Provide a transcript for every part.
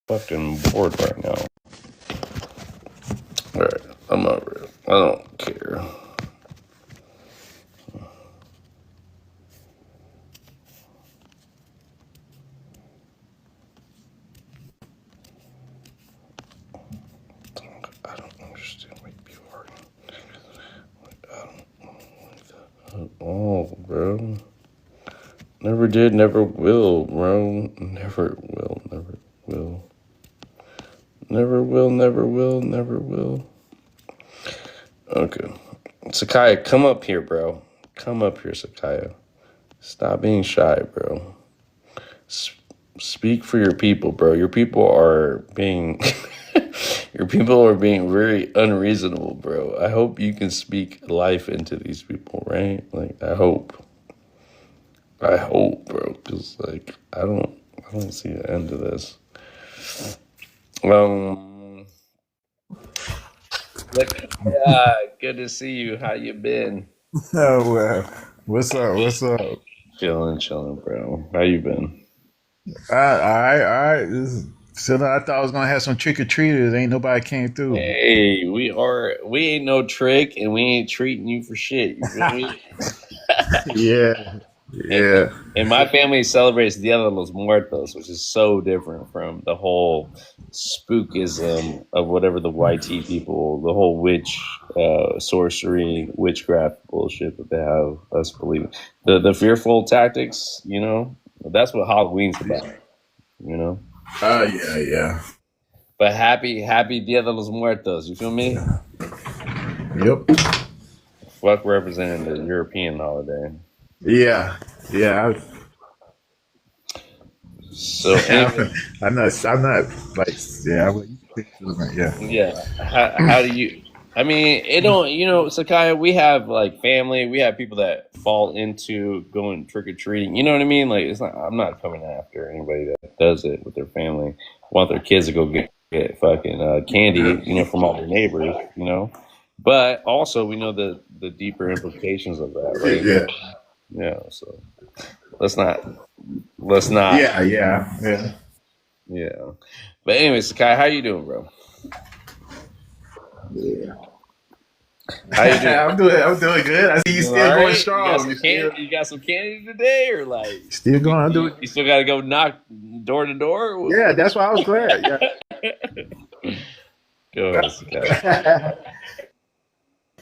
fucking bored right now. Alright, I'm over it. I don't care. I don't understand why people are. I don't. Oh, bro. Never did, never will, bro. Never will, never will. Never will, never will, never will. Okay. Sakaya, come up here, bro. Come up here, Sakaya. Stop being shy, bro. Speak for your people, bro. Your people are being your people are being very unreasonable, bro. I hope you can speak life into these people, right? Like I hope, bro, because like I don't see the end of this. Good to see you. How you been? Oh well, what's up? What's up? Chilling, bro. How you been? All right. So I thought I was gonna have some trick or treaters. Ain't nobody came through. Hey, we ain't no trick, and we ain't treating you for shit. You feel me? Yeah, And, yeah, and my family celebrates Dia de los Muertos, which is so different from the whole spookism of whatever the YT people, the whole witch, sorcery, witchcraft bullshit that they have us believing. The fearful tactics, that's what Halloween's about, you know. yeah. But happy Dia de los Muertos. You feel me? Yep. Fuck representing the European holiday. Yeah, yeah. So anyway, I'm not like yeah. Yeah. yeah. How do you? I mean, it don't. Sakaya. We have like family. We have people that fall into going trick or treating. You know what I mean? Like, it's not. I'm not coming after anybody that does it with their family. Want their kids to go get fucking candy. From all their neighbors. But also we know the deeper implications of that, right? Yeah, Yeah. So let's not. Let's not. yeah. Yeah. But anyway, Sakai, how you doing, bro? How you doing? I'm doing good. I see you You all still going right? You got strong. some candy? You got some candy today, or like Still going. I'm doing. you still got to go knock door to door? Yeah, that's why I was glad. Go ahead, Sakai. Yeah.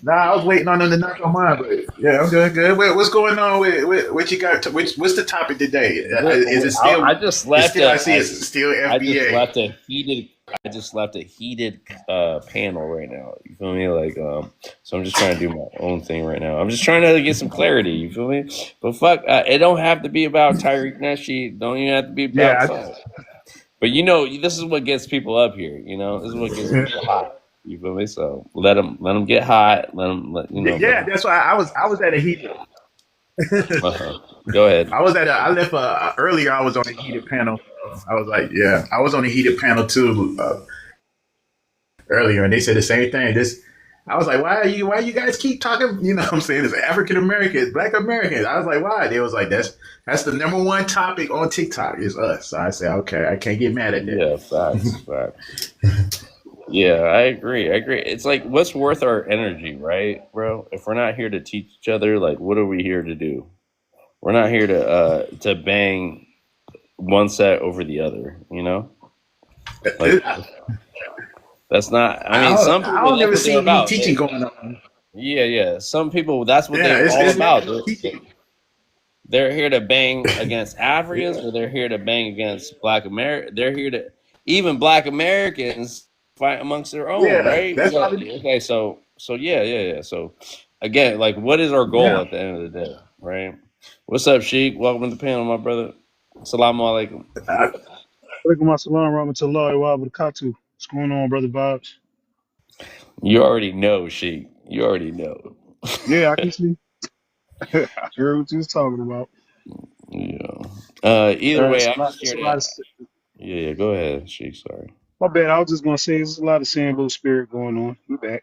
Nah, I was waiting on them to knock on mine, but yeah, I'm doing good. What's going on with what you got? What's the topic today? Is it still? I just It's left still. I a. see. It's still I just FBA. left a heated. I just left a heated panel right now. You feel me? Like so I'm just trying to do my own thing right now. I'm just trying to get some clarity. You feel me? But fuck, it don't have to be about Tyreek Nashie. Don't even have to be about Yeah, fuck. But this is what gets people up here. This is what gets people hot. You feel me? So let them get hot. yeah. That's why I was at a heated. Go ahead. I left earlier. I was on a heated panel. I was like, yeah, I was on a heated panel too earlier, and they said the same thing. I was like, why you guys keep talking? You know what I'm saying? It's African Americans, Black Americans. I was like, why? They was like, that's the number one topic on TikTok is us. So I said, okay, I can't get mad at that. Yeah, facts. Yeah, I agree. It's like, what's worth our energy, right, bro? If we're not here to teach each other, like, what are we here to do? We're not here to bang one set over the other. Like that's not. I mean, some I people don't that's never what they're see any about. teaching going on. Yeah. Some people that's what Yeah, they're all it's about. no teaching. They're here to bang against Africans, or they're here to bang against Black America. They're here to even Black Americans fight amongst their own, Yeah, right? that's But, probably. okay, so yeah. So again, like, what is our goal Yeah. at the end of the day, right? What's up, Sheik? Welcome to the panel, my brother. Assalamu alaikum. I, Alaikum assalam rahmatullahi wa barakatuh. What's going on, brother Vibes? You already know, Sheik. You already know. Yeah, I can see. I heard what you was talking about. Yeah. Either way, It's I'm a lot. just It's here a lot to. of. Yeah. Go ahead, Sheik. Sorry. My bad. I was just gonna say there's a lot of Sambo spirit going on. You back?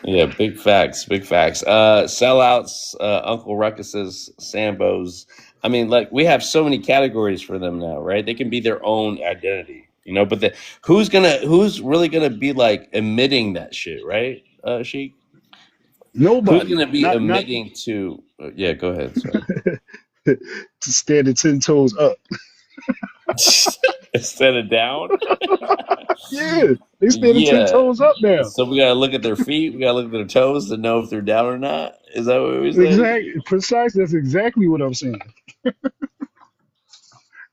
Yeah, big facts, big facts. Sellouts, Uncle Ruckus's, Sambo's. I mean, like we have so many categories for them now, right? They can be their own identity, you know. But who's really gonna be like emitting that shit, right? Sheik, who's Nobody. gonna be Not emitting to? Yeah, go ahead. Sorry. to stand at 10 toes up. Instead of down. Yeah, they standing ten Yeah. toes up now. So we gotta look at their feet. We gotta look at their toes to know if they're down or not. Is that what we said? Exactly, precise. That's exactly what I'm saying.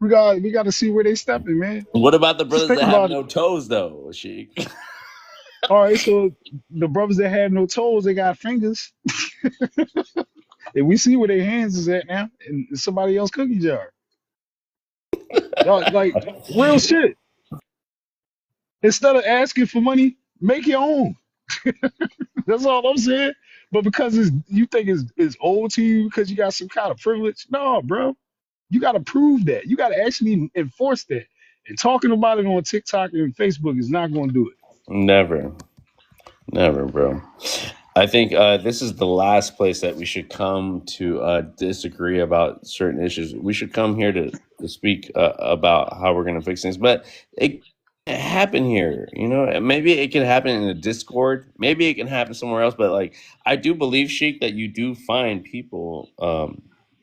We got to see where they stepping, man. What about the Just brothers think that have about it. no toes, though, Sheik? All right, so the brothers that have no toes, they got fingers, and we see where their hands is at now, in somebody else's cookie jar. Y'all, like real shit. Instead of asking for money, make your own. That's all I'm saying. But because you think it's old to you because you got some kind of privilege, no, bro. You got to prove that. You got to actually enforce that. And talking about it on TikTok and Facebook is not going to do it. Never, never, bro. I think this is the last place that we should come to disagree about certain issues. We should come here to speak about how we're going to fix things. But it can happen here, you know. And maybe it can happen in a Discord. Maybe it can happen somewhere else. But like, I do believe, Sheik, that you do find people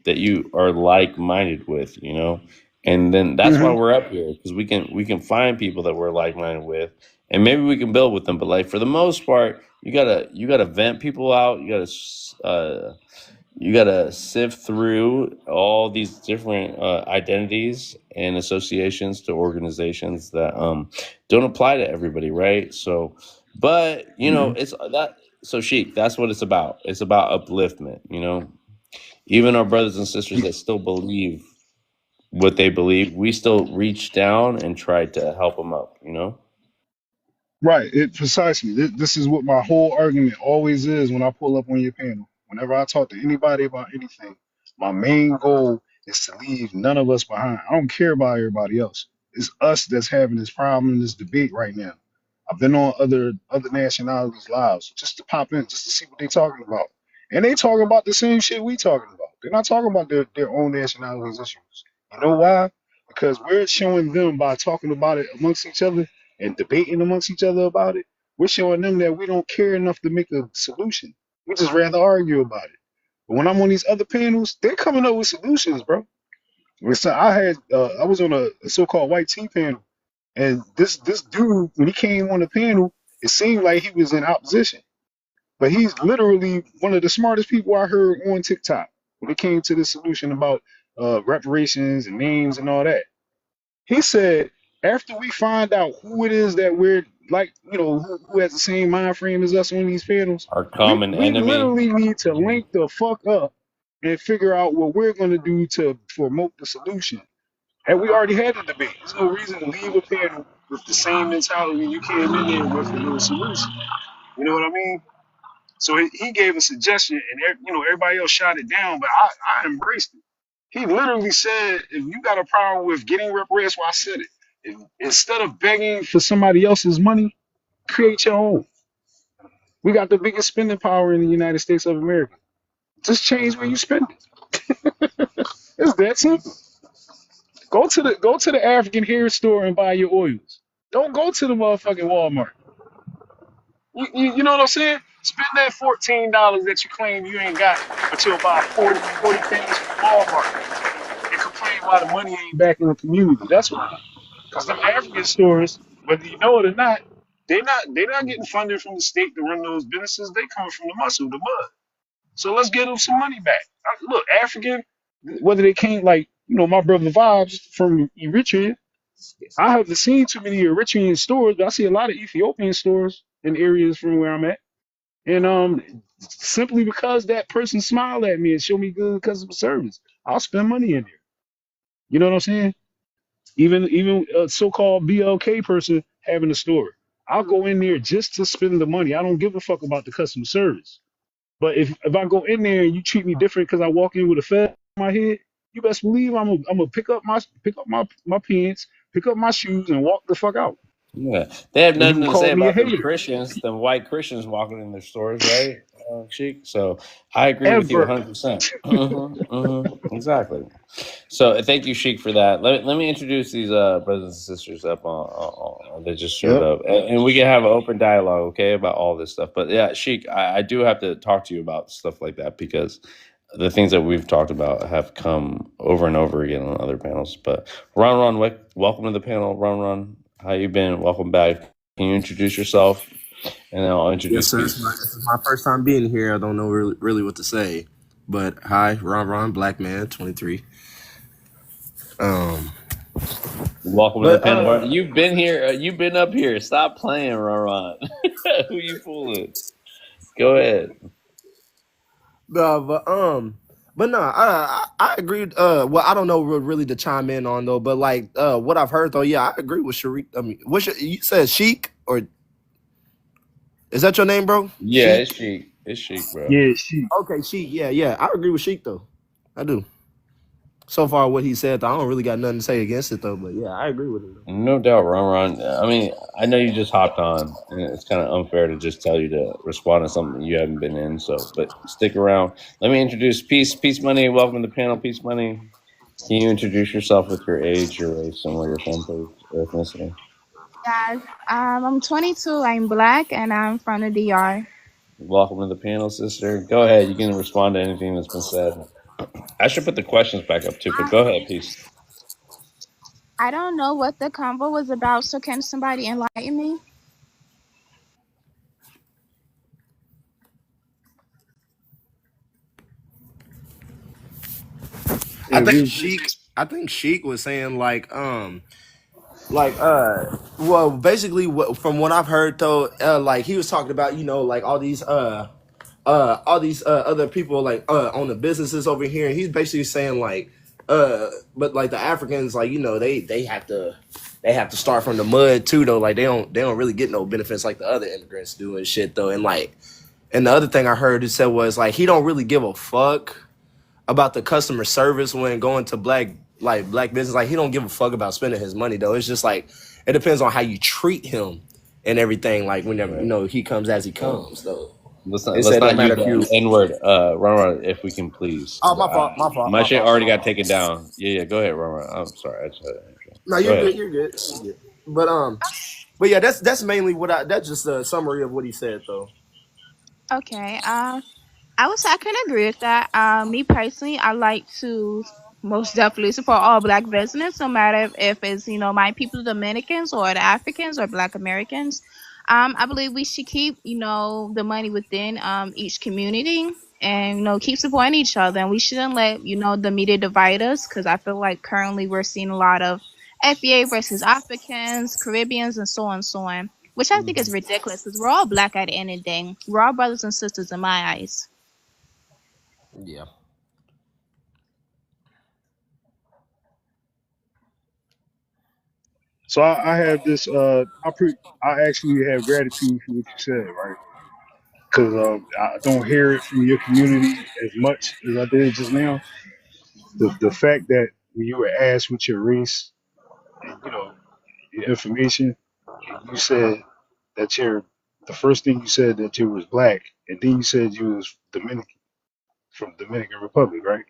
that you are like minded with, you know. And then that's why Hmm. we're up here because we can find people that we're like minded with, and maybe we can build with them. But like for the most part you gotta vent people out. You gotta sift through all these different identities and associations to organizations that don't apply to everybody, right? So, but Hmm. it's that. So, Sheik, that's what it's about. It's about upliftment. Even our brothers and sisters that still believe what they believe, we still reach down and try to help them up. Right. It precisely. This is what my whole argument always is when I pull up on your panel. Whenever I talk to anybody about anything, my main goal is to leave none of us behind. I don't care about everybody else. It's us that's having this problem and this debate right now. I've been on other nationalities' lives just to pop in, just to see what they talking about. And they talking about the same shit we talking about. They're not talking about their own nationalities issues. You know why? Because we're showing them by talking about it amongst each other and debating amongst each other about it, we're showing them that we don't care enough to make a solution. We just rather argue about it. But when I'm on these other panels, they're coming up with solutions, bro. So I was on a so-called white tea panel, and this dude when he came on the panel, it seemed like he was in opposition, but he's literally one of the smartest people I heard on TikTok when it came to the solution about reparations and names and all that. He said, after we find out who it is that we're like, who has the same mind frame as us on these panels, Our we, common we enemy. literally need to link the fuck up and figure out what we're going to do to promote the solution. And we already had the debate. There's no reason to leave a panel with the same mentality you came in there with and no solution. You know what I mean? So he gave a suggestion, and everybody else shot it down, but I embraced it. He literally said, if you got a problem with getting reparations, well, I said it. Instead of begging for somebody else's money, create your own. We got the biggest spending power in the United States of America. Just change where you spend it. It's that simple. Go to the African hair store and buy your oils. Don't go to the motherfucking Walmart. You know what I'm saying? Spend that $14 that you claim you ain't got, but you'll buy 40 things from Walmart and complain why the money ain't back in the community. That's why. Because them African stores, whether you know it or not, they're not getting funded from the state to run those businesses. They coming from the muscle, the mud. So let's get them some money back. Look, African, whether they came like my brother Vibes from Eritrea. I haven't seen too many Eritrean stores, but I see a lot of Ethiopian stores in areas from where I'm at. And simply because that person smiled at me and showed me good customer service, I'll spend money in there. You know what I'm saying? Even a so-called BLK person having a store, I'll go in there just to spend the money. I don't give a fuck about the customer service. But if I go in there and you treat me different because I walk in with a fez on my head, you best believe I'm gonna pick up my pants, pick up my shoes, and walk the fuck out. Yeah, they have And you nothing can to call say me a about them hater. Christians, them white Christians walking in their stores, right, Sheik? So I agree with you Ever. 100%. Exactly. So thank you, Sheik, for that. Let me introduce these brothers and sisters up that just showed Yep. up, and we can have an open dialogue, okay, about all this stuff. But yeah, Sheik, I do have to talk to you about stuff like that because the things that we've talked about have come over and over again on other panels. But Ron, welcome to the panel. Ron, how you been? Welcome back. Can you introduce yourself, and then I'll Yes, introduce sir. Peace. This is my first time being here. I don't know really what to say, but hi, Ron, black man, 23. Um, Welcome to the but panel. You've been here. You've been up here. Stop playing, Ron. Who you fooling? Go ahead. uh, but um, but no, I agree. Well, I don't know really to chime in on though, but like what I've heard though, yeah, I agree with Sharik. I mean, you said Sheik or is that your name, bro? Yeah, Sheik. it's Sheik. It's Sheik, bro. Yeah, she. Okay, Sheik. Yeah, I agree with Sheik though. I do. So far, what he said, though, I don't really got nothing to say against it though. But yeah, I agree with him. Though. No doubt, Ron. I mean, I know you just hopped on, and it's kind of unfair to just tell you to respond to something you haven't been in. So, but stick around. Let me introduce Peace Money. Welcome to the panel, Peace Money. Can you introduce yourself with your age, your race, and where you're from, please, or ethnicity? Guys, I'm 22. I'm black, and I'm from the DR. Welcome to the panel, sister. Go ahead. You can respond to anything that's been said. I should put the questions back up too, but I, go ahead, Peace. I don't know what the convo was about, so can somebody enlighten me? I Yeah, think we Sheik. I think Sheik was saying well basically from what I've heard though like he was talking about like all these other people like on the businesses over here and he's basically saying like but like the Africans like they have to start from the mud too though like they don't really get no benefits like the other immigrants do and shit though and the other thing I heard he said was like he don't really give a fuck about the customer service when going to black business. Like he don't give a fuck about spending his money though. It's just like it depends on how you treat him and everything. Like whenever Right. he comes as he comes though. It Let's said not don't matter use if you. the N word, Ron, if we can please. Oh my fault, my fault, My my shit fault. already got taken down. Yeah, go ahead, Ron. I'm sorry. I just had an intro. No, Go you're good, ahead. you're good, you're good. But yeah, that's mainly what that's just a summary of what he said though. Okay. I would say I can agree with that. Me personally, I like to most definitely support all black business, no matter if it's my people, the Dominicans, or the Africans, or Black Americans. I believe we should keep the money within each community, and keep supporting each other. And we shouldn't let the media divide us, because I feel like currently we're seeing a lot of FBA versus Africans, Caribbeans, and so on and so on. Which I think is ridiculous because we're all black at the end of the day. We're all brothers and sisters in my eyes. Yeah. So I have this. I actually have gratitude for what you said, right? Because I don't hear it from your community as much as I did just now. The fact that when you were asked what your race and your information, and you said that you're the first thing you said that you was black, and then you said you was Dominican from Dominican Republic, right?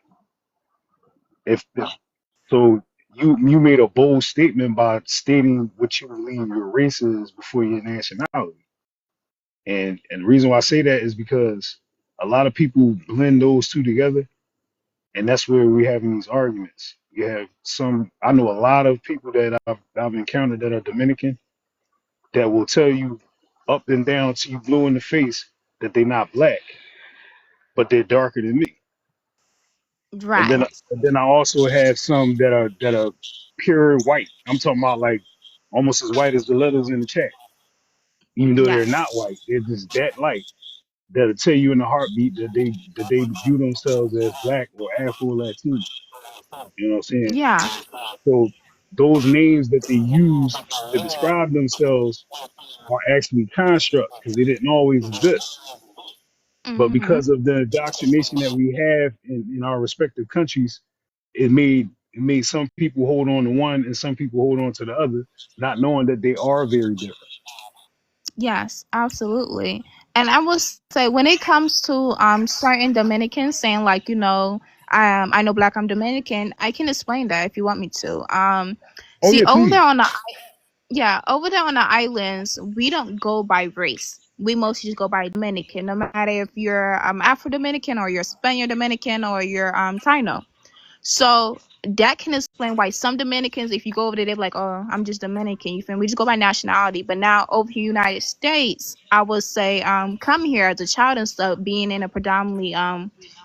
If so, you made a bold statement by stating what you believe your race is before your nationality. And the reason why I say that is because a lot of people blend those two together, and that's where we're having these arguments. You have some. I know a lot of people that I've encountered that are Dominican that will tell you up and down to you blue in the face that they're not black, but they're darker than me. Right. And then I also have some that are pure white. I'm talking about like almost as white as the letters in the chat, even though they're not Yes. white. They're just that light. That'll tell you in a heartbeat that they view themselves as black or Afro Latino. You know what I'm saying? Yeah. So those names that they use to describe themselves are actually constructs because they didn't always exist. But Mhm. because of the indoctrination that we have in our respective countries, it made It made some people hold on to one and some people hold on to the other, not knowing that they are very different. Yes, absolutely. And I will say when it comes to certain Dominicans saying like, I know black, I'm Dominican, I can explain that if you want me to. Oh See yeah, over there please. on the over there on the islands, we don't go by race. We mostly just go by Dominican, no matter if you're Afro Dominican or you're Spaniard Dominican or you're Taino. So that can explain why some Dominicans, if you go over there, they're like, "Oh, I'm just Dominican." You feel me? We just go by nationality. But now over here, United States, I would say, come here as a child and stuff, being in a predominantly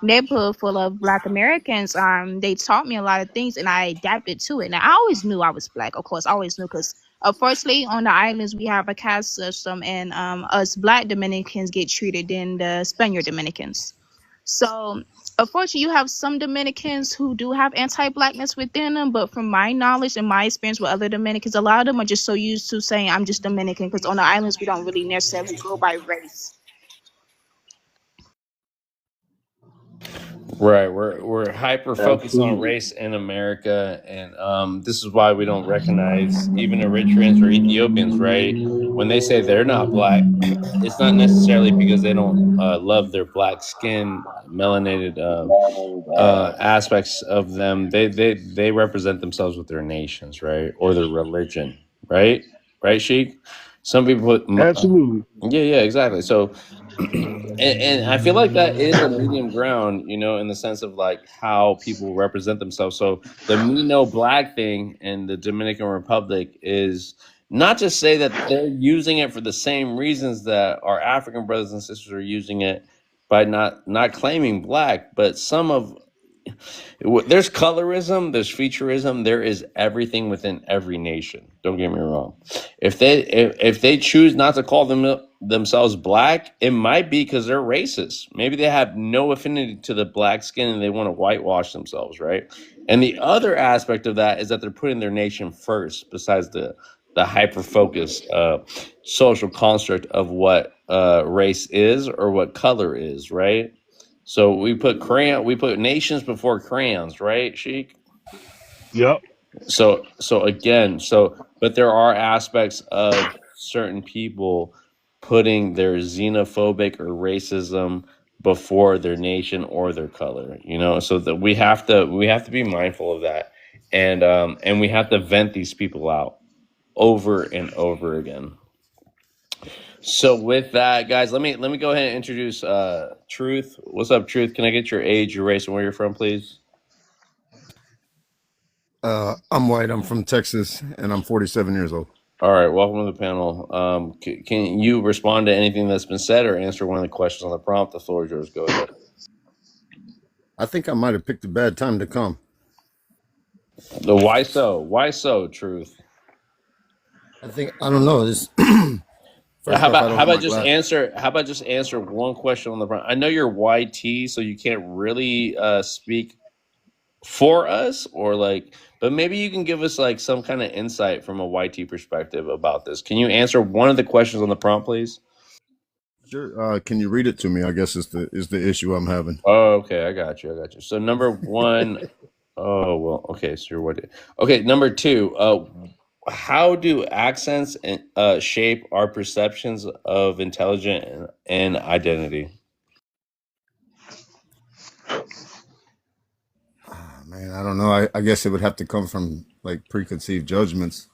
neighborhood full of Black Americans. They taught me a lot of things, and I adapted to it. Now I always knew I was Black, of course, I always knew because. Firstly, on the islands, we have a caste system, and us Black Dominicans get treated than the Spaniard Dominicans. So, unfortunately, you have some Dominicans who do have anti-blackness within them, but from my knowledge and my experience with other Dominicans, a lot of them are just so used to saying, "I'm just Dominican," because on the islands, we don't really necessarily go by race. Right, we're hyper focused on Absolutely. race in America, and this is why we don't recognize even Eritreans or Ethiopians. Right, when they say they're not black, it's not necessarily because they don't love their black skin, melanated aspects of them. They represent themselves with their nations, right, or their religion, right, Sheik. Some people put, Absolutely. yeah, exactly. So and I feel like that is a medium ground, in the sense of like how people represent themselves. So the me no black thing in the Dominican Republic is not just say that they're using it for the same reasons that our African brothers and sisters are using it by not claiming black, but some of there's colorism, there's featureism, there is everything within every nation. Don't get me wrong. If they choose not to call themselves black, it might be because they're racist. Maybe they have no affinity to the black skin and they want to whitewash themselves, right? And the other aspect of that is that they're putting their nation first, besides the hyper focused social construct of what race is or what color is, right? So we put nations before crayons, right, Sheik? Yep. But there are aspects of certain people putting their xenophobic or racism before their nation or their color, so that we have to be mindful of that, and we have to vent these people out over and over again. So with that, guys, let me go ahead and introduce Truth. What's up, Truth? Can I get your age, your race, and where you're from, please? I'm white. I'm from Texas, and I'm 47 years old. All right, welcome to the panel. Can you respond to anything that's been said or answer one of the questions on the prompt? The floor is yours. Go ahead. I think I might have picked a bad time to come. The why so? Why so, Truth? I don't know. This first How off, I about don't how have my about just glass. answer? How about just answer one question on the prompt? I know you're YT, so you can't really speak for us or like, but maybe you can give us like some kind of insight from a YT perspective about this. Can you answer one of the questions on the prompt, please? Sure. Can you read it to me? I guess is the issue I'm having. Oh, okay, I got you. I got you. So number one, oh well, okay. So you're what? Okay, number two. How do accents shape our perceptions of intelligence and identity? Man, I don't know. I guess it would have to come from like preconceived judgments.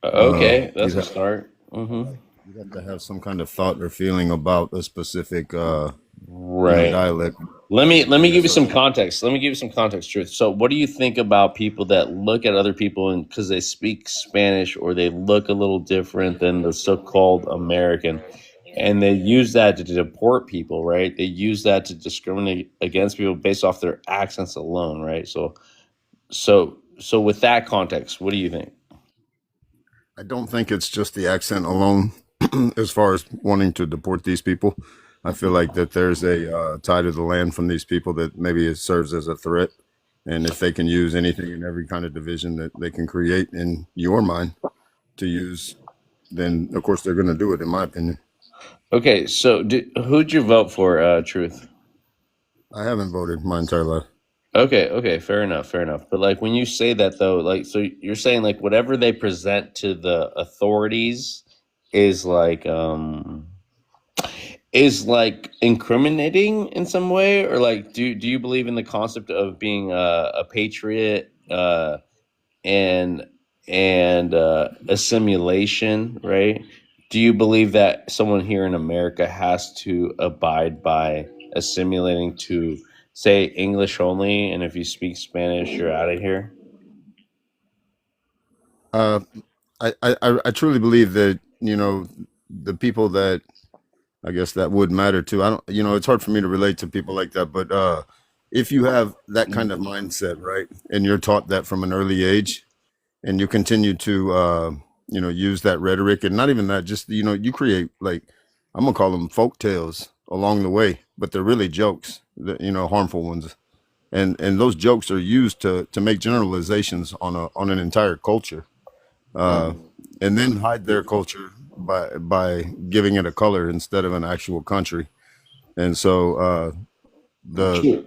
Okay, You'd that's a have start. you'd have to have some kind of thought or feeling about a specific Right. dialect. Let me I give guess you some context. Let me give you some context, Truth. So, what do you think about people that look at other people and because they speak Spanish or they look a little different than the so-called American, and they use that to deport people, right? They use that to discriminate against people based off their accents alone, right? So with that context, what do you think? I don't think it's just the accent alone as far as wanting to deport these people. I feel like that there's a tie to the land from these people that maybe it serves as a threat. And if they can use anything and every kind of division that they can create in your mind to use, then of course they're going to do it, in my opinion. Okay, so who'd you vote for, Truth? I haven't voted my entire life. Okay, fair enough, fair enough. But like when you say that though, like so you're saying like whatever they present to the authorities is like incriminating in some way, or like do you believe in the concept of being a patriot and assimilation, right? Do you believe that someone here in America has to abide by assimilating to say English only, and if you speak Spanish, you're out of here? Uh, I truly believe that the people that I guess that would matter too. I don't, it's hard for me to relate to people like that, but if you have that kind of mindset, right, and you're taught that from an early age, and you continue to, use that rhetoric, and not even that, just you create like I'm gonna call them folk tales along the way, but they're really jokes, harmful ones, and those jokes are used to make generalizations on an entire culture, uh, and then hide their culture by giving it a color instead of an actual country. And so the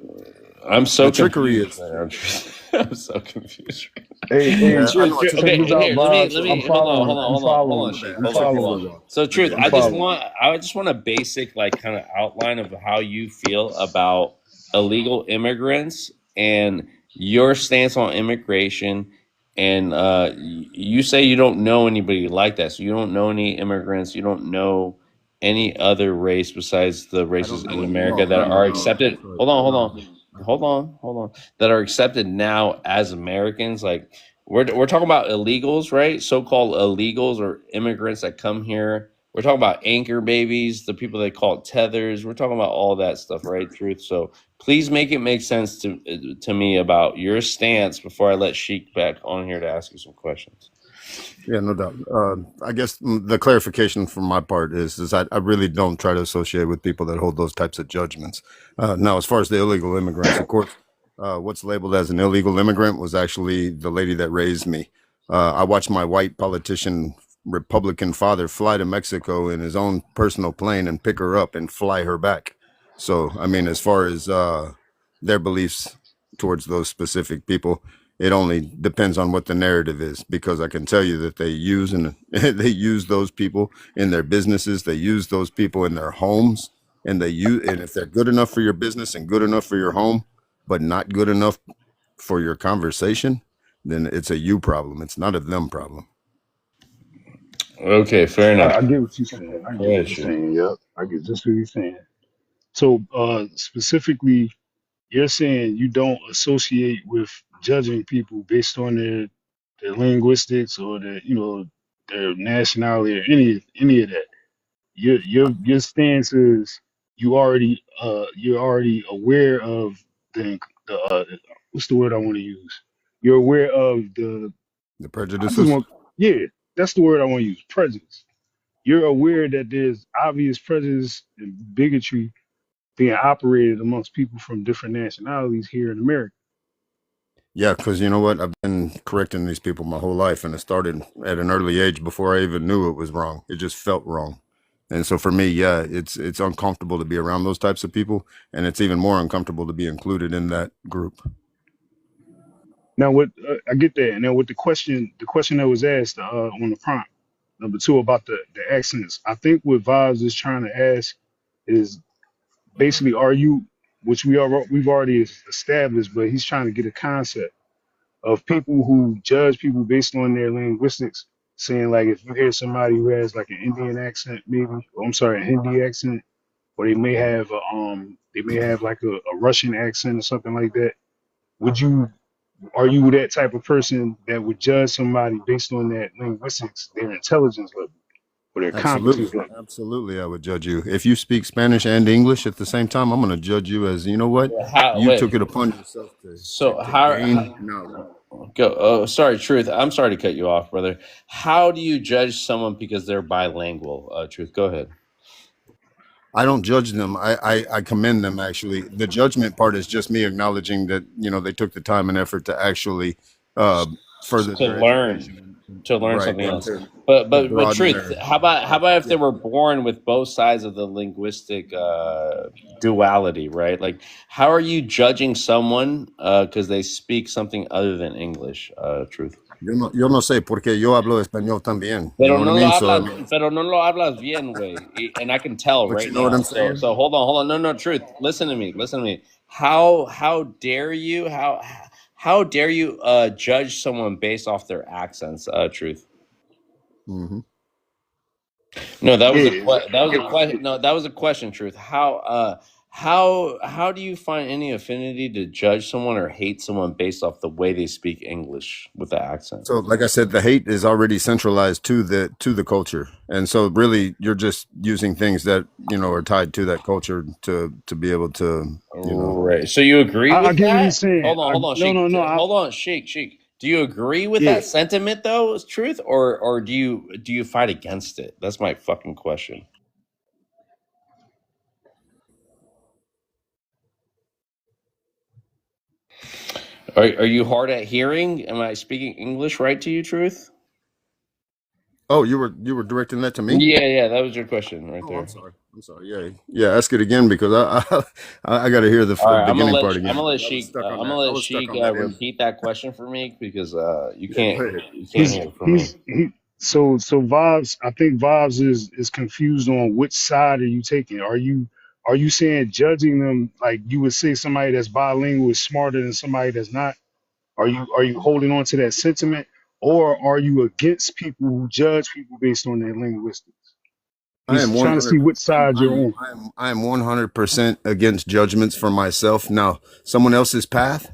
I'm so the trickery confused is, right now. I'm so confused. Right Hey, yeah, I Truth, know it's check okay, this difficult. out, here, Bob. let I'm me following. I'm hold on, following. Sheik, I'm It's hold following. on. So, Truth, I'm following. I just want a basic, like, kind of outline of how you feel about illegal immigrants and your stance on immigration. And you say you don't know anybody like that, so you don't know any immigrants, you don't know any other race besides the I races don't in know. America No, that no, no, are no. accepted. Sorry. Hold on, that are accepted now as Americans. Like we're talking about illegals, right? So-called illegals or immigrants that come here. We're talking about anchor babies, the people they call tethers. We're talking about all that stuff, right? Truth. So please make it make sense to me about your stance before I let Sheik back on here to ask you some questions. Yeah, no doubt. I guess the clarification from my part is I really don't try to associate with people that hold those types of judgments. Now, as far as the illegal immigrants, of course, what's labeled as an illegal immigrant was actually the lady that raised me. I watched my white politician Republican father fly to Mexico in his own personal plane and pick her up and fly her back. So, I mean, as far as their beliefs towards those specific people, it only depends on what the narrative is, because I can tell you that they use and they use those people in their businesses, they use those people in their homes, and if they're good enough for your business and good enough for your home, but not good enough for your conversation, then it's a you problem. It's not a them problem. Okay, fair enough. I get what you're saying. I get Yeah, what you're Sheik. saying. Yep. I get just what you're saying. So, specifically, you're saying you don't associate with judging people based on their linguistics or their nationality or any of that. Your stance is you're already aware of the what's the word I want to use? You're aware of the The I just prejudices. want yeah, that's the word I want to use, prejudice. You're aware that there's obvious prejudice and bigotry being operated amongst people from different nationalities here in America. Yeah, because you know what? I've been correcting these people my whole life, and it started at an early age before I even knew it was wrong. It just felt wrong. And so for me, yeah, it's uncomfortable to be around those types of people, and it's even more uncomfortable to be included in that group. Now, what I get that. Now, with the question that was asked on the prompt number two about the accents, I think what Vibes is trying to ask is basically, are you, which we've already established, but he's trying to get a concept of people who judge people based on their linguistics, saying like if you hear somebody who has like an Indian accent, maybe, or I'm sorry, a Hindi accent, or they may have like a Russian accent or something like that. Would you Are you that type of person that would judge somebody based on that linguistics, their intelligence level, or their competence Absolutely, level? absolutely, I would judge you if you speak Spanish and English at the same time. I'm going to judge you as, you know what, How, you wait. took it upon yourself So to how gain knowledge. go? Oh, sorry, Truth. I'm sorry to cut you off, brother. How do you judge someone because they're bilingual? Truth. Go ahead. I don't judge them. I commend them, actually. The judgment part is just me acknowledging that, they took the time and effort to actually uh, further To their learn. education. to learn right, something and else. But broaden truth, their how about if they yeah. were born with both sides of the linguistic duality, right? Like, how are you judging someone because they speak something other than English? Truth. Yo no sé porque yo hablo español también. You know what I mean? So I mean, Pero no lo hablas bien, güey. And I can tell but you right know what now. I'm So saying? hold on. No, truth. Listen to me. Listen to me. How dare you? How dare you judge someone based off their accents? Truth. Hmm. No, that was Yeah, that was a question. No, that was a question. Truth. How do you find any affinity to judge someone or hate someone based off the way they speak English with the accent? So, like I said, the hate is already centralized to the culture, and so really, you're just using things that are tied to that culture to be able to Right. So you agree I with get what that? he's saying. Hold on, No, Sheik. no, no. Hold on, Sheik. Do you agree with Yeah, that sentiment though, is truth, or do you fight against it? That's my fucking question. Are you hard at hearing? Am I speaking English right to you, truth? Oh, you were directing that to me? Yeah, that was your question right Oh, there. I'm sorry. Yeah. Ask it again because I got to hear the All right, beginning part I'm again gonna let because I was Sheik. stuck on I'm that. gonna I let was stuck Sheik on that end. repeat that question for me because Yeah, go ahead. you can't he's hear it from me. so vibes. I think vibes is confused on which side are you taking. Are you saying judging them like you would say somebody that's bilingual is smarter than somebody that's not? Are you holding on to that sentiment, or are you against people who judge people based on their linguistics? I He's am trying to see 100. which side you're on. I am 100% against judgments for myself. Now, someone else's path,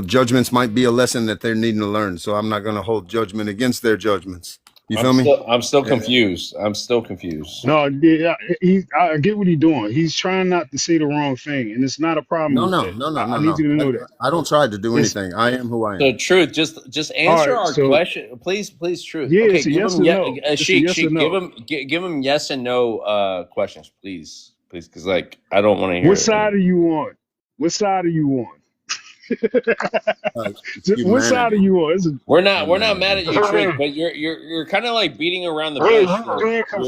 judgments might be a lesson that they're needing to learn. So I'm not going to hold judgment against their judgments. You feel me? I'm still And confused. I'm still confused. No, yeah, I get what he's doing. He's trying not to say the wrong thing, and it's not a problem no, with no, that. no, no, I no, need no. you to know that. I don't try to do It's anything. I am who I So am. truth, just all answer right. our So question, please. Truth. yeah, Okay, it's a give yes him or no. It's a Sheik, yes or give no. him give him yes and no questions, please, because like I don't want to What hear any. side are you on? What side are you on? It's What side are humanity. you on? We're not mad Humanity. at you, truth, but you're kind of like beating around the Yeah, bush, truth.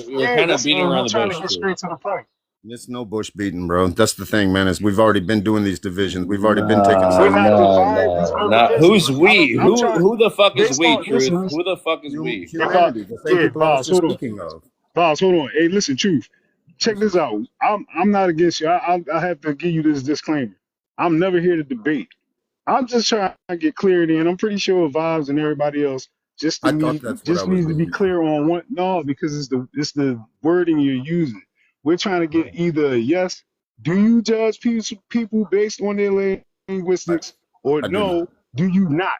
You're kind of that's beating around I'm the trying to bush, get truth. straight to the point. It's no bush beating, bro. That's the thing, man. Is we've already been doing these divisions. We've already been taking We're sides. not divided. Listen, Who's we? I'm trying Who the fuck is based we, on truth? listen. Who the fuck is we? Hey, Bob, Humanity, the same yeah, people I was Bob, just hold on. speaking of. Bob, hold on. Hey, listen, truth. Check this out. I'm not against you. I have to give you this disclaimer. I'm never here to debate. I'm just trying to get clarity, and I'm pretty sure Vibes and everybody else I thought that's what I just was needs to be getting at. clear on what no, because it's the wording you're using. We're trying to get either a yes, do you judge people based on their I, linguistics, or I do not. no, do you not?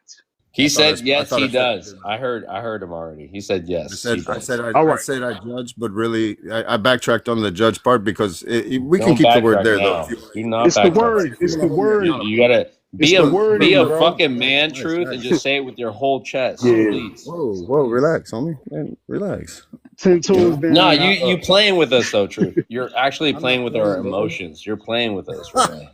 He said I yes, thought he I said I does. do. I heard him already. He said I yes, said he I does. said All I right, said I judge, but really I backtracked on the judge part because we can Don't keep the word backtrack there though. If now. you Do not it's the want backtrack. to, word, if you it's want the to hold me word, You accountable. gotta it's the be wording, a bro. fucking man, Nice, truth, and nice. just say it with your whole chest, Yeah, please. Whoa, relax, homie. Man, relax. 10 toes No, down, not you up. playing with us though, truth. You're actually I'm playing not with our playing, bro. emotions. You're playing with us right now.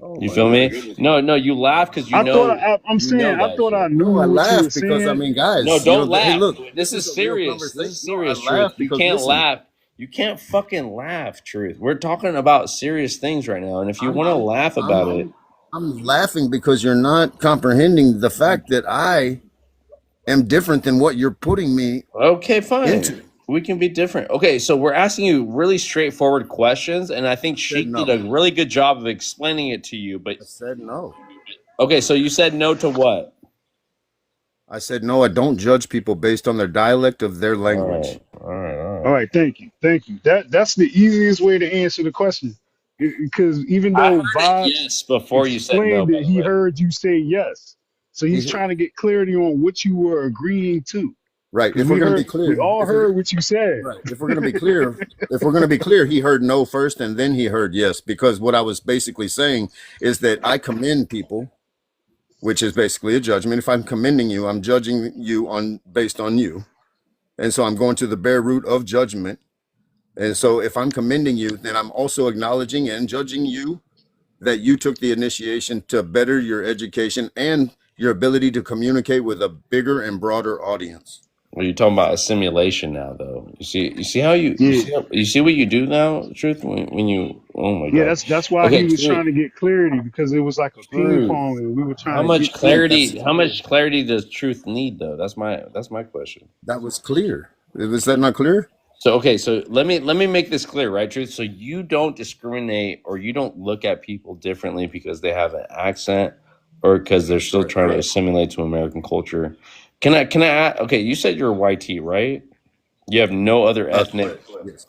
Oh You my feel goodness. me? No, you laugh because I thought I'm you saying know I that thought I shit. knew No, I what you were laugh because I saying. mean, No, guys, don't hey, laugh. look, This is is a real serious. This conversation. is No, I serious, truth. laugh You because can't listen, laugh. You can't fucking laugh, truth. We're talking about serious things right now, and if you I'm want to laugh I'm about it, I'm laughing because you're not comprehending the fact that I am different than what you're putting me okay, fine. into. We can be different. Okay, so we're asking you really straightforward questions, and I think I said Sheik did no. a really good job of explaining it to you. But I said no. okay, so you said no to what? I said no. I don't judge people based on their dialect of their All language. right, all right, all All right. right, thank you. That's the easiest way to answer the question, because even I though heard it Vibes yes before you said no. explained By that the he way, heard you say yes, so he's He- trying to get clarity on what you were agreeing to, Right. because If we're going to be we clear, all if we're heard what you said. right, if we're going to be clear, he heard no first and then he heard yes because what I was basically saying is that I commend people, which is basically a judgment. If I'm commending you, I'm judging you on based on you. And so I'm going to the bare root of judgment. And so if I'm commending you, then I'm also acknowledging and judging you that you took the initiation to better your education and your ability to communicate with a bigger and broader audience. Well, you're talking about assimilation now, though. You see how Yeah, you see what you do now, Truth, when you, oh my yeah. God. That's why he Okay, was Truth, trying to get clarity because it was like a ping Truth. pong, and we were How trying to much get clarity. That's clarity does Truth need, though? That's my question. that was clear. Was that not clear? So okay, so let me make this clear, right, Truth? So you don't discriminate or you don't look at people differently because they have an accent or because they're still Right. trying to assimilate to American culture. Okay, you said you're YT, right? You have no other ethnic. Yes.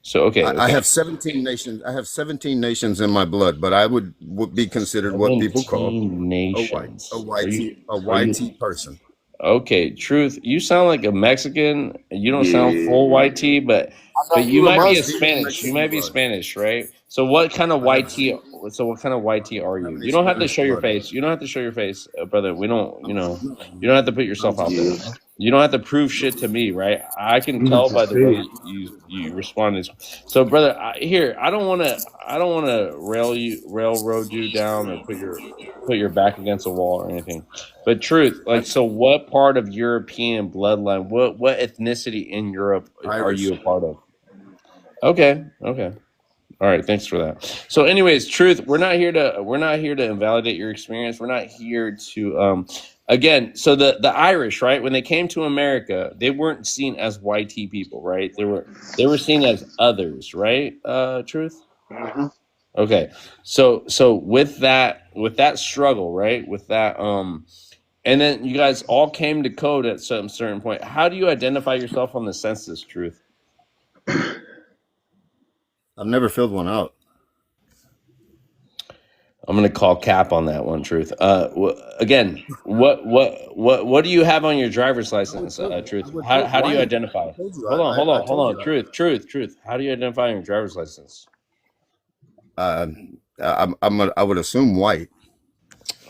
So okay, I have 17 nations. I have 17 nations in my blood, but I would be considered what people call 17 nations. a YT person. Okay, Truth, you sound like a Mexican. You don't sound Yeah. full YT, but you you a might be a Muslim. Spanish. You might be Blood. Spanish, right? So what kind of I have- YT? So what kind of YT are I have you? an You don't have to Spanish show your blood. face. You don't have to show your face, brother. We don't. You don't have to put yourself out there. You don't have to prove shit to me, right? I can You tell just by the say way it. you respond. So, brother, I don't want to railroad you down or put your back against a wall or anything. But Truth, like, so what part of European bloodline? What ethnicity in Europe are Irish. you a part of? Okay. All right, thanks for that. So, anyways, Truth, we're not here to invalidate your experience. We're not here to again. So the Irish, right? When they came to America, they weren't seen as YT people, right? They were seen as others, right? Truth. Mhm. Okay, so with that struggle, right? With that and then you guys all came to code at some certain point. How do you identify yourself on the census, Truth? I've never filled one out. I'm gonna call cap on that one, Truth. Again, what do you have on your driver's license, Truth? How do you identify? Hold on, Truth. How do you identify on your driver's license? I would assume white.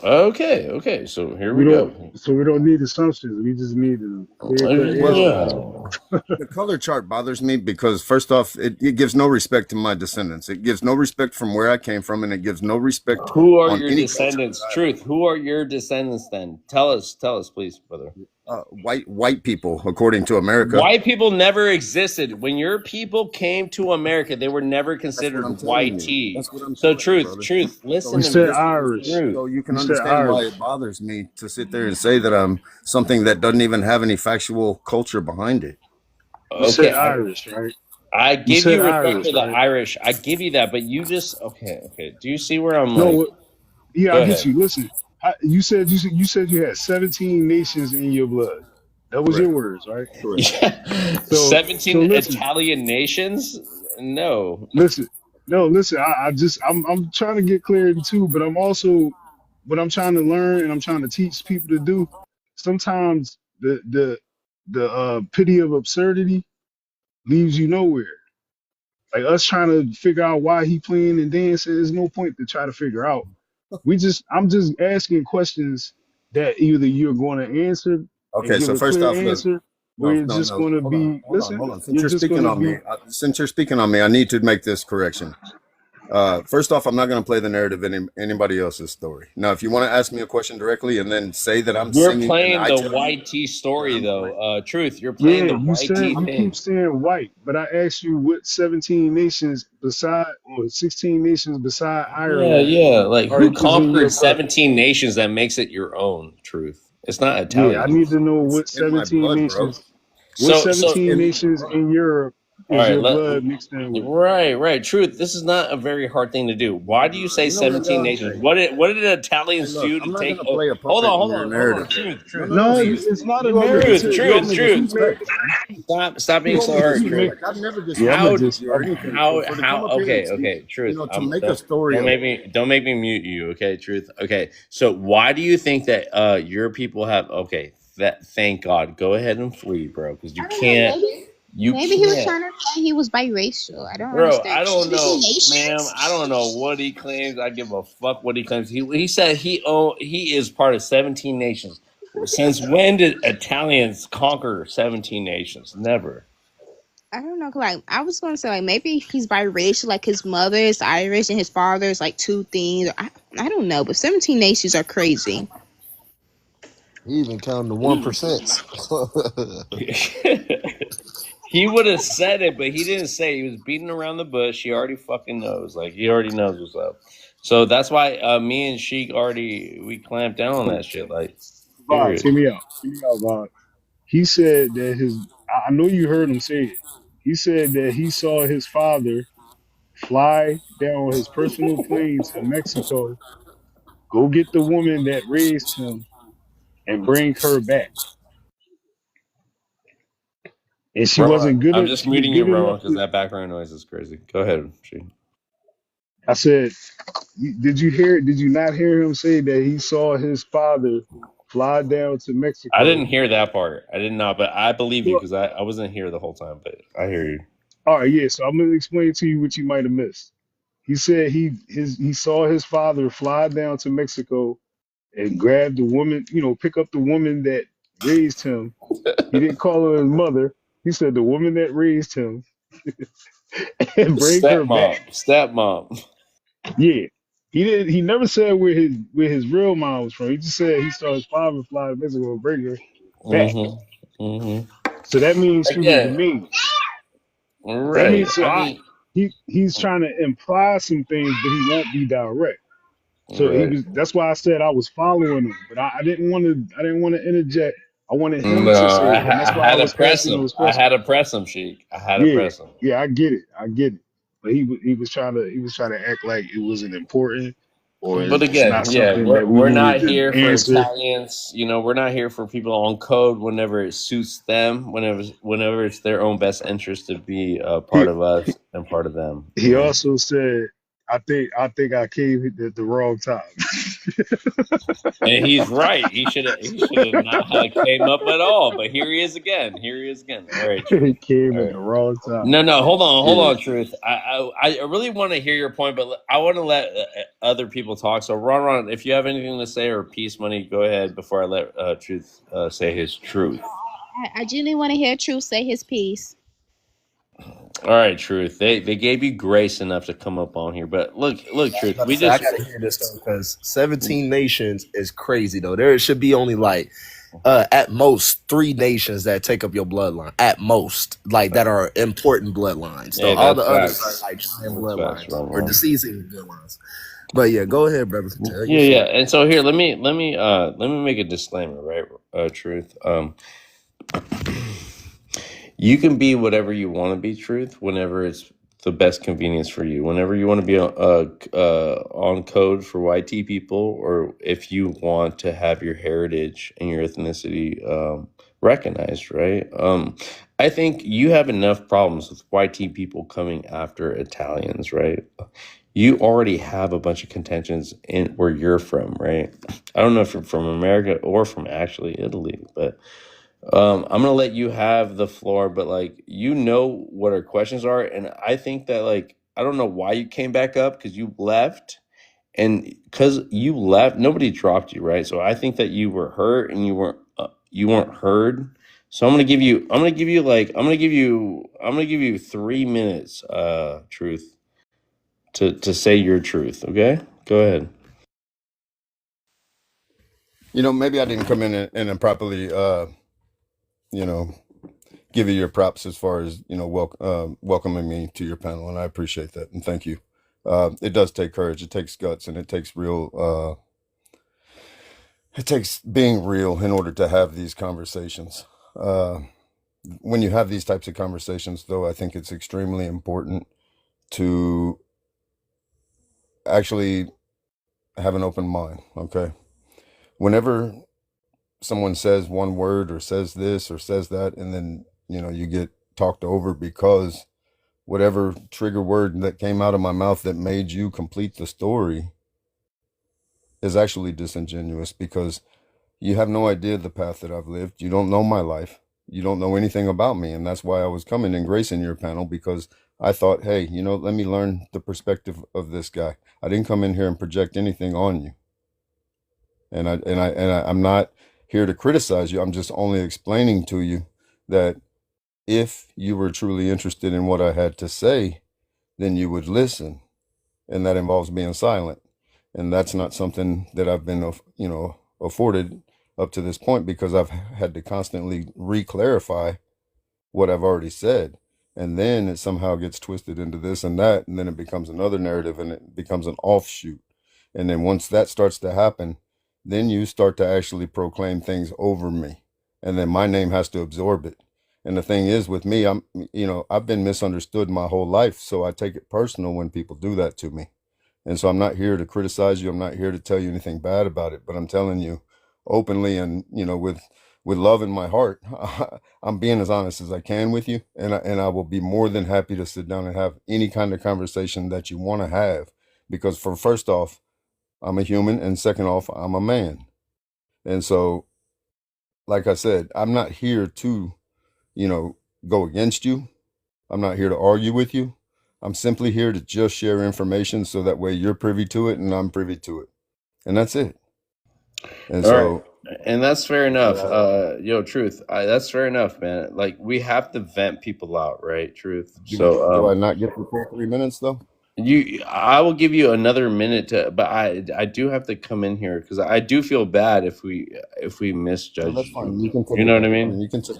Okay. So here we go. So we don't need assumptions. We just need to clear cut answer. The color chart bothers me because first off, it gives no respect to my descendants. It gives no respect from where I came from, and it gives no respect. Who are on your any descendants? culture. Truth. Who are your descendants then? Tell us, please, brother. White people, according to America. White people never existed. When your people came to America, they were never considered I'm telling YT. you. That's what I'm So telling you, brother. Truth, listen You to said me. Irish. Truth. So you can You said understand why Irish. it bothers me to sit there and say that I'm something that doesn't even have any factual culture behind it. You said Okay, Irish, right? I give said you respect Irish, for the right? Irish. I give you that, but you just okay. Do you see where I'm No, like? yeah, Go I get ahead. you. Listen, you said you had 17 nations in your blood. That was your words, right? Correct. Yeah. So 17 listen, Italian nations? No. listen. No, listen. I'm trying to get clarity too, but I'm also what I'm trying to learn and I'm trying to teach people to do. Sometimes the pity of absurdity leaves you nowhere. Like us trying to figure out why he playing and dancing, there's no point to try to figure out. I'm just asking questions that either you're going to answer and Okay, give so a first clear off, answer, or you're just going to be listen. Hold on. Since You're you're just speaking going to on be me, I need to make this correction. First off, I'm not going to play the narrative in anybody else's story. Now, if you want to ask me a question directly and then say that I'm You're singing, playing and I the tell you- YT story, I'm though. Truth, you're playing yeah. the You YT said you thing. keep saying white, but I asked you what 17 nations beside or 16 nations beside Ireland. Yeah. Like, Or who is in your conquered blood. 17 nations that makes it your own, Truth? It's not Italian. Yeah, I need to know what It's in my 17 blood, bro. nations. What So- 17 nations in Europe is All right, your blood mixed in with? Right. Truth, this is not a very hard thing to do. Why do you say You know what, 17 y'all? nations? What did Italians Hey, look, do I'm to not take gonna play a puppet Hold in on. your narrative. Truth. No, please. it's not a You want me to- narrative. you want me to Truth. disrespect? Stop being You so want me to hard, disrespect? Truth. I've never Yeah, disrespected I'ma just- you or anything. So for to come up here and speak, Okay, Truth. You know, to make a story. Don't make me mute you, okay, Truth. Okay, so why do you think that your people have? Okay, thank God. Go ahead and flee, bro, because you I don't know, can't. Maybe he was trying to say he was biracial. I don't Bro, understand. I don't know, Nations? ma'am. I don't know what he claims. I give a fuck what he claims. He said he is part of 17 nations. Since when did Italians conquer 17 nations? Never. I don't know. Like I was going to say, like maybe he's biracial. Like his mother is Irish and his father is like two things. I don't know. But 17 nations are crazy. He even counted the 1%. He would have said it, but he didn't say. He was beating around the bush. He already fucking knows. Like he already knows what's up. So that's why me and Sheik already we clamped down on that shit. Like, Vibes, period. hear me out. Hear me out, Vibes. He said that I know you heard him say it. He said that he saw his father fly down his personal plane to Mexico, go get the woman that raised him, and bring her back. And she Rowan, wasn't good. I'm just She was muting you, good Rowan, enough because to. that background noise is crazy. Go ahead, Sheik. I said, did you hear? Did you not hear him say that he saw his father fly down to I Mexico? didn't hear that part. I did not, but I believe you Well, because I wasn't here the whole time. But I hear you. all right, yeah. So I'm gonna explain to you what you might have missed. He said he saw his father fly down to Mexico and grab the woman, pick up the woman that raised him. He didn't call her his mother. He said the woman that raised him and bring her back. Stepmom, stepmom. Yeah. He didn't. He never said where his real mom was from. He just said he saw his father fly to Mexico and bring her back. Mm-hmm. So that means she was the Again, main. That right. means so. I mean, He's trying to imply some things, but he won't be direct. So he right. was. That's why I said I was following him, but I didn't want to. I didn't want to interject. I wanted him No, to say it, and I that's why I had to was press asking him. those I questions. had to press him, Sheik. I had to Yeah, press him. yeah, I get it. I get it. But he was trying to act like it wasn't important or But it's again, not yeah, something that we we're needed not to here for answer. Italians. You know, we're not here for people on code whenever it suits them. Whenever it's their own best interest to be a part He of us and part of them. he also said, I think I came at the wrong time. And he's right. He should have not came up at all. But here he is again. Here he is again. All right, Truth. He came All at right. the wrong time. No, hold Yeah. on, Truth. I really want to hear your point, but I want to let other people talk. So, Ron, if you have anything to say or peace money, go ahead before I let Truth say his truth. I genuinely want to hear Truth say his piece. All right, Truth. They gave you grace enough to come up on here, but look, I was Truth. about to We say I just gotta hear this though because 17 nations is crazy though. There should be only like at most 3 nations that take up your bloodline. At most, like that are important bloodlines. Though hey, all the that's others are facts. like giant That's facts, bloodlines or Ron. deceasing bloodlines. But yeah, go ahead, brother. Tell your Yeah. story. And so here, let me make a disclaimer, right? Truth. You can be whatever you want to be, Truth, whenever it's the best convenience for you. Whenever you want to be on code for YT people, or if you want to have your heritage and your ethnicity recognized, right? I think you have enough problems with YT people coming after Italians, right? You already have a bunch of contentions in where you're from, right? I don't know if you're from America or from actually Italy, but I'm gonna let you have the floor, but like you know what our questions are, and I think that like I don't know why you came back up because you left, and because you left, nobody dropped you, right? So I think that you were hurt and you weren't heard. So I'm gonna give you 3 minutes, truth, to say your truth. Okay, go ahead. Maybe I didn't come in and properly, give you your props as far as welcoming me to your panel, and I appreciate that and thank you. It does take courage, it takes guts, and it takes it takes being real in order to have these conversations. When you have these types of conversations, though, I think it's extremely important to actually have an open mind. Okay, whenever someone says one word or says this or says that, and then you get talked over because whatever trigger word that came out of my mouth that made you complete the story is actually disingenuous, because you have no idea the path that I've lived. You don't know my life. You don't know anything about me. And that's why I was coming and gracing your panel, because I thought, hey, let me learn the perspective of this guy. I didn't come in here and project anything on you. I'm not here to criticize you. I'm just only explaining to you that if you were truly interested in what I had to say, then you would listen. And that involves being silent. And that's not something that I've been, afforded up to this point because I've had to constantly re-clarify what I've already said. And then it somehow gets twisted into this and that, and then it becomes another narrative and it becomes an offshoot. And then once that starts to happen, then you start to actually proclaim things over me. And then my name has to absorb it. And the thing is with me, I've been misunderstood my whole life. So I take it personal when people do that to me. And so I'm not here to criticize you. I'm not here to tell you anything bad about it, but I'm telling you openly and, with love in my heart, I'm being as honest as I can with you. And I will be more than happy to sit down and have any kind of conversation that you want to have. Because for first off, I'm a human. And second off, I'm a man. And so, like I said, I'm not here to, go against you. I'm not here to argue with you. I'm simply here to just share information so that way you're privy to it and I'm privy to it. And that's it. And All right. so, And that's fair enough. yeah, Truth. That's fair enough, man. Like we have to vent people out, right? Truth. do I not get the full 3 minutes though? I will give you another minute but I do have to come in here because I do feel bad if we No, misjudge that's fine. you. You can take You know it. what I I mean? mean, you can take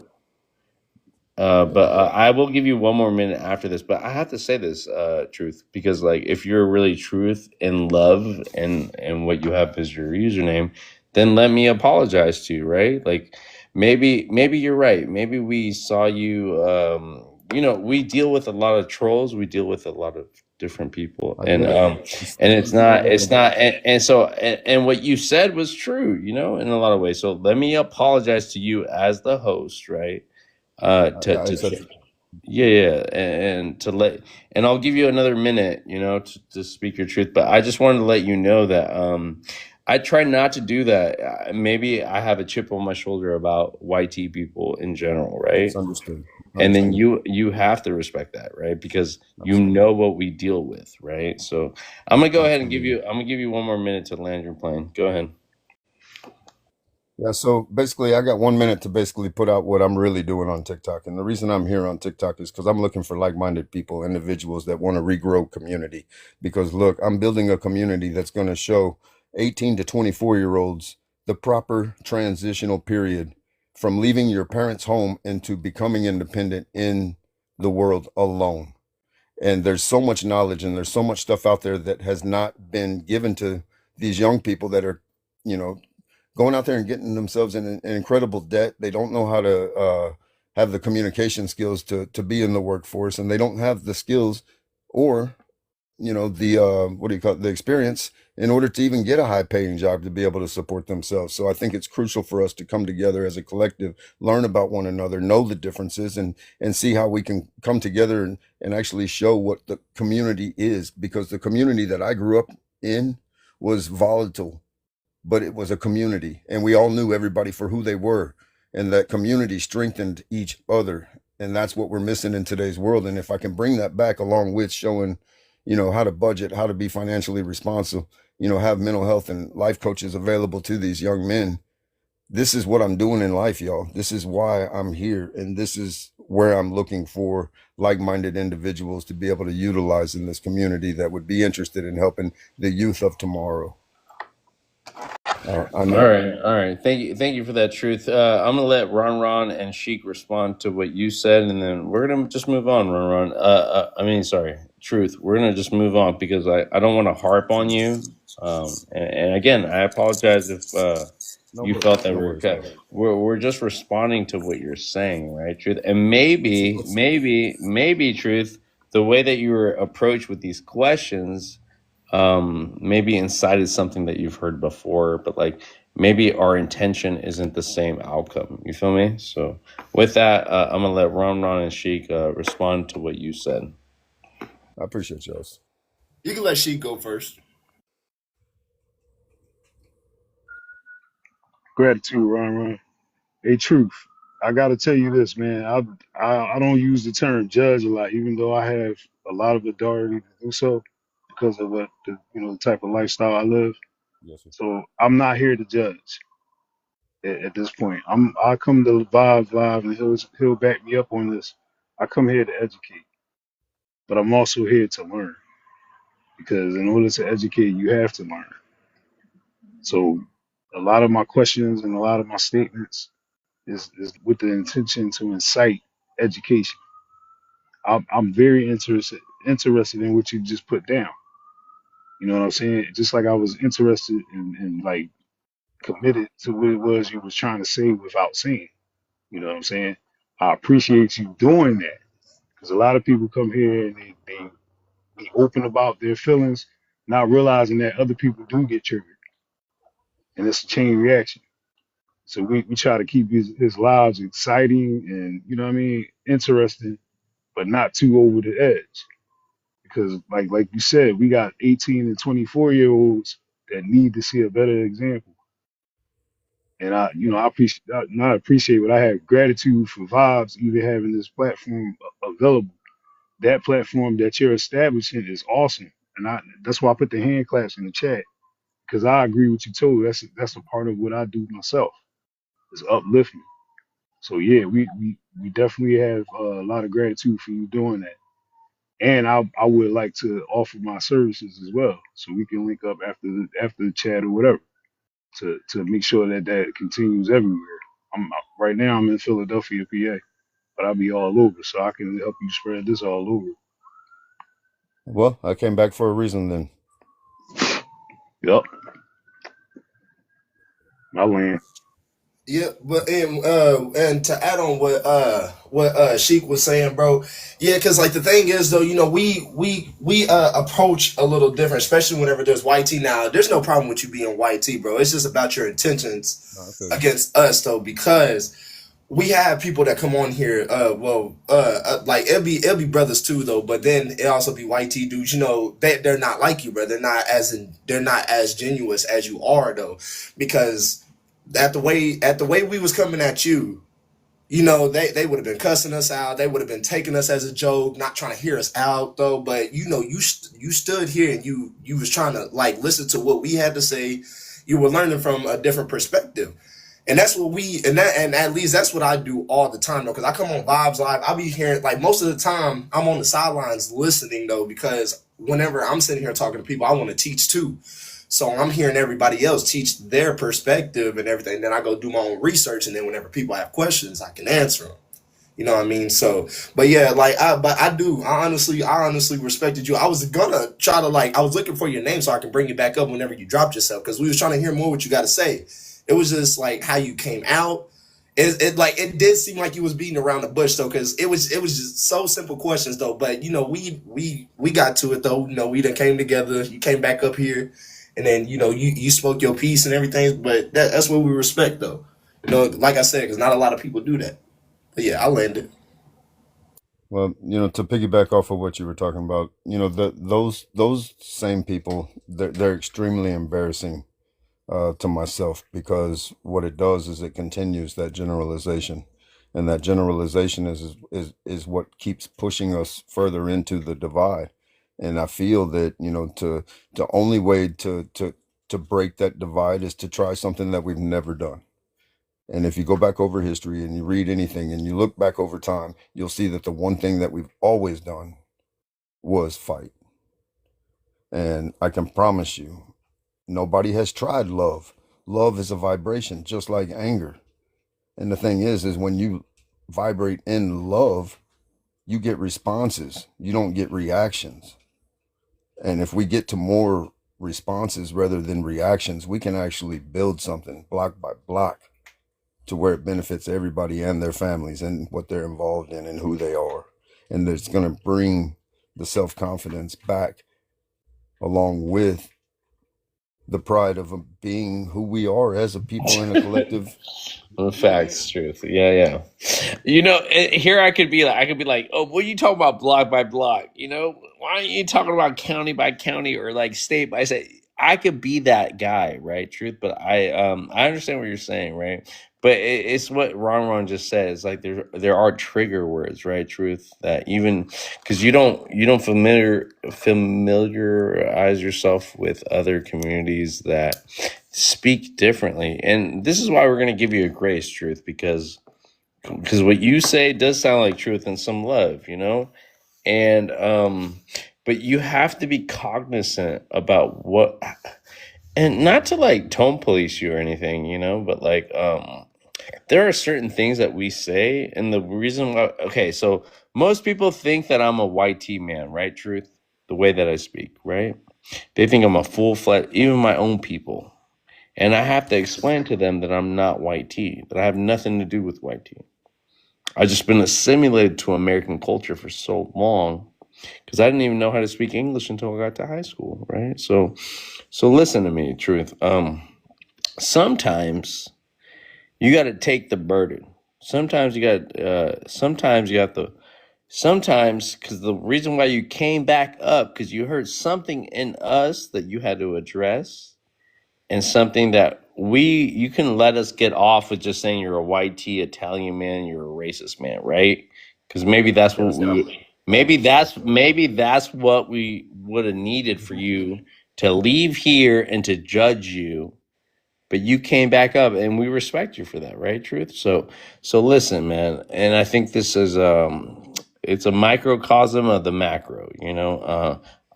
But I will give you one more minute after this. But I have to say this, Truth, because like if you're really truth and love and what you have as your username, then let me apologize to you, right? Like maybe you're right. Maybe we saw you. We deal with a lot of trolls. We deal with a lot of different people, I and get it. and it's not, and what you said was true, in a lot of ways. So let me apologize to you as the host, right? I accept it. Yeah, and to let, and I'll give you another minute, to speak your truth. But I just wanted to let you know that I try not to do that. Maybe I have a chip on my shoulder about YT people in general, right? It's understood. And then Understand. you have to respect that, right? Because you Absolutely. know what we deal with, right? So I'm gonna go ahead and Absolutely. I'm gonna give you one more minute to land your plane. Go ahead. Yeah, so basically, I got 1 minute to basically put out what I'm really doing on TikTok. And the reason I'm here on TikTok is because I'm looking for like minded people, individuals that want to regrow community. Because look, I'm building a community that's going to show 18 to 24-year-olds the proper transitional period from leaving your parents' home into becoming independent in the world alone. And there's so much knowledge and there's so much stuff out there that has not been given to these young people that are, you know, going out there and getting themselves in an incredible debt. They don't know how to have the communication skills to be in the workforce, and they don't have the skills or the what do you call it, the experience in order to even get a high paying job to be able to support themselves. So I think it's crucial for us to come together as a collective, learn about one another, know the differences, and see how we can come together and actually show what the community is, because the community that I grew up in was volatile, but it was a community and we all knew everybody for who they were, and that community strengthened each other. And that's what we're missing in today's world. And if I can bring that back along with showing, how to budget, how to be financially responsible, have mental health and life coaches available to these young men, this is what I'm doing in life, y'all. This is why I'm here, and this is where I'm looking for like-minded individuals to be able to utilize in this community that would be interested in helping the youth of tomorrow. I All know. right, all right. Thank you for that, Truth. I'm gonna let Ron and Sheik respond to what you said, and then we're gonna just move on. Ron. Sorry, Truth. We're gonna just move on because I don't want to harp on you. And again, I apologize if No you worries. felt that No we're worries. okay. We're just responding to what you're saying, right, Truth? And maybe, Truth, the way that you were approached with these questions maybe incited something that you've heard before, but like maybe our intention isn't the same outcome. You feel me? So with that, I'm gonna let Ron and Sheik respond to what you said. I appreciate y'all. You can let Sheik go first. Gratitude, Ron. Hey, truth. I gotta tell you this, man. I don't use the term judge a lot, even though I have a lot of authority to do so because of what the type of lifestyle I live. Yes, sir. So I'm not here to judge at this point. I come to Vibe Live, and he'll back me up on this. I come here to educate, but I'm also here to learn, because in order to educate, you have to learn. So A lot of my questions and a lot of my statements is with the intention to incite education. I'm very interested in what you just put down. You know what I'm saying? Just like I was interested in like committed to what it was you was trying to say without saying. You know what I'm saying? I appreciate you doing that because a lot of people come here and they be open about their feelings, not realizing that other people do get triggered, and it's a chain reaction. So we try to keep his lives exciting and you know what I mean, interesting, but not too over the edge. Because like you said, we got 18 and 24-year-olds that need to see a better example. And I appreciate what I have gratitude for Vibes even having this platform available. That platform that you're establishing is awesome, and that's why I put the hand claps in the chat because I agree with you too. That's a part of what I do myself is uplifting. So yeah, we definitely have a lot of gratitude for you doing that. And I would like to offer my services as well, so we can link up after the chat or whatever to make sure that that continues everywhere. Right now I'm in Philadelphia, PA, but I'll be all over, so I can help you spread this all over. Well, I came back for a reason then. Yup, my land. Yeah, but and to add on what Sheik was saying, bro. Yeah, because like the thing is though, you know, we approach a little different, especially whenever there's white tea. Now, there's no problem with you being white tea, bro. It's just about your intentions No, I feel you. against us though, because we have people that come on here. Like it'll be brothers too though, but then it also be white tea dudes. You know, they're not like you, bro. They're not as genuine as you are though, because at the way we was coming at you, you know, they would have been cussing us out. They would have been taking us as a joke, not trying to hear us out though. But you know, you stood here and you was trying to like listen to what we had to say. You were learning from a different perspective. And that's what and at least that's what I do all the time though, because I come on Vibes Live, I'll be hearing like most of the time I'm on the sidelines listening though, because whenever I'm sitting here talking to people, I want to teach too. So I'm hearing everybody else teach their perspective and everything. Then I go do my own research, and then whenever people have questions, I can answer them. You know what I mean? So, but yeah, like I honestly respected you. I was gonna try to I was looking for your name so I can bring you back up whenever you dropped yourself because we was trying to hear more what you got to say. It was just like how you came out. It did seem like you was beating around the bush though, because it was just so simple questions though. But you know we got to it though. You know we done came together. You came back up here, and then you know you spoke your piece and everything. But that's what we respect though. You know, like I said, because not a lot of people do that. But yeah, I landed. Well, you know, to piggyback off of what you were talking about, you know, those same people, they're extremely embarrassing to myself because what it does is it continues that generalization, and that generalization is what keeps pushing us further into the divide. And I feel that you know the only way to break that divide is to try something that we've never done. And if you go back over history and you read anything and you look back over time, you'll see that the one thing that we've always done was fight. And I can promise you, nobody has tried love. Love is a vibration, just like anger. And the thing is when you vibrate in love, you get responses. You don't get reactions. And if we get to more responses rather than reactions, we can actually build something block by block to where it benefits everybody and their families and what they're involved in and who they are. And it's going to bring the self-confidence back along with the pride of being who we are as a people in a collective. The facts, truth. Yeah. You know, here I could be like, oh, what are you talking about block by block? You know, why aren't you talking about county by county or like state by state? I could be that guy, right? Truth, but I understand what you're saying, right? But it's what Ron just says. Like there are trigger words, right? Truth, that even because you don't familiarize yourself with other communities that speak differently, and this is why we're going to give you a grace, Truth, because what you say does sound like truth and some love, you know, and but you have to be cognizant about what And not to like tone police you or anything, but like there are certain things that we say, and the reason why. Okay, so most people think that I'm a white tea man, right? Truth, the way that I speak, right? They think I'm a full fledged, even my own people, and I have to explain to them that I'm not white tea, that I have nothing to do with white tea. I've just been assimilated to American culture for so long because I didn't even know how to speak English until I got to high school, right? So listen to me, truth. Sometimes you got to take the burden. Sometimes you got. Sometimes you have to. Sometimes because the reason why you came back up because you heard something in us that you had to address, and something that you can let us get off with just saying you're a white tea Italian man, you're a racist man, right? Because maybe that's what Yes, sir. maybe that's what we would have needed for you to leave here and to judge you, but you came back up and we respect you for that, right? Truth. So listen, man, and I think this is it's a microcosm of the macro,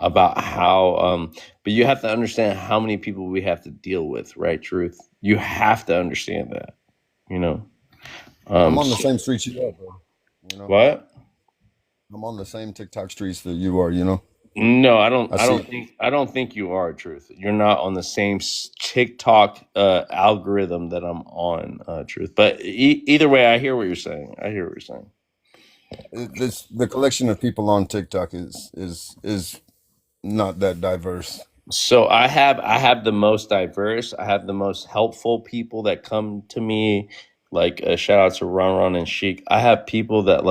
about how but you have to understand how many people we have to deal with, right? Truth. You have to understand that, you know. I'm on the So, same streets you are, bro. You know, what? I'm on the same TikTok streets that you are. You know, No, I don't. I I see. don't think. I don't think you are. Truth. You're not on the same TikTok algorithm that I'm on. Truth. But either way, I hear what you're saying. I hear what you're saying. This the collection of people on TikTok is not that diverse. So I have the most diverse. I have the most helpful people that come to me. Like shout out to Ron and Sheik. I have people that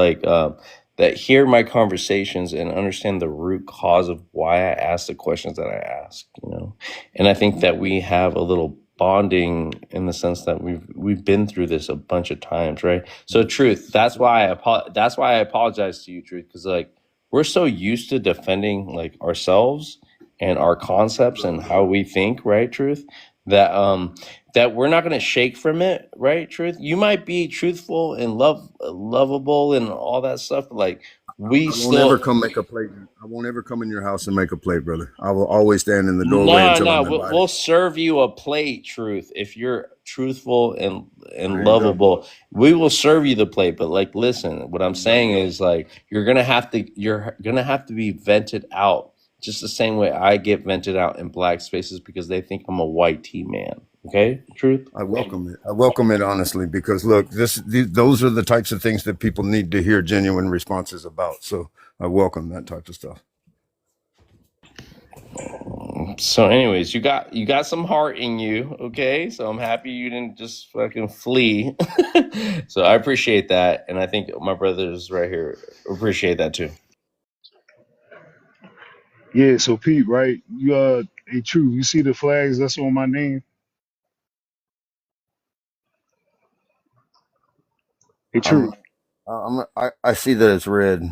that hear my conversations and understand the root cause of why I ask the questions that I ask. And I think that we have a little bonding in the sense that we've been through this a bunch of times, right? So truth. That's why I apologize to you, truth, because like we're so used to defending like ourselves and our concepts and how we think, right? Truth, that that we're not going to shake from it, right? Truth, you might be truthful and lovable and all that stuff, but like we I won't ever still. come make a plate. I won't ever come in your house and make a plate, brother. I will always stand in the doorway No, until no, I'm we'll, invited. we'll serve you a plate, truth. If you're truthful and There you go. lovable, we will serve you the plate. But like, listen, what I'm There you saying go. is like you're gonna have to be vented out just the same way I get vented out in black spaces because they think I'm a white tea man. Okay, truth. I welcome it. I welcome it honestly because look, those are the types of things that people need to hear genuine responses about. So I welcome that type of stuff. So, anyways, you got some heart in you, okay? So I'm happy you didn't just fucking flee. So I appreciate that, and I think my brothers right here appreciate that too. Yeah, so Pete, right? You hey true, you see the flags that's on my name? Hey I'm, true. I see that it's red.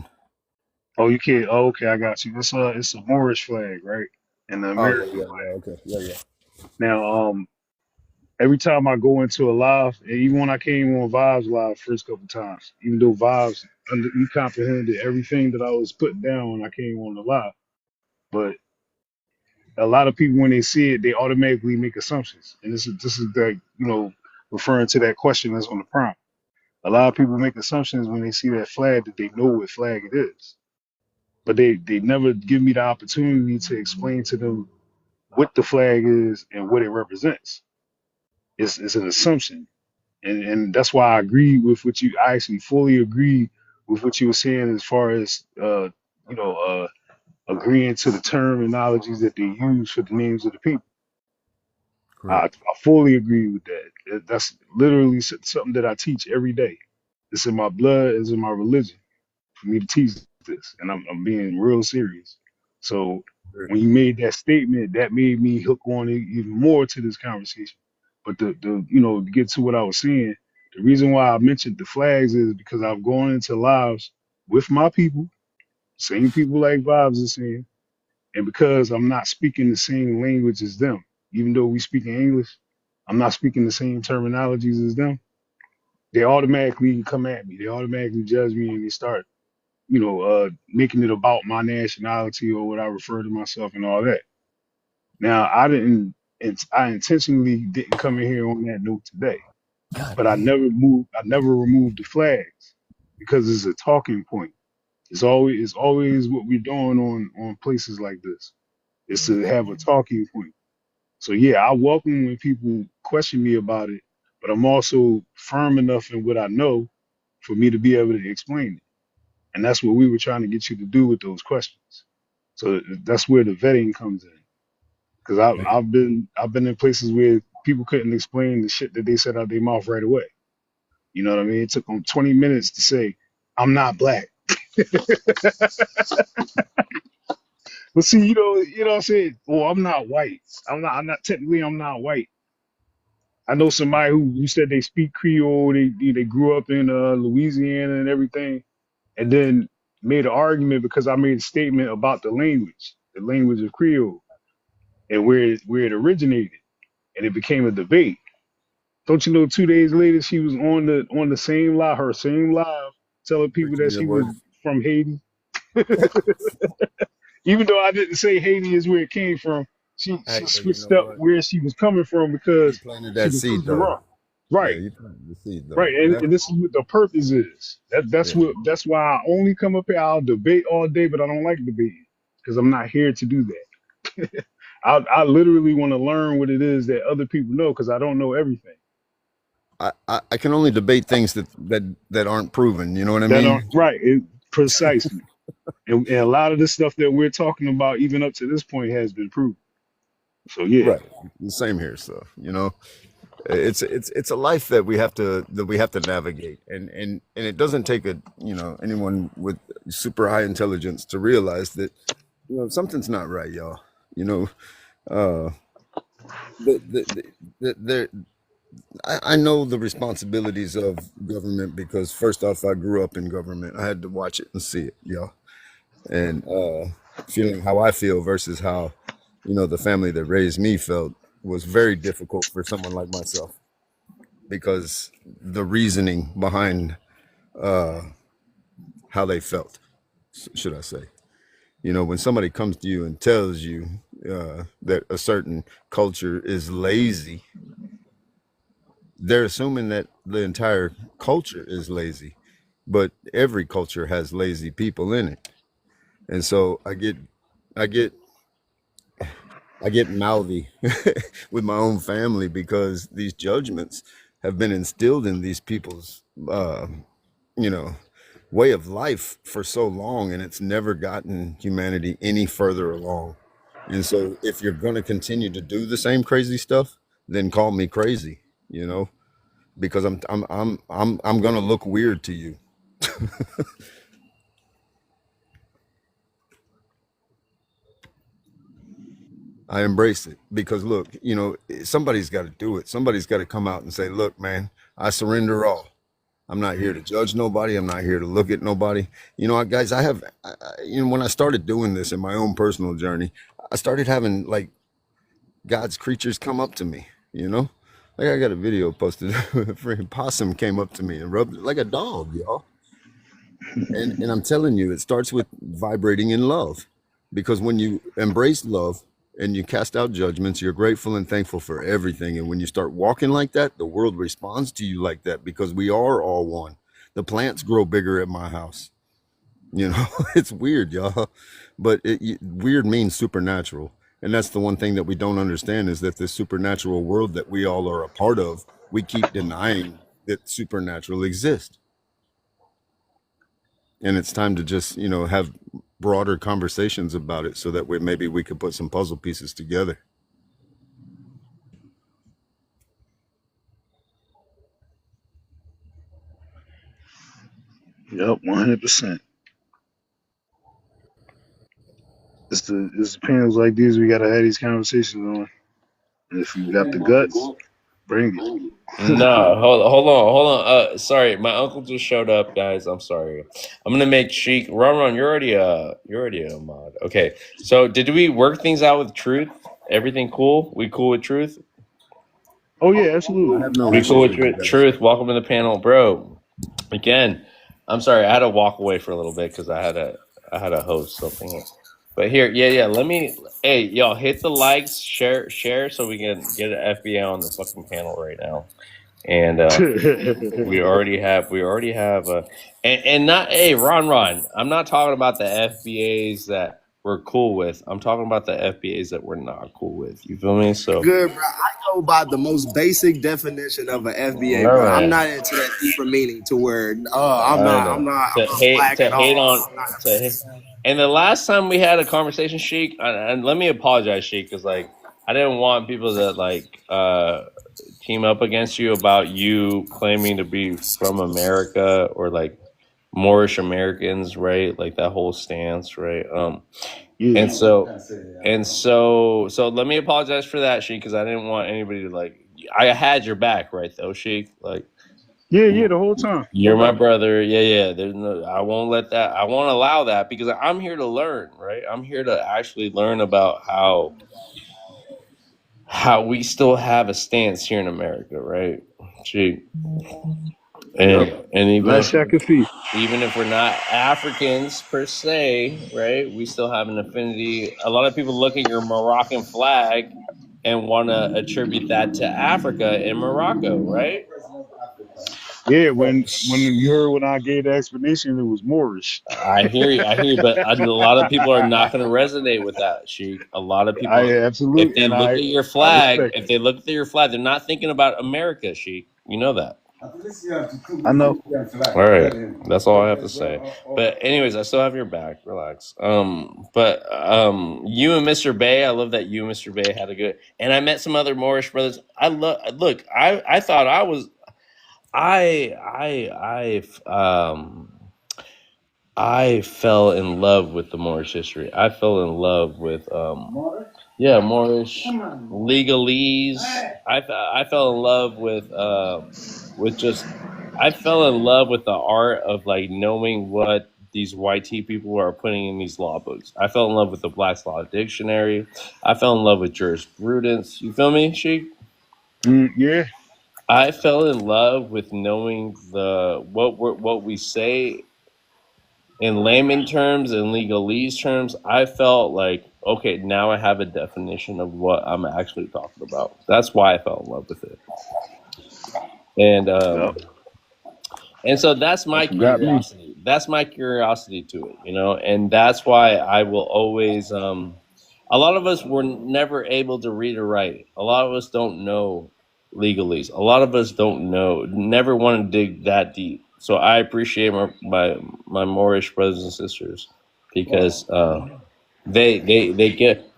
Oh you can't okay, I got you. It's a Moorish flag, right? And the Oh yeah, American yeah, flag. yeah. Okay, yeah, yeah. Now every time I go into a live, and even when I came on Vibes Live first couple times, even though Vibes you comprehended everything that I was putting down when I came on the live. But a lot of people when they see it, they automatically make assumptions. And this is that, referring to that question that's on the prompt. A lot of people make assumptions when they see that flag that they know what flag it is. But they never give me the opportunity to explain to them what the flag is and what it represents. It's an assumption. And that's why I agree with what you I actually fully agree with what you were saying as far as you know agreeing to the terminologies that they use for the names of the people. I Correct. fully agree with that. That's literally something that I teach every day. It's in my blood, it's in my religion for me to teach this, and I'm being real serious. So when you made that statement, that made me hook on even more to this conversation. But to get to what I was saying, the reason why I mentioned the flags is because I've gone into lives with my people, same people like Vibes is saying, and because I'm not speaking the same language as them, even though we speak in English, I'm not speaking the same terminologies as them. They automatically come at me. They automatically judge me, and they start, making it about my nationality or what I refer to myself and all that. Now, I didn't I intentionally didn't come in here on that note today. God But I damn. never removed the flags because it's a talking point. It's always what we're doing on places like this. Is to have a talking point. So yeah, I welcome when people question me about it, but I'm also firm enough in what I know for me to be able to explain it. And that's what we were trying to get you to do with those questions. So that's where the vetting comes in. Because I've been in places where people couldn't explain the shit that they said out their mouth right away. You know what I mean? It took them 20 minutes to say, "I'm not black." But see, what I'm saying? Well, I'm not white. I'm not technically I'm not white. I know somebody who said they speak Creole, they grew up in Louisiana and everything, and then made an argument because I made a statement about the language of Creole, and where it originated, and it became a debate. Don't you know? 2 days later, she was on the same live, telling people Preaching that your she was word. from Haiti, even though I didn't say Haiti is where it came from. She Hey, but you switched know up what? where she was coming from You because planted she that was seed, proving though. wrong. Yeah, Right, you planted the seed, though. right, and this is what the purpose is. That's Yeah. that's why I only come up here. I'll debate all day, but I don't like debating because I'm not here to do that. I literally want to learn what it is that other people know because I don't know everything. I can only debate things that aren't proven. You know what I That aren't mean? right. Precisely. And a lot of the stuff that we're talking about, even up to this point, has been proven. So yeah, Right. The same here. So it's a life that we have to navigate, and it doesn't take anyone with super high intelligence to realize that something's not right, y'all. You know, uh, the I know the responsibilities of government because first off, I grew up in government. I had to watch it and see it, y'all, and feeling how I feel versus how the family that raised me felt was very difficult for someone like myself because the reasoning behind uh, how they felt, should I say. When somebody comes to you and tells you that a certain culture is lazy, they're assuming that the entire culture is lazy, but every culture has lazy people in it. And so I get, I get mouthy with my own family because these judgments have been instilled in these people's, you know, way of life for so long, and it's never gotten humanity any further along. And so, if you're going to continue to do the same crazy stuff, then call me crazy, you know, because I'm going to look weird to you. I embrace it because look, somebody's got to do it. Somebody's got to come out and say, "Look, man, I surrender all. I'm not here to judge nobody. I'm not here to look at nobody." Guys, when I started doing this in my own personal journey, I started having like God's creatures come up to me. Like I got a video posted. A freaking possum came up to me and rubbed it like a dog, y'all. And I'm telling you, it starts with vibrating in love, because when you embrace love and you cast out judgments, you're grateful and thankful for everything. And when you start walking like that, the world responds to you like that because we are all one. The plants grow bigger at my house. It's weird, y'all, but weird means supernatural. And that's the one thing that we don't understand is that this supernatural world that we all are a part of, we keep denying that supernatural exists. And it's time to just have broader conversations about it so that maybe we could put some puzzle pieces together. yep, 100%. It's the panels like these we gotta have these conversations on. And if you got the guts, bring it. No, hold on. Sorry, my uncle just showed up, guys. I'm sorry. I'm gonna make Sheik. Ron, you're already a mod. Okay. So did we work things out with Truth? Everything cool? We cool with Truth? Oh yeah, I absolutely. have no We cool issues with with you Truth. guys. Truth, welcome to the panel, bro. Again, I'm sorry. I had to walk away for a little bit because I had a host something. But here, yeah. Let me, hey, y'all, hit the likes, share, so we can get an FBA on the fucking panel right now. And we already have and not, hey, Ron. I'm not talking about the FBAs that we're cool with. I'm talking about the FBAs that we're not cool with. You feel me? So, Good, bro. I go by the most basic definition of an FBA, all bro. I'm right. not into that deeper meaning to where I know I'm not black to at hate all. on to hate. And the last time we had a conversation, Sheik, and let me apologize, Sheik, because like I didn't want people to like team up against you about you claiming to be from America or like Moorish Americans, right? Like that whole stance, right? Yeah. And so let me apologize for that, Sheik, because I didn't want anybody to like. I had your back, right, though, Sheik. Like Yeah, the whole time. No you're my doubt. brother. Yeah. There's no. I won't let that. I won't allow that because I'm here to learn, right? I'm here to actually learn about how we still have a stance here in America, right? Sheik. Yep. And Last shack of feet. even if we're not Africans per se, right? We still have an affinity. A lot of people look at your Moroccan flag and want to attribute that to Africa and Morocco, right? Yeah, But when you heard when I gave the explanation, it was Moorish. I hear you, but a lot of people are not going to resonate with that, Sheik. A lot of I people, if absolutely, they and look at your I flag, respect if it. they look at your flag, they're not thinking about America, Sheik. You know that. I know. All right, that's all I have to say. But anyways, I still have your back. Relax. But you and Mr. Bay, I love that you and Mr. Bay had a good. And I met some other Moorish brothers. I love. Look, I thought I was. I fell in love with the Moorish history. I fell in love with yeah, Moorish legalese. I fell in love with just I fell in love with the art of like knowing what these YT people are putting in these law books. I fell in love with the Black's Law Dictionary. I fell in love with jurisprudence. You feel me, Sheik? Yeah. I fell in love with knowing what we say in layman terms and legalese terms. I felt like, okay, now I have a definition of what I'm actually talking about. That's why I fell in love with it. And Yep. and so that's my That's what got me. curiosity. That's my curiosity to it, you know, and that's why I will always a lot of us were never able to read or write. A lot of us don't know legalese. A lot of us don't know, never want to dig that deep. So I appreciate my Moorish brothers and sisters because they get.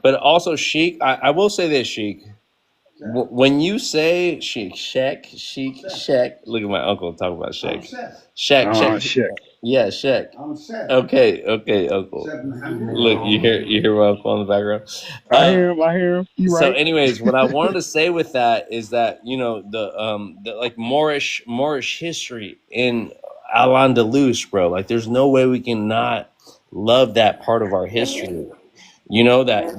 But also, Sheik, I will say this, Sheik. When you say Sheik, look at my uncle talking about Sheik. Sheik. Shit. Yeah, Sheik. Okay, uncle. Look, you hear my uncle in the background. I hear him. I hear him. You So, right. anyways, what I wanted to say with that is that the like Moorish history in Al Andalus, bro. Like, there's no way we can not love that part of our history. You know that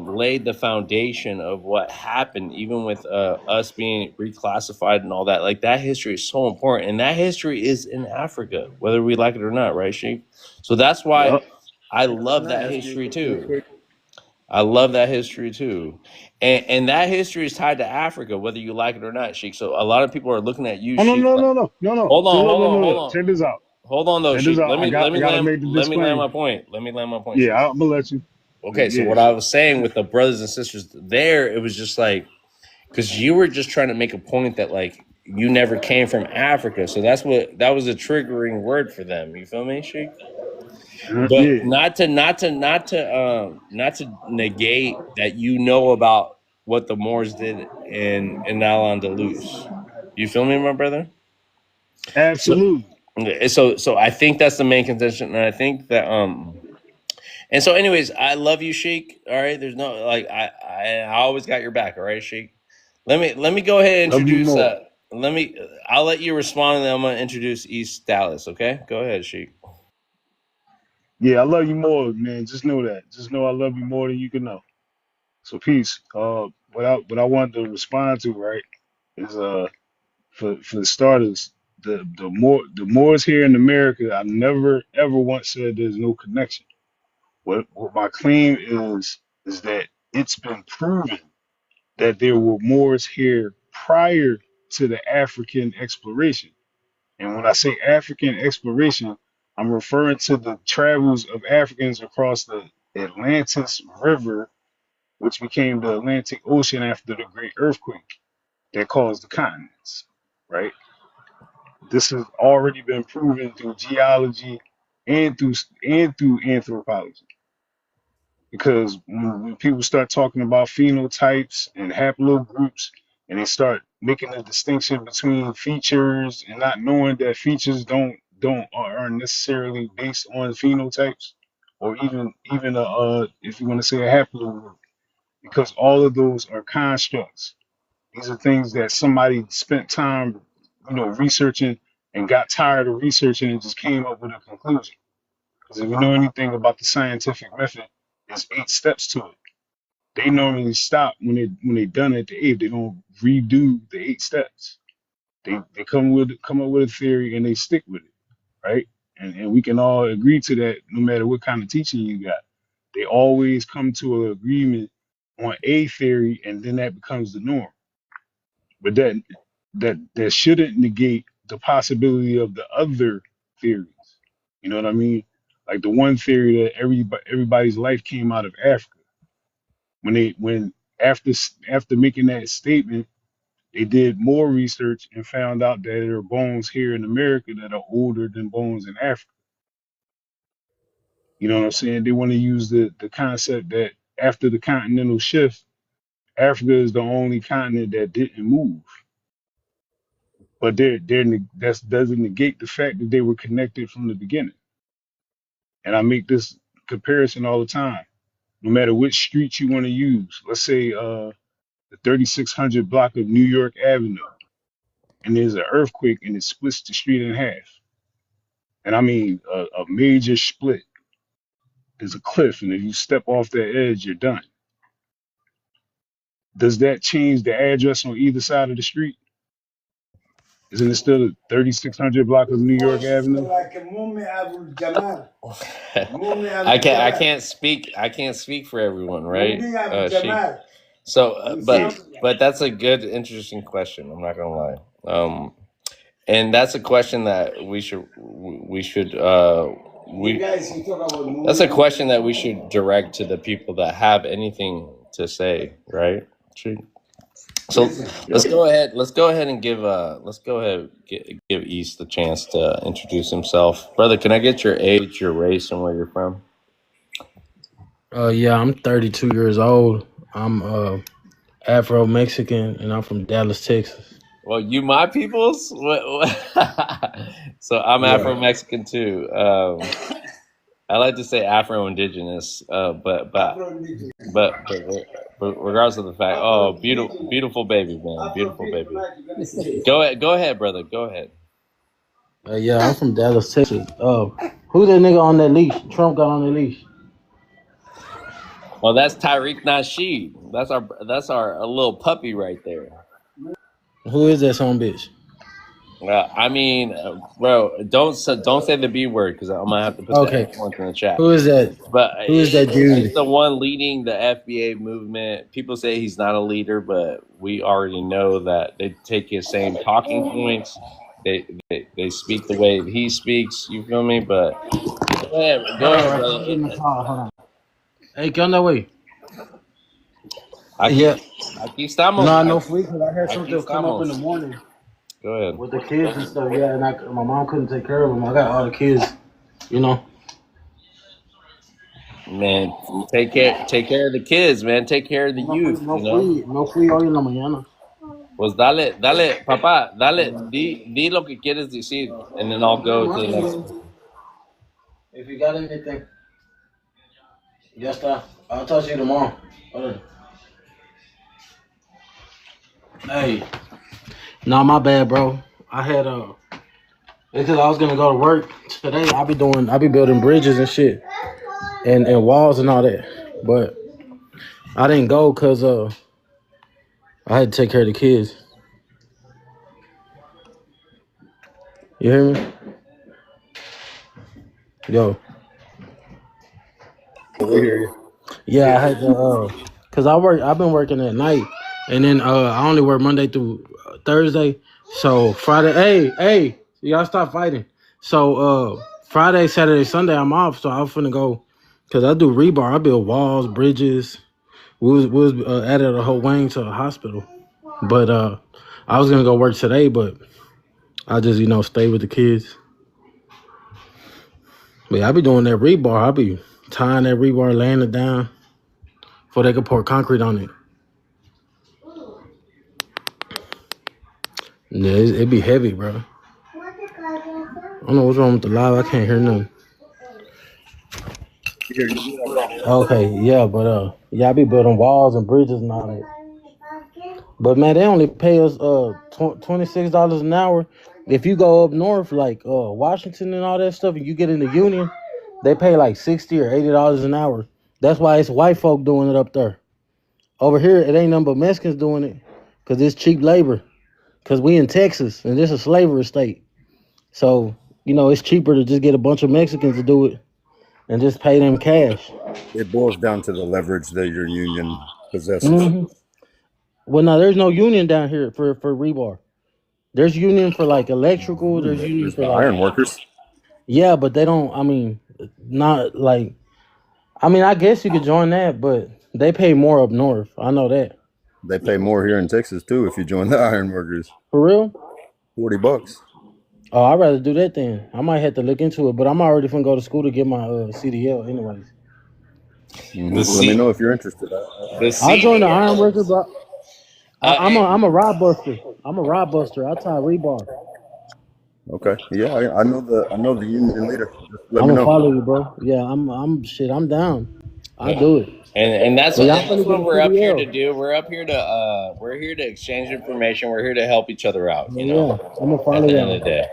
laid the foundation of what happened, even with us being reclassified and all that. Like that history is so important, and that history is in Africa, whether we like it or not, right, Sheik? So that's why Yep. I love that history too. I love that history too, and that history is tied to Africa, whether you like it or not, Sheik. So a lot of people are looking at you, Oh no Sheik. no Like, no no no no. hold So on, look hold look on, look hold look. on, Check this out. hold on though, Check this Sheik. out. I gotta make the Let me land disclaimer. my point. Let me land my point, Sheik. Yeah, I'm gonna let you. Okay, so Yeah. what I was saying with the brothers and sisters there, it was just like because you were just trying to make a point that like you never came from Africa, so that was a triggering word for them. You feel me, Sheik? But Yeah. not to negate that you know about what the Moors did in Al Andalus. You feel me, my brother? So Absolutely. so I think that's the main contention, and I think that and so, anyways, I love you, Sheik. All right, there's no like I always got your back. All right, Sheik. Let me go ahead and Love you introduce. more. I'll let you respond, and then I'm gonna introduce East Dallas. Okay, go ahead, Sheik. Yeah, I love you more, man. Just know that. Just know I love you more than you can know. So peace. What I wanted to respond to, right, is for starters, the Moors here in America, I never ever once said there's no connection. What my claim is that it's been proven that there were Moors here prior to the African exploration. And when I say African exploration, I'm referring to the travels of Africans across the Atlantis River, which became the Atlantic Ocean after the great earthquake that caused the continents, right? This has already been proven through geology and through anthropology. Because when people start talking about phenotypes and haplogroups, and they start making a distinction between features and not knowing that features don't are necessarily based on phenotypes, or even if you want to say a haplogroup, because all of those are constructs. These are things that somebody spent time, researching and got tired of researching and just came up with a conclusion. Because if you know anything about the scientific method, there's 8 steps to it. They normally stop when they done at the 8th. They don't redo the 8 steps. They come up with a theory and they stick with it, right? And we can all agree to that no matter what kind of teaching you got. They always come to an agreement on a theory and then that becomes the norm. But that shouldn't negate the possibility of the other theories. You know what I mean? Like the one theory that everybody's life came out of Africa. When after making that statement, they did more research and found out that there are bones here in America that are older than bones in Africa. You know what I'm saying? They want to use the concept that after the continental shift, Africa is the only continent that didn't move. But that doesn't negate the fact that they were connected from the beginning. And I make this comparison all the time. No matter which street you want to use, let's say the 3600 block of New York Avenue, and there's an earthquake and it splits the street in half. And I mean a major split. There's a cliff, and if you step off that edge, you're done. Does that change the address on either side of the street? Isn't it still the 3600 block of New York Avenue? I can't speak for everyone, right? So, Yeah. but that's a good, interesting question. I'm not gonna lie. And that's a question that that's a question that we should direct to the people that have anything to say, right? So let's go ahead. And give East the chance to introduce himself, brother. Can I get your age, your race, and where you're from? Yeah, I'm 32 years old. I'm Afro Mexican, and I'm from Dallas, Texas. Well, you my peoples. So I'm Yeah. Afro Mexican too. I like to say Afro Indigenous, but regardless of the fact, oh, beautiful baby, man, beautiful baby. Go ahead, brother. Go ahead. Yeah, I'm from Dallas, Texas. Who that nigga on that leash? Trump got on the leash. Well, that's Tariq Nasheed. That's our little puppy right there. Who is that son bitch? I mean, bro, don't say the B word because I'm gonna have to put Okay. that one in the chat. Who is that? But Who is that dude? he's the one leading the FBA movement. People say he's not a leader, but we already know that they take his same talking points. They speak the way he speaks. You feel me? But go ahead, brother. Hold on. Hey, ¿qué onda, güey? Aquí estamos. No free because I heard something come up in the morning. Go ahead. With the kids and stuff, yeah, and my mom couldn't take care of them. I got all the kids, you know. Man, take care of the kids, man. Take care of the youth. No fui hoy en la mañana. Pues dale, papá, di lo que quieres decir, and then I'll go to the next one. If you got anything, ya está. I'll talk to you tomorrow. Hey, nah, my bad, bro. I had because I was gonna go to work today. I be building bridges and shit, and walls and all that. But I didn't go because I had to take care of the kids. You hear me? Yo. We hear you. Yeah, I had to cause I've been working at night, and then I only work Monday through Thursday. So Friday, hey, y'all stop fighting. So Friday, Saturday, Sunday I'm off. So I'm finna go, cause I do rebar. I build walls, bridges. We was added a whole wing to a hospital, but I was gonna go work today, but I just stay with the kids. But yeah, I be doing that rebar. I be tying that rebar, laying it down, before they can pour concrete on it. Yeah, it be heavy, bro. I don't know what's wrong with the live. I can't hear nothing. We hear you. Okay, yeah, but yeah, I be building walls and bridges and all that. But man, they only pay us $26 an hour. If you go up north, like Washington and all that stuff, and you get in the union, they pay like $60 or $80 an hour. That's why it's white folk doing it up there. Over here, it ain't nothing but Mexicans doing it, cause it's cheap labor. Cause we in Texas, and this is a slavery state. So it's cheaper to just get a bunch of Mexicans to do it and just pay them cash. It boils down to the leverage that your union possesses. Mm-hmm. Well, no, there's no union down here for rebar. There's union for like electrical. There's union There's for the like iron workers. yeah, but they don't. I mean, not like. I mean, I guess you could join that, but they pay more up north. I know that. They pay more here in Texas too if you join the iron workers. For real? $40. Oh, I'd rather do that then. I might have to look into it, but I'm already finna go to school to get my CDL anyways. Let me know if you're interested. I'll join the iron worker, but I'm a rod buster. I'm a rod buster. I tie rebar. Okay. Yeah, I know the union leader. Just let I'm me gonna know. follow you, bro. Yeah, I'm down. I'll do it. And that's But what, y'all finna what get a we're up here to CDL. do. We're here to exchange information. We're here to help each other out. Yeah, I'm gonna At follow the end of y'all. the day,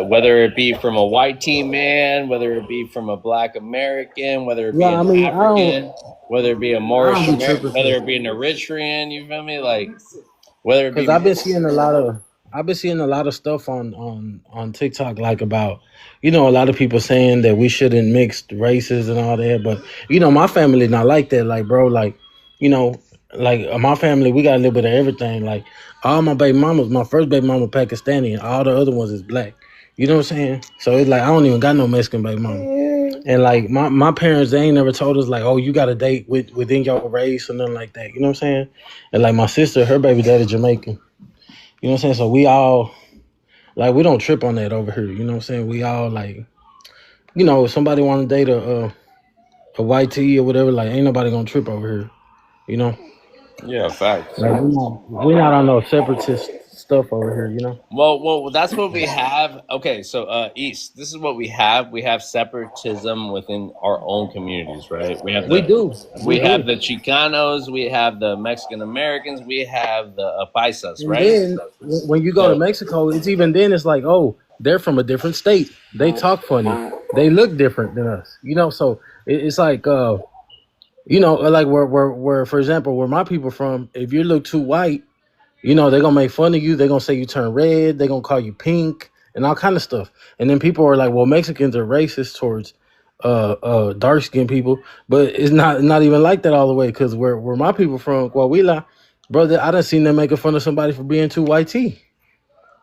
whether it be from a white team man, whether it be from a Black American, whether it be Yeah, I an mean, African, whether it be a I Moorish don't be American, tripping, whether it be an Eritrean, you feel me? Like whether it cause be I've been seeing a lot of stuff on TikTok, like about a lot of people saying that we shouldn't mix races and all that, but my family not like that. Like, bro, like my family, we got a little bit of everything. Like all my baby mamas, my first baby mama Pakistani, and all the other ones is black. You know what I'm saying? So it's like I don't even got no Mexican baby mama. And like my parents, they ain't never told us like, oh, you got to date within your race or nothing like that. You know what I'm saying? And like my sister, her baby daddy Jamaican. You know what I'm saying? So we all like we don't trip on that over here. You know what I'm saying? We all like, if somebody want to date a white tee or whatever, like ain't nobody gonna trip over here. You know? yeah, facts. Like we're not on no separatist stuff over here. You know? Well, that's what we have. Okay, so East, this is what we have. We have separatism within our own communities, right? We have We do. we have the Chicanos, we have the Mexican Americans, we have the Paisas, And right? then when you go to Mexico, it's even then it's like, oh, they're from a different state. They talk funny. They look different than us. So it's like like where for example, where my people from, if you look too white, they're gonna make fun of you, they're gonna say you turn red, they're gonna call you pink and all kind of stuff. And then people are like, well, Mexicans are racist towards dark skinned people, but it's not even like that all the way, because where my people from, Coahuila, brother, I done seen them making fun of somebody for being too white tea.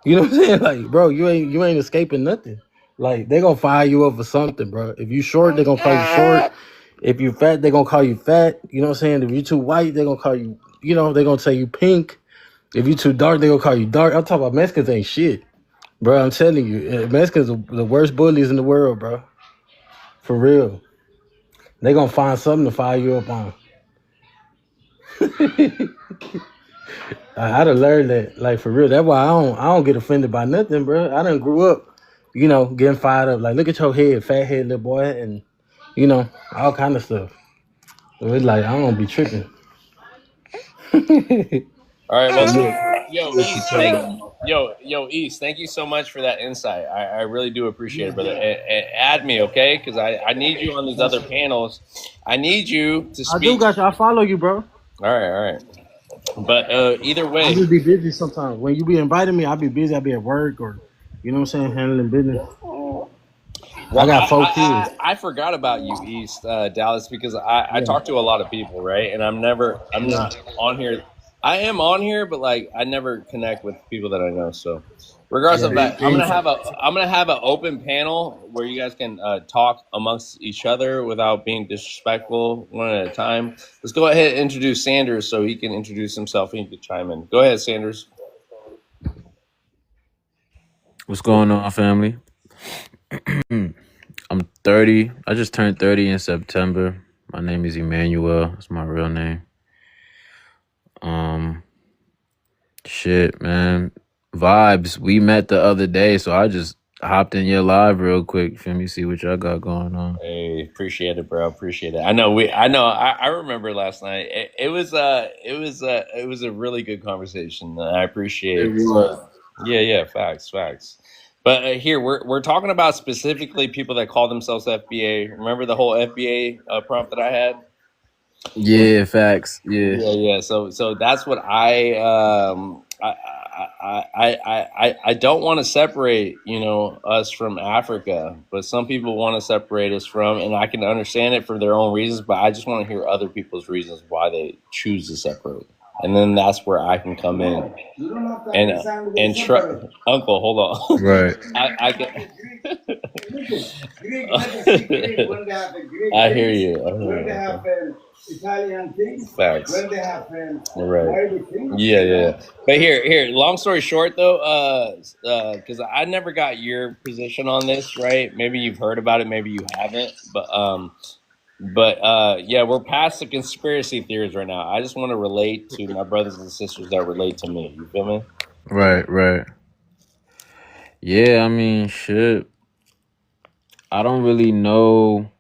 You know what I'm saying? Like, bro, you ain't escaping nothing. Like, they gonna fire you up for something, bro. If you short, they gonna call you short. If you fat, they gonna call you fat. You know what I'm saying? If you too white, they gonna call you, they gonna say you pink. If you too dark, they gonna call you dark. I'm talking about Mexicans ain't shit, bro. I'm telling you, Mexicans are the worst bullies in the world, bro. For real. They gonna find something to fire you up on. I done learned that, like, for real. That's why I don't get offended by nothing, bro. I done grew up, getting fired up. Like, look at your head, fat head little boy, and all kind of stuff. So it's like I don't be tripping. All right, well, East, thank you so much for that insight. I really do appreciate it, brother. And add me, okay? Because I need you on these other panels. I need you to I do speak. got you. I follow you, bro. All right. But either I way, just be busy sometimes. When you be inviting me, I be busy. I be at work or, you know what I'm saying, handling business. I Well, got 4 kids. I forgot about you, East Dallas, because I talk to a lot of people, right? And I'm not on here. I am on here, but like I never connect with people that I know. So, regardless of that, I'm gonna have an open panel where you guys can talk amongst each other without being disrespectful, one at a time. Let's go ahead and introduce Sanders so he can introduce himself and he can chime in. Go ahead, Sanders. What's going on, family? I'm 30. I just turned 30 in September. My name is Emmanuel. That's my real name. Shit, man. Vibes. We met the other day, so I just hopped in your live real quick. Feel me? See what y'all got going on. Hey, appreciate it, bro. Appreciate it. I remember last night. It was a really good conversation. I appreciate It was. Yeah, facts. But here we're talking about specifically people that call themselves FBA. Remember the whole FBA prompt that I had? Yeah, facts. Yeah. Yeah. So that's what I don't want to separate, us from Africa, but some people want to separate us from, and I can understand it for their own reasons, but I just want to hear other people's reasons why they choose to separate. And then that's where I can come in and Uncle, hold on. Right. I can. I hear you. Italian things. Facts. When they have Right. Yeah. But here. Long story short, though, because I never got your position on this, right? Maybe you've heard about it, maybe you haven't, but yeah, we're past the conspiracy theories right now. I just want to relate to my brothers and sisters that relate to me. You feel me? Right. Yeah, I mean, shit. I don't really know.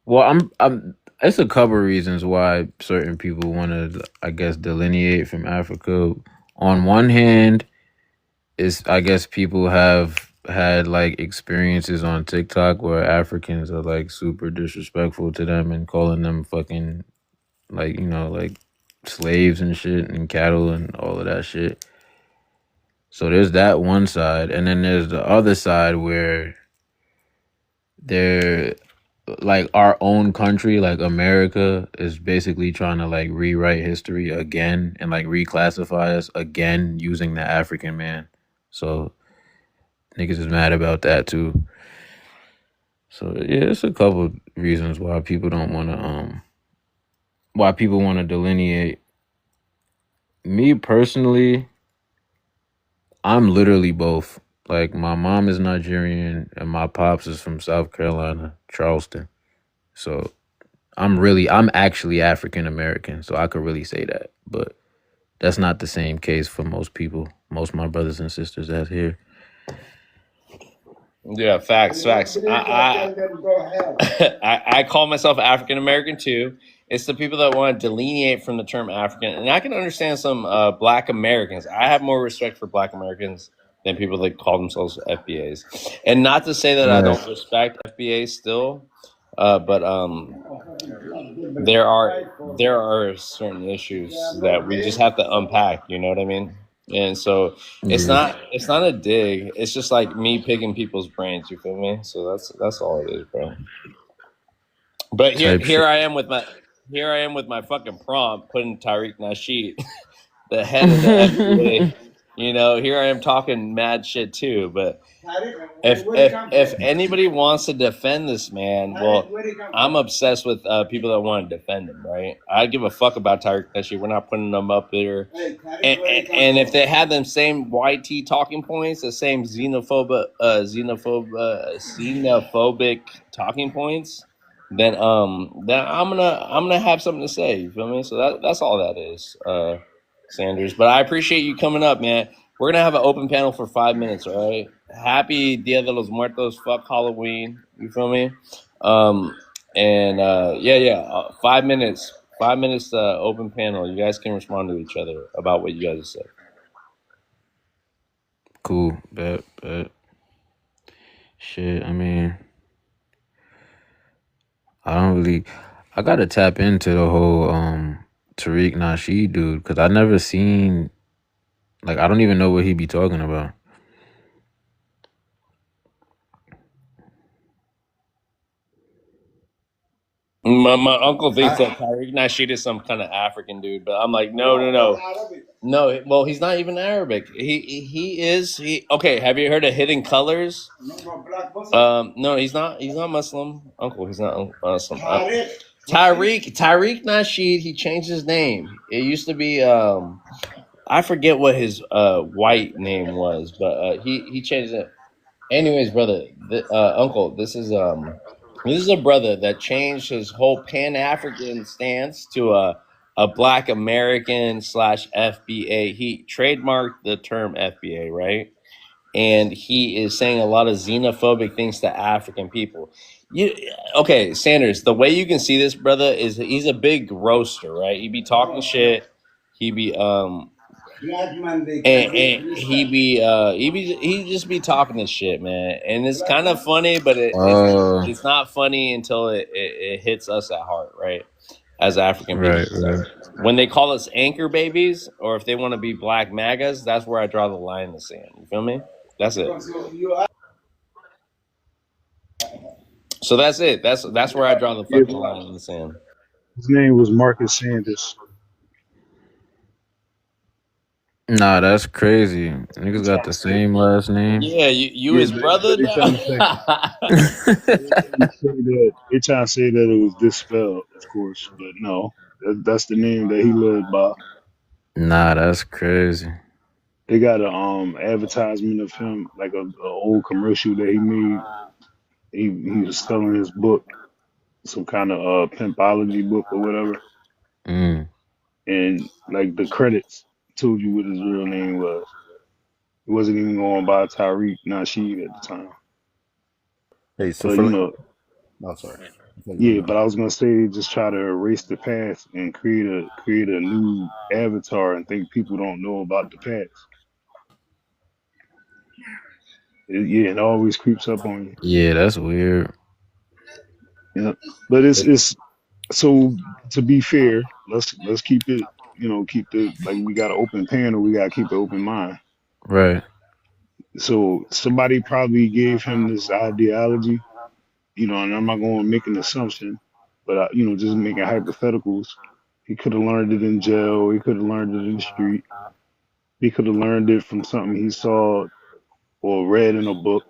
Well, I'm. It's a couple reasons why certain people want to, I guess, delineate from Africa. On one hand, I guess people have had like experiences on TikTok where Africans are like super disrespectful to them and calling them fucking like, like slaves and shit and cattle and all of that shit. So there's that one side, and then there's the other side where they're like our own country, like America, is basically trying to like rewrite history again and like reclassify us again using the African man. So niggas is mad about that too. So yeah, it's a couple reasons why people don't want to why people want to delineate. Me personally, I'm literally both. Like my mom is Nigerian and my pops is from South Carolina, Charleston. So I'm actually African American, so I could really say that. But that's not the same case for most people, most of my brothers and sisters that's here. Yeah, facts. I call myself African American too. It's the people that want to delineate from the term African, and I can understand some Black Americans. I have more respect for Black Americans than people that call themselves FBAs. And not to say that I don't respect FBAs still, but there are certain issues that we just have to unpack. You know what I mean? And so it's not a dig. It's just like me picking people's brains. You feel me? So that's all it is, bro. But here I am with my fucking prompt, putting Tariq Nasheed, the head of the FBA. Here I am talking mad shit too. But if anybody wants to defend this man, well, I'm obsessed with people that want to defend him, right? I give a fuck about Tariq Nasheed. We're not putting them up there. And if they had them same YT talking points, the same xenophobic talking points, then I'm gonna have something to say. You feel me? So that's all that is, Sanders. But I appreciate you coming up, man. We're gonna have an open panel for 5 minutes, all right? Happy Dia de los Muertos, fuck Halloween. You feel me? 5 minutes. 5 minutes open panel. You guys can respond to each other about what you guys said. Cool. Bet. Shit, I mean, I gotta tap into the whole Tariq Nasheed dude, because I never seen, like, I don't even know what he be talking about. My uncle thinks that Tariq Nasheed is some kind of African dude, but I'm like, no. Well, he's not even Arabic. He is. Okay. Have you heard of Hidden Colors? No, he's not. He's not Muslim, Uncle. He's not Muslim. Tariq Nasheed. He changed his name. It used to be I forget what his white name was, but he changed it. Anyways, brother, uncle, this is a brother that changed his whole Pan African stance to a Black American slash FBA. He trademarked the term FBA, right? And he is saying a lot of xenophobic things to African people. Okay, Sanders, the way you can see this brother is he's a big roaster, right? He be talking shit. He be and he just be talking this shit, man. And it's kind of funny, but it's not funny until it hits us at heart, right? As African people. Right. When they call us anchor babies, or if they want to be black MAGAs, that's where I draw the line in the sand. You feel me? That's it. So that's it. That's where I draw the fucking line in the sand. His name was Marcus Sanders. Nah, that's crazy. Niggas got the same last name. Yeah, you his brother. They trying to say that it was dispelled, of course, but no, that's the name that he lived by. Nah, that's crazy. They got a advertisement of him, like a old commercial that he made. He was selling his book, some kind of pimpology book or whatever, and like the credits told you what his real name was. It wasn't even going by Tariq Nasheed at the time. Hey, so but, no, sorry. Yeah, but I was gonna say, just try to erase the past and create a new avatar and think people don't know about the past. It always creeps up on you. Yeah, that's weird. Yeah, but it's so, to be fair, let's keep it, like, we got an open panel, we gotta keep an open mind. Right. So somebody probably gave him this ideology, and I'm not going to make an assumption, but just making hypotheticals. He could have learned it in jail. He could have learned it in the street. He could have learned it from something he saw or read in a book.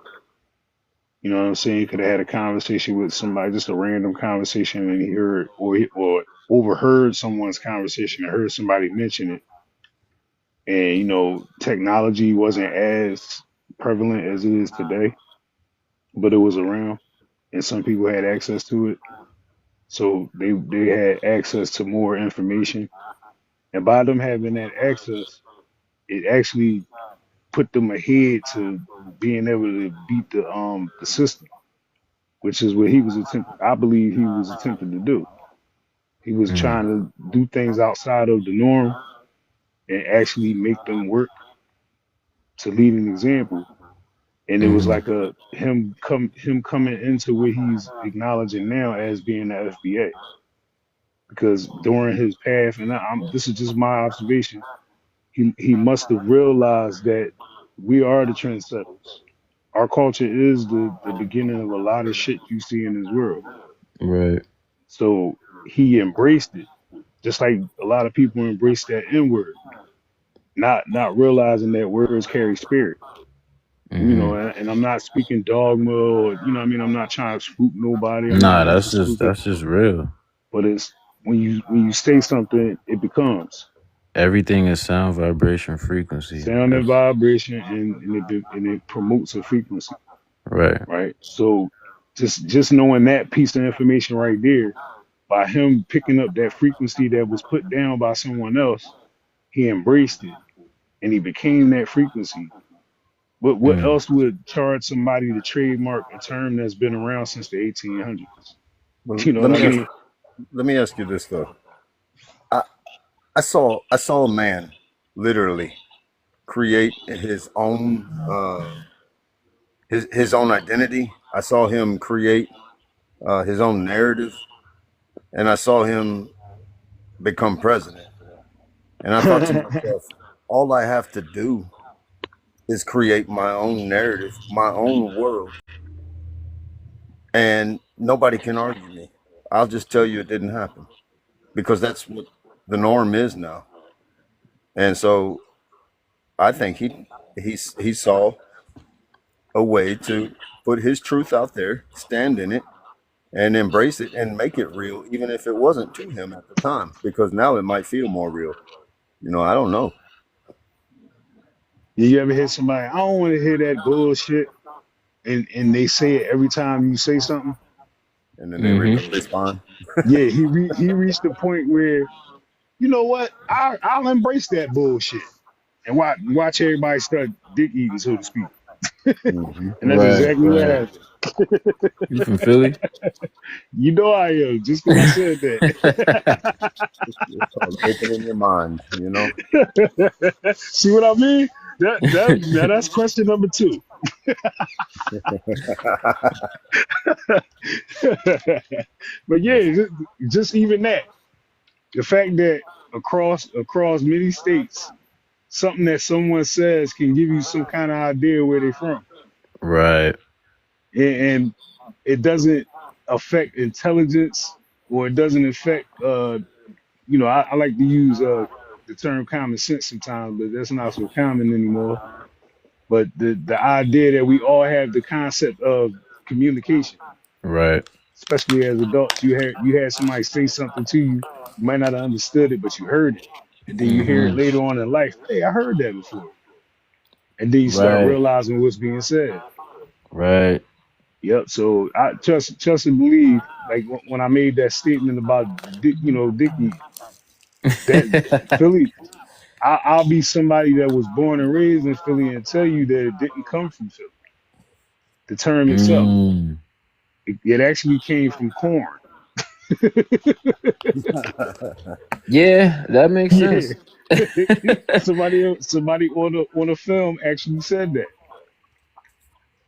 You know what I'm saying? He could have had a conversation with somebody, just a random conversation, and he heard or overheard someone's conversation and heard somebody mention it. And, technology wasn't as prevalent as it is today, but it was around, and some people had access to it. So they had access to more information. And by them having that access, it actually put them ahead to being able to beat the system, which is what I believe he was attempting to do. He was trying to do things outside of the norm and actually make them work to lead an example. And it was like him coming into what he's acknowledging now as being the FBA. Because during his path, and this is just my observation, he must have realized that we are the trendsetters. Our culture is the beginning of a lot of shit you see in this world. Right. So he embraced it, just like a lot of people embrace that N-word, not realizing that words carry spirit. And I'm not speaking dogma or, I'm not trying to spook nobody. Nah, that's just real. But it's when you say something, it becomes. Everything is sound, vibration, frequency. Sound and vibration, and it promotes a frequency. Right. Right. So just knowing that piece of information right there, by him picking up that frequency that was put down by someone else, he embraced it and he became that frequency. What else would charge somebody to trademark a term that's been around since the 1800s? Well, You know what I mean? Let me ask you this though. I saw a man literally create his own his own identity. I saw him create his own narrative, and I saw him become president. And I thought to myself, all I have to do is create my own narrative, my own world, and nobody can argue me. I'll just tell you it didn't happen because that's what the norm is now. And so I think he saw a way to put his truth out there, stand in it, and embrace it and make it real, even if it wasn't to him at the time, because now it might feel more real. I don't know. You ever hear somebody, I don't want to hear that bullshit, and they say it every time you say something? And then they Mm-hmm. respond. Yeah, he reached the point where, you know what? I'll embrace that bullshit and watch everybody start dick eating, so to speak. Mm-hmm. And that's Right, exactly what right. happened. You from Philly? You know I am, just because I said that. It's called opening your mind. See what I mean? That's question number two. But yeah, just even that, the fact that across many states, something that someone says can give you some kind of idea where they're from, Right. and it doesn't affect intelligence, or it doesn't affect I like to use the term common sense sometimes, but that's not so common anymore. But the idea that we all have the concept of communication, Right. especially as adults, you had somebody say something to you, you might not have understood it, but you heard it, and then you hear it Mm-hmm. later on in life. Hey, I heard that before, and then you start Right. realizing what's being said. Right. Yep. So I trust and believe. Like when I made that statement about Dickie, that Philly, I'll be somebody that was born and raised in Philly and tell you that it didn't come from Philly. The term itself, Mm. it actually came from corn. Yeah, that makes Yeah. sense. somebody on a film actually said that.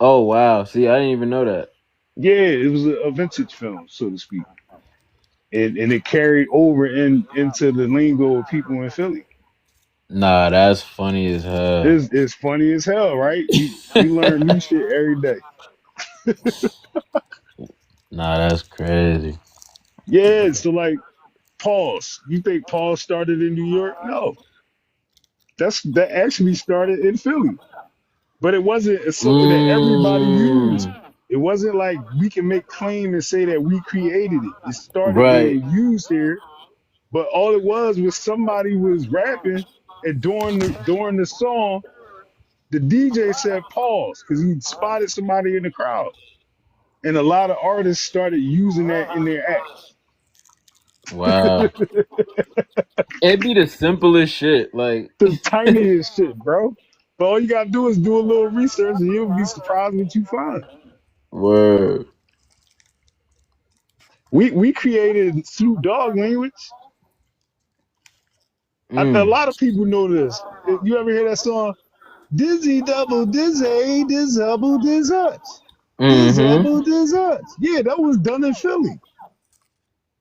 Oh wow. See, I didn't even know that. Yeah, it was a vintage film, so to speak, and it carried over into the lingo of people in Philly. Nah, that's funny as hell. It's funny as hell, right? We learn new shit every day. Nah, that's crazy. Yeah, so like Paul's. You think Paul started in New York? No, that actually started in Philly, but it wasn't something that everybody used. Mm. It wasn't like we can make claim and say that we created it. It started Right. being used here, but all it was somebody was rapping, and during the song, the DJ said pause because he spotted somebody in the crowd, and a lot of artists started using that in their act. Wow. It'd be the simplest shit. Like The tiniest shit, bro. But all you gotta do is do a little research, and you'll be surprised what you find. word. We created Snoop Dogg language. A Mm. lot of people know this. You ever hear that song? Dizzy double dizzy, dizzable dizzards. Mm-hmm. Dizzable dizzards. Yeah, that was done in Philly.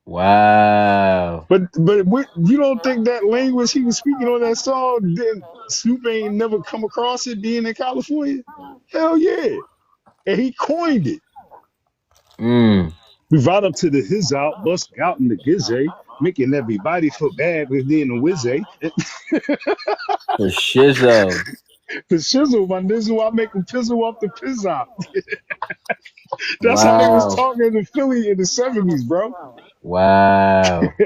Wow. But you don't think that language he was speaking on that song, then Snoop ain't never come across it being in California? Hell yeah. And he coined it. Mm. We right up to the his out, bust out in the gizzy, making everybody feel bad within the wizzy. For shizzo. The shizzle, my nizzle, I make them pizzle up the pizza. That's how they was Wow. talking in Philly in the 70s, bro. Wow.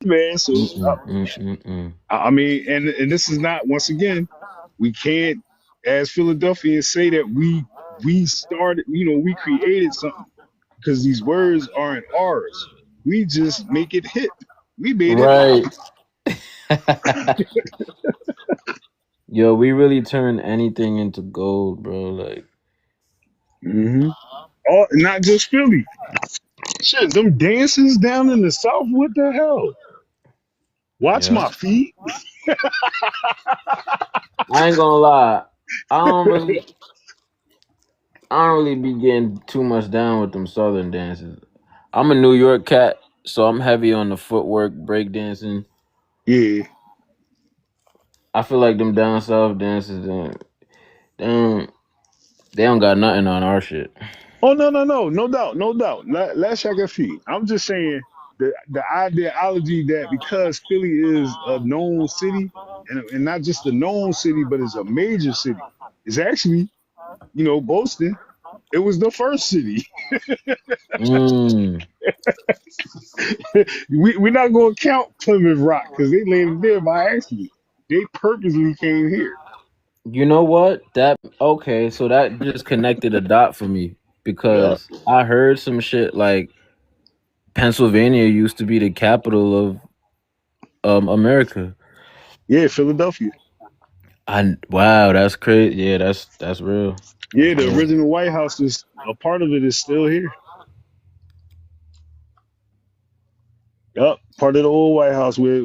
Man, so Mm-mm, mm-mm. I mean, and this is not, once again, we can't, as Philadelphians, say that we started, we created something, because these words aren't ours. We just make it hip. We made it pop. Right. Yo, we really turn anything into gold, bro. Like, Mm-hmm. Oh, not just Philly. Shit, them dances down in the South, what the hell? Watch yeah. my feet. I ain't gonna lie. I don't really be getting too much down with them southern dances. I'm a New York cat, so I'm heavy on the footwork, breakdancing. Yeah. I feel like them down south dances, they don't got nothing on our shit. Oh no doubt, no doubt. La Shaka Fee. I'm just saying the ideology that because Philly is a known city and not just a known city, but it's a major city. It's actually, boasting. It was the first city. Mm. We're not going to count Plymouth Rock because they landed there by accident. They purposely came here. You know what? That okay, so that just connected a dot for me Yeah, because I heard some shit like Pennsylvania used to be the capital of America. yeah, Philadelphia. I wow, that's crazy. Yeah, that's real. Yeah, That's the real. original White House is a part of it is still here. Yup, part of the old White House where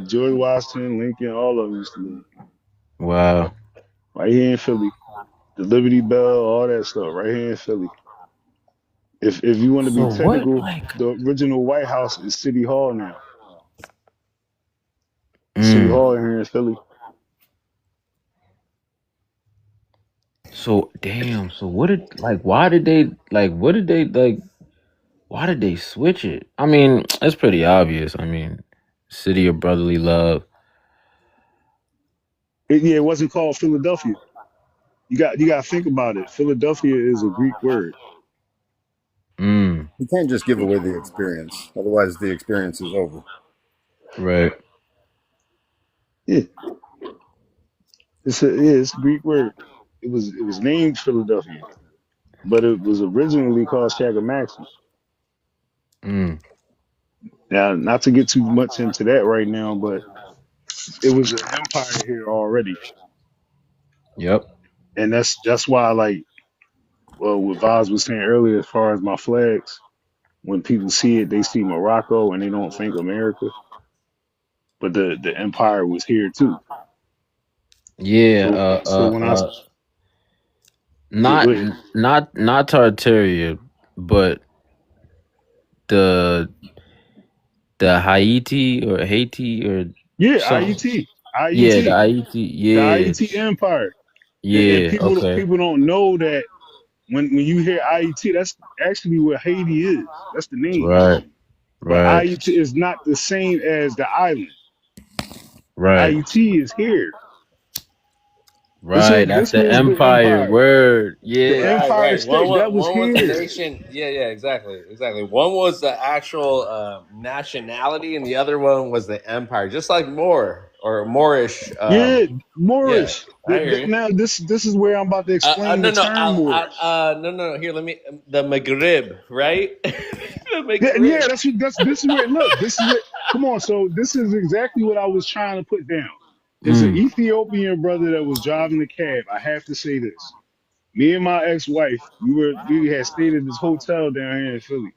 George Washington, Lincoln, all of them used to live. Wow. Right here in Philly. The Liberty Bell, all that stuff, right here in Philly. If you want to be So what technical, like the original White House is City Hall now. City mm, Hall here in Philly. so damn, so what did like why did they like what did they like why did they switch it? I mean, it's pretty obvious. I mean, city of brotherly love. It wasn't called Philadelphia. You got to think about it. Philadelphia is a Greek word. Mm, You can't just give away the experience, otherwise the experience is over. right. Yeah, it's a Greek word. It was named Philadelphia, but it was originally called Shagamaxi. Mm, Now, not to get too much into that right now, but it was an empire here already, yep. and that's why, like, well, what Vaz was saying earlier, as far as my flags, when people see it, they see Morocco and they don't think America, but the empire was here too. Yeah, So when I yeah, go not ahead. not Tartaria, but the Haiti or Yeah, some IET, yeah, the IET, Haiti, the yeah, IET empire, and yeah, people okay. people don't know that when you hear IET, that's actually what Haiti is. That's the name. Right, But right, IET is not the same as the island. right, IET is here. This right. was That's this the was the empire empire, word. the Yeah. Right, empire right. state that was One was the here. nation. Yeah, yeah, exactly, exactly. One was the actual nationality, and the other one was the empire. Just like Moor or Moorish. Yeah, Yeah, Moorish. I hear you. Now this is where I'm about to explain No, the no, term Moorish. no, no. Here, let me. The Maghrib, right? The Yeah, Maghrib. that's this is where look, this is it. Come on, so this is exactly what I was trying to put down. There's an Mm, Ethiopian brother that was driving the cab. I have to say this. Me and my ex-wife, we had stayed at this hotel down here in Philly,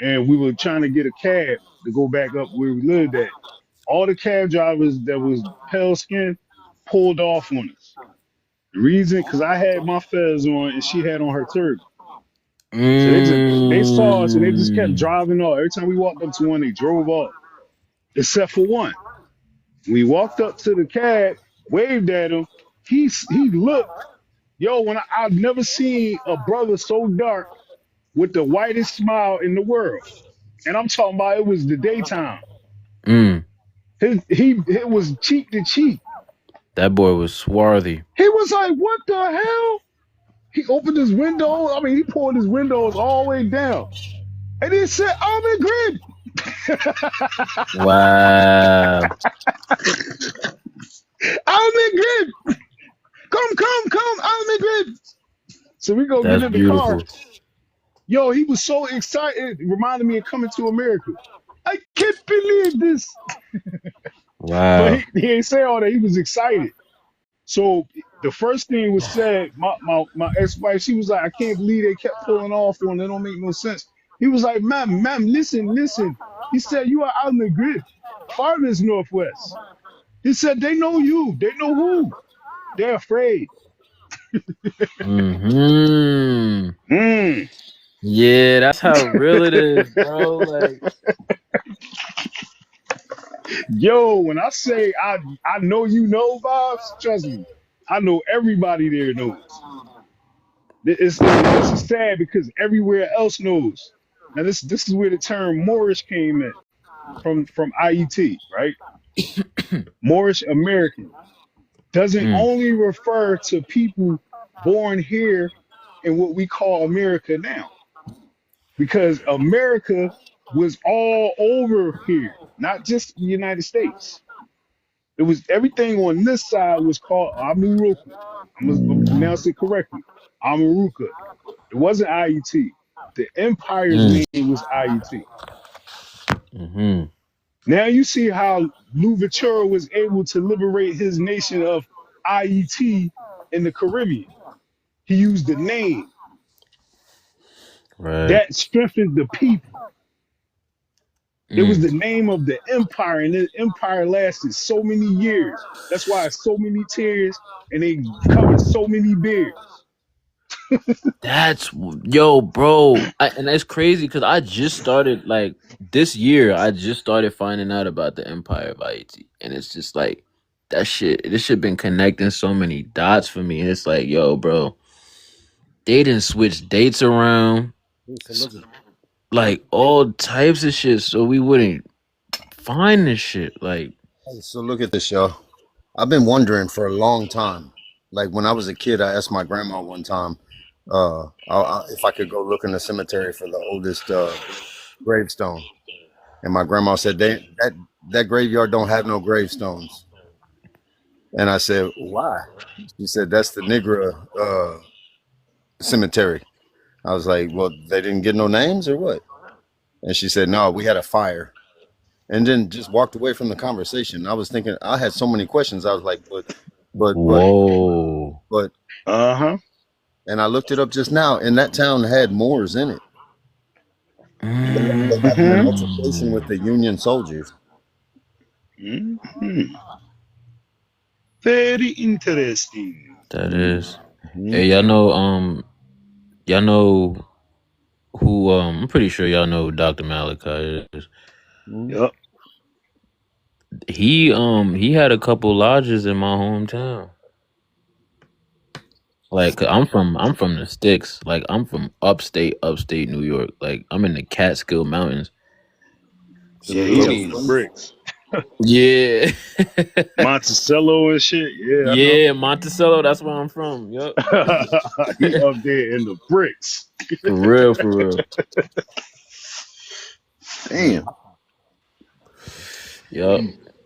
and we were trying to get a cab to go back up where we lived at. All the cab drivers that was pale skinned pulled off on us. The reason, because I had my fez on and she had on her turban. So they saw us and they just kept mm, driving off. Every time we walked up to one, they drove off, except for one. We walked up to the cab, waved at him. He looked, yo, I've never seen a brother so dark with the whitest smile in the world. And I'm talking about it was the daytime. mm. It was cheek to cheek. That boy was swarthy. He was like, what the hell? He opened his window. I mean, he pulled his windows all the way down. And he said, I'm in grid. Wow. I'm in grid. Come. I'm in grid. So we go get That's in the car. beautiful. Yo, he was so excited. It reminded me of Coming to America. I can't believe this. But Wow. he ain't say all that. He was excited. So the first thing was said, my ex-wife, she was like, I can't believe they kept pulling off on it. It don't make no sense. He was like, ma'am, listen. He said, you are out in the grid, farthest northwest. He said, they know you. They know who. They're afraid. Hmm. Mm. Yeah, that's how real it is, bro. Like, Yo, when I say I know you know vibes, trust me, I know everybody there knows. It's sad because everywhere else knows. Now this is where the term Moorish came in from IET, right? Moorish American doesn't Mm, only refer to people born here in what we call America now, because America was all over here, not just the United States. It was everything on this side was called Amuruku. I'm gonna pronounce it correctly. Amaruka. It wasn't IET. The empire's mm, name was IET. mm-hmm. Now you see how Louverture was able to liberate his nation of IET in the Caribbean. He used the name Right. that strengthened the people. It was Mm. the name of the empire, and the empire lasted so many years. That's why it's so many tears, and they covered so many beers. That's yo, bro, and that's crazy because I just started like this year. I just started finding out about the Empire of Haiti, and it's just like that shit. This shit been connecting so many dots for me. It's like, yo, bro, they didn't switch dates around, So look at like all types of shit, so we wouldn't find this shit. Like, so look at this, y'all. I've been wondering for a long time. Like when I was a kid, I asked my grandma one time if I could go look in the cemetery for the oldest gravestone, and my grandma said that graveyard don't have no gravestones. And I said, why? She said that's the Negra cemetery. I was like, well, they didn't get no names or what? And she said, no, we had a fire. And then just walked away from the conversation. I was thinking, I had so many questions. I was like, but, whoa, Uh-huh. and I looked it up just now, and that town had Moors in it. They had an altercation with the Union soldiers. Mm-hmm. Very interesting. that is. Hey, y'all know who? I'm pretty sure y'all know who Dr. Malachi is. Yep. He had a couple lodges in my hometown. Like I'm from the sticks. Like I'm from upstate New York. Like I'm in the Catskill Mountains. Yeah, he up in the bricks. Yeah. Monticello and shit. Yeah, yeah, Monticello, that's where I'm from. Yup. he up there in the bricks. For real, for real. Damn. Yup.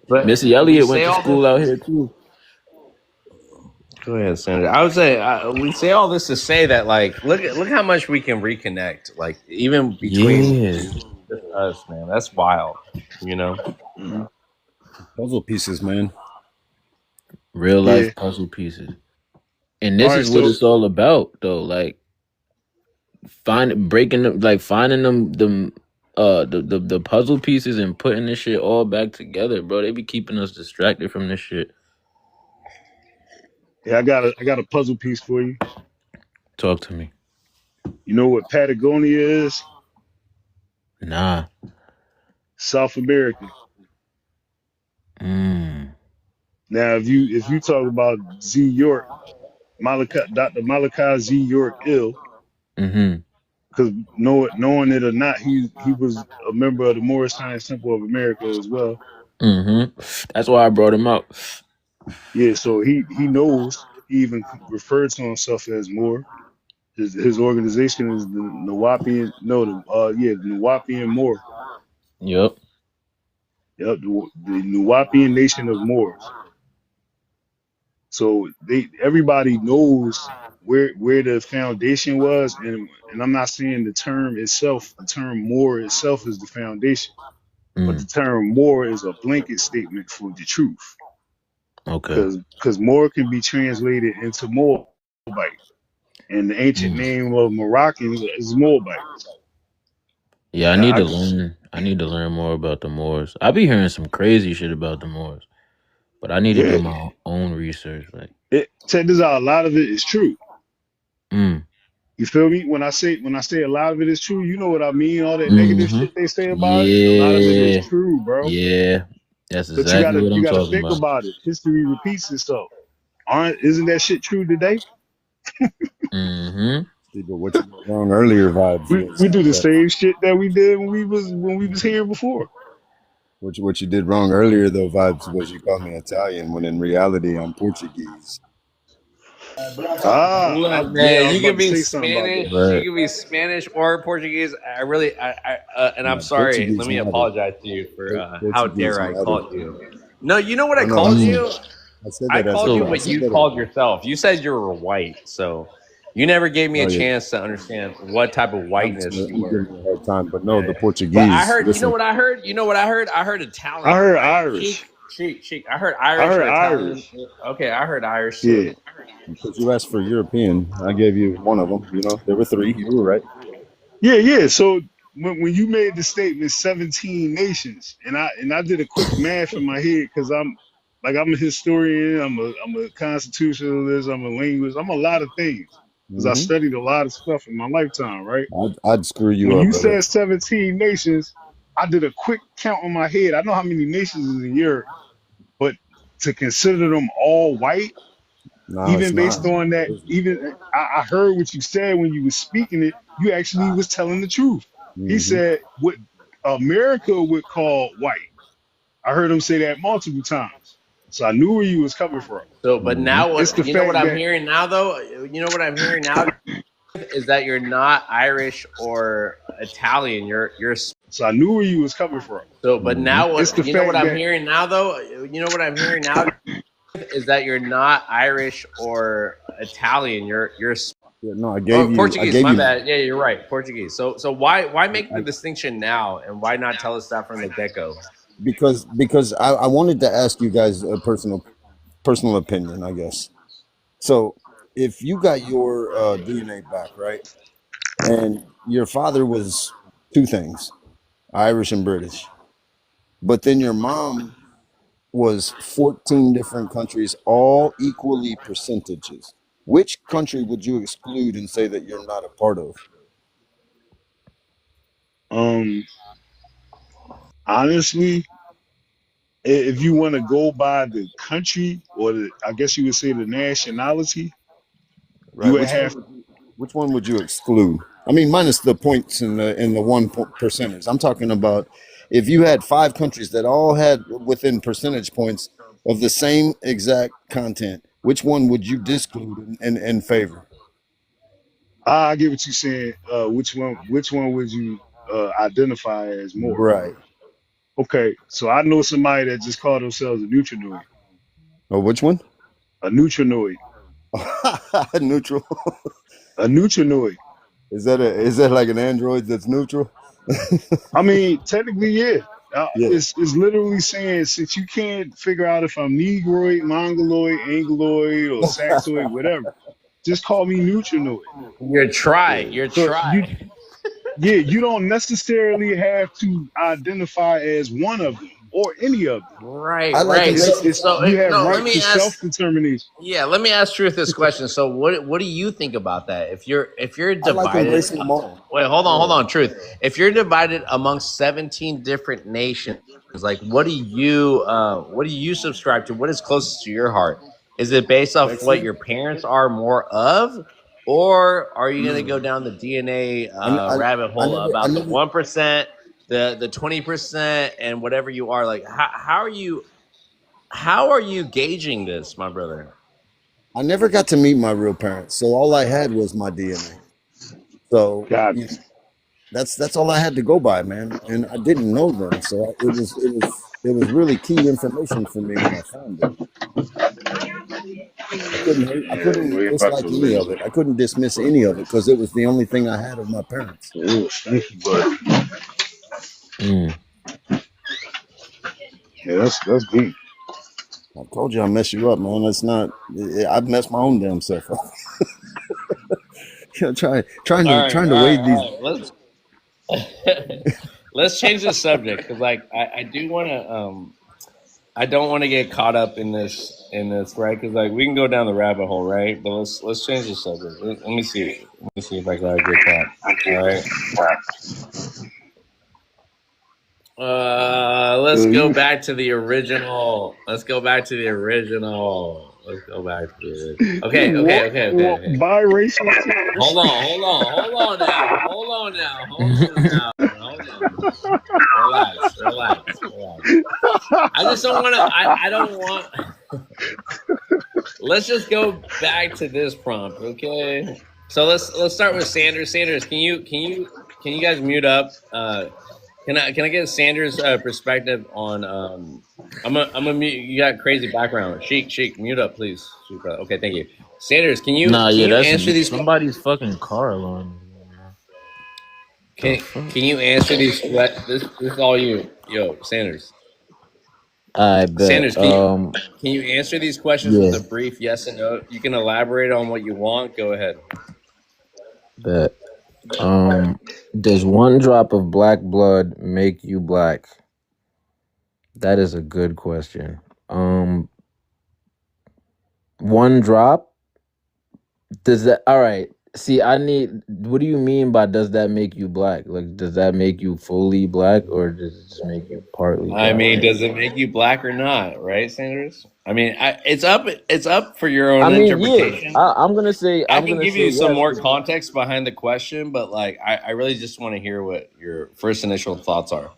But Missy Elliott went say to all school this- out here too. Go ahead, Senator. I would say we say all this to say that, like, look how much we can reconnect, like, even between us, man. That's wild, you know. Puzzle pieces, man. Real life puzzle pieces. And this is what it's all about, though. Like finding them the puzzle pieces and putting this shit all back together, bro. They be keeping us distracted from this shit. Yeah, I got a puzzle piece for you. Talk to me. You know what Patagonia is? Nah. South America. Now, if you talk about Z York, Dr. Malachi Z York Ill, because knowing it or not, he was a member of the Moorish Science Temple of America as well. That's why I brought him out. Yeah, so he knows. He even referred to himself as Moor. His organization is the Nawapian Moor. Yep. Yep, the Nawapian Nation of Moors. So everybody knows where the foundation was, and I'm not saying the term Moor itself is the foundation, but the term Moor is a blanket statement for the truth. Okay. Because Moor can be translated into Moabite, and the ancient name of Moroccans is Moabite. Yeah, I need to learn. I need to learn more about the Moors. I be hearing some crazy shit about the Moors, but I need to do my own research. Like, check this out. A lot of it is true. You feel me? When I say a lot of it is true, you know what I mean. All that negative shit they say about it, a lot of it is true, bro. Yeah, that's exactly what I'm talking about. You gotta think about it. History repeats itself. Isn't that shit true today? Mm-hmm. See, but what you did wrong earlier, vibes, We was do the that same shit that we did when we was here before. what you did wrong earlier, though, vibes, was you called me Italian when in reality I'm Portuguese. Look, Yeah, I man, was you about can to be say something about that. Spanish, you Right. can be Spanish or Portuguese. And I'm No, sorry. Let Portuguese me matter. apologize to you for how Portuguese dare I matter. called you. No, you know what I No, no, called you? I said I that as a, called you I what said you that as, called yourself. You said you were white, so you never gave me oh a yeah, chance to understand what type of I'm just whiteness gonna, you I'm were. giving you a hard time, but no, Yeah, the yeah. But I Portuguese. heard, you know Listen, what I heard? You know what I heard? I heard I Italian, heard right? Irish. Cheek. I heard I Irish heard or Italian. Irish. Okay, I heard Irish too. Yeah. because you asked for European, I gave you one of them. You know, there were three. You were right. Yeah. So when you made the statement 17 nations, and I did a quick math in my head because I'm a historian, I'm a constitutionalist, I'm a linguist, I'm a lot of things because I Hmm. studied a lot of stuff in my lifetime, right? I'd screw you When up, you brother. said 17 nations, I did a quick count in my head. I know how many nations is in Europe, but to consider them all white, No, it's even not. based on that, It isn't. even I heard what you said when you was speaking it. You actually was telling the truth. He Hmm. said what America would call white. I heard him say that multiple times, so I knew where you was coming from. So, but Hmm. now It's what the you know what fact I'm that hearing now though? You know what I'm hearing now is that you're not Irish or Italian. You're so I knew where you was coming from. so, but Hmm. now It's the what you know what fact I'm that hearing now though? You know what I'm hearing now is that you're not Irish or Italian. You're Yeah, no, I Portuguese. gave My you, bad. Yeah, you're right. Portuguese. So why make the I, distinction now, and why not tell us that from the get go? because I wanted to ask you guys a personal opinion, I guess. So, if you got your DNA back, right, and your father was two things, Irish and British, but then your mom was 14 different countries, all equally percentages. Which country would you exclude and say that you're not a part of? um honestly, if you want to go by the country or I guess you would say the nationality, you Right. would have. Which one would you exclude? I mean, minus the points and the percenters. I'm talking about if you had five countries that all had within percentage points of the same exact content, which one would you disclude and favor? I get what you're saying. Which one would you identify as more? Right. Okay, so I know somebody that just called themselves a neutrinoid. Oh, which one? A neutrinoid. Neutral. A neutrinoid. Is that like an android that's neutral? I mean, technically, yeah. Yeah. It's literally saying since you can't figure out if I'm Negroid, Mongoloid, Angloid, or Saxoid, whatever, just call me neutrinoid. You're try. Yeah. You're So try. you don't necessarily have to identify as one of them or any of them. Right, I like right. it. It's you have No. Let right me to ask. self determination. Yeah, let me ask Truth this question. So, what do you think about that? If you're I like divided, embracing them all. wait, hold Yeah. on, Truth. If you're divided amongst 17 different nations, like what do you subscribe to? What is closest to your heart? Is it based off what Sexy. your parents are more of, or are you gonna go down the DNA I, I, rabbit I hole never, I about the never, 1%, the 20%, and whatever you are? Like, how are you gauging this, my brother? I never got to meet my real parents, so all I had was my DNA. So Got you know, that's all I had to go by, man. And I didn't know them, so it was really key information for me when I found it. I yeah, couldn't way about to dislike any of laser. it. I couldn't dismiss any of it because it was the only thing I had of my parents. Ooh, stinky butt. Mm. Yeah, that's deep. I told you I mess you up, man. It's not. I've messed my own damn self up. Trying to wade these. All right. Let's change the subject because, like, I do want to. I don't want to get caught up in this, right? Because like we can go down the rabbit hole, right? But let's change the subject. Let me see. Let me see if I got a good thought. All right. Let's So go you back to the original. Let's go back to the original. Let's go back to it. Okay. Biracial Hold on now. Relax. I just don't want to. I don't want. Let's just go back to this prompt, okay? So let's start with Sanders. Sanders, can you guys mute up? Can I get Sanders' perspective on? I'm gonna mute. You got crazy background. Sheik, mute up, please. Sheik, okay, thank you. Sanders, can you Nah, yeah, that's answer these? somebody's fucking car alarm. Can you answer these? This is all you, Sanders. I bet. Sanders, can you answer these questions Yeah. with a brief yes and no? You can elaborate on what you want. Go ahead. Bet. Does one drop of black blood make you black? That is a good question. One drop? Does that all right? See, what do you mean by does that make you black? Like, does that make you fully black or does it just make you partly black? I mean, does it make you black or not, right, Sanders? I mean, it's up for your own interpretation. Yeah. I'm gonna say I can give you some yes. more context behind the question, but like I really just want to hear what your first initial thoughts are.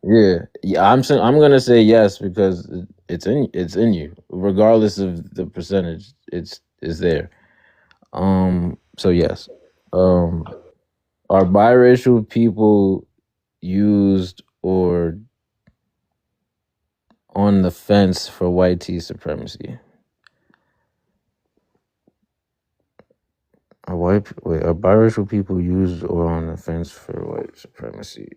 Yeah. I'm gonna say yes because it's in you, regardless of the percentage. It's there. So yes. Are biracial people used or on the fence for white tea supremacy? Are biracial people used or on the fence for white supremacy?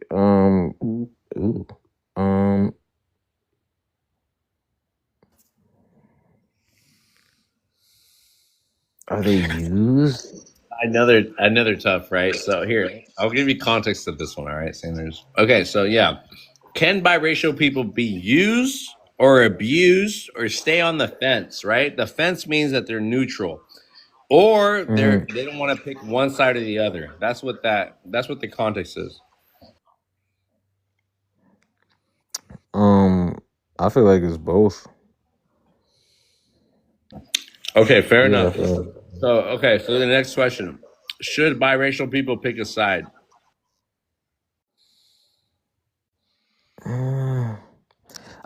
Are they used? Another tough, right? So here, I'll give you context to this one, all right, Sanders? Okay, so yeah. Can biracial people be used or abused or stay on the fence, right? The fence means that they're neutral. Or they don't want to pick one side or the other. That's what the context is. I feel like it's both. Okay, fair enough. So the next question. Should biracial people pick a side?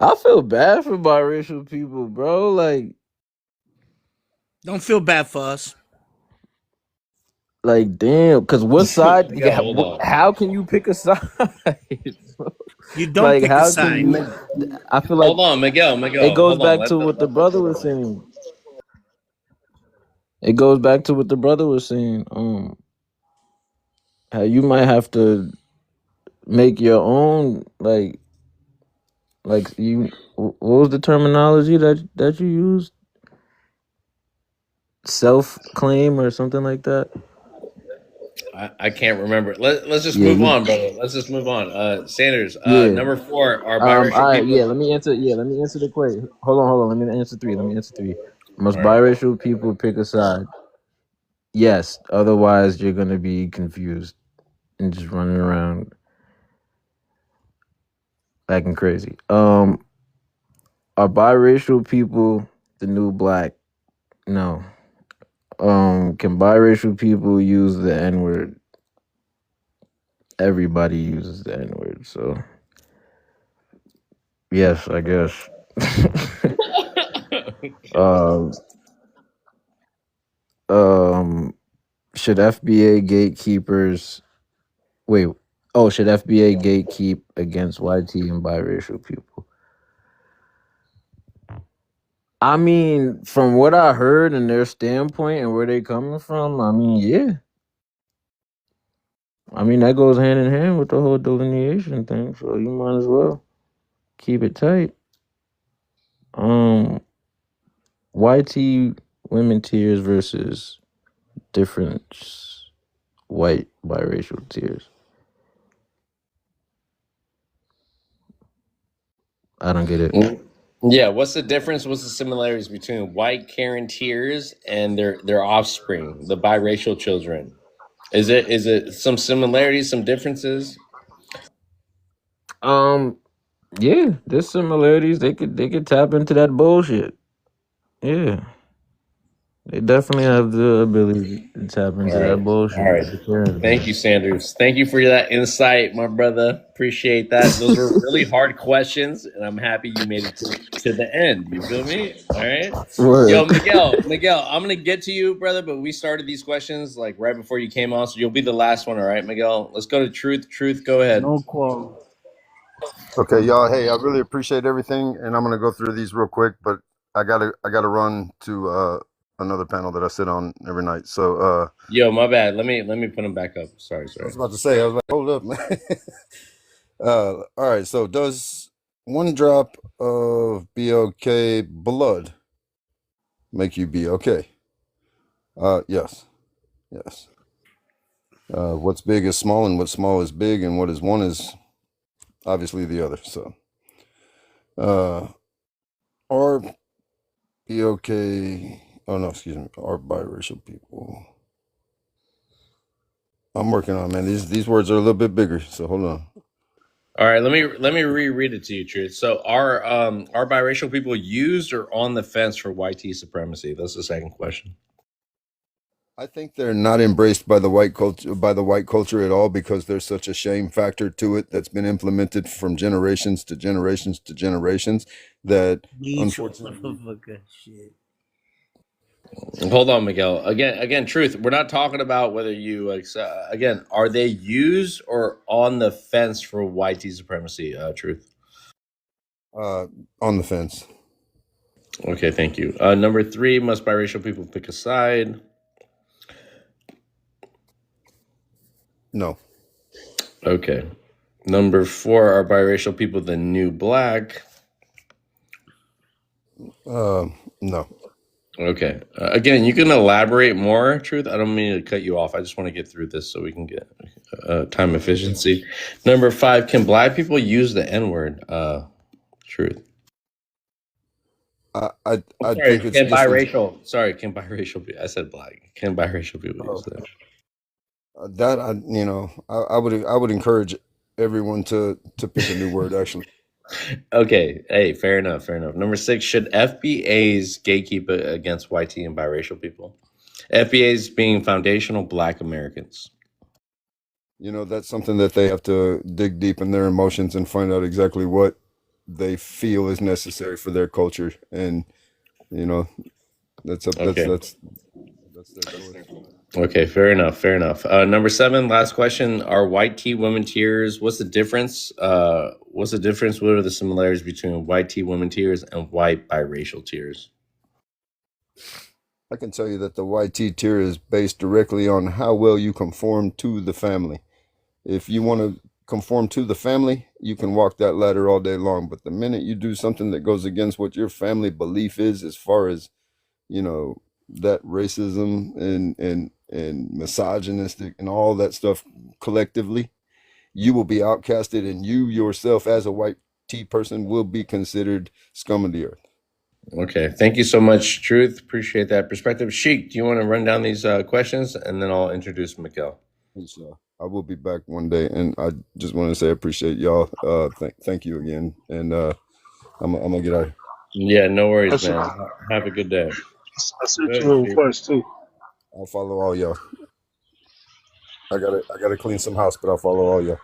I feel bad for biracial people, bro. Like, don't feel bad for us. Like, damn, because what side? Hold on. How can you pick a side? You don't pick a side. I feel like. Hold on, Miguel. It goes back to what the brother was saying. It goes back to what the brother was saying. How you might have to make your own like you. What was the terminology that you used? Self-claim or something like that. I can't remember. Let's just move on, brother. Let's just move on. Sanders, number 4, are biracial people. Let me answer the question. Hold on. Let me answer 3. Must biracial people pick a side? Yes. Otherwise, you're gonna be confused and just running around acting crazy. Are biracial people the new black? No. Can biracial people use the N-word? Everybody uses the N-word, so yes, I guess. Should FBA gatekeepers should FBA gatekeep against YT and biracial people? I mean, from what I heard and their standpoint and where they coming from, I mean, yeah. I mean, that goes hand in hand with the whole delineation thing, so you might as well keep it tight. YT women tiers versus different white biracial tiers. I don't get it. Yeah, what's the difference? What's the similarities between white Karen tiers and their offspring, the biracial children? Is it some similarities, some differences? Yeah, there's similarities. They could tap into that bullshit. Yeah, they definitely have the ability to tap into All that right. All bullshit. right. For sure. Thank you, Sanders. Thank you for that insight, my brother. Appreciate that. Those were really hard questions, and I'm happy you made it to the end. You feel me? All right. Yo, Word. Miguel, I'm gonna get to you, brother, but we started these questions like right before you came on, so you'll be the last one, all right, Miguel? Let's go to Truth. Truth, go ahead. No quarrel. Okay, y'all. Hey, I really appreciate everything, and I'm gonna go through these real quick, but I gotta run to another panel that I sit on every night. So Yo, my bad. Let me put him back up. Sorry. I was about to say, I was like, hold up, man. All right. So does one drop of BLK blood make you be okay? Yes. Yes. What's big is small, and what's small is big, and what is one is obviously the other. So, are BLK? Oh no, excuse me. Are biracial people? I'm working on it, man. These words are a little bit bigger. So hold on. All right, let me reread it to you, Truth. So are biracial people used or on the fence for YT supremacy? That's the second question. I think they're not embraced by the white culture at all, because there's such a shame factor to it that's been implemented from generations to generations to generations that These unfortunately motherfucker shit. Hold on, Miguel. Again, Truth. We're not talking about whether you again, are they used or on the fence for YT supremacy? Truth. on the fence. Okay, thank you. Number 3, must biracial people pick a side? No. Okay. Number 4, are biracial people the new black? No. Okay. Again, you can elaborate more, Truth. I don't mean to cut you off. I just want to get through this so we can get time efficiency. Number 5, can black people use the N-word? Truth. I Sorry, think it's can just biracial? Sorry, can biracial be? I said black. Can biracial people use that? that I would encourage everyone to pick a new word actually. Okay. Hey, fair enough. Fair enough. Number 6, should FBAs gatekeep against YT and biracial people? FBAs being foundational Black Americans. That's something that they have to dig deep in their emotions and find out exactly what they feel is necessary for their culture, and that's Okay. that's their choice. Okay, fair enough. Fair enough. Number 7, last question: are white T women tears? What's the difference? What's the difference? What are the similarities between white T women tears and white biracial tears? I can tell you that the YT tier is based directly on how well you conform to the family. If you want to conform to the family, you can walk that ladder all day long. But the minute you do something that goes against what your family belief is, as far as that racism and misogynistic and all that stuff collectively, you will be outcasted, and you yourself as a white T person will be considered scum of the earth. Okay, thank you so much, Truth. Appreciate that perspective. Sheik, do you want to run down these questions, and then I'll introduce Mikkel? I will be back one day, and I just want to say I appreciate y'all. Thank you again, and I'm gonna get out. Yeah, no worries, That's man. Have a good day. I sent Good, you a Sheik. request too. I'll follow all y'all. I gotta clean some house, but I'll follow all y'all.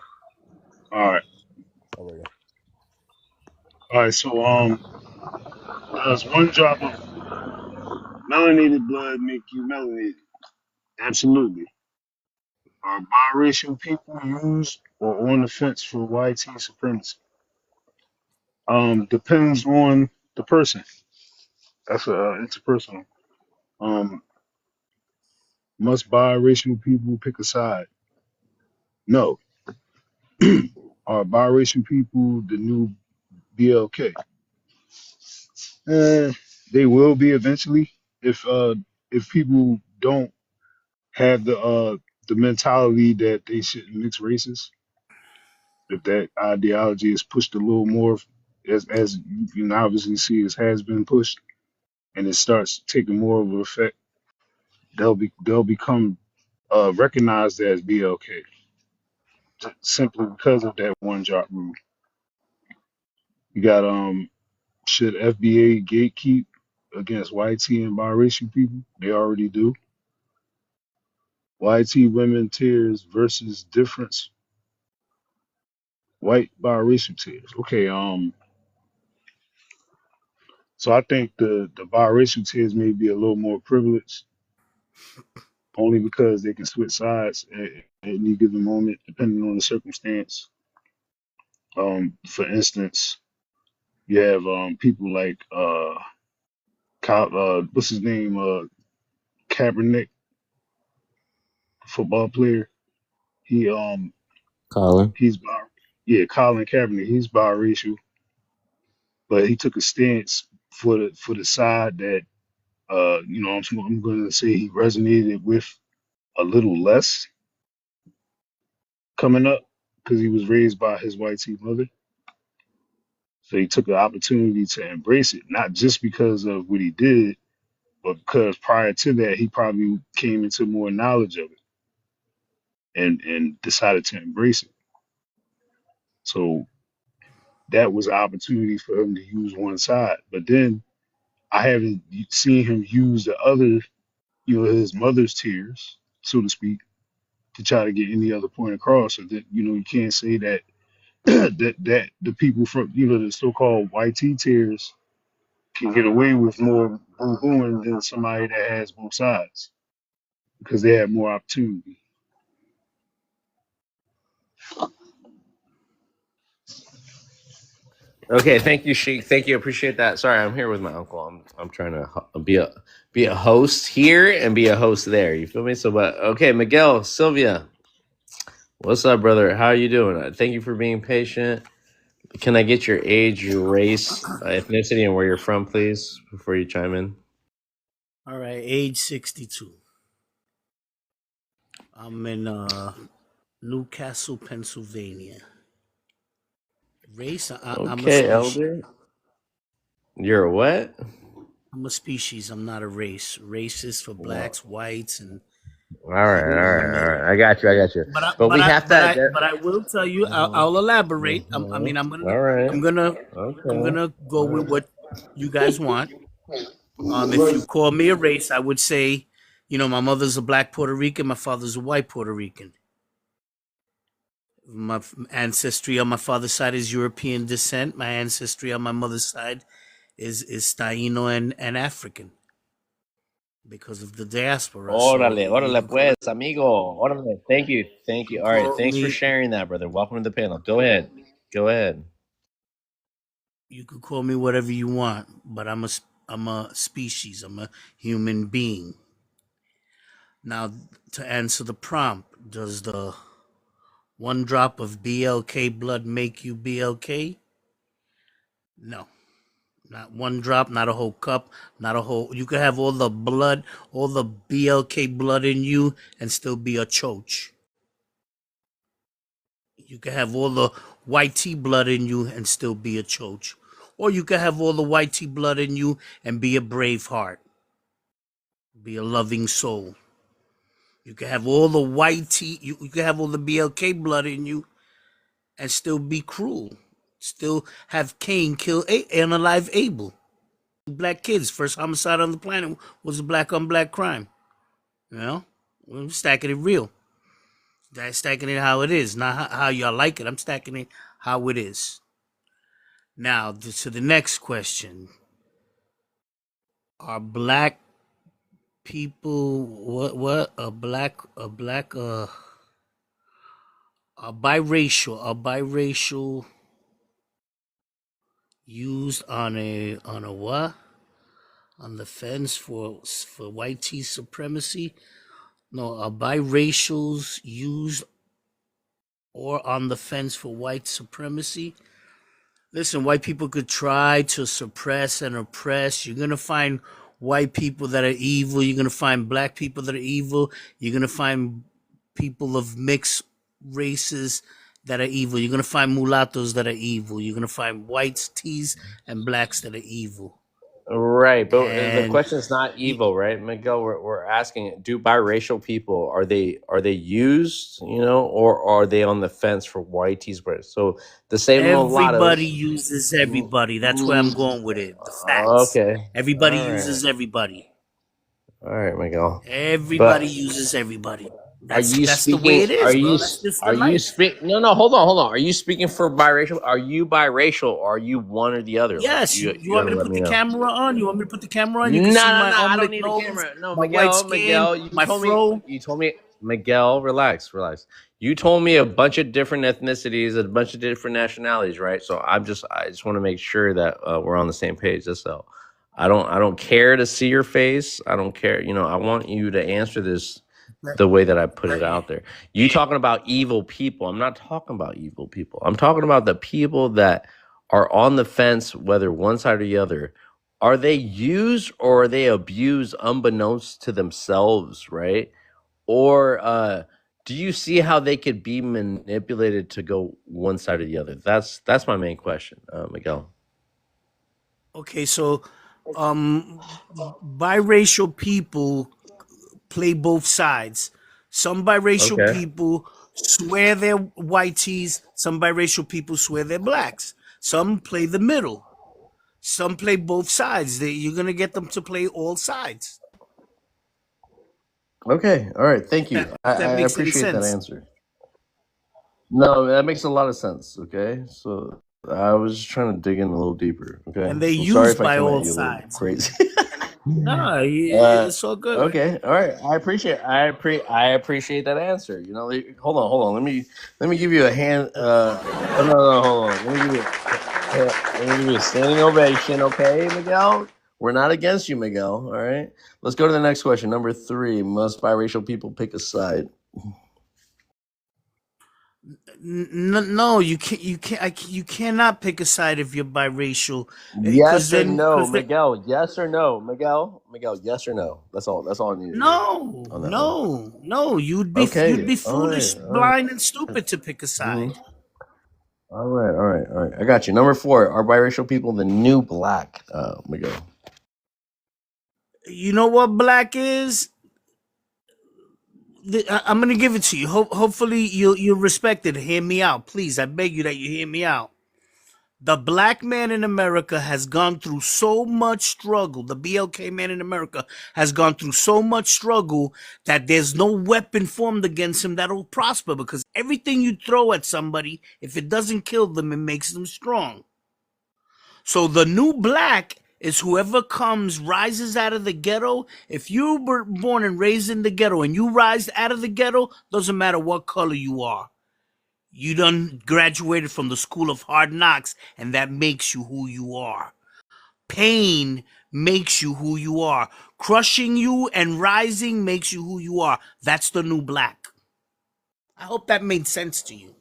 All right. All right, All right. So does one drop of melanated blood make you melanated? Absolutely. Are biracial people used or on the fence for YT supremacy? Depends on the person. That's interpersonal. Um, must biracial people pick a side? No. Are biracial people the new BLK? They will be eventually if people don't have the mentality that they shouldn't mix races. If that ideology is pushed a little more, as you can obviously see, as has been pushed, and it starts taking more of an effect, they'll become recognized as BLK simply because of that one drop rule. You got should FBA gatekeep against YT and biracial people. They already do. YT women tears versus difference white biracial tears. Okay, so I think the biracial tears may be a little more privileged only because they can switch sides at any given moment, depending on the circumstance. For instance, you have people like what's his name, Kaepernick, football player. He Colin. yeah, Colin Kaepernick. He's biracial, but he took a stance for the side that I'm going to say he resonated with a little less coming up because he was raised by his white tea mother. So he took the opportunity to embrace it, not just because of what he did, but because prior to that he probably came into more knowledge of it and decided to embrace it. So that was an opportunity for him to use one side. But then I haven't seen him use the other, his mother's tears, so to speak, to try to get any other point across. So that you can't say that that the people from the so-called YT tears can get away with more boo-hooing than somebody that has both sides because they have more opportunity. Okay, thank you, Sheik. Thank you, appreciate that. Sorry, I'm here with my uncle. I'm trying to be a host here and be a host there. You feel me? So, but okay, Miguel, Sylvia, what's up, brother? How are you doing? Thank you for being patient. Can I get your age, your race, ethnicity, and where you're from, please, before you chime in? All right, age 62. I'm in Newcastle, Pennsylvania. Race, I'm a Okay, species. Elder. You're a what? I'm a species. I'm not a race. Race is for blacks, whites, and All right. I got you. But we have to. I will tell you. I'll elaborate. I'm All right. I'm gonna Okay. go with what you guys want. If you call me a race, I would say, my mother's a black Puerto Rican, my father's a white Puerto Rican. My ancestry on my father's side is European descent. My ancestry on my mother's side is Taino and African because of the diaspora. Órale, pues, amigo. Órale. Thank you. All right, thanks for Me, sharing that, brother. Welcome to the panel. Go ahead. you could call me whatever you want, but I'm a species. I'm a human being. Now, to answer the prompt, does the one drop of BLK blood make you BLK? No. Not one drop, not a whole cup, not a whole. You could have all the blood, all the BLK blood in you and still be a choach. You could have all the white tea blood in you and still be a choach. Or you could have all the white tea blood in you and be a brave heart, be a loving soul. You could have all the white tea, you could have all the BLK blood in you and still be cruel. Still have Cain kill and alive Abel. Black kids, first homicide on the planet was a black on black crime. We're stacking it real. Stacking it how it is, not how y'all like it. I'm stacking it how it is. Now, to the next question. Are black people, a biracial used on a what? On the fence for white tea supremacy? No, are biracials used or on the fence for white supremacy? Listen, white people could try to suppress and oppress. You're going to find white people that are evil. You're going to find black people that are evil. You're going to find people of mixed races that are evil. You're going to find mulattoes that are evil. You're going to find whites, teas, and blacks that are evil. Right, but the And question is not y- evil, right, Miguel? We're asking, do biracial people, are they used, or are they on the fence for white tees? So the same everybody mulattoes. uses Mm, everybody. That's where I'm mm, going with it. The facts. okay, Everybody all right, uses everybody. all right, Miguel. Everybody But uses everybody. are you That's the way speaking? it is, bro. That's just the Are you life. speak? No, no, hold on. Are you speaking for biracial? Are you biracial? Or are you one or the other? Like Yes, you you you got want to me to let put me the know. camera on? You want me to put the camera on? You can see No, no, my no. I don't omelet need a nose, camera. No, my white Miguel, skin, Miguel. You my told me. fro. You told me. Miguel, relax, relax. You told me a bunch of different ethnicities, a bunch of different nationalities, right? So I just want to make sure that we're on the same page. That's all. I don't care to see your face. I don't care. I want you to answer this the way that I put it out there. You talking about evil people. I'm not talking about evil people. I'm talking about the people that are on the fence, whether one side or the other. Are they used or are they abused unbeknownst to themselves, right? Or do you see how they could be manipulated to go one side or the other? That's my main question, Miguel. Okay, so biracial people play both sides. Some biracial Okay. people swear they're whiteys, some biracial people swear they're blacks. Some play the middle. Some play both sides. You're gonna get them to play all sides. Okay. All right. Thank you. If I that makes any appreciate that sense. answer. No, that makes a lot of sense. Okay, so I was just trying to dig in a little deeper. Okay, And they're I'm sorry used if I by came at all you a little sides. crazy. No, uh, it's all good. okay, all right. I appreciate that answer. Hold on. Let me give you a hand. Oh, no, hold on. Let me give you a standing ovation. Okay, Miguel. We're not against you, Miguel. All right. Let's go to the next question. Number 3: Must biracial people pick a side? No, you can't. You can't. You cannot pick a side if you're biracial, because Yes or then, no, Miguel? Yes or no, Miguel? Miguel, yes or no? That's all. That's all I need to hear no, on that one. no, no. You'd Okay. be All right. foolish, All right. blind, and stupid to pick a Mhm. side. All right. All right. All right. I got you. Number 4: Are biracial people the new black? Miguel. You know what black is? I'm gonna give it to you. Hopefully, you'll respect it. Hear me out, please. I beg you that you hear me out. The black man in America has gone through so much struggle. The BLK man in America has gone through so much struggle that there's no weapon formed against him that'll prosper, because everything you throw at somebody, if it doesn't kill them, it makes them strong. So the new black is whoever comes, rises out of the ghetto. If you were born and raised in the ghetto and you rise out of the ghetto, doesn't matter what color you are. You done graduated from the school of hard knocks, and that makes you who you are. Pain makes you who you are. Crushing you and rising makes you who you are. That's the new black. I hope that made sense to you.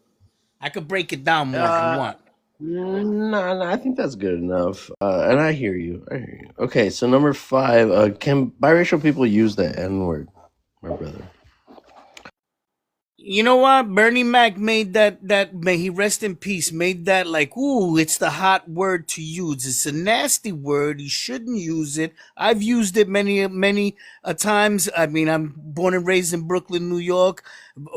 I could break it down more if you Uh, want. no, no, I think that's good enough. And I hear you. I hear you. Okay, so number 5: Can biracial people use the N word, my brother? You know what? Bernie Mac made that may he rest in peace, made that like, ooh, it's the hot word to use. It's a nasty word. You shouldn't use it. I've used it many a times. I mean, I'm born and raised in Brooklyn, New York,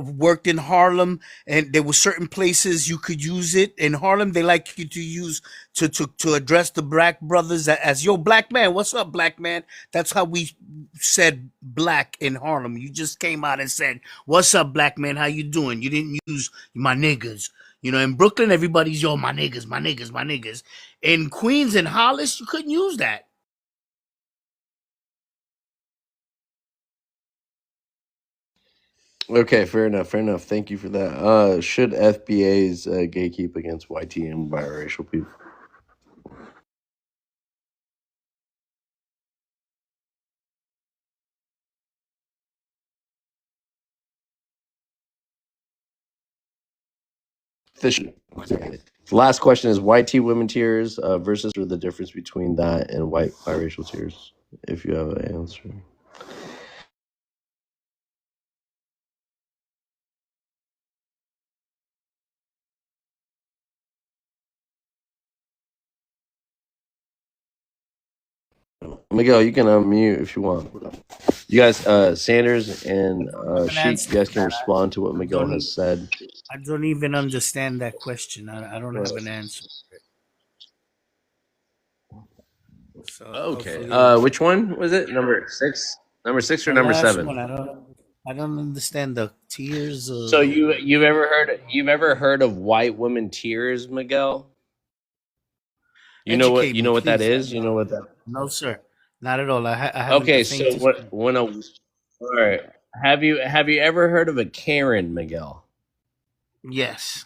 worked in Harlem, and there were certain places you could use it. In Harlem, they like you to use to address the black brothers as yo, black man, what's up, black man? That's how we said black in Harlem. You just came out and said, "What's up, black man? How you doing?" You didn't use my niggas. You know, in Brooklyn, everybody's yo, my niggas, my niggas, my niggas. In Queens and Hollis, you couldn't use that. Okay, fair enough. Fair enough. Thank you for that. Should FBA's gatekeep against YT and biracial people? Fish. Last question is YT women tears versus or the difference between that and white biracial tears. If you have an answer. Miguel, you can unmute if you want. You guys, Sanders and An Sheik, answer you guys for can that. respond to what Miguel Don't has said. I don't even understand that question. I don't have Right. an answer. So Okay. hopefully that Which one was it? Number 6? Number 6 or the number last 7? one. I don't understand the tears. So you've ever heard of white women tears, Miguel? Educate You me, know what that please. is? You know what that? No, sir, not at all. I haven't the Okay, so faintest clue. all right. Have you ever heard of a Karen, Miguel? Yes.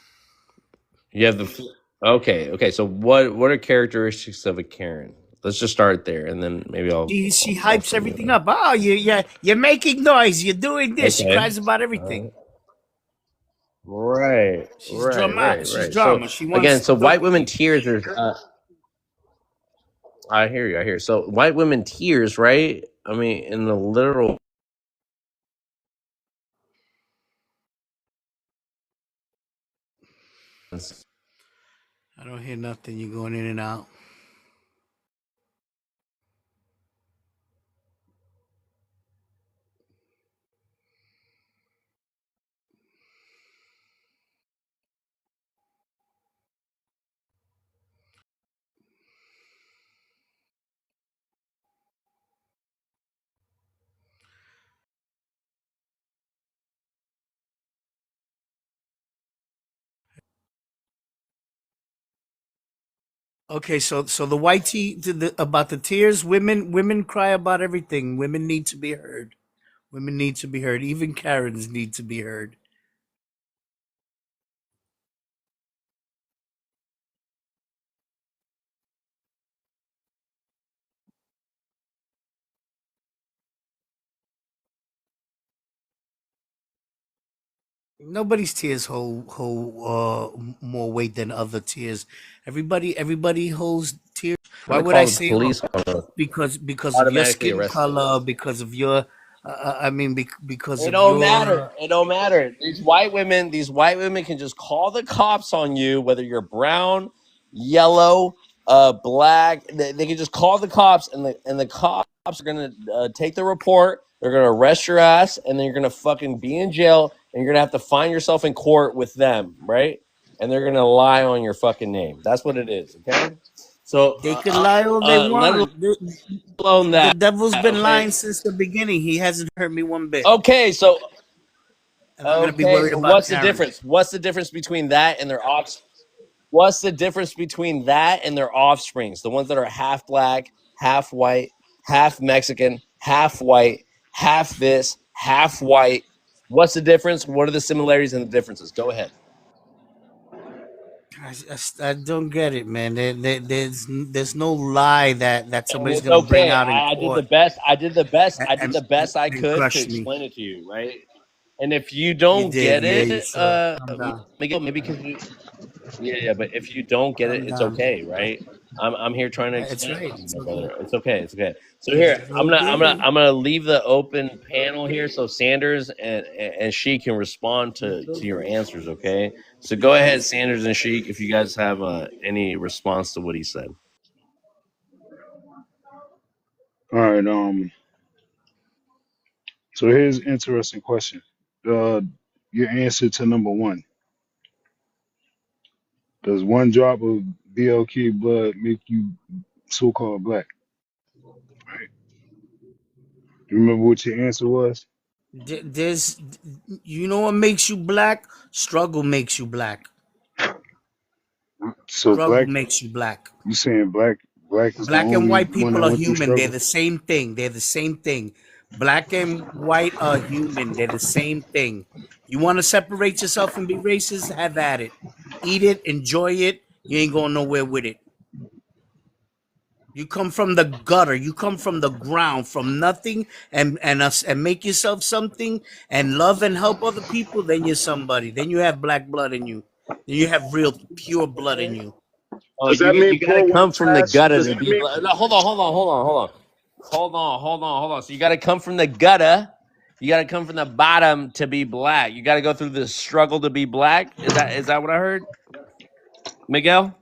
You have okay. So what are characteristics of a Karen? Let's just start there, and then maybe She I'll hypes from everything there. up. Oh, you're making noise. You're doing this. She Okay. cries about everything. Right. She's drama. She's Right. So drama. She again, wants so white women dopamine. tears are. I hear you. I hear. So white women tears, right? I mean, in the literal. sense. I don't hear nothing. You're going in and out. Okay, so the white tea about the tears. Women cry about everything. Women need to be heard. Women need to be heard. Even Karens need to be heard. Nobody's tears hold more weight than other tears. Everybody holds tears. Trying Why to would I call the say police on her, because of your automatically skin arrested. color, because of your I mean because It of don't your matter. It don't matter. These white women can just call the cops on you, whether you're brown, yellow, black. They can just call the cops, and the cops are gonna take the report. They're gonna arrest your ass, and then you're gonna fucking be in jail, and you're gonna have to find yourself in court with them, right? And they're gonna lie on your fucking name. That's what it is. Okay. So they can lie all they let want. alone The that. devil's been lying Okay. since the beginning. He hasn't hurt me one bit. Okay. So Am I gonna be worried so about what's the Karen? difference? What's the difference between that and their off? What's the difference between that and their offsprings? The ones that are half black, half white, half Mexican, half white, half this, half white. What's the difference? What are the similarities and the differences? Go ahead. I don't get it, man. There's no lie that And somebody's it's gonna bring okay. out in I did the court best. I did the best. I did and the best I could to crush me. explain it to you, right? And if you You don't did, get yeah. You it, sure? Calm down. Miguel, maybe because yeah, but if you don't get it, Calm it's down. okay, right? I'm here trying to It's explain it right. to you, It's my okay. brother. It's okay. It's okay. So here, It's okay. I'm gonna leave the open panel here so Sanders and she can respond to your answers. Okay. So go ahead, Sanders and Sheik, if you guys have any response to what he said. All right. So here's an interesting question. Uh, your answer to number one: does one drop of BLK blood make you so-called black? Right. You remember what your answer was? There's, you know what makes you black? Struggle makes you black. So Struggle black, makes you black. you saying black is the Black and only white one that people are went through human. They're struggle? the same thing. They're the same thing. Black and white are human. They're the same thing. You want to separate yourself and be racist? Have at it. Eat it. Enjoy it. You ain't going nowhere with it. You come from the gutter. You come from the ground, from nothing, and make yourself something, and love and help other people. Then you're somebody. Then you have black blood in you. Then you have real pure blood in you. Oh, Does that you mean gotta poor white come from the trash? gutter Does to that be mean black. No, hold on. So you gotta come from the gutter. You gotta come from the bottom to be black. You gotta go through the struggle to be black. Is that what I heard, Miguel?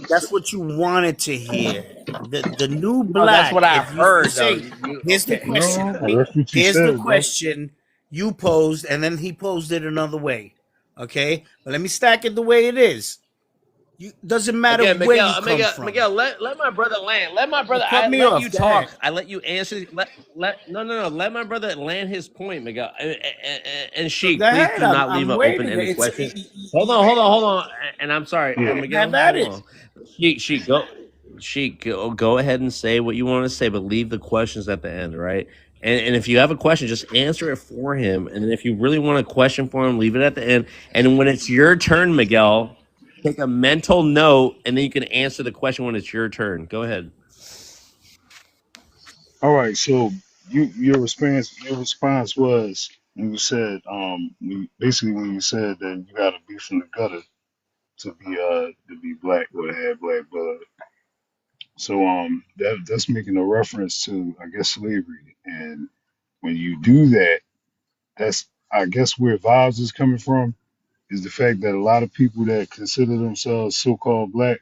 That's what you wanted to hear. The new No, that's black. what I If you heard though. say, here's the Okay. question. No, that's what you Here's the said, bro. question you posed, and then he posed it another way. Okay, but let me stack it the way it is. You doesn't matter Again, where you Miguel, come Miguel, from. Miguel, let my brother land. Let my You brother. cut I me let you off. Go ahead. talk. I let you answer. No. Let my brother land his point, Miguel. And So Sheik, go please ahead. do not leave I'm an waiting. open-ended It's question. Hold on. And I'm sorry, Yeah. Miguel. have at Hold it. on. Sheik, go. Sheik, go ahead and say what you want to say, but leave the questions at the end, all right? And if you have a question, just answer it for him. And then if you really want a question for him, leave it at the end. And when it's your turn, Miguel, take a mental note, and then you can answer the question when it's your turn. Go ahead. All right. So your response was when you said basically when you said that you got to be from the gutter to be black or to have black blood. So that's making a reference to, I guess, slavery. And when you do that, that's, I guess, where vibes is coming from, is the fact that a lot of people that consider themselves so-called black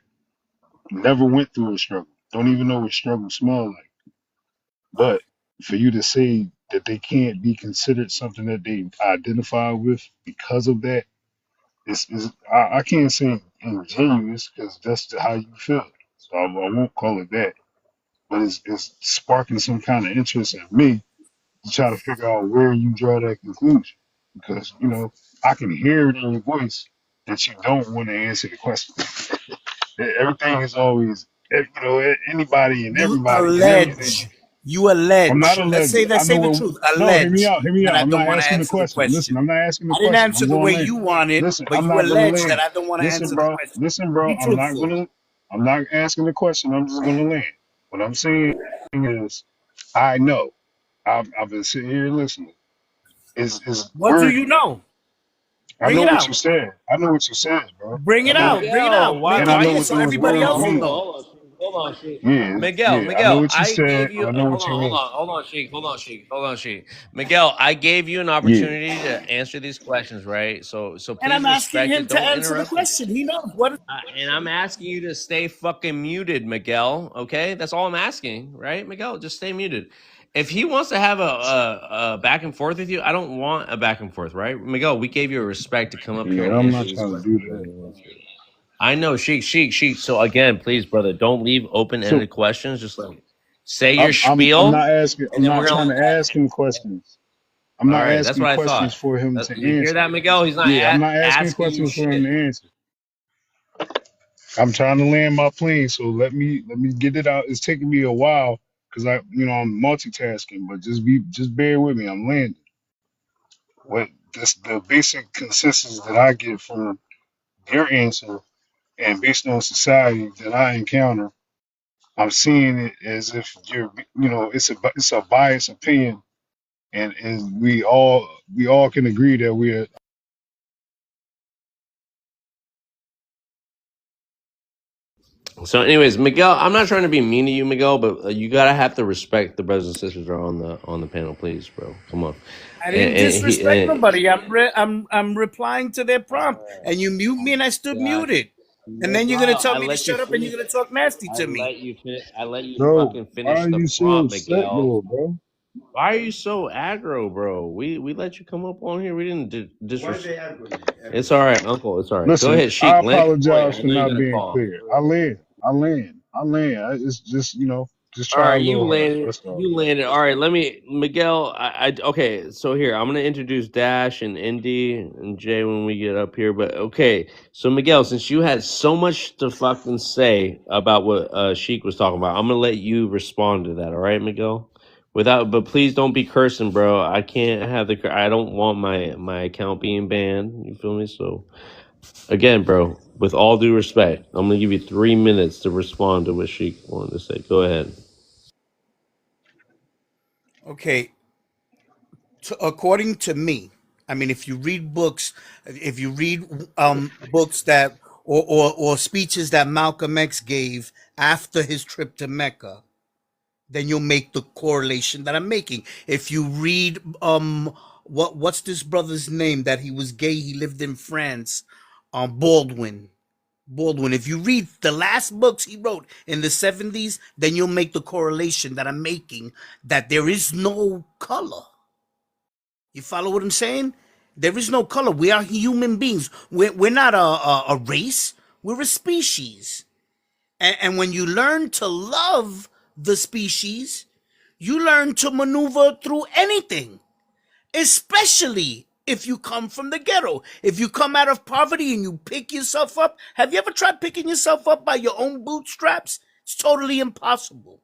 never went through a struggle, don't even know what struggle smells like. But for you to say that they can't be considered something that they identify with because of that, I can't say ingenuous because that's how you feel. So I won't call it that. But it's sparking some kind of interest in me to try to figure out where you draw that conclusion. Because, I can hear it in your voice that you don't want to answer the question. Everything is always, anybody and You everybody and everything. allege. You I'm not allege. Let's say alleging. I let's say know the what. truth. No, hear me Allege out. Hear me that out. I I'm don't not want to asking the answer the question. Listen, question. I'm not asking the I didn't question. answer I'm the going way to land. you want it, Listen, but I'm you not gonna allege that land. I don't want to Listen, answer the bro. question. Listen, bro. Be truthful. I'm not asking the question. I'm just gonna land. What I'm saying is, I know. I've been sitting here listening. Is What do where you know? I Bring know it what you out. said. I know what you said, bro. Bring I it know, out. Bring it Miguel, out. why and Make it I why know clear you what so those hold everybody on, words else hold mean. on, know. hold on, Sheik. Hold on, Sheik. Yeah, Miguel, yeah. I know Miguel, what you I said. gave And you I know what you mean. Sheik. Hold on, Sheik. Miguel, I gave you an Yeah. opportunity to answer these questions, right? So And please I'm asking respect him it. to Don't answer the interrupt me. question. He knows what. And I'm asking you to stay fucking muted, Miguel. Okay, that's all I'm asking, right, Miguel? Just stay muted. If he wants to have a back and forth with you, I don't want a back and forth, right, Miguel? We gave you a respect to come up here Yeah, and I'm answer not these trying to do questions. that. I know, Sheik. So again, please, brother, don't leave So open-ended questions. Just like say your I'm spiel, not asking. and I'm then we're not gonna. trying to ask him questions. I'm All not right, that's asking what I questions thought. for him to You hear answer. that, Miguel? He's not Yeah, I'm not asking asking you questions for him shit. to answer. I'm trying to land my plane, so let me get it out. It's taking me a while because I'm multitasking, but just bear with me. I'm landing. What this the basic consensus that I get from your answer, and based on society that I encounter, I'm seeing it as if it's a biased opinion, and we all can agree that we're. So, anyways, Miguel, I'm not trying to be mean to you, Miguel, but you gotta have to respect the brothers and sisters that are on the panel, please, bro. Come on. I didn't And he disrespect and nobody. I'm replying to their prompt, and you mute me, and I stood God, muted. And no then you're gonna problem. tell I me to let you shut up, and finish. you're gonna talk nasty to me. I let you Bro, fucking why finish are the you so prompt, upset Miguel. though, bro? Why are you so aggro, bro? We let you come up on here. We didn't disrespect. It's all right, Uncle. It's all right. Go Listen, ahead, I Sheik. Land your point. apologize I for know you're not gonna being call. clear. I land. It's just, just All try a right, you little harder. landed. That's all. You landed. All right, let me, Miguel. Okay. So here, I'm gonna introduce Dash and Indy and Jay when we get up here. But okay, so Miguel, since you had so much to fucking say about what Sheik was talking about, I'm gonna let you respond to that. All right, Miguel. But please don't be cursing, bro. I can't have I don't want my account being banned. You feel me? So again, bro, with all due respect, I'm gonna give you 3 minutes to respond to what Sheik wanted to say. Go ahead. Okay, according to me, I mean, if you read books, if you read books that or speeches that Malcolm X gave after his trip to Mecca, then you'll make the correlation that I'm making. If you read what's this brother's name that he was gay, he lived in France, Baldwin. Baldwin. If you read the last books he wrote in the 70s, then you'll make the correlation that I'm making, that there is no color. You follow what I'm saying? There is no color. We are human beings. We're not a race. We're a species. And when you learn to love the species, you learn to maneuver through anything, especially if you come from the ghetto. If you come out of poverty and you pick yourself up, have you ever tried picking yourself up by your own bootstraps? It's totally impossible.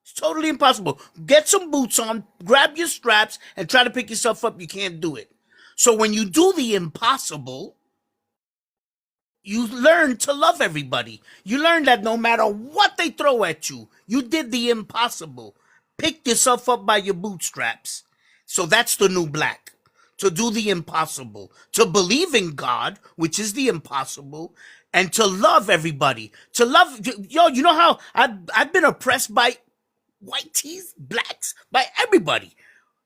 It's totally impossible. Get some boots on, grab your straps, and try to pick yourself up. You can't do it. So when you do the impossible, you learn to love everybody. You learn that no matter what they throw at you, you did the impossible. Pick yourself up by your bootstraps. So that's the new black. To do the impossible. To believe in God, which is the impossible. And to love everybody. To love, yo, you know how I've been oppressed by white tees, blacks, by everybody.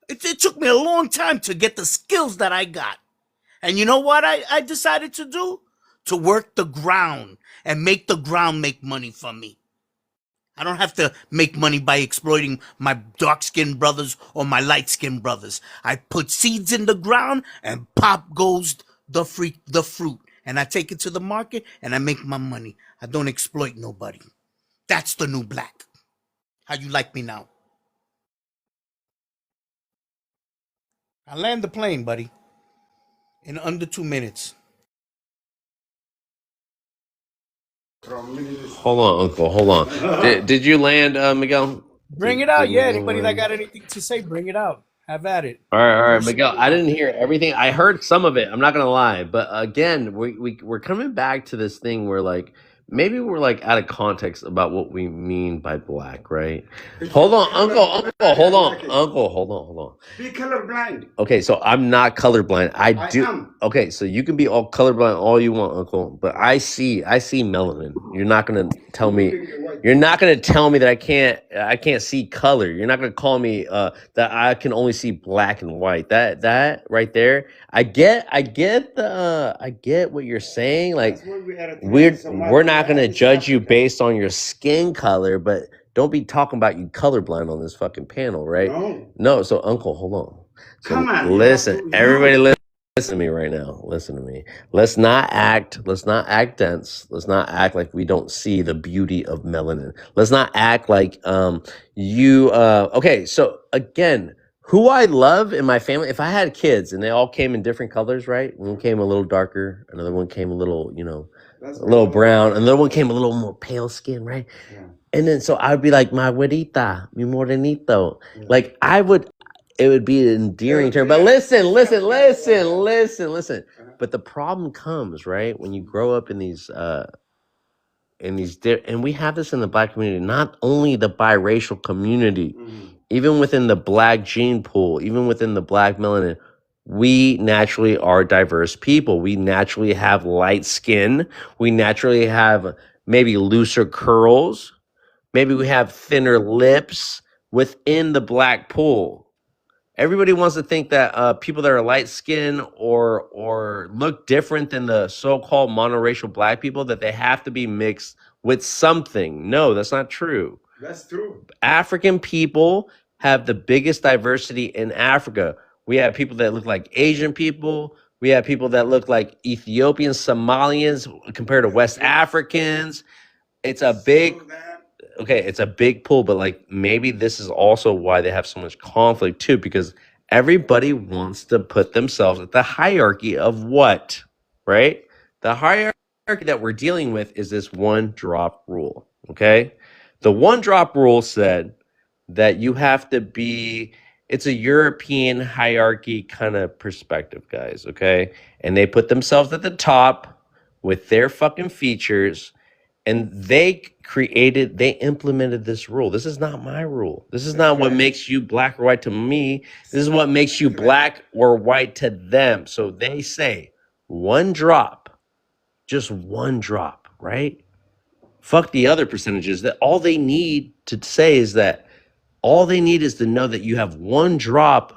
It took me a long time to get the skills that I got. And you know what I decided to do? To work the ground and make the ground make money for me. I don't have to make money by exploiting my dark-skinned brothers or my light-skinned brothers. I put seeds in the ground and pop goes the fruit. And I take it to the market and I make my money. I don't exploit nobody. That's the new black. How you like me now? I land the plane, buddy, in under 2 minutes. Hold on, Uncle. Hold on. Did you land, Miguel? Bring it out. Yeah, anybody that got anything to say, bring it out. Have at it. All right, Miguel. I didn't hear everything. I heard some of it. I'm not gonna lie, but again, we're coming back to this thing where like maybe we're like out of context about what we mean by black, right? Hold on, Uncle. Hold on. Be colorblind. Okay, so I'm not colorblind. I do. am. Okay, so you can be all colorblind all you want, Uncle, but I see melanin. You're not gonna tell me. You're not gonna tell me that I can't see color. You're not gonna call me that I can only see black and white. That right there. I get what you're saying. Like That's what we had to we're not gonna judge you based on your skin color, but don't be talking about you colorblind on this fucking panel, right? No, so Uncle, hold on. So Come on, listen, everybody listen to me right now. Listen to me. Let's not act dense. Let's not act like we don't see the beauty of melanin. Let's not act like okay, so again, who I love in my family, if I had kids and they all came in different colors, right? One came a little darker, another one came a little, a little brown, another one came a little more pale skin, right? Yeah. And then so I'd be like, my güerita, mi morenito. Like it would be an endearing term. But listen. But the problem comes, right, when you grow up in these and we have this in the black community, not only the biracial community, even within the black gene pool, even within the black melanin, we naturally are diverse people. We naturally have light skin. We naturally have maybe looser curls. Maybe we have thinner lips within the black pool. Everybody wants to think that people that are light skinned or look different than the so-called monoracial black people, that they have to be mixed with something. No, that's not true. That's true. African people have the biggest diversity in Africa. We have people that look like Asian people. We have people that look like Ethiopians, Somalians compared to West Africans. It's a big pool, but like maybe this is also why they have so much conflict too, because everybody wants to put themselves at the hierarchy of what, right? The hierarchy that we're dealing with is this one drop rule, okay? The one drop rule said that you have to be, it's a European hierarchy kind of perspective, guys, okay? And they put themselves at the top with their fucking features. And they implemented this rule. This is not my rule. This is not what makes you black or white to me. This is what makes you black or white to them. So they say one drop, just one drop, right? Fuck the other percentages. That all they need to say is that all they need is to know that you have one drop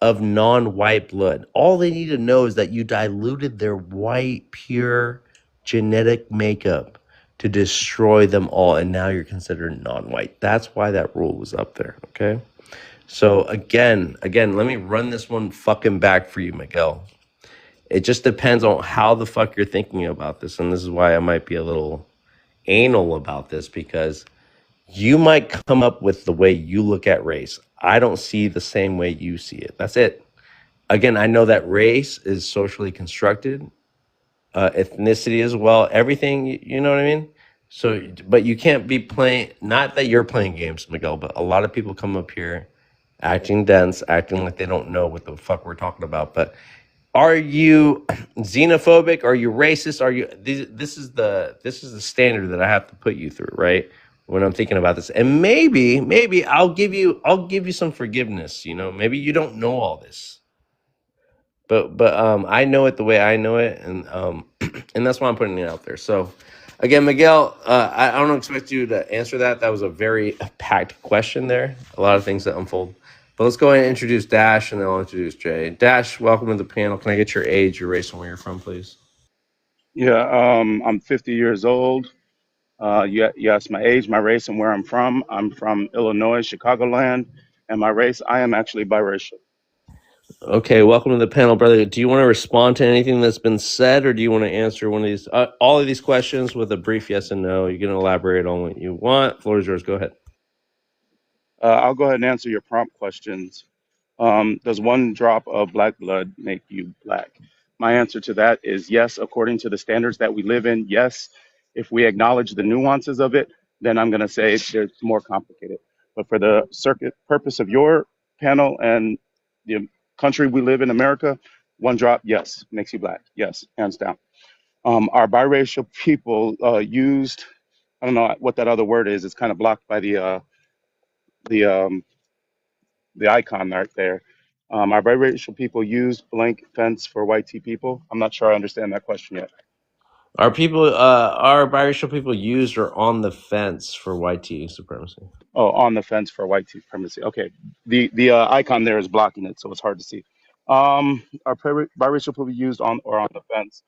of non-white blood. All they need to know is that you diluted their white, pure genetic makeup to destroy them all, and now you're considered non-white. That's why that rule was up there. Okay. So again, let me run this one fucking back for you, Miguel. It just depends on how the fuck you're thinking about this, and this is why I might be a little anal about this, because you might come up with the way you look at race. I don't see the same way you see it. That's it. Again, I know that race is socially constructed, ethnicity as well, everything, you know what I mean? So, but you can't be playing, not that you're playing games, Miguel, but a lot of people come up here acting dense, acting like they don't know what the fuck we're talking about. But are you xenophobic? Are you racist? Are you this is the standard that I have to put you through, right? When I'm thinking about this. And maybe I'll give you some forgiveness, you know. Maybe you don't know all this. But I know it the way I know it, and and that's why I'm putting it out there. So again, Miguel, I don't expect you to answer that. That was a very packed question there. A lot of things that unfold. But let's go ahead and introduce Dash, and then I'll introduce Jay. Dash, welcome to the panel. Can I get your age, your race, and where you're from, please? Yeah, I'm 50 years old. You asked my age, my race, and where I'm from. I'm from Illinois, Chicagoland, and my race, I am actually biracial. Okay, welcome to the panel, brother. Do you want to respond to anything that's been said, or do you want to answer one of these, all of these questions with a brief yes and no? You can elaborate on what you want. Floor is yours. Go ahead. I'll go ahead and answer your prompt questions. Does one drop of black blood make you black? My answer to that is yes, according to the standards that we live in, yes. If we acknowledge the nuances of it, then I'm going to say it's more complicated. But for the circuit purpose of your panel and the country we live in, America, one drop, yes, makes you black. Yes, hands down. Are biracial people used? I don't know what that other word is. It's kind of blocked by the icon right there. Are biracial people used blank fence for white tea people? I'm not sure I understand that question yet. Are biracial people used or on the fence for white supremacy? Oh, on the fence for white supremacy. Okay, the icon there is blocking it, so it's hard to see. Are biracial people used on or on the fence?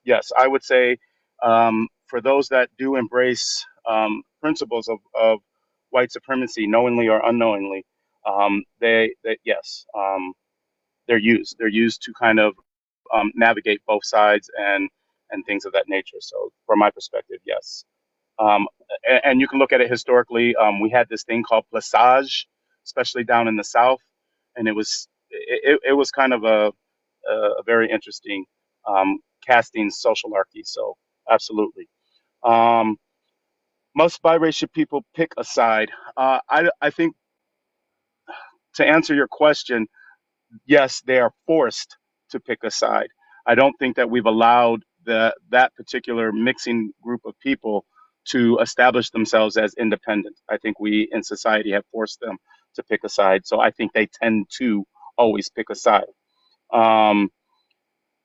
Yes, I would say for those that do embrace principles of white supremacy, knowingly or unknowingly, they yes, they're used. They're used to kind of navigate both sides and things of that nature. So, from my perspective, yes. And you can look at it historically. We had this thing called plissage, especially down in the South, and it was kind of a very interesting casting socialarchy. So absolutely, most biracial people pick a side. I think to answer your question, yes, they are forced to pick a side. I don't think that we've allowed that particular mixing group of people to establish themselves as independent. I think we in society have forced them to pick a side. So I think they tend to always pick a side. Um,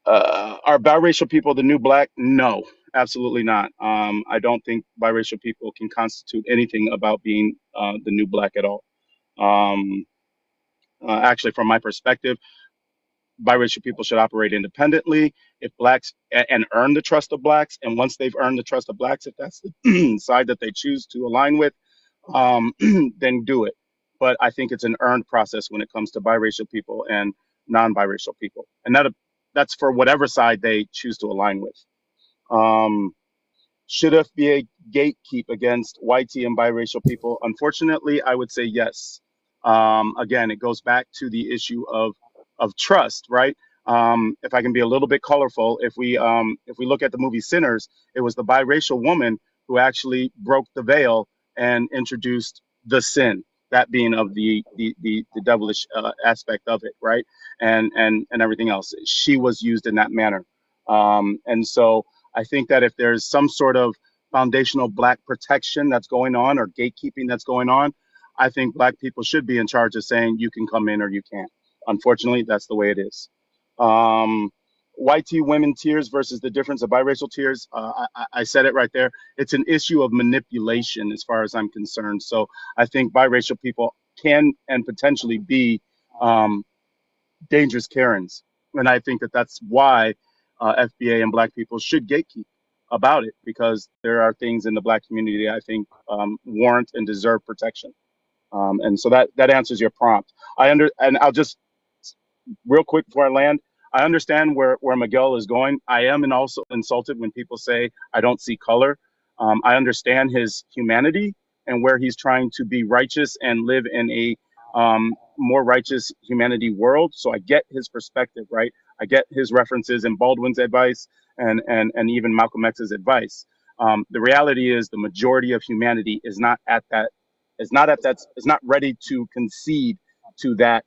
are biracial people the new black? No, absolutely not. I don't think biracial people can constitute anything about being the new black at all. Um, Actually, from my perspective, biracial people should operate independently if blacks and earn the trust of blacks, and once they've earned the trust of blacks, if that's the side that they choose to align with, then do it. But I think it's an earned process when it comes to biracial people and non-biracial people, and that's for whatever side they choose to align with. um, should it be a gatekeep against white and biracial people? Unfortunately, I would say yes. Again, it goes back to the issue of trust, right? If I can be a little bit colorful, if we look at the movie Sinners, it was the biracial woman who actually broke the veil and introduced the sin, that being of the devilish aspect of it, right? And everything else. She was used in that manner, and so I think that if there's some sort of foundational black protection that's going on or gatekeeping that's going on, I think black people should be in charge of saying you can come in or you can't. Unfortunately, that's the way it is. Um, White tea women tears versus the difference of biracial tears. I said it right there. It's an issue of manipulation as far as I'm concerned. So I think biracial people can and potentially be um, dangerous Karens. And I think that that's why FBA and Black people should gatekeep about it, because there are things in the Black community I think warrant and deserve protection. And so that answers your prompt. And I'll just real quick before I land. I understand where Miguel is going. I am also insulted when people say I don't see color. I understand his humanity and where he's trying to be righteous and live in a more righteous humanity world. So I get his perspective, right? I get his references in Baldwin's advice and even Malcolm X's advice. The reality is the majority of humanity is not ready to concede to that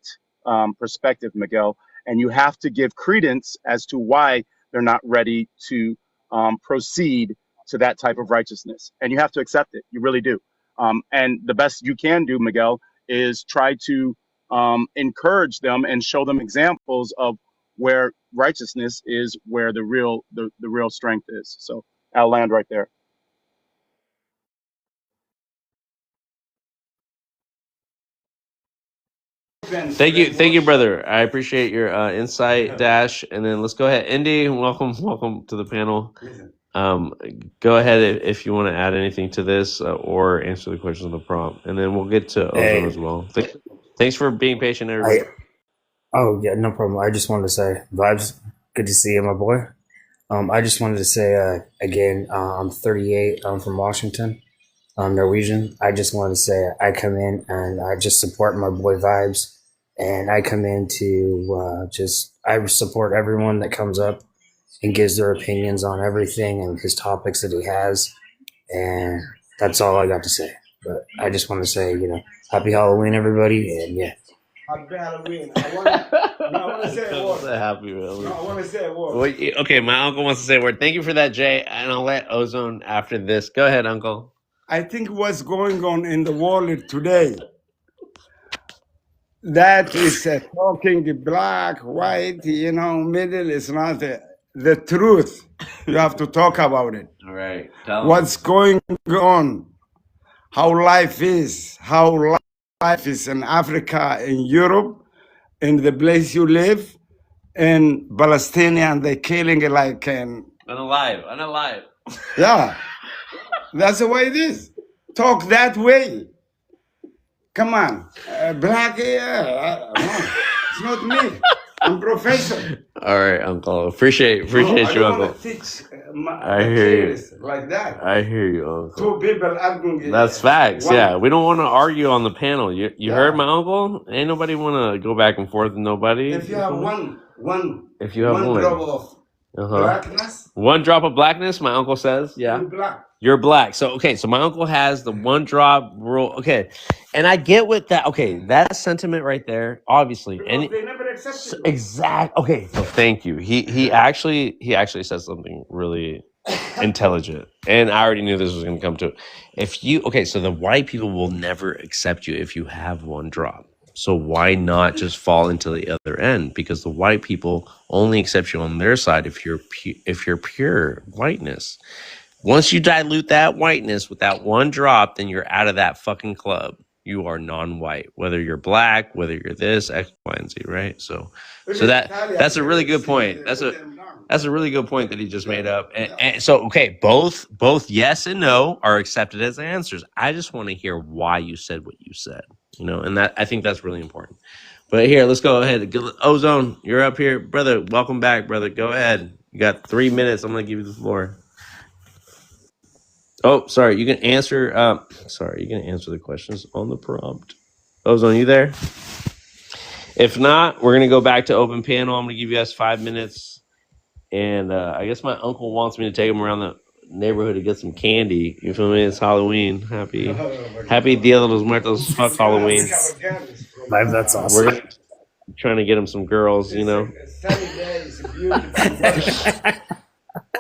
perspective, Miguel. And you have to give credence as to why they're not ready to proceed to that type of righteousness. And you have to accept it. You really do. And the best you can do, Miguel, is try to encourage them and show them examples of where righteousness is, where the real strength is. So I'll land right there. Thank you, brother. I appreciate your insight, Dash. And then let's go ahead, Indy. Welcome to the panel. Go ahead if you want to add anything to this or answer the questions on the prompt, and then we'll get to Ozone as well. Thanks for being patient, everybody. Oh yeah, no problem. I just wanted to say, Vibes, good to see you, my boy. I just wanted to say again, I'm 38. I'm from Washington. I'm Norwegian. I just wanted to say I come in and I just support my boy Vibes, and I come in to I support everyone that comes up and gives their opinions on everything and his topics that he has, and that's all I got to say. But I just want to say, happy Halloween, everybody, and yeah. Happy Halloween. I want to say a word. Happy Halloween. I want to say a word. Okay, my uncle wants to say a word. Thank you for that, Jay, and I'll let Ozone after this. Go ahead, Uncle. I think what's going on in the world today, that is talking black, white, middle is not the truth. You have to talk about it. All right. What's going on, how life is in Africa, in Europe, in the place you live, in Palestinian, they're killing like unalive. Yeah, that's the way it is. Talk that way. Come on, black. It's not me. I'm professor. All right, Uncle. Appreciate you, Uncle. I hear you. Like that. I hear you, Uncle. Two people arguing. That's facts. Yeah, we don't want to argue on the panel. You heard my uncle? Ain't nobody want to go back and forth with nobody. If you have one drop of blackness, one drop of blackness, my uncle says, yeah. You're black. So my uncle has the one drop rule. Okay. And I get with that. Okay. That sentiment right there, obviously. And they never accepted it. Exact. Okay. So thank you. He actually said something really intelligent. And I already knew this was going to come to it. So the white people will never accept you if you have one drop. So why not just fall into the other end? Because the white people only accept you on their side if you're pure whiteness. Once you dilute that whiteness with that one drop, then you're out of that fucking club. You are non-white, whether you're black, whether you're this, X, Y, and Z, right? So that's a really good point. That's a really good point that he just made up. And so, both yes and no are accepted as answers. I just want to hear why you said what you said, and that I think that's really important. But here, let's go ahead. Ozone, you're up here, brother. Welcome back, brother. Go ahead. You got 3 minutes. I'm gonna give you the floor. Oh, sorry. You can answer. You can answer the questions on the prompt. Ozone, you there? If not, we're gonna go back to open panel. I'm gonna give you guys 5 minutes, and I guess my uncle wants me to take him around the neighborhood to get some candy. You feel me? It's Halloween. Happy Dia de los Muertos. Fuck Halloween. That's awesome. We're trying to get him some girls. Sunny day is beautiful.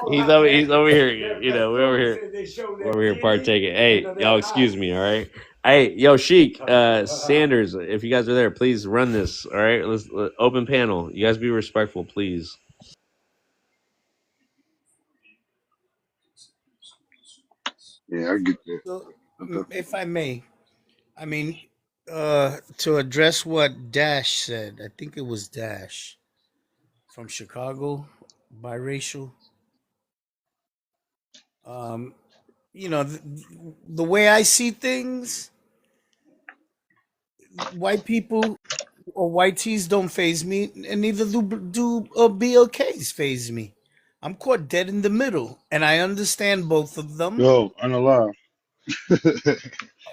He's over here. We're over here partaking. Hey, y'all, excuse me. All right. Hey, yo, Sheik, Sanders, if you guys are there, please run this. All right. Let's open panel. You guys be respectful, please. Yeah, I get that. So, if I may, to address what Dash said, I think it was Dash from Chicago. biracial. Um, the way I see things, white people or white tees don't phase me, and neither do BLKs phase me. I'm caught dead in the middle, and I understand both of them. Yo, unalive.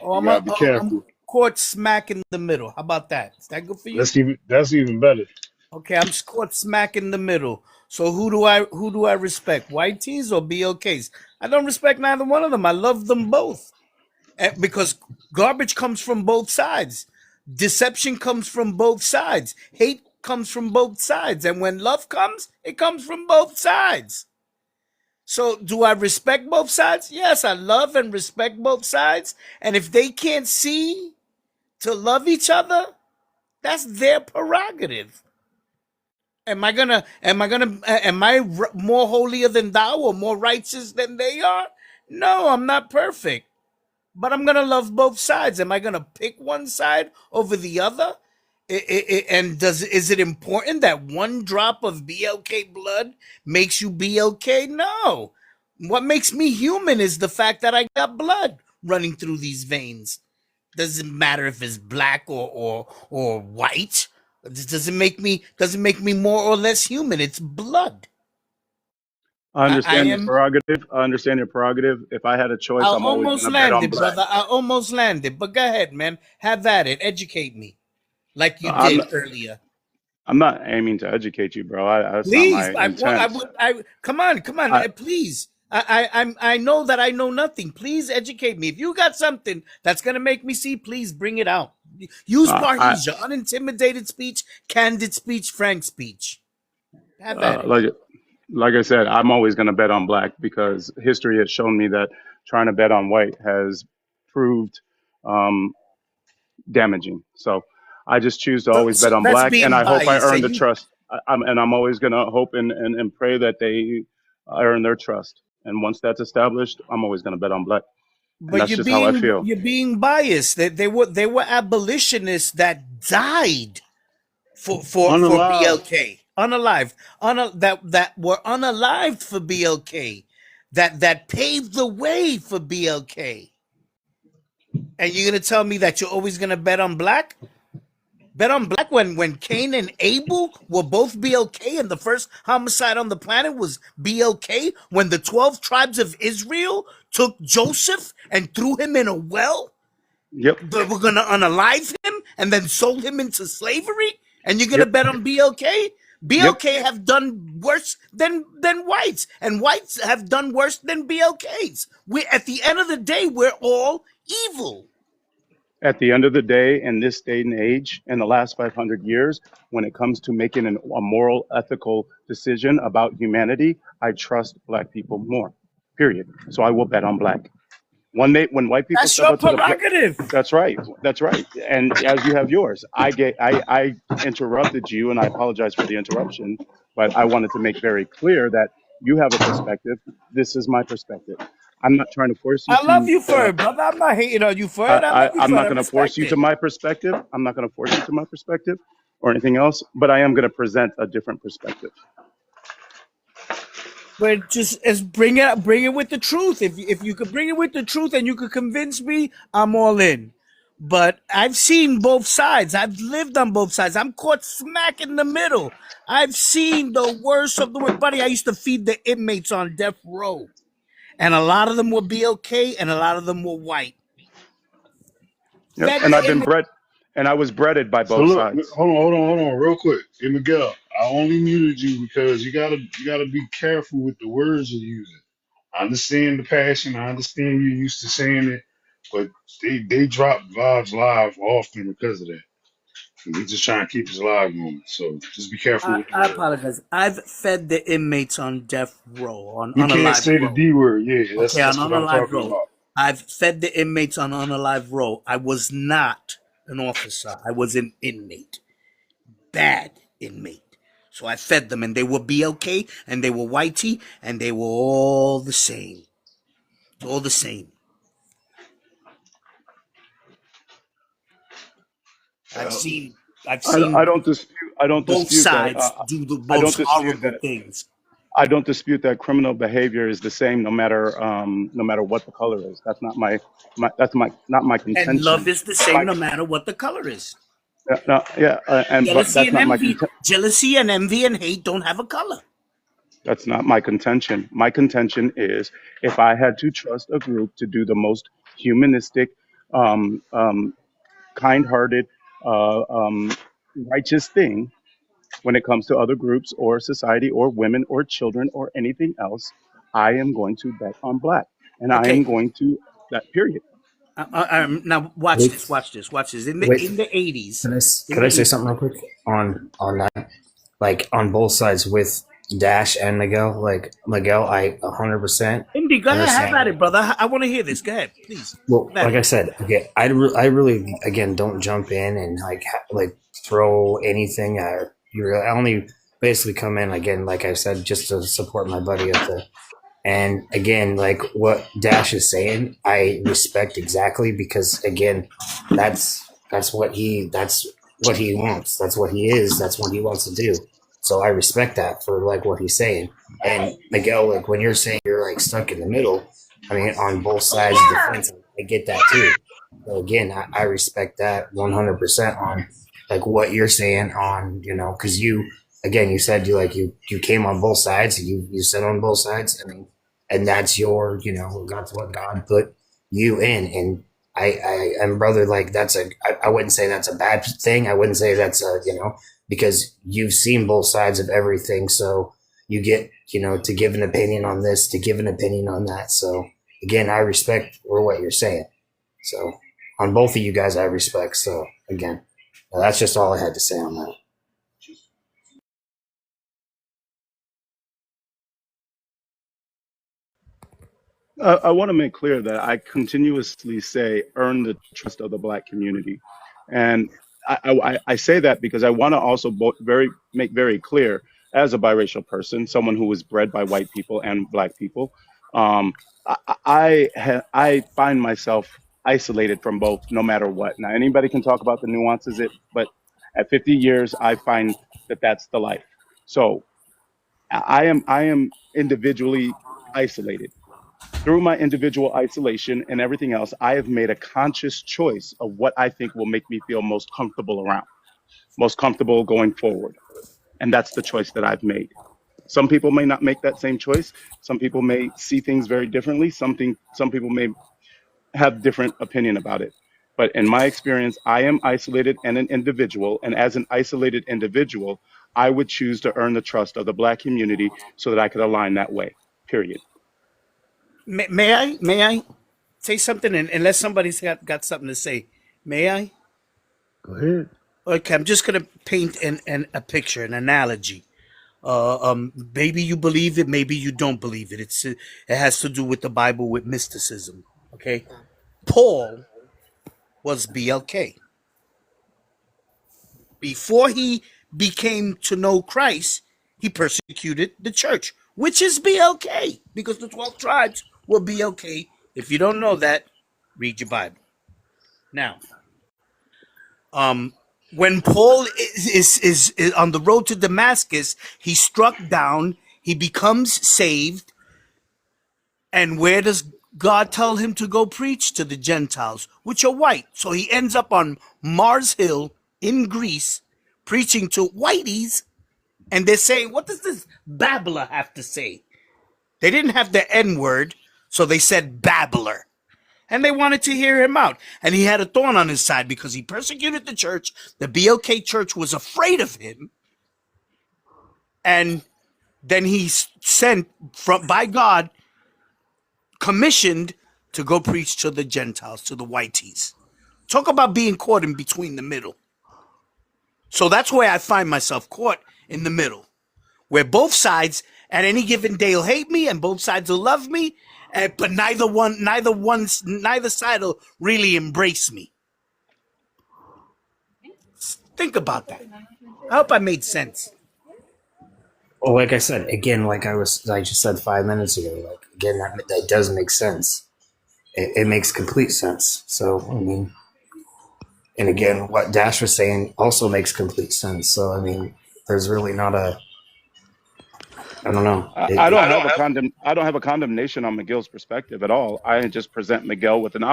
Oh, You gotta be I'm careful. caught smack in the middle. How about that? Is that good for you? That's even better. Okay, I'm caught smack in the middle. So who do I respect? White tees or BLKs? I don't respect neither one of them. I love them both. Because garbage comes from both sides. Deception comes from both sides. Hate comes from both sides. And when love comes, it comes from both sides. So do I respect both sides? Yes, I love and respect both sides. And if they can't see to love each other, that's their prerogative. Am I more holier than thou or more righteous than they are? No, I'm not perfect. But I'm gonna love both sides. Am I gonna pick one side over the other? And is it important that one drop of BLK blood makes you BLK? No. What makes me human is the fact that I got blood running through these veins. Doesn't matter if it's black or white. It doesn't make me more or less human. It's blood. I I understand your am. prerogative. I understand your prerogative. If I had a I choice, I'm always almost going to bet on landed, black. brother. I almost landed. But go ahead, man. Have at it. Educate me, like you I'm did not, earlier. I'm not aiming to educate you, bro. That's not my Please, I want. I intent. would. I come on, come on. I, Please. I know that I know nothing. Please educate me. If you got something that's gonna make me see, please bring it out. Use I Parhesia, unintimidated speech, candid speech, frank speech. Have at it. like like I said, I'm always going to bet on black because history has shown me that trying to bet on white has proved um, damaging. So I just choose to always bet So on that's black, and being I hope I biased. earn And the you, trust. I'm always going to hope and pray that they earn their trust. And once that's established, I'm always going to bet on black, and but that's just how I feel. you're being biased. They were abolitionists that died for Unalive. BLK, unalived, that were unalived for BLK, that paved the way for BLK. And you're gonna tell me that you're always gonna bet on black? Bet on black when Cain and Abel were both BLK and the first homicide on the planet was BLK when the 12 tribes of Israel took Joseph and threw him in a well? Yep, But we're gonna unalive him and then sold him into slavery, and you're gonna yep, bet on BLK? yep. BLK have done worse than whites, and whites have done worse than BLKs. We at the end of the day, we're all evil. At the end of the day, in this day and age, in the last 500 years, when it comes to making a moral, ethical decision about humanity, I trust black people more. Period. So I will bet on black. When white people That's step your up to the plate, prerogative. that's right. That's right. And as you have yours, I interrupted you, and I apologize for the interruption, but I wanted to make very clear that you have a perspective. This is my perspective. I'm not trying to force you I love to. you for it, brother. I'm not hating on you for it. I love you I'm for it. not I going to force respect you to it. my perspective. I'm not going to force you to my perspective or anything else, but I am going to present a different perspective. But just as bring it with the truth. If you could bring it with the truth and you could convince me, I'm all in. But I've seen both sides. I've lived on both sides. I'm caught smack in the middle. I've seen the worst of the worst. Buddy, I used to feed the inmates on death row. And a lot of them were BLK and a lot of them were white. Yep. Fed And the I've been inmates. bred, and I was breaded by So both look, sides. hold on, real quick. Hey Miguel, I only muted you because you gotta be careful with the words you're using. I understand the passion. I understand you're used to saying it, but they drop vibes live often because of that. And we just trying to keep his live going. So just be careful with the I word. apologize. I've fed the inmates on death row, on You can't unalive say the row. D word. Yeah, Okay, on that's what I'm unalive talking row. about. I've fed the inmates on unalive row. I was not an officer. I was an inmate. Bad inmate. So I fed them and they were BLK and they were whitey and they were all the same. All the same. I've Yeah. seen I've I seen don't dispute. I don't both dispute that. sides do the I don't most dispute horrible that. things. I don't dispute that criminal behavior is the same no matter what the color is. That's not my not my And love contention. is the same My no matter what the color is. no, yeah, but Jealousy and envy, jealousy and envy and hate don't have a color. that's not my contention. My contention is if I had to trust a group to do the most humanistic, um, um, kind-hearted, righteous thing when it comes to other groups or society or women or children or anything else, I am going to bet on black, and I am Okay. going to that period. Now watch Wait, this. Watch this. Watch this. In wait. the 80s. Could I say something real quick on that? Like on both sides with Dash and Miguel. Like Miguel, I 100% Indy, go ahead. Have understand. at it, brother. I want to hear this. Go ahead, please. Well, like I said, okay, I really again don't jump in and like throw anything at you. I only basically come in again, like I said, just to support my buddy at the. And again, like what Dash is saying, I respect exactly because again, that's what he wants. That's what he is. That's what he wants to do. So I respect that for like what he's saying. And Miguel, like when you're saying you're like stuck in the middle, I mean, on both sides of the fence, I get that too. So again, I respect that 100% on like what you're saying on, because you said you came on both sides. You said on both sides. I mean, and that's your, that's what God put you in. And and brother, like I wouldn't say that's a bad thing. I wouldn't say that's because you've seen both sides of everything. So you get, to give an opinion on this, to give an opinion on that. So again, I respect for what you're saying. So on both of you guys, I respect. So again, that's just all I had to say on that. I want to make clear that I continuously say earn the trust of the black community, and I say that because I want to also make very clear as a biracial person, someone who was bred by white people and black people, um, I find myself isolated from both, no matter what. Now anybody can talk about the nuances, but at 50 years, I find that that's the life. So I am individually isolated. Through my individual isolation and everything else, I have made a conscious choice of what I think will make me feel most comfortable around, most comfortable going forward. And that's the choice that I've made. Some people may not make that same choice. Some people may see things very differently. Some people may have different opinion about it. But in my experience, I am isolated and an individual. And as an isolated individual, I would choose to earn the trust of the black community so that I could align that way, period. May I say something? And unless somebody's got something to say, may I? Go ahead. Okay, I'm just gonna paint a picture, an analogy. Maybe you believe it, maybe you don't believe it. It has to do with the Bible, with mysticism. Okay, Paul was BLK before he became to know Christ. He persecuted the church, which is BLK, because the 12 tribes were BLK. If you don't know that, read your Bible. Now, when Paul is on the road to Damascus, he's struck down, he becomes saved, and where does God tell him to go preach? To the Gentiles, which are white. So he ends up on Mars Hill in Greece, preaching to whiteys, and they're saying, what does this babbler have to say? They didn't have the N word, so they said babbler. And they wanted to hear him out. And he had a thorn on his side because he persecuted the church. The BLK church was afraid of him. And then he's sent by God, commissioned to go preach to the Gentiles, to the whiteys. Talk about being caught in between the middle. So that's where I find myself, caught in the middle, where both sides at any given day will hate me and both sides will love me, but neither side will really embrace me. Think about that. I hope I made sense. Well, like I said, again, I just said 5 minutes ago, again, that does make sense. It makes complete sense. So, I mean, and again, what Dash was saying also makes complete sense. So, I mean, there's really not I don't know. I don't have I don't have a condemnation on Miguel's perspective at all. I just present Miguel with an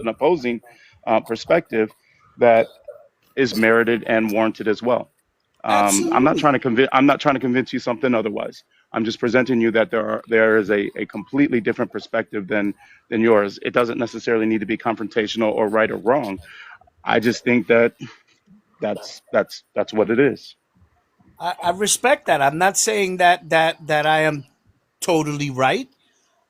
opposing perspective that is merited and warranted as well. I'm not Absolutely. trying to convince you something otherwise. I'm just presenting you that there is a completely different perspective than yours. It doesn't necessarily need to be confrontational or right or wrong. I just think that that's what it is. I respect that. I'm not saying that I am totally right.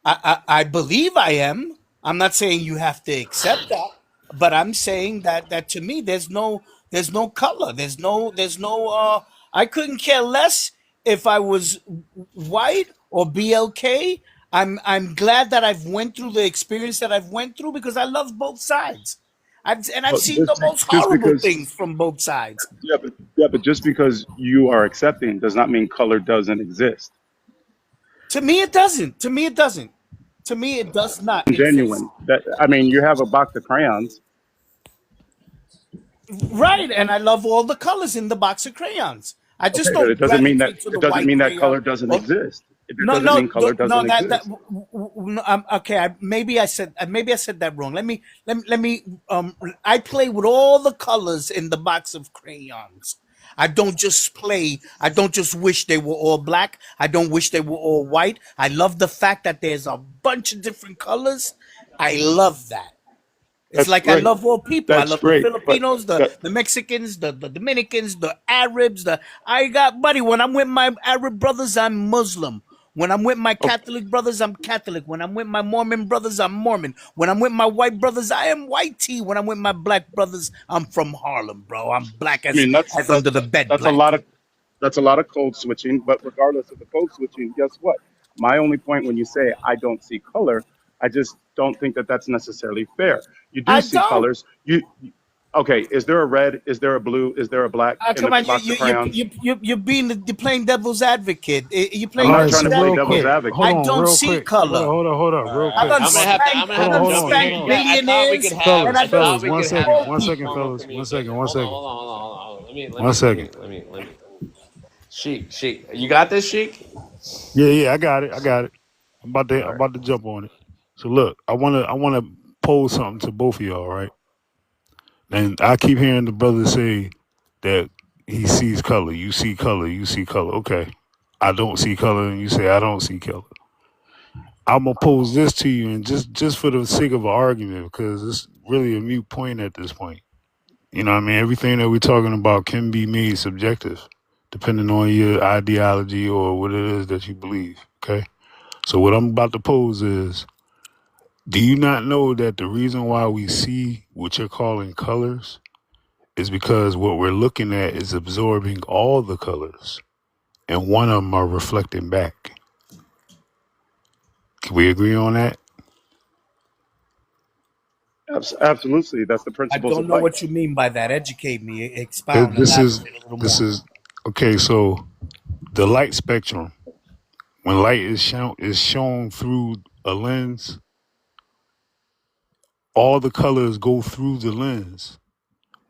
I believe I am. I'm not saying you have to accept that, but I'm saying that to me there's no color. There's no I couldn't care less if I was white or BLK. I'm glad that I've went through the experience that I've went through because I love both sides. I've But seen the most just horrible because things from both sides. but just because you are accepting does not mean color doesn't exist. To me it doesn't. To me it doesn't. To me it does not exist. Genuine. That I mean, you have a box of crayons. Right, and I love all the colors in the box of crayons. I just Okay, but don't gravitate to the white that color crayon. doesn't Or, exist. It no, doesn't no, mean color no. doesn't That exist. no, okay. Maybe I said that wrong. Let me. I play with all the colors in the box of crayons. I don't just play. I don't just wish they were all black. I don't wish they were all white. I love the fact that there's a bunch of different colors. I love that. It's That's like I great. love all people. I That's love the great. But Filipinos, that, the Mexicans, the Dominicans, the Arabs. I got buddy. When I'm with my Arab brothers, I'm Muslim. When I'm with my okay, Catholic brothers, I'm Catholic. When I'm with my Mormon brothers, I'm Mormon. When I'm with my white brothers, I am white tea. When I'm with my black brothers, I'm from Harlem, bro. I'm black I mean, as under the bed that's a black. lot of that's a lot of code switching. But regardless of the code switching, guess what? My only point when you say I don't see color, I just don't think that that's necessarily fair. You do I see don't. colors. Okay? Is there a red? Is there a blue? Is there a black in Come the on, box of crayons? you're playing devil's advocate. You're I'm playing All not right, trying devil's so to play real devil's quick, advocate. hold advocate. I on, don't real see quick. Hold on, color. hold on, hold on, real I quick. done I'm gonna have to. I'm spanked, gonna I have Hold to on, done hold jump on, hold in. spanked on. Yeah, I thought we could billionaires, have. and I I done thought Fellas, we one could spanked have second, poor one jump in. second, people. Hold on, fellas, give me a one second, second. one Hold on, second, hold on, hold on, hold on. one second. Let me. Sheik, you got this, Sheik? Yeah, yeah, I got it, I got it. I'm All right. about to jump on it. So look, I wanna pose something to both of y'all, right? And I keep hearing the brother say that he sees color. You see color. You see color. Okay. I don't see color, and you say I don't see color. I'm gonna pose this to you, and just for the sake of an argument, because it's really a mute point at this point. You know what I mean? Everything that we're talking about can be made subjective, depending on your ideology or what it is that you believe. Okay. So what I'm about to pose is: do you not know that the reason why we see what you're calling colors is because what we're looking at is absorbing all the colors, and one of them are reflecting back. Can we agree on that? Absolutely, that's the I principles don't of know light. what you mean by that. Educate me, expound, This is elaborate a little this more. is okay. So the light spectrum, when light is shown through a lens, all the colors go through the lens,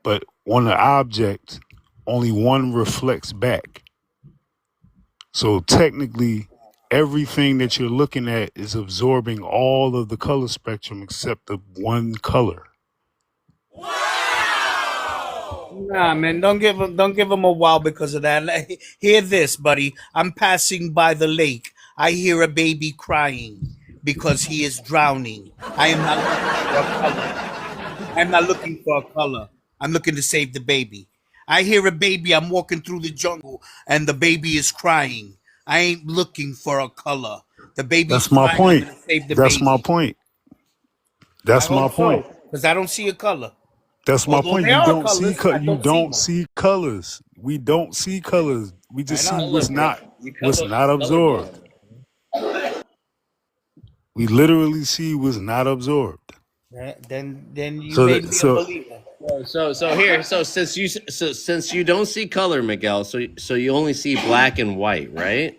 but on the object, only one reflects back. So technically, everything that you're looking at is absorbing all of the color spectrum except the one color. Nah, man, don't give him a wow because of that. Hear this, buddy. I'm passing by the lake. I hear a baby crying because he is drowning. I am not looking for a color. I'm not looking for a color. I'm looking to save the baby. I hear a baby. I'm walking through the jungle and the baby is crying. I ain't looking for a color. The baby's That's my crying. I'm point. gonna save the That's my baby. point. I That's my hope point. so, because I don't see a color. That's my Although point. there You are don't see colors, I you don't see don't them. see colors. We don't see colors. We I just see know. Color, bro. what's not absorbed. Colorblind. We literally see what's not absorbed. Then you So made that me a so believer. Since you don't see color, Miguel, so you only see black and white, right?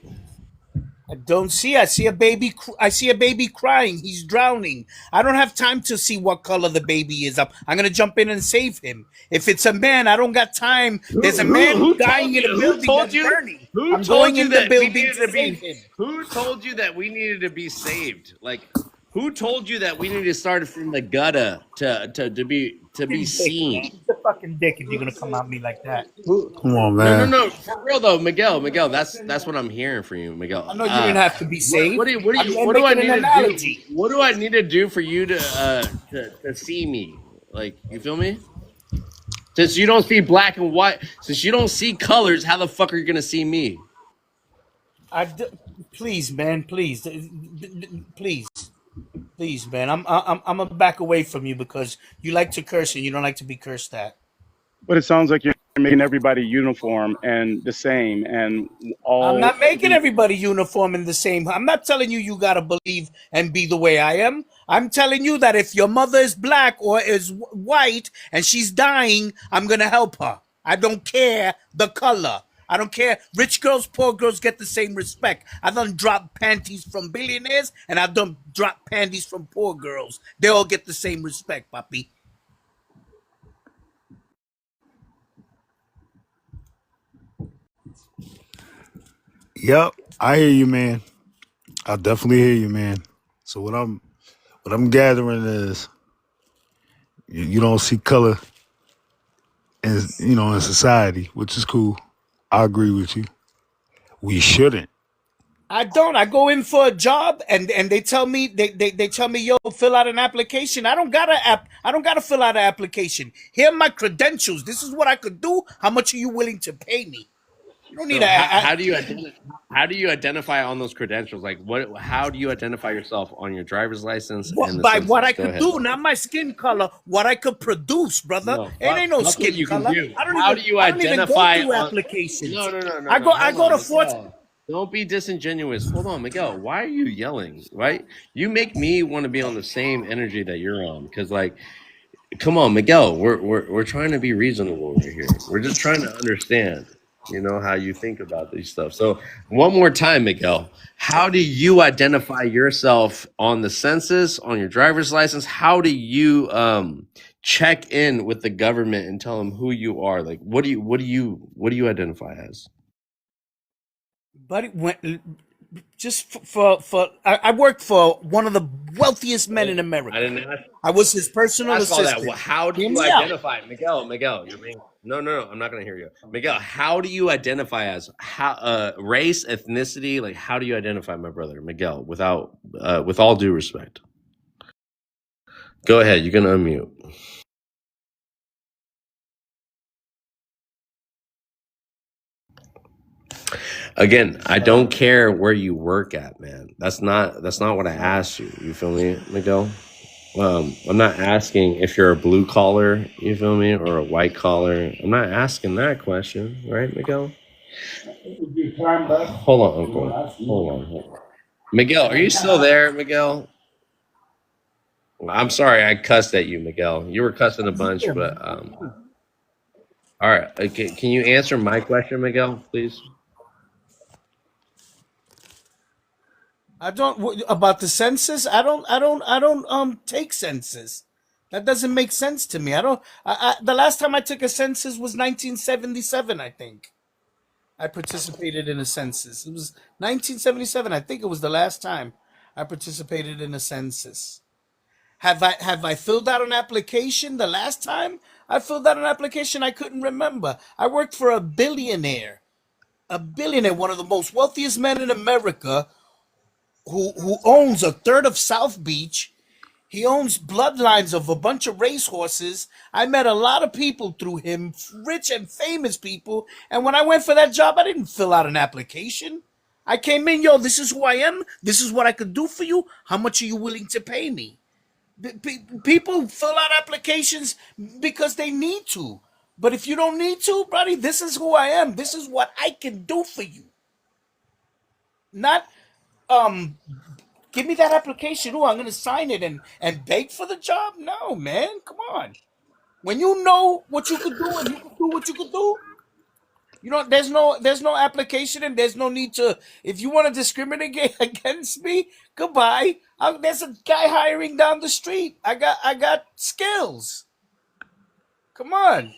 I don't see. I see a baby. I see a baby crying. He's drowning. I don't have time to see what color the baby is. I'm gonna jump in and save him. If it's a man, I don't got time. There's a man Who dying told in a you? Who building told that's you? burning. Who I'm told going you in the that we building needed to to save be? him. Who told you that we needed to be saved? Like, who told you that we needed to start from the gutter to be Fucking dick, man. seen? It's a fucking dick if you're gonna come at me like that. Who? Come on, No, no, man. no. For real though, Miguel, Miguel. That's what I'm hearing from you, Miguel. I know you didn't have to be saved. I'm What do I making need an to do? analogy. What do I need to do for you to see me? Like, you feel me? Since you don't see black and white, since you don't see colors, how the fuck are you gonna see me? Please, man, please, please, please, man. I'm gonna back away from you because you like to curse and you don't like to be cursed at. But it sounds like you're making everybody uniform and the same, and I'm all not making the. everybody uniform in the same. I'm not telling you you gotta believe and be the way I am. I'm telling you that if your mother is black or is white and she's dying, I'm gonna help her. I don't care the color. I don't care. Rich girls, poor girls get the same respect. I done dropped panties from billionaires and I done dropped panties from poor girls. They all get the same respect, papi. Yep, I hear you, man. I definitely hear you, man. So what I'm gathering is you don't see color in society, which is cool. I agree with you. We shouldn't. I don't. I go in for a job and they tell me they tell me, yo, fill out an application. I don't gotta fill out an application. Here are my credentials. This is what I could do. How much are you willing to pay me? You don't need So how do you identify on those credentials? Like, what? How do you identify yourself on your driver's license and the by what census? I Go could ahead. do, not my skin color, what I could produce, brother. No, It ain't no fuck what skin you can color. do. I don't How even do you I don't even go identify through on? applications. No, no, no, no, I no. go Hold to on, Fort. Miguel. Don't be disingenuous. Hold on, Miguel. Why are you yelling? Right? You make me want to be on the same energy that you're on. Because, like, come on, Miguel. We're trying to be reasonable over here. We're just trying to understand, how you think about these stuff. So, one more time, Miguel. How do you identify yourself on the census, on your driver's license? How do you check in with the government and tell them who you are? Like, what do you identify as? But just I worked for one of the wealthiest men in I America. didn't I was his personal ask all that. assistant. Well, how do Hear you me out. identify, Miguel? Miguel, you're being no. I'm not gonna hear you, Miguel. How do you identify as race, ethnicity? Like, how do you identify, my brother, Miguel? Without with all due respect, go ahead. You can unmute. Again, I don't care where you work at, man. That's not what I asked you. You feel me, Miguel? I'm not asking if you're a blue collar, you feel me, or a white collar. I'm not asking that question, right, Miguel? Hold on, Uncle. Hold on. Miguel, are you still there, Miguel? I'm sorry I cussed at you, Miguel. You were cussing a bunch, but all right. Okay, can you answer my question, Miguel, please? I don't about the census. I don't take census. That doesn't make sense to me. I don't. The last time I took a census was 1977. I think I participated in a census. It was 1977. I think it was the last time I participated in a census. Have I filled out an application the last time I filled out an application? I couldn't remember. I worked for a billionaire, one of the most wealthiest men in America, who owns a third of South Beach. He owns bloodlines of a bunch of racehorses. I met a lot of people through him, rich and famous people. And when I went for that job, I didn't fill out an application. I came in, yo, this is who I am. This is what I could do for you. How much are you willing to pay me? People fill out applications because they need to. But if you don't need to, buddy, this is who I am. This is what I can do for you. Not um give me that application. Oh, I'm gonna sign it and beg for the job. No, man, come on. When you know what you could do and you can do what you could do, there's no application and there's no need to. If you want to discriminate against me, goodbye. There's a guy hiring down the street. I got skills. Come on.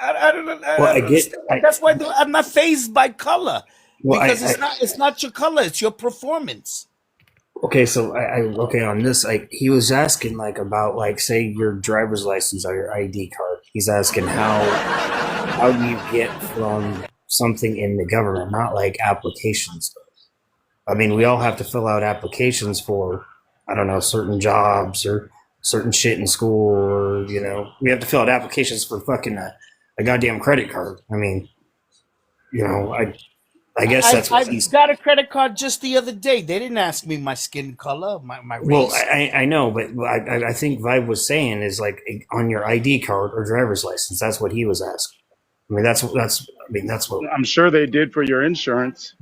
I don't know. Well, I I don't get. understand. That's why I'm not phased by color Well, because it's not your color, it's your performance. okay. So okay on this. Like he was asking like about like say your driver's license or your ID card. He's asking how do you get from something in the government, not like applications. I mean, we all have to fill out applications for, I don't know, certain jobs or certain shit in school, or we have to fill out applications for fucking a goddamn credit card. I mean, I guess that's what I he's. got a credit card just the other day. They didn't ask me my skin color, my Well, race. I know, but I think Vibe was saying is like on your ID card or driver's license. That's what he was asking. I mean, that's what. I'm sure they did for your insurance.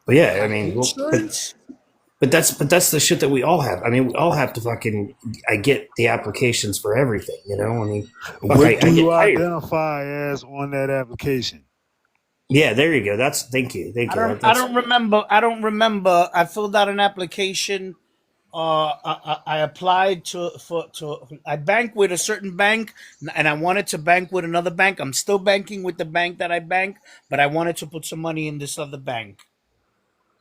But yeah, I mean, Insurance. but that's the shit that we all have. I mean, we all have to fucking. I get the applications for everything. I mean, What I do get you tired. identify as on that application? Yeah, there you go. Thank you. I don't remember. I filled out an application. I applied to I bank with a certain bank, and I wanted to bank with another bank. I'm still banking with the bank that I bank, but I wanted to put some money in this other bank.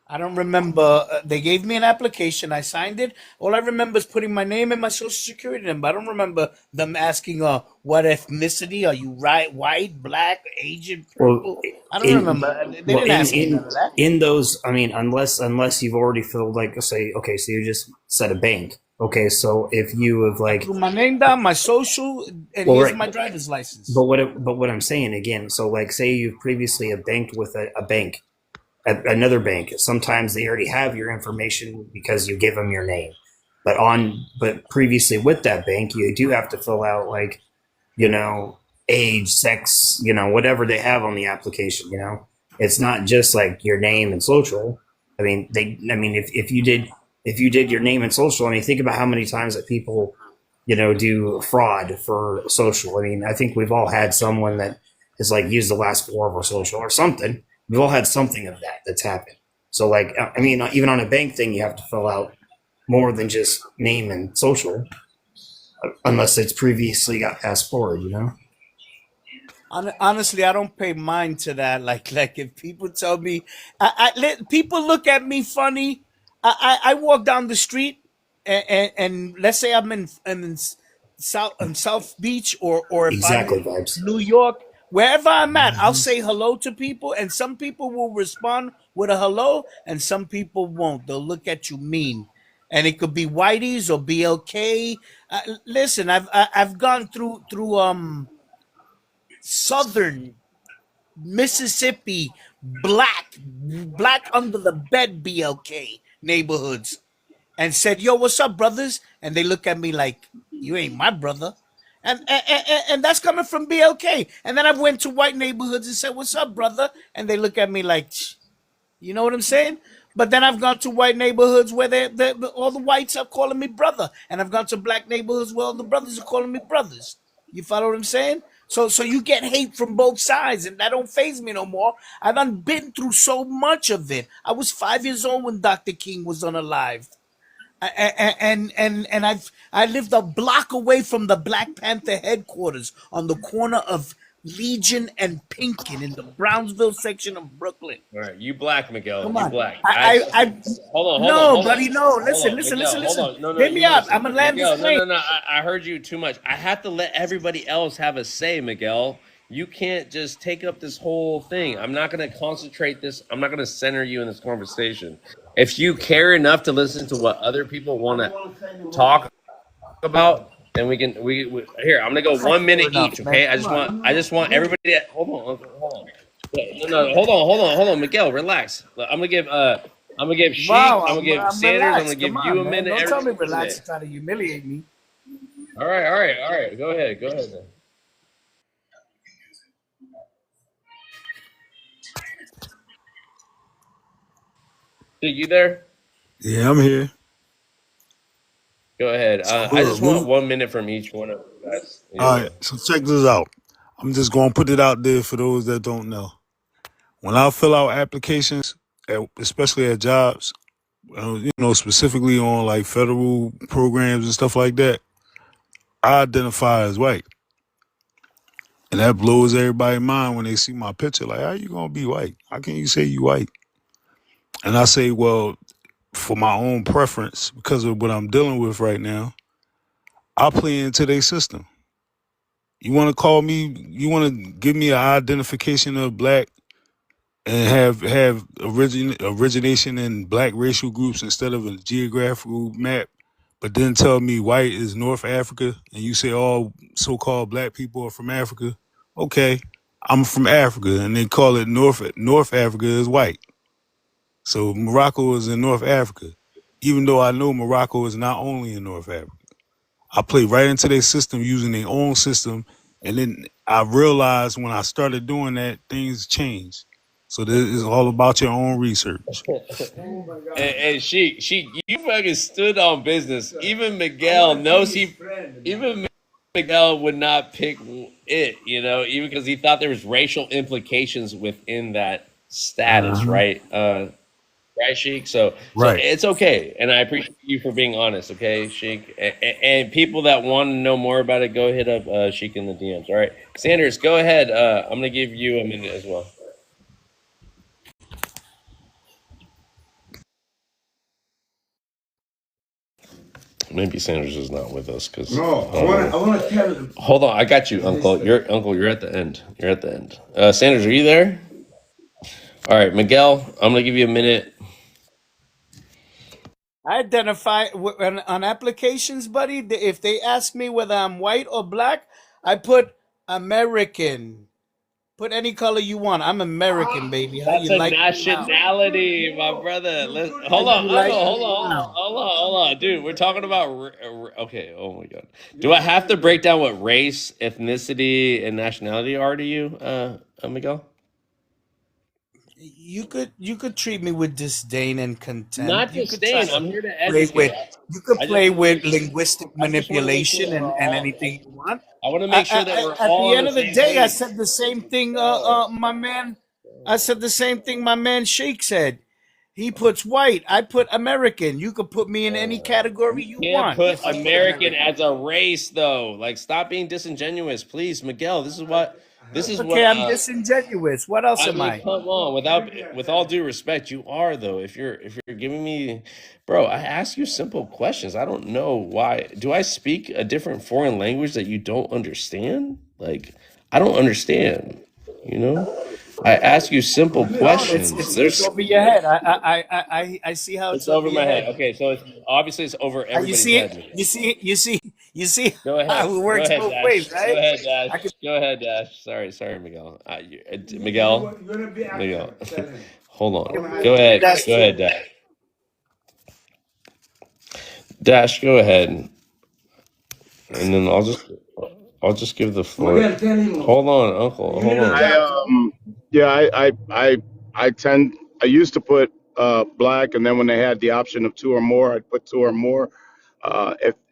I don't remember. They gave me an application. I signed it. All I remember is putting my name and my social security number. I don't remember them asking, what ethnicity? Are you white, black, Asian, purple? I don't remember. They didn't ask me none of that. In those, I mean, unless you've already filled like say, okay, so you just said a bank. Okay, so if you have like Threw my name down, my social, and Well, here's right. my driver's license. But what I'm saying again, so like say you've previously have banked with a bank, another bank. Sometimes they already have your information because you give them your name. But previously with that bank, you do have to fill out like, age, sex, whatever they have on the application. It's not just like your name and social. I mean, if you did your name and social, I mean, think about how many times that people, do fraud for social. I mean, I think we've all had someone that has like used the last four of our social or something. We've all had something of that's happened. So like, I mean, even on a bank thing, you have to fill out more than just name and social, unless it's previously got passed forward, Honestly, I don't pay mind to that. Like if people tell me, people look at me funny. I walk down the street, and let's say I'm in South Beach, or if Exactly, I'm in Vibes. New York, wherever I'm at, I'll say hello to people, and some people will respond with a hello, and some people won't. They'll look at you mean. And it could be Whitey's or BLK. Listen, I've gone through southern Mississippi black under the bed BLK neighborhoods and said, "Yo, what's up, brothers?" And they look at me like, "You ain't my brother." And that's coming from BLK. And then I went to white neighborhoods and said, "What's up, brother?" And they look at me like, you know what I'm saying? But then I've gone to white neighborhoods where all the whites are calling me brother, and I've gone to black neighborhoods where all the brothers are calling me brothers. You follow what I'm saying? So you get hate from both sides, and that don't faze me no more. I've done been through so much of it. I was 5 years old when Dr. King was unalive. And I lived a block away from the Black Panther headquarters on the corner of Legion and Pinkin in the Brownsville section of Brooklyn. All right, you black, Miguel. Come You on. black. Hold Hold on, buddy. No, listen. Miguel, Listen. No, Hear me you out. listen. I'm gonna land Miguel, this plane. No. I heard you too much. I have to let everybody else have a say, Miguel. You can't just take up this whole thing. I'm not going to concentrate this. I'm not going to center you in this conversation. If you care enough to listen to what other people want to talk about, then we can. Here, I'm gonna go 1 minute each. Okay, I just want everybody to hold on. No, hold on, Miguel, relax. I'm gonna give Sheik, Wow, I'm gonna give I'm Sanders, relaxed. I'm gonna give Come you on, a man. minute. Don't tell me everybody a relax. minute. Try to humiliate me. All right. Go ahead then. Sheik, you there? Yeah, I'm here. Go ahead. I just want 1 minute from each one of you guys. All right, so check this out. I'm just going to put it out there for those that don't know. When I fill out applications, especially at jobs, specifically on like federal programs and stuff like that, I identify as white. And that blows everybody's mind when they see my picture. Like, how you gonna be white? How can you say you white? And I say, well, for my own preference, because of what I'm dealing with right now, I play into their system. You want to call me? You want to give me an identification of black and have origination in black racial groups instead of a geographical map, but then tell me white is North Africa, and you say all so-called black people are from Africa? Okay, I'm from Africa, and they call it North Africa is white. So Morocco is in North Africa, even though I know Morocco is not only in North Africa. I play right into their system using their own system. And then I realized when I started doing that, things changed. So this is all about your own research. And she, you fucking stood on business. Even Miguel knows even Miguel would not pick it, even because he thought there was racial implications within that status, right? Right, Sheik? So Right. it's okay. And I appreciate you for being honest, okay, Sheik? And people that want to know more about it, go hit up Sheik in the DMs, all right? Sanders, go ahead. I'm going to give you a minute as well. Maybe Sanders is not with us because No, I want to tell them. hold on, I got you, Uncle. You're at the end. You're at the end. Sanders, are you there? All right, Miguel, I'm gonna give you a minute. I identify on applications, buddy. If they ask me whether I'm white or black, I put American. Put any color you want. I'm American, baby. How That's you a like me now? nationality, my brother. Hold How on, you like Uncle. me now? Hold on, dude. We're talking about okay. Oh my God. Do I have to break down what race, ethnicity, and nationality are to you, Miguel? You could treat me with disdain and contempt. Not You could try disdain. to I'm here to play educate. with you could I just play want to make with sure. linguistic I just want to make sure manipulation that we're and all. anything you want. I want to make sure that we're At all the on end the of the same day, I page. said the same thing. My man, I said the same thing. My man Sheikh said. He puts white. I put American. You could put me in any category you Can't want. put If I put American American, as a race though. Like, stop being disingenuous, please, Miguel. This is what okay, I'm disingenuous. What else I am mean, I? come on. With all due respect, you are though. If you're giving me, bro, I ask you simple questions. I don't know why. Do I speak a different foreign language that you don't understand? Like, I don't understand. You know, I ask you simple No, questions. it's There's over your head. I see how it's It's over over your my head. head. Okay, so it's over You everybody's see it? head. Miguel. You see Go ahead. how it Go works ahead, both Dash. ways, Go right? ahead, I could Dash. Go ahead, Dash. Sorry, Miguel. Miguel. You're gonna be Miguel. accurate. Tell him. Hold I on. want to Go ask you a ahead. that's Go question. ahead, Dash. Dash, go ahead, and then I'll just give the floor. Miguel, tell him. Hold on, Uncle. You need Hold a on. job. Yeah, I used to put black, and then when they had the option of two or more, I'd put two or more.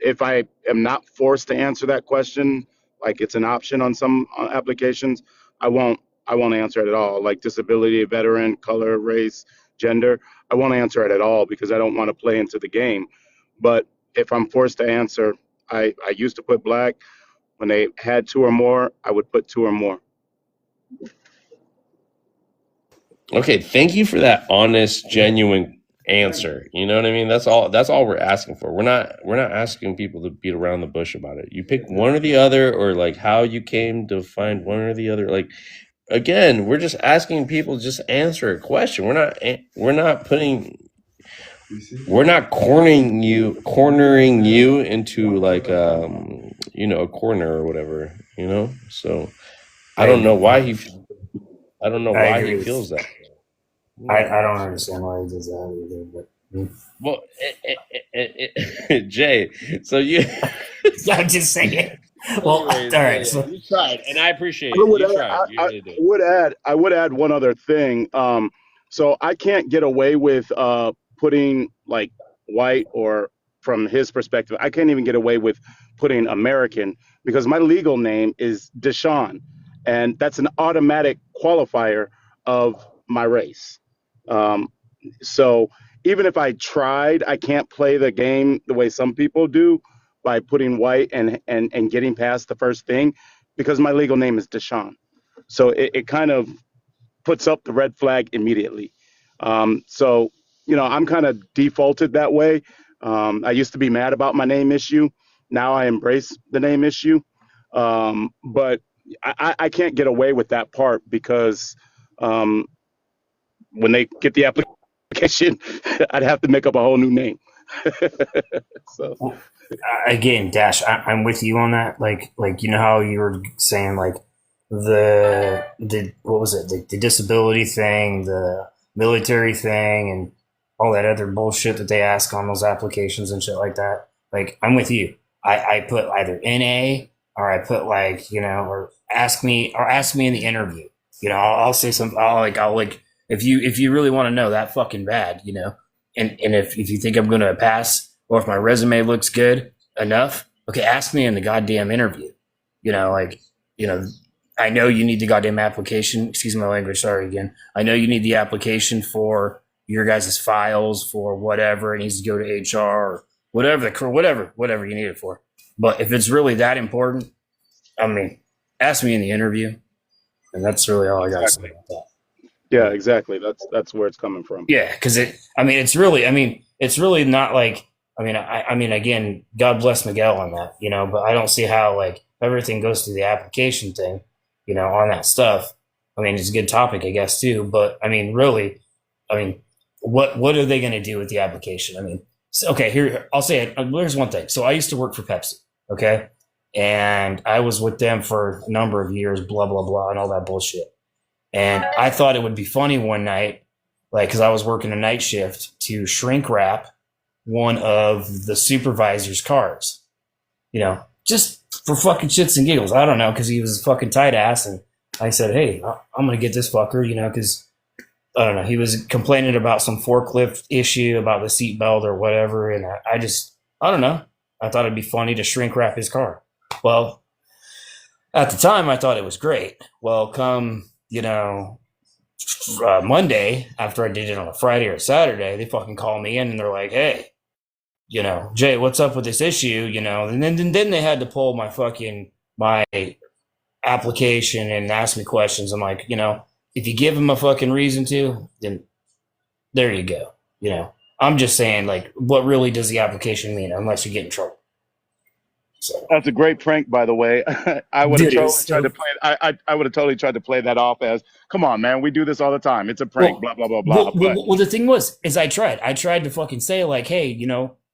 If I am not forced to answer that question, like it's an option on some applications, I won't answer it at all. Like disability, veteran, color, race, gender, I won't answer it at all because I don't want to play into the game. But if I'm forced to answer, I used to put black. When they had two or more, I would put two or more. Okay, thank you for that honest, genuine answer. You know what I mean? That's all we're asking for. We're not asking people to beat around the bush about it. You pick one or the other, or like how you came to find one or the other. Like, again, we're just asking people to just answer a question. We're not cornering you into like a corner or whatever, So I I don't know why agree. I don't know I why he agree. feels that. I don't understand why he does that either. But Well, Jay, so you. I'm just saying. Well, all Anyways, right. yeah, So you tried, and I appreciate I it. would You add, tried. You really did. I would add one other thing. So I can't get away with putting like white or from his perspective, I can't even get away with putting American because my legal name is Deshaun, and that's an automatic qualifier of my race. Um, so even if I tried, I can't play the game the way some people do by putting white and getting past the first thing because my legal name is Deshaun. So it kind of puts up the red flag immediately. So, I'm kind of defaulted that way. I used to be mad about my name issue. Now I embrace the name issue. But I can't get away with that part because um, when they get the application, I'd have to make up a whole new name. So, Well, again, Dash, I'm with you on that. Like you know how you were saying like the what was it the disability thing, the military thing, and all that other bullshit that they ask on those applications and shit like that. Like I'm with you. I put either NA or I put like or ask me in the interview. I'll say something. I'll like if you really want to know that fucking bad, and if you think I'm gonna pass or if my resume looks good enough, okay, ask me in the goddamn interview. I know you need the goddamn application. Excuse my language. Sorry again. I know you need the application for your guys' files for whatever. It needs to go to HR or whatever you need it for. But if it's really that important, I mean, ask me in the interview. And that's really all I got to say about that. yeah, exactly. That's where it's coming from. Yeah, because it's really not like, again, God bless Miguel on that, but I don't see how like everything goes through the application thing, on that stuff. It's a good topic, I guess, too. But really, what are they going to do with the application? Okay, here, I'll say it. There's one thing. So I used to work for Pepsi, okay? And I was with them for a number of years, blah, blah, blah, and all that bullshit. And I thought it would be funny one night, like, because I was working a night shift, to shrink wrap one of the supervisor's cars, just for fucking shits and giggles. I don't know, because he was a fucking tight ass. And I said, hey, I'm going to get this fucker, because I don't know. He was complaining about some forklift issue about the seatbelt or whatever. And I don't know. I thought it'd be funny to shrink wrap his car. Well, at the time, I thought it was great. Well, come, Monday, after I did it on a Friday or Saturday, they fucking call me in and they're like, hey, Jay, what's up with this issue? And then they had to pull my application and ask me questions. I'm like, if you give them a fucking reason to, then there you go. I'm just saying, like, what really does the application mean unless you get in trouble? So That's a great prank, by the way. I would have totally tried to play it. I would have totally tried to play that off as, come on, man, we do this all the time. It's a prank, blah, blah, blah, blah. Well, the thing was, is I tried to fucking say like, hey,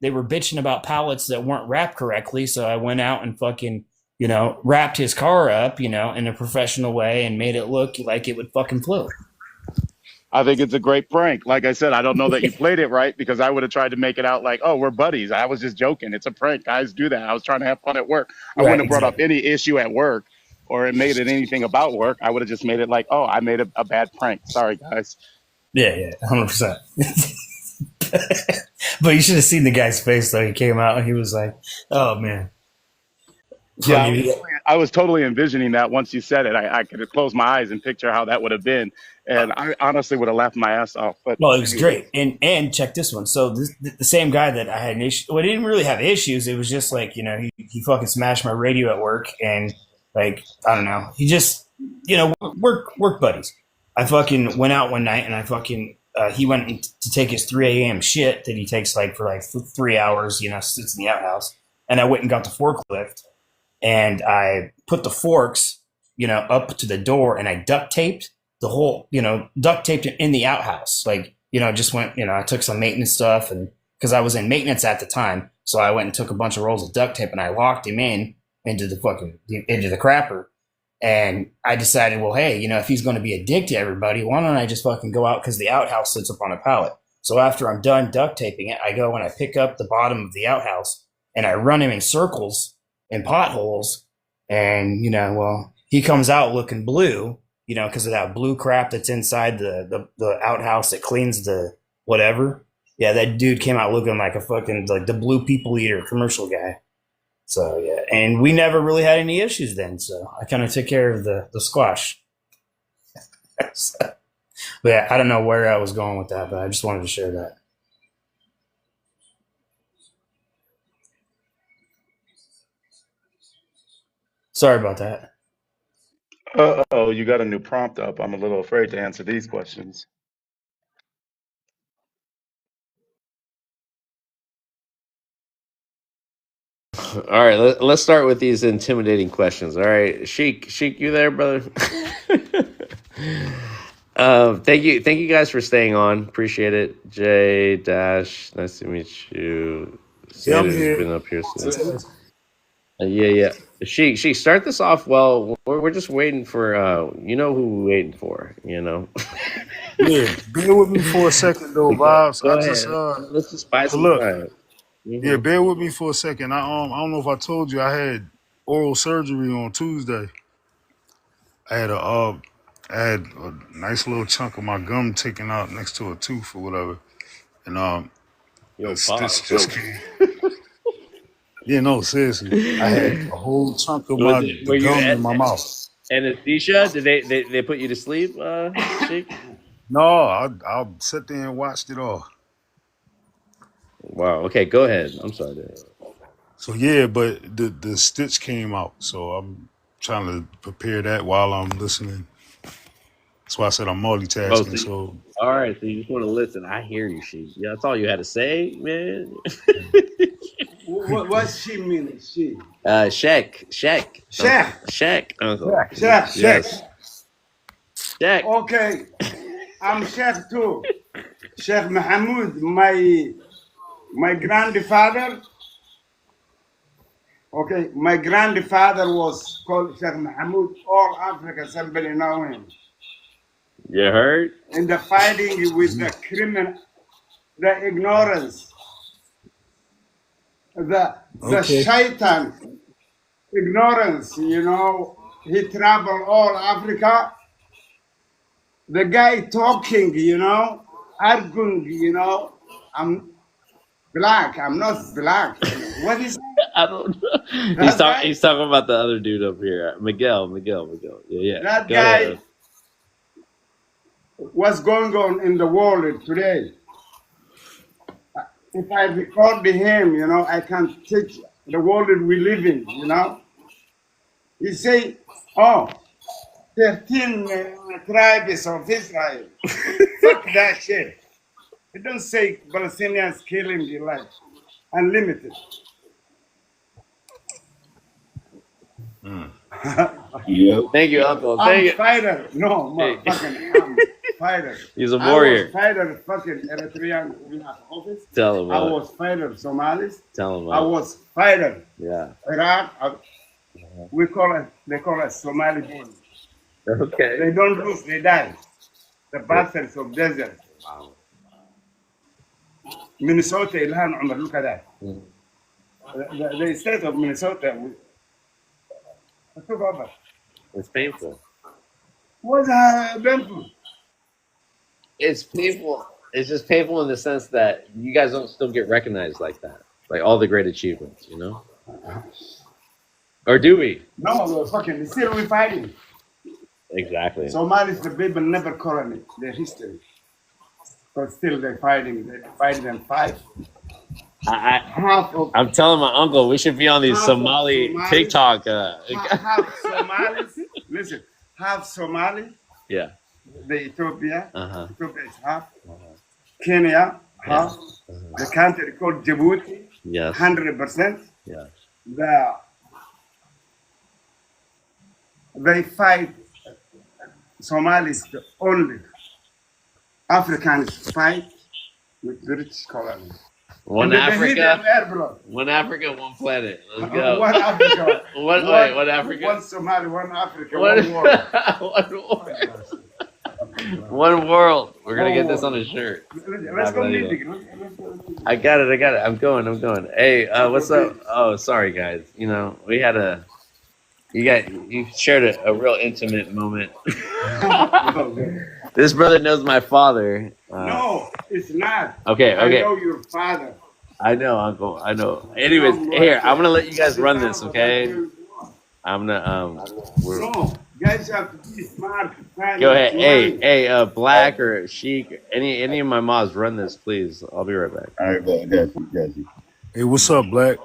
they were bitching about pallets that weren't wrapped correctly. So I went out and fucking, wrapped his car up, in a professional way and made it look like it would fucking float. I think it's a great prank. Like I said, I don't know that you played it right because I would have tried to make it out like, oh, we're buddies. I was just joking. It's a prank. Guys do that. I was trying to have fun at work. I wouldn't have brought up any issue at work or it made it anything about work. I would have just made it like, oh, I made a bad prank. Sorry, guys. Yeah, 100%. But you should have seen the guy's face though. He came out and he was like, oh, man. Yeah, I was totally envisioning that once you said it. I could close my eyes and picture how that would have been. And I honestly would have laughed my ass off. But no, it was great. And check this one. So the same guy that I had an issue, well, he didn't really have issues. It was just like, he fucking smashed my radio at work. And like, I don't know. He just, work buddies. I fucking went out one night and I fucking, he went to take his 3 a.m. shit that he takes like for like 3 hours, sits in the outhouse. And I went and got the forklift. And I put the forks, up to the door and I duct taped the whole, duct taped it in the outhouse. Like, just went, I took some maintenance stuff and because I was in maintenance at the time. So I went and took a bunch of rolls of duct tape and I locked him into the crapper. And I decided, well, hey, if he's going to be a dick to everybody, why don't I just fucking go out? Because the outhouse sits up on a pallet. So after I'm done duct taping it, I go and I pick up the bottom of the outhouse and I run him in circles and potholes, and he comes out looking blue, because of that blue crap that's inside the outhouse that cleans the whatever. Yeah, that dude came out looking like a fucking like the Blue People Eater commercial guy. So yeah, and we never really had any issues then. So I kind of took care of the squash. But yeah, I don't know where I was going with that, but I just wanted to share that. Sorry about that. Uh-oh, you got a new prompt up. I'm a little afraid to answer these questions. All right, let's start with these intimidating questions. All right, Sheik, you there, brother? Thank you guys for staying on. Appreciate it. Jay Dash, nice to meet you. Yeah, I'm Sanders has here. been up here since. Yeah. Sheik, start this off well. We're just waiting for you know who we're waiting for. You know. Yeah, bear with me for a second though, Vibes. Go I just ahead. Let's just buy so some look, time. yeah, bear with me for a second. I don't know if I told you I had oral surgery on Tuesday. I had a nice little chunk of my gum taken out next to a tooth or whatever, and Yo, a stitch pause. just came. Yeah, no, seriously, I had a whole chunk of Were the you gum in my mouth. anesthesia? Did they put you to sleep, Sheik? No, I sat there and watched it all. Wow. Okay, go ahead. I'm sorry. So yeah, but the stitch came out, so I'm trying to prepare that while I'm listening. That's why I said I'm multitasking. So All right, so you just want to listen. I hear you, Sheik. Yeah, that's all you had to say, man. What's she mean? She. Sheik. Sheikh. Sheik, uncle. Sheikh. Yes. Sheik. Okay, I'm Sheikh too. Sheikh Mahmoud, my grandfather. Okay, my grandfather was called Sheikh Mahmoud. All Africa, somebody know him. You heard? In the fighting with the criminal, the ignorance, the okay, shaitan ignorance, you know, he traveled all Africa. The guy talking, you know, arguing, you know, I'm black, I'm not black. What is I don't know. that guy? He's talking about the other dude up here, Miguel. Yeah. That Go guy, ahead. what's going on in the world today? If I record him, you know, I can teach the world we live in, you know. He say, oh, 13 tribes of Israel. Fuck that shit. It don't say Palestinians killing the life. Unlimited. Thank you, uncle. I'm Thank you. fighter. No, motherfucking I'm fighter. He's a I warrior. was fighter fucking Eritrean we have office. Tell him. I was fighter Somalis. Tell him. I was fighter Yeah. Iraq. They call us Somali born. Okay. They don't lose, they die. The bastards of desert. Wow. Minnesota, Ilhan Umar, look at that. The state of Minnesota took over. It's painful. What's painful? It's painful. It's just painful in the sense that you guys don't still get recognized like that, like all the great achievements, you know. Or do we? No, we're fucking still we fighting. Exactly. Somalis, the people never colony, their history. But still they're fighting. They fight and fight. I'm telling my uncle we should be on these Somali TikTok. Half Somalis. Listen, half Somali. Yeah. The Ethiopia. Uh-huh. Ethiopia is half. Kenya, half. The country called Djibouti. Yes. 100%. Yes. They fight. Somalis the only Africans fight with British colony. One and Africa, one Africa, one planet. Let's go. One Africa. One Africa. One Somali, one Africa, one world. One world. We're going to get this on a shirt. Let's go meeting. I got it. I'm going. Hey, what's up? Oh, sorry, guys. You know, we had you shared a real intimate moment. This brother knows my father. No, it's not. Okay. I know your father. I know, uncle. I know. Anyways, here, I'm gonna let you guys run this, okay? I'm gonna No, guys have to be smart. Go ahead. Hey, Black or Sheik, any of my mods, run this, please. I'll be right back. All right, bro. Got you. Hey, what's up, Black?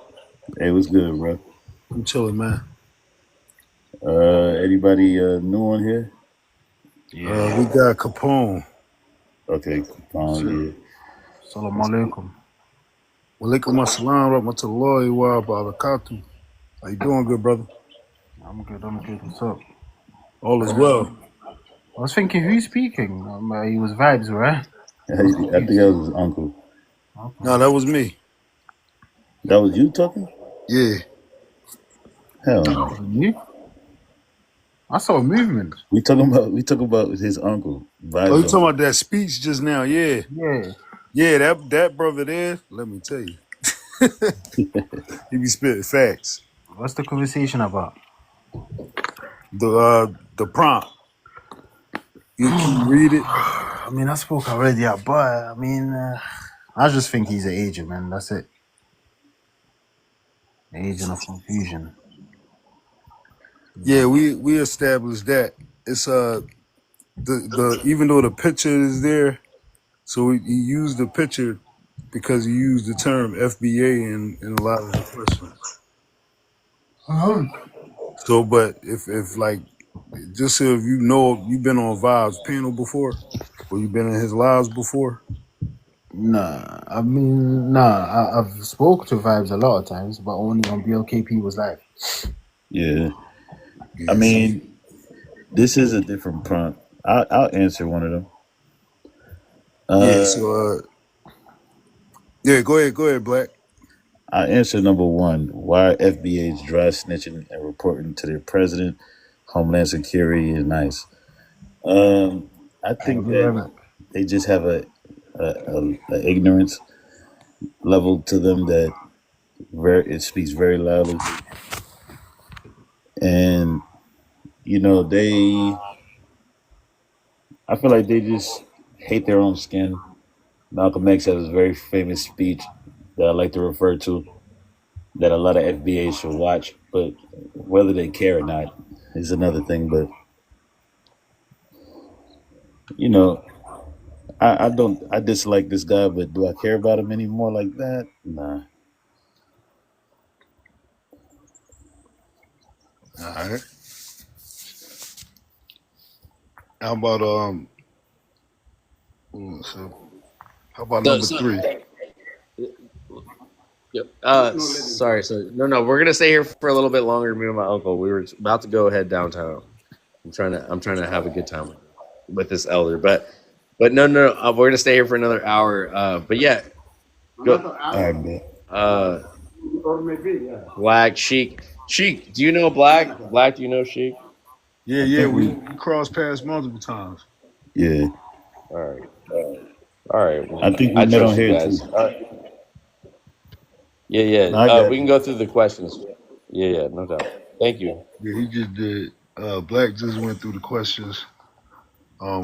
Hey, what's good, bro? I'm chilling, man. Anybody new on here? We got Capone. Okay, Shit. yeah. Salam alaikum. Walaikum assalam rahmatullahi wa barakatuh. How you doing, good brother? I'm good. What's up? All is well. I was thinking, who's speaking? He was Vibes, right? I think that was his uncle. Okay. No, that was me. That was you talking? Yeah. Hell no. You? I saw a movement. We talking about his uncle. Oh, you talking about that speech just now? Yeah. Yeah. That brother there. Let me tell you, he be spitting facts. What's the conversation about? The prompt. You can read it. I mean, I spoke already, yeah, but I mean, I just think he's an agent, man. That's it. An agent of confusion. Yeah, we established that. It's the even though the picture is there, so he used the picture because he used the term FBA in a lot of the questions. So, but if like, just so if you know, you've been on Vibes panel before, or you've been in his lives before. Nah, I mean, I've spoke to Vibes a lot of times, but only on BLKP was live. Yeah. I mean, this is a different prompt. I'll answer one of them. Go ahead, Black. I answer number one. Why FBA's dry snitching and reporting to their president, Homeland Security is nice. I think that they just have a ignorance level to them that it speaks very loudly. And you know, I feel like they just hate their own skin. Malcolm X has a very famous speech that I like to refer to that a lot of FBA should watch, but whether they care or not is another thing. But you know, I dislike this guy, but do I care about him anymore like that? Nah. All right. How about number three? Yep. Sorry. No. We're gonna stay here for a little bit longer. Me and my uncle. We were about to go head downtown. I'm trying to have a good time with this elder, but no. We're gonna stay here for another hour. But yeah. Go. Black Sheik. Sheik, do you know Black? Black, do you know Sheik? Yeah. We crossed paths multiple times. Yeah. All right. Well, I think we met on here too. Yeah. We can go through the questions. Yeah, no doubt. Thank you. Yeah, he just did. Black just went through the questions. Paul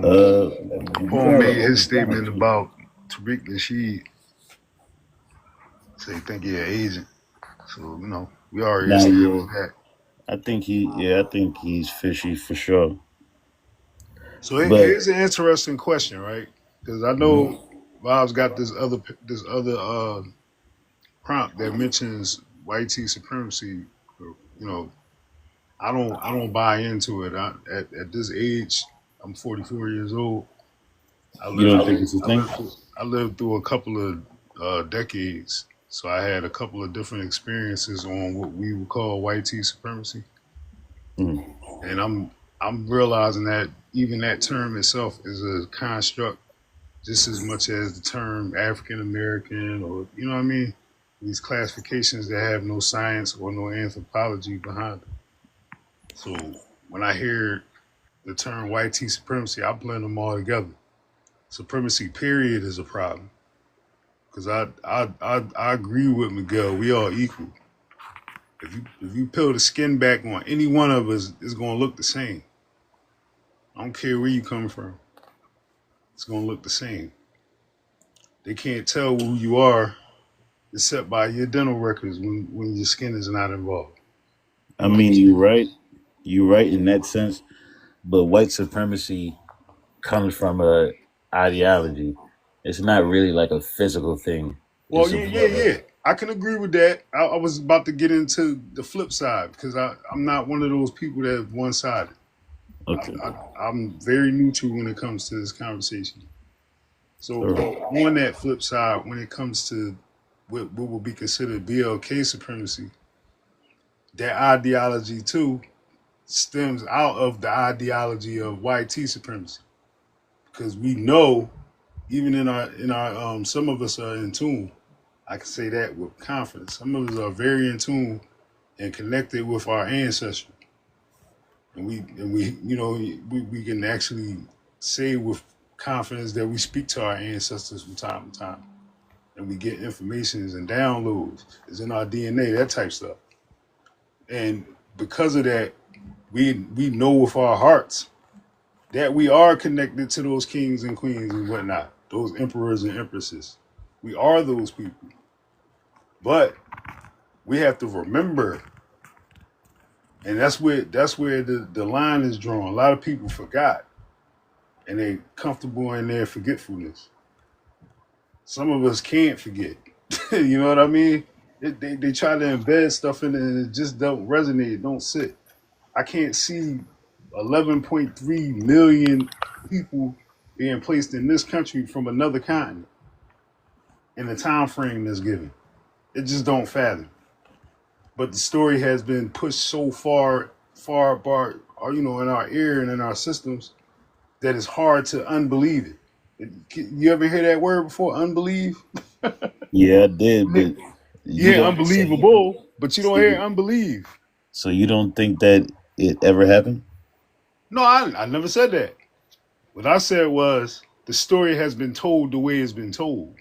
made his statement about Tariq Nasheed. So he think he's an agent. So, you know, we already established that. I think he's fishy for sure. So here's an interesting question, right? Because I know Bob's got this other prompt that mentions white supremacy. You know, I don't buy into it. At this age, I'm 44 years old. You don't think it's a thing? I lived through a couple of decades, so I had a couple of different experiences on what we would call white supremacy. And I'm realizing that even that term itself is a construct just as much as the term African American, or you know what I mean? These classifications that have no science or no anthropology behind them. So when I hear the term white supremacy, I blend them all together. Supremacy period is a problem. Because I agree with Miguel, we all equal. If you peel the skin back on any one of us, it's gonna look the same. I don't care where you come from. It's gonna look the same. They can't tell who you are except by your dental records when your skin is not involved. I mean, you're right. You're right in that sense. But white supremacy comes from a ideology. It's not really like a physical thing. Well, It's a yeah, yeah, blood. yeah. I can agree with that. I was about to get into the flip side because I'm not one of those people that one sided. Okay. I'm very neutral when it comes to this conversation. So All right. on that flip side, when it comes to what will be considered BLK supremacy, that ideology too stems out of the ideology of YT supremacy. Because we know, even in our some of us are in tune. I can say that with confidence. Some of us are very in tune and connected with our ancestry. And we you know, we can actually say with confidence that we speak to our ancestors from time to time. And we get informations and downloads. It's in our DNA, that type stuff. And because of that, we know with our hearts that we are connected to those kings and queens and whatnot, those emperors and empresses. We are those people. But we have to remember, and that's where the line is drawn. A lot of people forgot, and they comfortable in their forgetfulness. Some of us can't forget. You know what I mean? They try to embed stuff in it, and it just don't resonate, don't sit. I can't see 11.3 million people being placed in this country from another continent in the time frame that's given. It just don't fathom. But the story has been pushed so far apart, you know, in our ear and in our systems that it's hard to unbelieve it. You ever hear that word before? Unbelieve? Yeah, I did, but you Yeah, don't. So unbelievable, but you don't you, hear unbelieve. so you don't think that it ever happened? No, I never said that. What I said was the story has been told the way it's been told.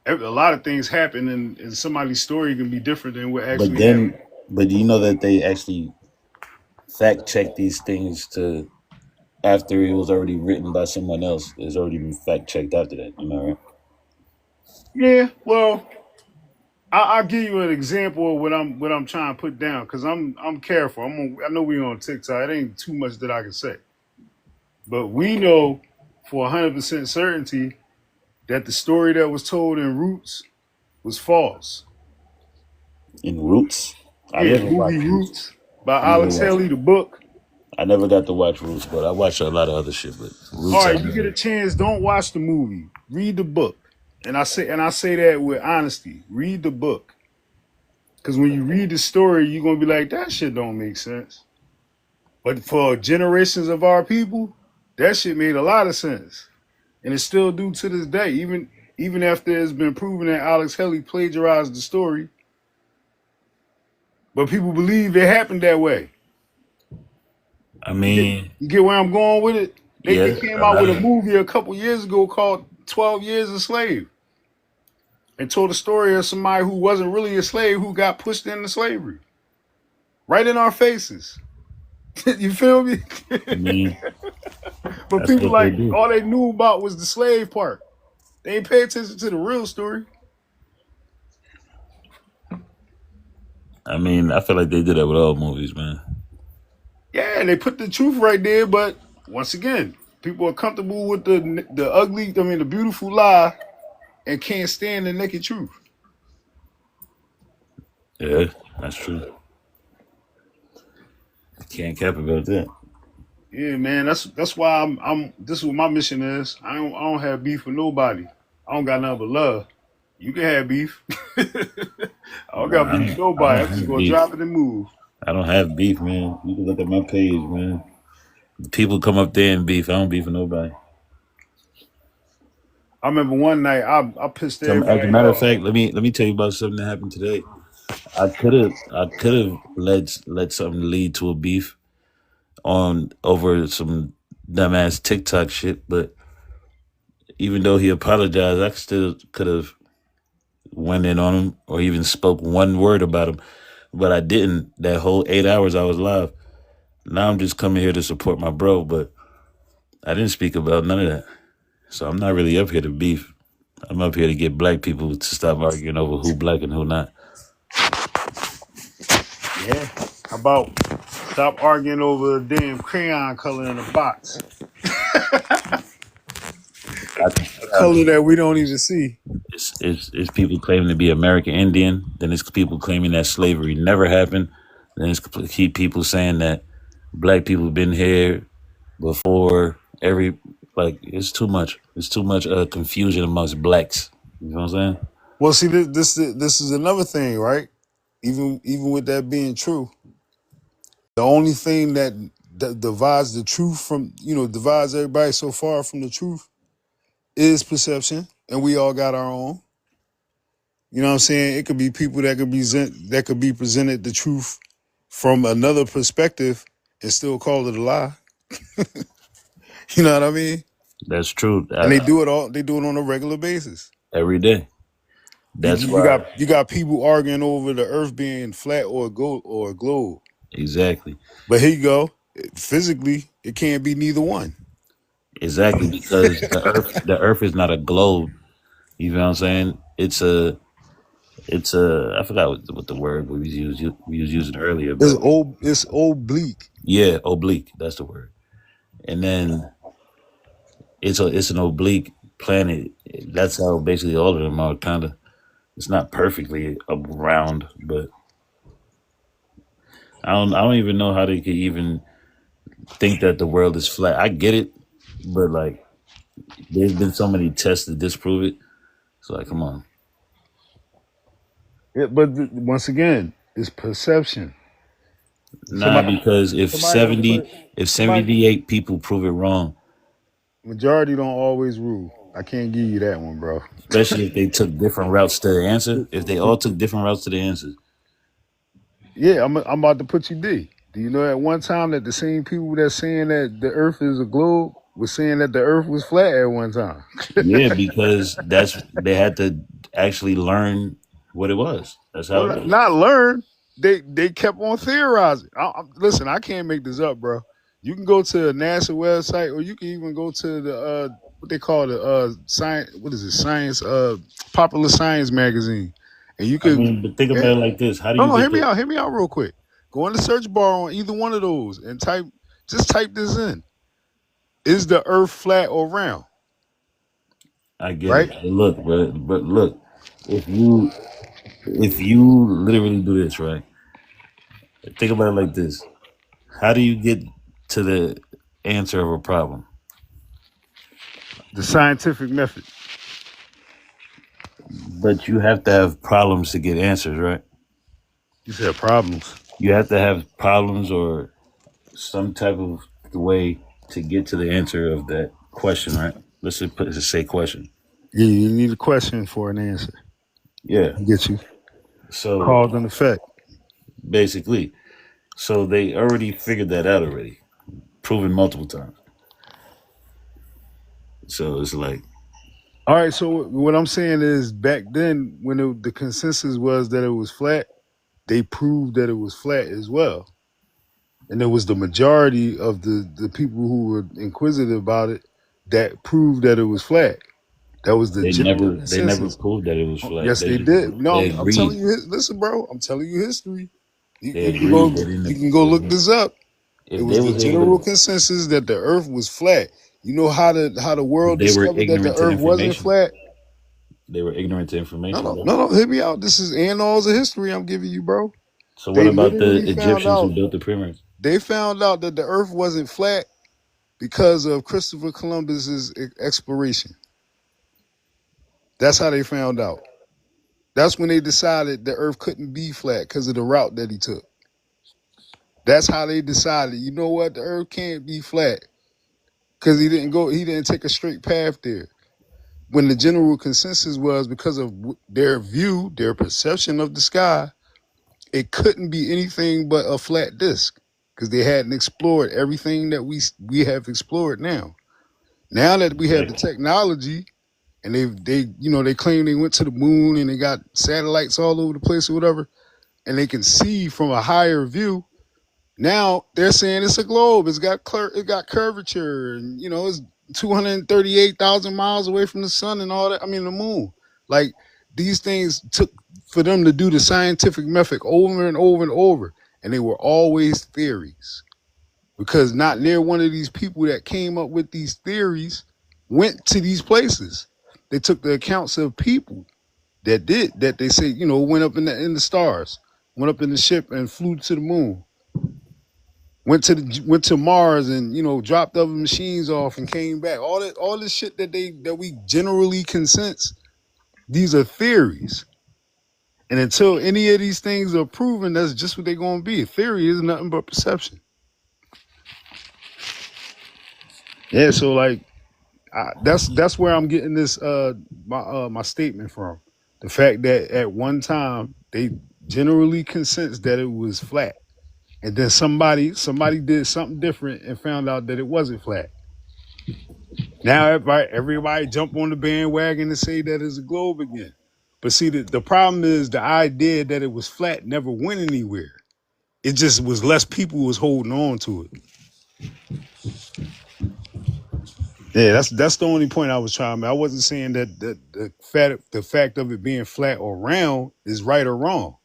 A lot of things happen, and somebody's story can be different than what But actually happened. then, but do you know that they actually fact check these things to after it was already written by someone else? It's already been fact checked after that. You know, right? Yeah, well, I'll give you an example of what I'm trying to put down because I'm careful. I know we on TikTok. It ain't too much that I can say, but we know for 100% certainty that the story that was told in Roots was false. In Roots, I Yeah, the never movie watched Roots. Roots by I never Alex watched. Haley, the book. I never got to watch Roots, but I watched a lot of other shit. But All Roots, I right, you get a never. chance, don't watch the movie. Read the book. And I say that with honesty. Read the book. Because when you read the story, you're gonna be like, that shit don't make sense. But for generations of our people, that shit made a lot of sense. And it still do to this day. Even after it's been proven that Alex Haley plagiarized the story. But people believe it happened that way. I mean, You get where I'm going with it? They yeah, came a out lot with a of. movie a couple years ago called 12 Years a Slave and told a story of somebody who wasn't really a slave who got pushed into slavery. Right in our faces. You feel me? I mean, But that's people what they like do. all they knew about was the slave part. They ain't pay attention to the real story. I mean, I feel like they do that with all movies, man. Yeah, they put the truth right there, but once again, people are comfortable with the ugly, the beautiful lie and can't stand the naked truth. Yeah, that's true. Can't cap about that. Yeah, man, that's why I'm this is what my mission is. I don't have beef with nobody. I don't got nothing but love. You can have beef. I don't Nah, got beef with I nobody. don't I'm just have gonna beef. drop it and move. I don't have beef, man. You can look at my page, man. People come up there and beef. I don't beef with nobody. I remember one night I pissed Some, as a everybody matter of off. fact, let me tell you about something that happened today. I could have let something lead to a beef on over some dumbass TikTok shit, but even though he apologized, I still could have went in on him or even spoke one word about him. But I didn't. That whole 8 hours I was live. Now I'm just coming here to support my bro, but I didn't speak about none of that. So I'm not really up here to beef. I'm up here to get black people to stop arguing over who black and who not. Yeah. How about stop arguing over a damn crayon color in a box? I think A you have color that we don't even see. it's people claiming to be American Indian. Then it's people claiming that slavery never happened. Then it's keep people saying that black people been here before every like it's too much. It's too much confusion amongst blacks. You know what I'm saying? Well, see, this is another thing, right? Even with that being true, the only thing that divides the truth from divides everybody so far from the truth is perception, and we all got our own. You know what I'm saying? It could be people that could be presented the truth from another perspective and still call it a lie. You know what I mean? That's true. And they do it on a regular basis. Every day. That's You why got people arguing over the earth being flat or a globe. exactly. But here you go. Physically, it can't be neither one. Exactly because the earth is not a globe. You know what I'm saying? It's a I forgot what the word we was using earlier, but It's oblique. yeah, oblique. That's the word. And then it's an oblique planet. That's how basically all of them are kind of. It's not perfectly round, but I don't even know how they could even think that the world is flat. I get it, but like there's been so many tests to disprove it. So like, come on. Once again, it's perception. Nah, because if somebody 78 people prove it wrong, majority don't always rule. I can't give you that one, bro. especially if they took different routes to the answer, if they all took different routes to the answer, Yeah, I'm about to put you D. Do you know at one time that the same people that's saying that the earth is a globe was saying that the earth was flat at one time? yeah, because they had to actually learn what it was. That's how it Well, was. not learn. They kept on theorizing. Listen, I can't make this up, bro. You can go to a NASA website, or you can even go to the what they call the science. What is it? Science, popular science magazine, and you I could. mean, but think about it like this: how do No, you no, get hear me the? out. Hear me out real quick. Go in the search bar on either one of those and just type this in. Is the earth flat or round? I get it. Right? But look, but look, if you literally do this, right? Think about it like this: how do you get to the answer of a problem? The scientific method. But you have to have problems to get answers, right? You said problems. You have to have problems or some type of way to get to the answer of that question, right? Let's say question. Yeah, you need a question for an answer. Yeah. I get you. So Cause and effect. basically, so they already figured that out already, proven multiple times. So it's like, All right, so what I'm saying is back then when the consensus was that it was flat, they proved that it was flat as well. And it was the majority of the people who were inquisitive about it that proved that it was flat. That was the they general never consensus. proved that it was flat. Yes, they did. No, They I'm telling agreed. you. Listen, bro. I'm telling you history. They You can agreed. go. They didn't. You can go look this up. It If was they the was able general to, consensus that the Earth was flat. You know how the world they were discovered that the ignorant to Earth wasn't information. flat. They were ignorant to information, bro. No. Hit me out. This is annals of history I'm giving you, bro. So what They about the literally found Egyptians who out. built the pyramids? They found out that the Earth wasn't flat because of Christopher Columbus's exploration. That's how they found out. That's when they decided the Earth couldn't be flat because of the route that he took. That's how they decided. You know what? The Earth can't be flat because he didn't take a straight path there. When the general consensus was because of their view, their perception of the sky, it couldn't be anything but a flat disk because they hadn't explored everything that we have explored now. Now that we have the Exactly. technology and they claim they went to the moon and they got satellites all over the place or whatever, and they can see from a higher view. Now they're saying it's a globe. It got curvature, and it's 238,000 miles away from the sun and all that. I mean the moon. Like these things took for them to do the scientific method over and over and over, and they were always theories because not near one of these people that came up with these theories went to these places. They took the accounts of people that they say, you know, went up in the stars, went up in the ship and flew to the moon, went to Mars and, you know, dropped other machines off and came back. All this shit that we generally consensus, these are theories. And until any of these things are proven, that's just what they're going to be. Theory is nothing but perception. Yeah, so like that's where I'm getting this my statement from. The fact that at one time they generally consensus that it was flat, and then somebody did something different and found out that it wasn't flat. Now everybody jump on the bandwagon and say that it's a globe again. But see, the problem is the idea that it was flat never went anywhere. It just was less people was holding on to it. Yeah, that's the only point I was trying to make. I wasn't saying that the fact of it being flat or round is right or wrong.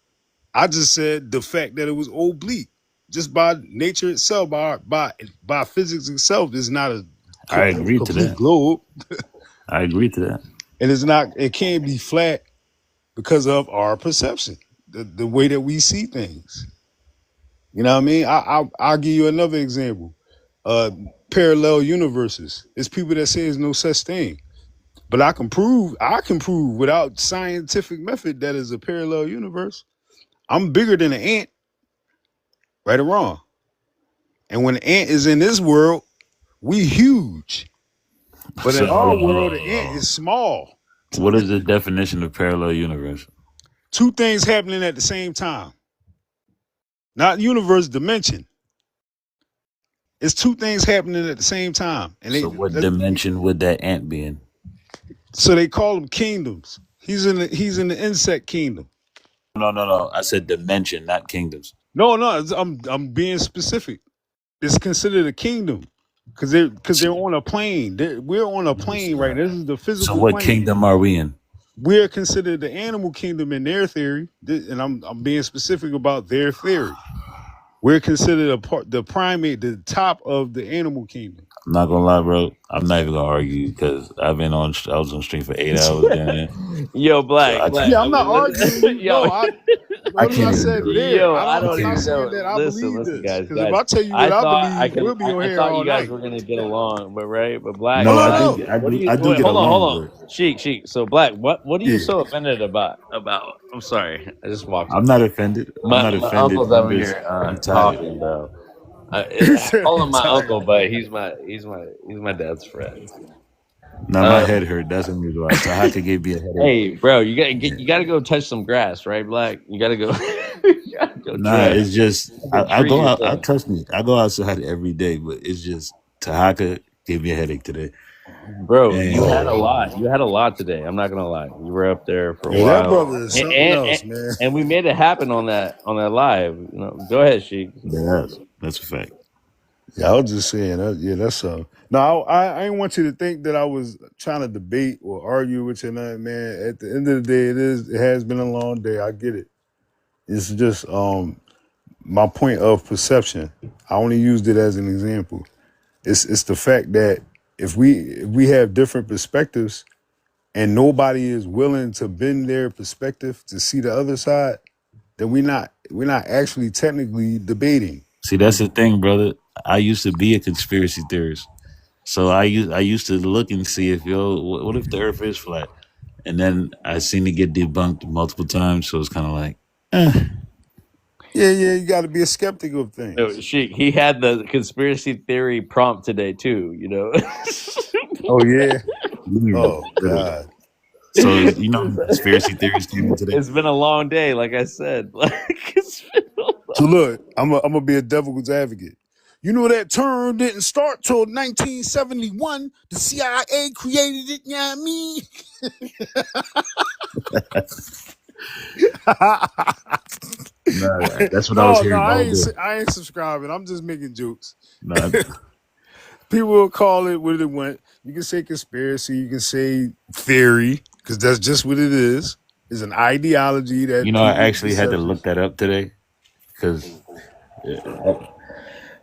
I just said the fact that it was oblique, just by nature itself, by physics itself, is not a I agree to complete that. globe. I agree to that. And it can't be flat because of our perception, the way that we see things. You know what I mean? I'll give you another example. Parallel universes. It's people that say there's no such thing. But I can prove without scientific method that is a parallel universe. I'm bigger than an ant, right or wrong. And when an ant is in this world, we huge. But in our world, the ant is small. What is the definition of parallel universe? Two things happening at the same time. Not universe, dimension. It's two things happening at the same time. And So what dimension would that ant be in? so they call them kingdoms. He's in the insect kingdom. No. I said dimension, not kingdoms. No, I'm being specific. It's considered a kingdom because they're on a plane. We're on a plane right now. This is the physical So what plane. kingdom are we in? We're considered the animal kingdom in their theory, and I'm being specific about their theory. We're considered the primate, the top of the animal kingdom. I'm not gonna lie, bro. I'm not even gonna argue because I was on stream for 8 hours. Yo, Black. Yeah, I'm not arguing. Yo, Notice I said there. Yo, I'm don't not even saying know. that I Listen, believe this. guys. Because if I tell you what I believe, we'll be on I here thought all you guys night. were gonna get along, but Black. No, Black, I do get hold along. on. Sheik. So Black, what are you Yeah. so offended about? I'm sorry, I just walked. I'm not offended. My uncle's over I'm just- here I'm tired. talking, bro. I call him my uncle, but he's my dad's friend. Now my head hurt. That's a reason why. So I could give you a headache. Hey, bro, you gotta go touch some grass, right, Black? You gotta go. You gotta go Nah, try. it's just I Treat go out. yourself. Trust me, I go outside every day, but it's just Tahaka gave me a headache today. Bro, And- you had a lot. You had a lot today. I'm not gonna lie. You were up there for a Yeah, while. that brother is something else, man. And we made it happen on that live. You know, go ahead, Sheik. That's a fact. Yeah, I was just saying. That's No, I ain't want you to think that I was trying to debate or argue with you, nothing, man. At the end of the day, it has been a long day. I get it. It's just my point of perception. I only used it as an example. It's the fact that if we have different perspectives and nobody is willing to bend their perspective to see the other side, then we're not actually technically debating. See, that's the thing, brother. I used to be a conspiracy theorist, so I used to look and see if what if the Earth is flat, and then I seen it get debunked multiple times. So it's kind of like, Yeah, you got to be a skeptic of things. No, Sheik, he had the conspiracy theory prompt today too. You know. Oh yeah. Oh God. So you know, conspiracy theories came in today. It's been a long day, like I said. So look, I'm gonna be a devil's advocate. You know that term didn't start till 1971. The CIA created it. You know what I mean? Nah, that's what I was hearing all day. I ain't subscribing. I'm just making jokes. Nah, People will call it what it went. You can say conspiracy. You can say theory, because that's just what it is. It's an ideology that you know, I people actually had to perception. look that up today because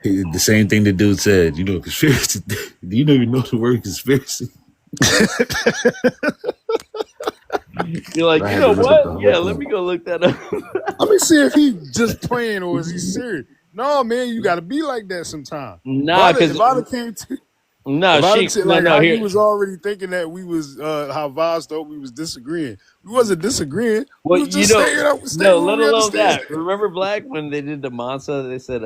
the same thing the dude said. You know, conspiracy. Do you know the word conspiracy? You're like, I you had to know look up the what? whole Yeah, let me thing. go look that up. Let me see if he just playing or is he serious. No, man, you got to be like that sometimes. Nah, If because I'd have came to, no, if I'd she have no like no how you here. was already thinking that we was how Vaz thought we was disagreeing. We wasn't disagreeing. We Well, was you just know, stating no, what let we alone understand. that. Remember Black when they did the Mansa? They said,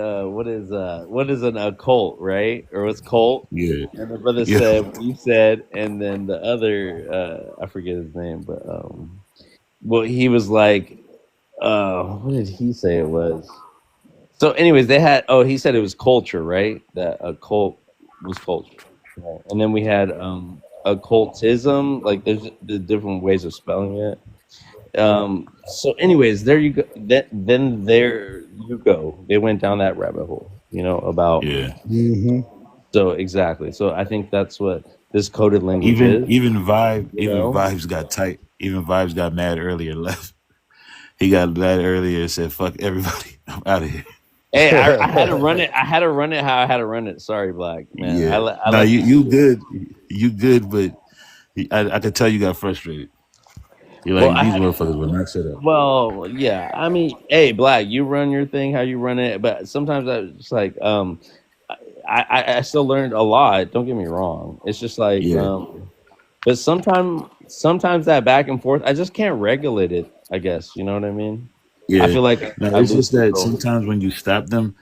what is an occult, right? Or what's cult?" Yeah, And the brother yeah. said what you said, and then the other, I forget his name, but well, he was like, what did he say it was? So, anyways, they had. Oh, he said it was culture, right? That a cult was culture, right? And then we had occultism. Like, there's the different ways of spelling it. So anyways, there you go. Then there you go. They went down that rabbit hole, about Yeah. Mm-hmm. so exactly. So I think that's what this coded language is, Even Vibes got tight. Even Vibes got mad earlier, left. He got mad earlier and said, "Fuck everybody, I'm out of here." Hey, I had to run it. I had to run it how I had to run it. Sorry, Black man. Yeah. I No, let you good. You good, but I could tell you got frustrated. You're well, like, these motherfuckers will not shut up. well, yeah. I mean, hey, Black, you run your thing how you run it, but sometimes I just like I still learned a lot. Don't get me wrong. It's just like Yeah. but sometimes that back and forth, I just can't regulate it. I guess you know what I mean. I Yeah. feel like No, I it's lose just that control. sometimes when you stop them,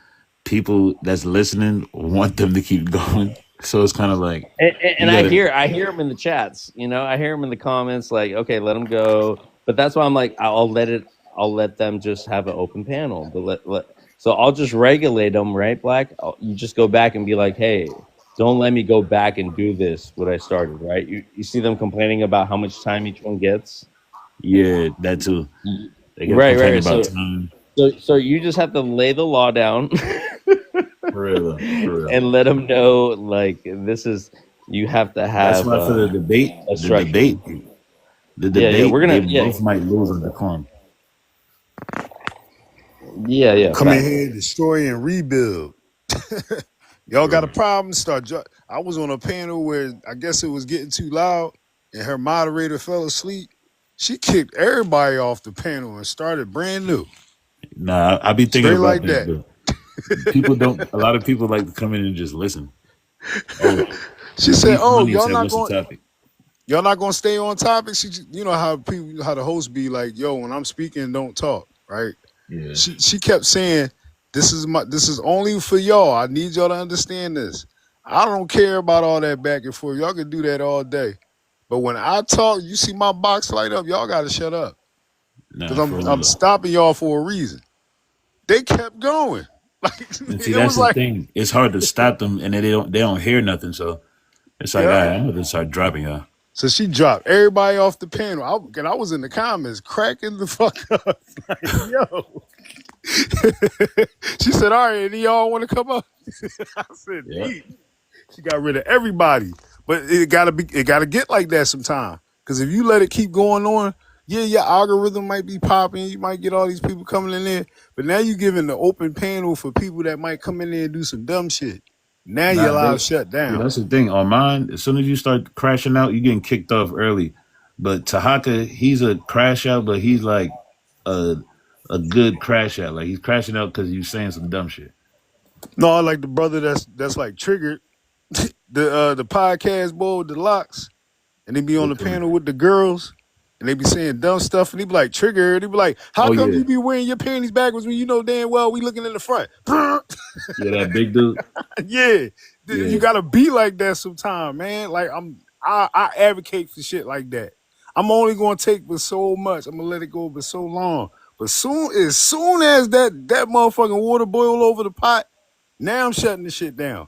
people that's listening want them to keep going. So it's kind of like And you gotta. I hear them in the chats. I hear them in the comments. Like, okay, let them go. But that's why I'm like, I'll let them just have an open panel. But so I'll just regulate them, right, Black? You just go back and be like, hey, don't let me go back and do this what I started, right? You see them complaining about how much time each one gets. Yeah, that too. They gotta Right, complain right. about time. So you just have to lay the law down For real, though. For real. and let them know, like, this is you have to That's have why for the debate, a structure. Yeah. We're they gonna, both might lose on decorum. yeah. Come in Fact. here, destroy and rebuild. Y'all got a problem? I was on a panel where I guess it was getting too loud, and her moderator fell asleep. She kicked everybody off the panel and started brand new, Nah, I be thinking straight about like that, that. but people don't. A lot of people like to come in and just listen. Oh, She said, Beef "Oh, Money said, "What's the topic?" y'all not going to stay on topic." You know how the host be like, "Yo, when I'm speaking, don't talk." Right? Yeah. She kept saying, this is only for y'all. I need y'all to understand this. I don't care about all that back and forth. Y'all can do that all day. But when I talk, you see my box light up, y'all gotta shut up. Because Nah, for I'm real. stopping y'all for a reason." They kept going. Like And see, it that's was the like, thing. It's hard to stop them, and then they don't hear nothing. So it's like, all yeah. right, I'm gonna start dropping y'all. So she dropped everybody off the panel. I was in the comments cracking the fuck up. Like, yo. She said, "All right, any y'all want to come up?" I said, Yeah. "Neat." She got rid of everybody. But it gotta get like that sometime. Because if you let it keep going on, yeah, your algorithm might be popping. You might get all these people coming in there. But now you're giving the open panel for people that might come in there and do some dumb shit. Now your Nah, live shut yeah, down. that's the thing. On mine, as soon as you start crashing out, you're getting kicked off early. But Tahaka, he's a crash out, but he's like a good crash out. Like he's crashing out because you're saying some dumb shit. No, I like the brother that's like triggered. The podcast boy with the locks. And they be on the Which one? panel with the girls, and they be saying dumb stuff, and they be like, triggered. They be like, how Oh come yeah, you be wearing your panties backwards when you know damn well we looking in the front? yeah, that big dude. Yeah, Yeah, you gotta be like that sometime, man. Like I advocate for shit like that. I'm only gonna take but so much. I'm gonna let it go but so long. But as soon as that motherfucking water boil over the pot, now I'm shutting the shit down.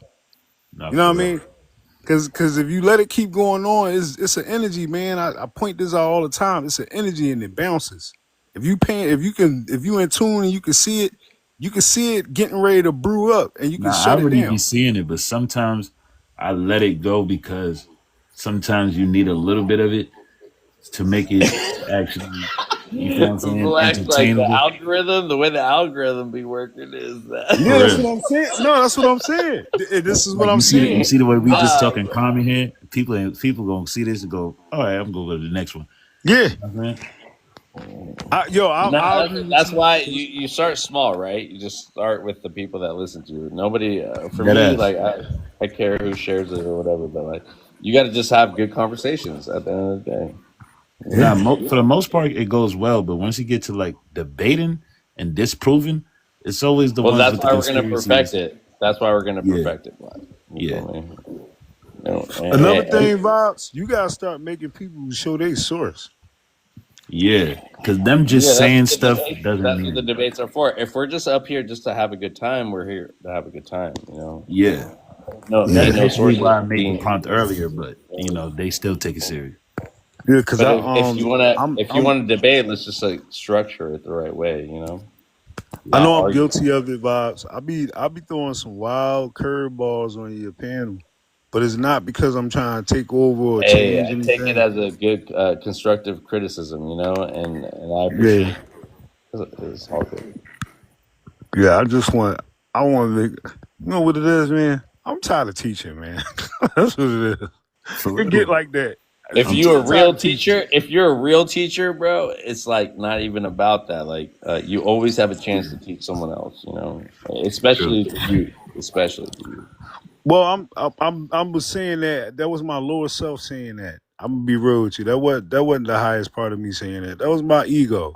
not You know for what I real. mean? Cause if you let it keep going on, it's an energy, man. I point this out all the time. It's an energy and it bounces. If you in tune and you can see it getting ready to brew up and you can Now I shut it already be down. seeing it, but sometimes I let it go because sometimes you need a little bit of it to make it actually. You feel what I'm saying? Black's like Entertainable. the way the algorithm be working is that. Yeah, For that's real. what I'm saying. No, that's what I'm saying. This is what Like I'm you saying. see the way we just Wow. talking calm in here. People gonna see this and go, all right, I'm gonna go to the next one. Yeah. You know what I'm saying? I agree with That's you. why you start small, right? You just start with the people that listen to you. Nobody, for Dead me, ass. like I care who shares it or whatever, but like you got to just have good conversations at the end of the day. Now, for the most part, it goes well, but once you get to like debating and disproving, it's always the Well, ones that's with the why we're gonna perfect conspiracies. it. That's why we're gonna Yeah, perfect it, Black. You yeah. feel me? You know, Another thing, Vibes, you gotta start making people show their source. Yeah, because them just yeah, that's saying what the stuff debates. doesn't That's what mean the it. debates are for. If we're just up here just to have a good time, we're here to have a good time. You know, Yeah, no, that's ain't no basically sources why I made the being. prompt earlier, but they still take it serious. Yeah, because But if you wanna I'm if you want to debate, let's just like structure it the right way. You know, I not know I'm argue. guilty of it, Vibes. I be throwing some wild curveballs on your panel, but it's not because I'm trying to take over or Hey, change I take it anything. as a good constructive criticism. You know, and I Yeah, appreciate it. It's all good. yeah. I want to. You know what it is, man. I'm tired of teaching, man. That's what it is. For It get real. like that. If I'm you're a Tired real of teaching. teacher, bro, it's like not even about that. Like you always have a chance to teach someone else. You know, true. especially the youth, especially the youth. Well, I'm was saying that. That was my lower self saying that. I'm gonna be real with you. That wasn't the highest part of me saying that. That was my ego.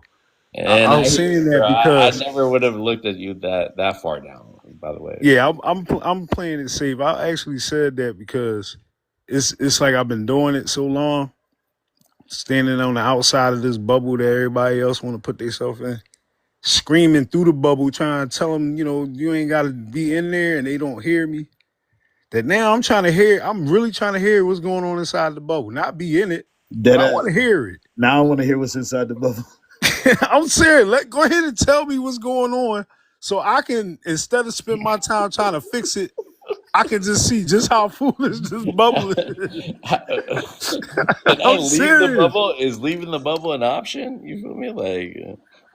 And I I was hear you, saying that bro. I because never would have looked at you that far down. By the way, yeah, I'm playing it safe. I actually said that because it's like I've been doing it so long, standing on the outside of this bubble that everybody else want to put themselves in, screaming through the bubble, trying to tell them, you ain't got to be in there, and they don't hear me. That now I'm trying to hear. I'm really trying to hear what's going on inside the bubble, not be in it, but Dead I want ass. to hear it. Now I want to hear what's inside the bubble. I'm serious. Go ahead and tell me what's going on, so I can, instead of spend my time trying to fix it, I can just see just how foolish this bubble is. can I I'm leave the serious. bubble? Is leaving the bubble an option? You feel me? Like,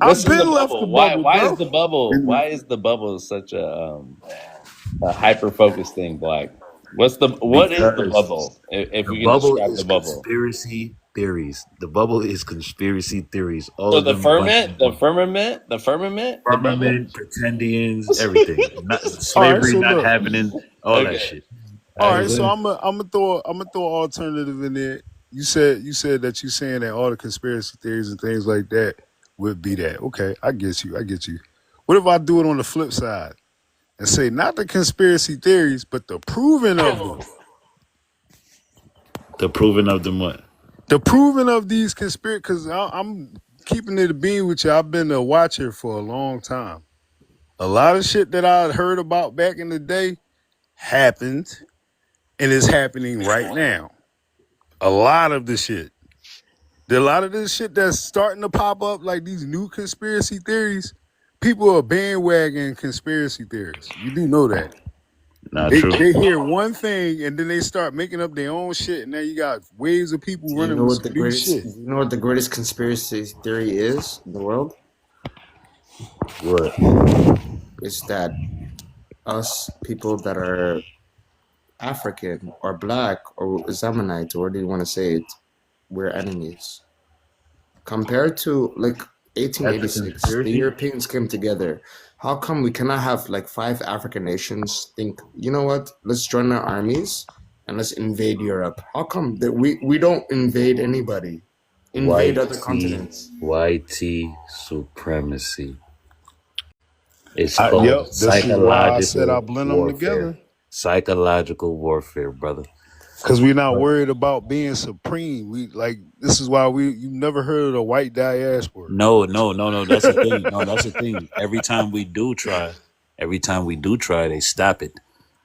I've what's in the been left the bubble? bubble, Why is bro. the bubble? Why is the bubble such a hyper focused thing, Black? What is the Because bubble? If the we can bubble describe is the bubble. conspiracy theories. The bubble is conspiracy theories. All So of the them bunch ferment, of the bubble. firmament, pretendians, everything. Not All right, slavery so not look. happening, all that Okay. shit. All You know right, what so I'm I'm gonna throw alternative in there. You said that you saying that all the conspiracy theories and things like that would be that. Okay, I get you. What if I do it on the flip side and say not the conspiracy theories, but the proving of them? The proving of them what? The proving of these conspiracy, because I'm keeping it a bean with you. I've been a watcher for a long time. A lot of shit that I heard about back in the day happened and is happening right now. A lot of the shit. A lot of this shit that's starting to pop up, like these new conspiracy theories, people are bandwagon conspiracy theories. You do know that. Not They true. they hear one thing and then they start making up their own shit, and now you got waves of people You running know with what some new shit. the greatest conspiracy theory is in the world? What? Is that us people that are African or black or Zemanite, or what do you want to say it, we're enemies. Compared to like That's a 1886, the conspiracy? Europeans came together. How come we cannot have like 5 African nations think, you know what, let's join our armies and let's invade Europe? How come that we don't invade anybody? Invade other continents. YT supremacy. It's called Yep, this is why I said I psychological blend them warfare. together. Psychological warfare, brother. Cause we're not worried about being supreme. This is why you never heard of the white diaspora. No. That's the thing. No, that's the thing. Every time we do try, they stop it.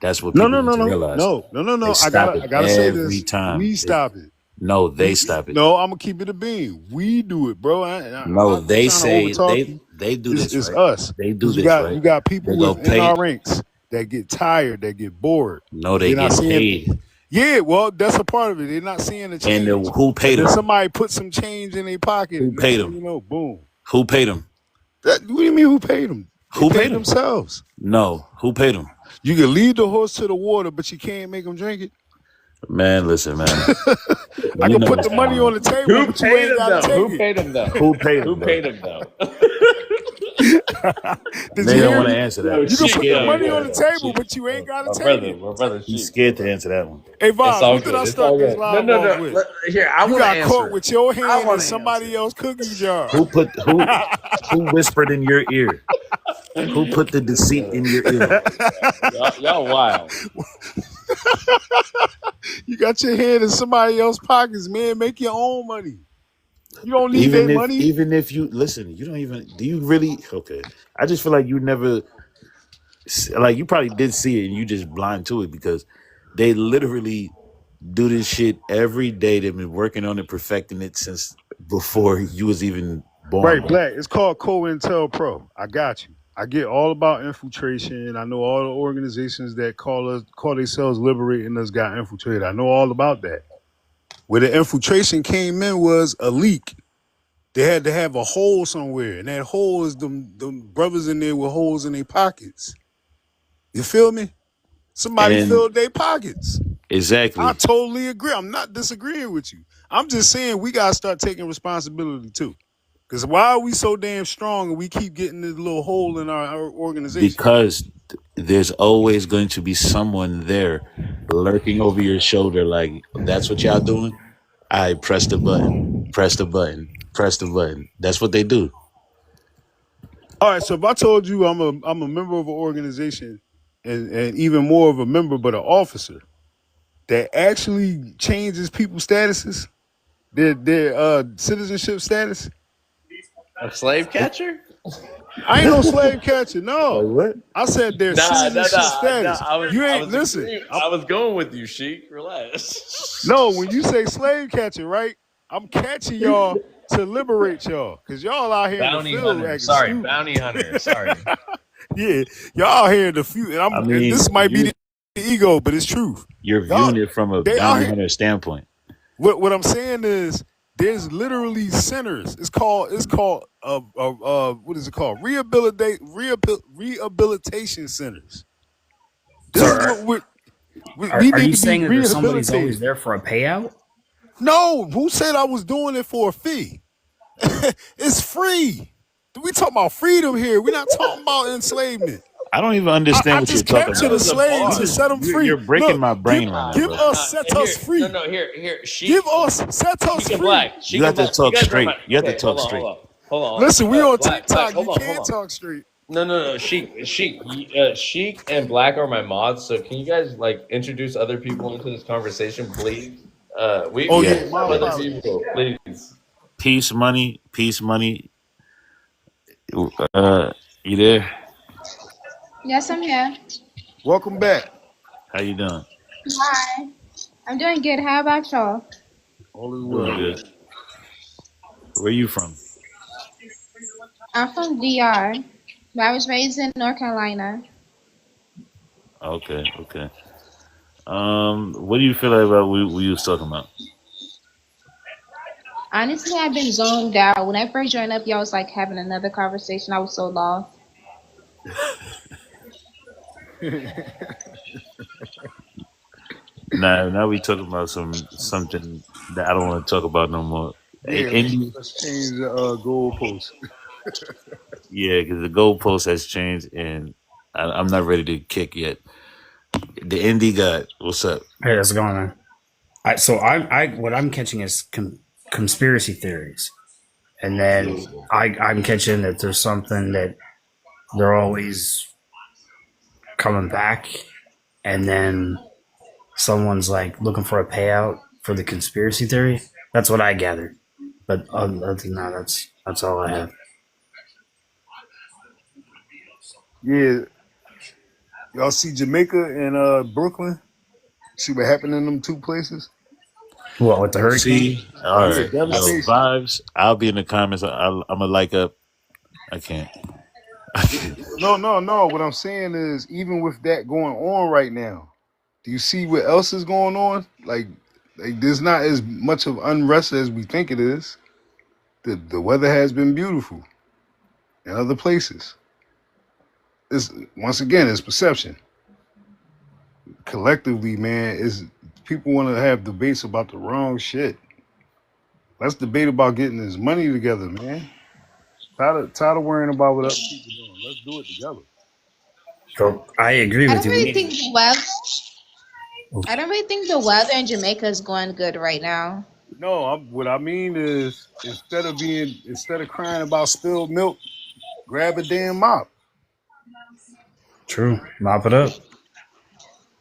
That's what No, people no, need no, to no, realize. no, no, no, They no. I stop gotta it I gotta say every this. time. We stop it. No, they stop it. No, I'm gonna keep it a bean. We do it, bro. I'm No, not they trying to say overtalk you. they do this It's right. us. They do Cause you this got right. you got They people go within pay. our ranks that get tired, that get bored. No, they They're not get seeing. paid. Yeah, well, that's a part of it. They're not seeing the And change. who paid And then them? somebody put some change in their pocket, Who and next paid thing them? you know, boom. Who paid them? What do you mean? Who paid them? They Who paid paid them? themselves. No, who paid them? You can lead the horse to the water, but you can't make them drink it. Man, listen, man. I You can know put what's the money going on on. the table, Who but you paid ain't him gotta though? take Who it. paid him though? Who paid Who him though? paid him though? Did They you don't hear want to me? answer that Yo, one. You can He's Sheik, put the scared to yo, money answer on that the yo, one. table, Sheik, but you ain't gotta my take brother, it. He's Sheik, my scared to brother. answer that one. Hey, It's Vibes, all what did good. I It's all start this good. No, live no, off no. with? Here, I You want to got caught answer it. with your I hand in want to answer somebody it. else's cookie jar. Who whispered in your ear? Who put the deceit in your ear? Y'all wild. You got your hand in somebody else's pockets, man. Make your own money. You don't need Even their if money. even if you listen, you don't even do you really okay. I just feel like you never like you probably did see it and you just blind to it because they literally do this shit every day. They've been working on it, perfecting it since before you was even born, Right, bro. Black. It's called COINTELPRO. I got you. I get all about infiltration. I know all the organizations that call themselves liberating us got infiltrated. I know all about that. Where the infiltration came in was a leak. They had to have a hole somewhere, and that hole is them brothers in there with holes in their pockets. You feel me? Somebody And filled their pockets. I exactly. totally agree. I'm not disagreeing with you. I'm just saying we gotta start taking responsibility too. Because why are we so damn strong and we keep getting this little hole in our organization? Because there's always going to be someone there lurking over your shoulder like that's what y'all doing. I press the button, press the button, press the button. That's what they do. All right, so if I told you I'm a member of an organization and even more of a member, but an officer that actually changes people's statuses, their citizenship status. A slave catcher? I ain't no slave catcher. Like No, what? I said their Nah, nah, citizenship nah, nah. status. You I ain't was listen. agreeing. I was going with you, Sheik. Relax. No, when you say slave catcher, right? I'm catching y'all to liberate y'all, cause y'all out here in the Bounty field hunter. acting Sorry, stupid. bounty hunter. Sorry. Yeah, y'all out here in the field, I and mean, this might be the ego, but it's truth. you're Y'all, viewing it from a they out bounty here. hunter standpoint. What I'm saying is, there's literally centers. It's called what is it called? Rehabilitation centers. So This is what we are need you to be saying that there's somebody's always rehabilitated. there for a payout? No, who said I was doing it for a fee? It's free. We talking about freedom here. We're not talking about enslavement. I don't even I understand what you're just talking capture That the about. was a slaves bar. and set them free. You're breaking Look, my brain right now, give bro. us, set us Here, no, free. no, here. Give Sheik, us, set us Sheik and free. Black. You Sheik have and to Black. You talk guys straight. remember? You have to Okay, hold talk on, hold straight. on, hold on. Listen, we on Black. TikTok. You Hold on, hold can't on. talk straight. No. Sheik and Black are my mods. So can you guys like introduce other people into this conversation, please? Oh We yeah, Yes. have my other apologies. people, please. Peace, money. Peace, money. Uh, you there? Yes, I'm here. Welcome back. How you doing? Hi. I'm doing good. How about y'all? All is Doing well. good. Where you from? I'm from DR, but I was raised in North Carolina. Okay, okay. What do you feel like about what we was talking about? Honestly, I've been zoned out. When I first joined up, y'all was like having another conversation. I was so lost. Now we talking about something that I don't want to talk about no more. Yeah, Indy, let's change the goalpost. yeah, because the goalpost has changed, and I'm not ready to kick yet. The Indy God, what's up? Hey, how's it going, man? I what I'm catching is conspiracy theories, and then I'm catching that there's something that they're always coming back, and then someone's like looking for a payout for the conspiracy theory. That's what I gathered. But other than that, that's all I have. Yeah, y'all see Jamaica and Brooklyn? See what happened in them two places? What with the hurricane? See, all Yeah, right, yo, devastation. vibes. I'll be in the comments. I'm gonna like up. I can't. No. What I'm saying is, even with that going on right now, do you see what else is going on? Like there's not as much of unrest as we think it is. The weather has been beautiful in other places. It's once again, it's perception. Collectively, man, is People want to have debates about the wrong shit. Let's debate about getting this money together, man. Tired of worrying about what other people doing. Let's do it together. So I agree I with don't you. really think the weather. I don't really think the weather in Jamaica is going good right now. No, what I mean is instead of crying about spilled milk, grab a damn mop. True. Mop it up.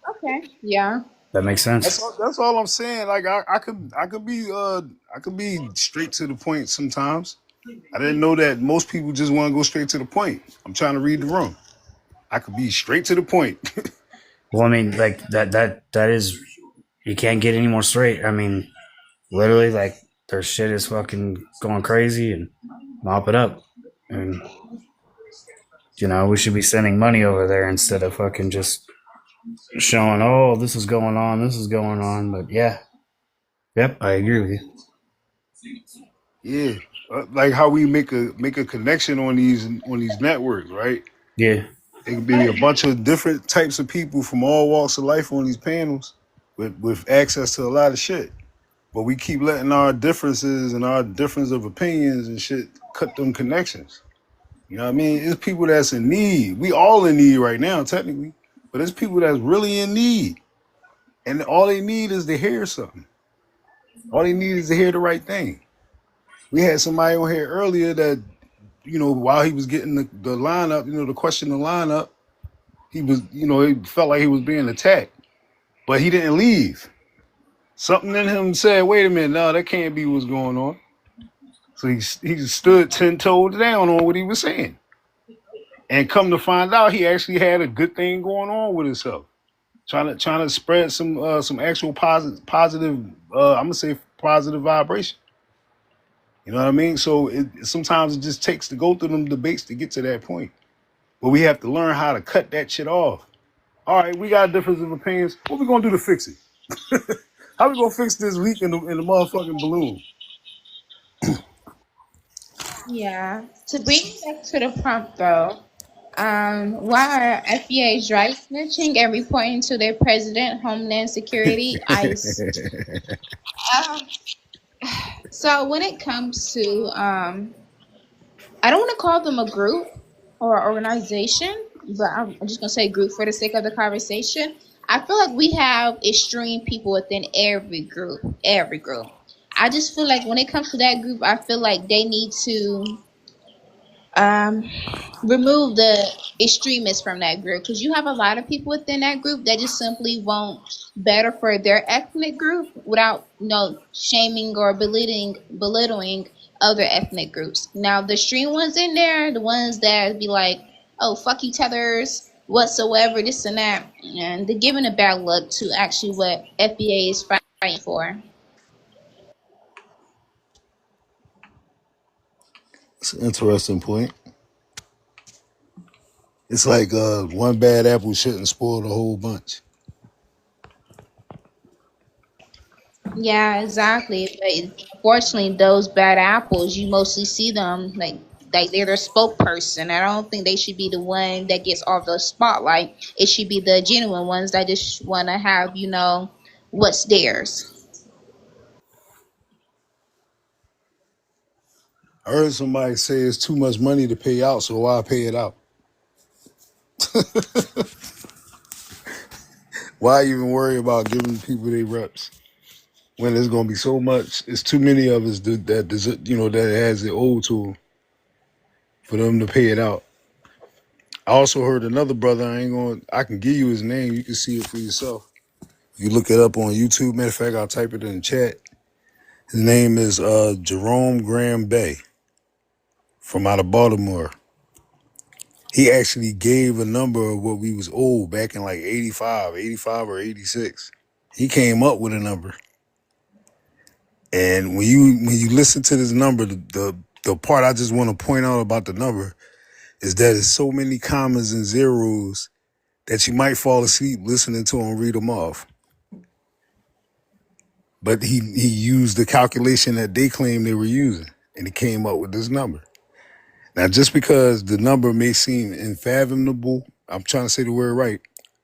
Okay. Yeah. That makes sense. That's all I'm saying. Like I could be straight to the point sometimes. I didn't know that most people just want to go straight to the point. I'm trying to read the room. I could be straight to the point. Well, I mean, like that is, you can't get any more straight. I mean, literally, like their shit is fucking going crazy, and mop it up. And we should be sending money over there instead of fucking just showing, oh, this is going on. But yeah, yep, I agree with you. Yeah, like how we make a connection on these networks, right? Yeah. It could be a bunch of different types of people from all walks of life on these panels with access to a lot of shit. But we keep letting our differences and our difference of opinions and shit cut them connections. You know what I mean? It's people that's in need. We all in need right now, technically. But it's people that's really in need. And all they need is to hear something. All they need is to hear the right thing. We had somebody on here earlier that, while he was getting the lineup, the question of lineup, he was, he felt like he was being attacked. But he didn't leave. Something in him said, wait a minute, no, that can't be what's going on. So he stood 10 toes down on what he was saying. And come to find out, he actually had a good thing going on with himself. Trying to spread some actual positive I'm gonna say positive vibration. You know what I mean? So sometimes it just takes to go through them debates to get to that point. But we have to learn how to cut that shit off. All right, we got a difference of opinions. What we gonna do to fix it? How we gonna fix this leak in the motherfucking balloon? Yeah. To bring it back to the prompt though, why are FBA dry snitching and reporting to their president, Homeland Security, ICE? So when it comes to, I don't want to call them a group or organization, but I'm just gonna say group for the sake of the conversation. I feel like we have extreme people within every group. I just feel like when it comes to that group, I feel like they need to remove the extremists from that group, because you have a lot of people within that group that just simply want better for their ethnic group without shaming or belittling other ethnic groups. Now the extreme ones in there, the ones that be like, oh, fuck you tethers whatsoever, this and that, and they're giving a bad look to actually what FBA is fighting for. It's an interesting point. It's like one bad apple shouldn't spoil the whole bunch. Yeah, exactly. But unfortunately, those bad apples, you mostly see them like they're the spokesperson. I don't think they should be the one that gets all the spotlight. It should be the genuine ones that just want to have, what's theirs. I heard somebody say it's too much money to pay out, so why pay it out? Why even worry about giving people their reps when there's gonna be so much? It's too many of us that has it owed to them for them to pay it out. I also heard another brother. I can give you his name. You can see it for yourself. You look it up on YouTube. Matter of fact, I'll type it in the chat. His name is Jerome Graham Bay from out of Baltimore. He actually gave a number of what we was owed back in like 85 or 86. He came up with a number. And when you listen to this number, the part I just want to point out about the number is that it's so many commas and zeros that you might fall asleep listening to him read them off. But he used the calculation that they claimed they were using, and he came up with this number. Now, just because the number may seem unfathomable, I'm trying to say the word right,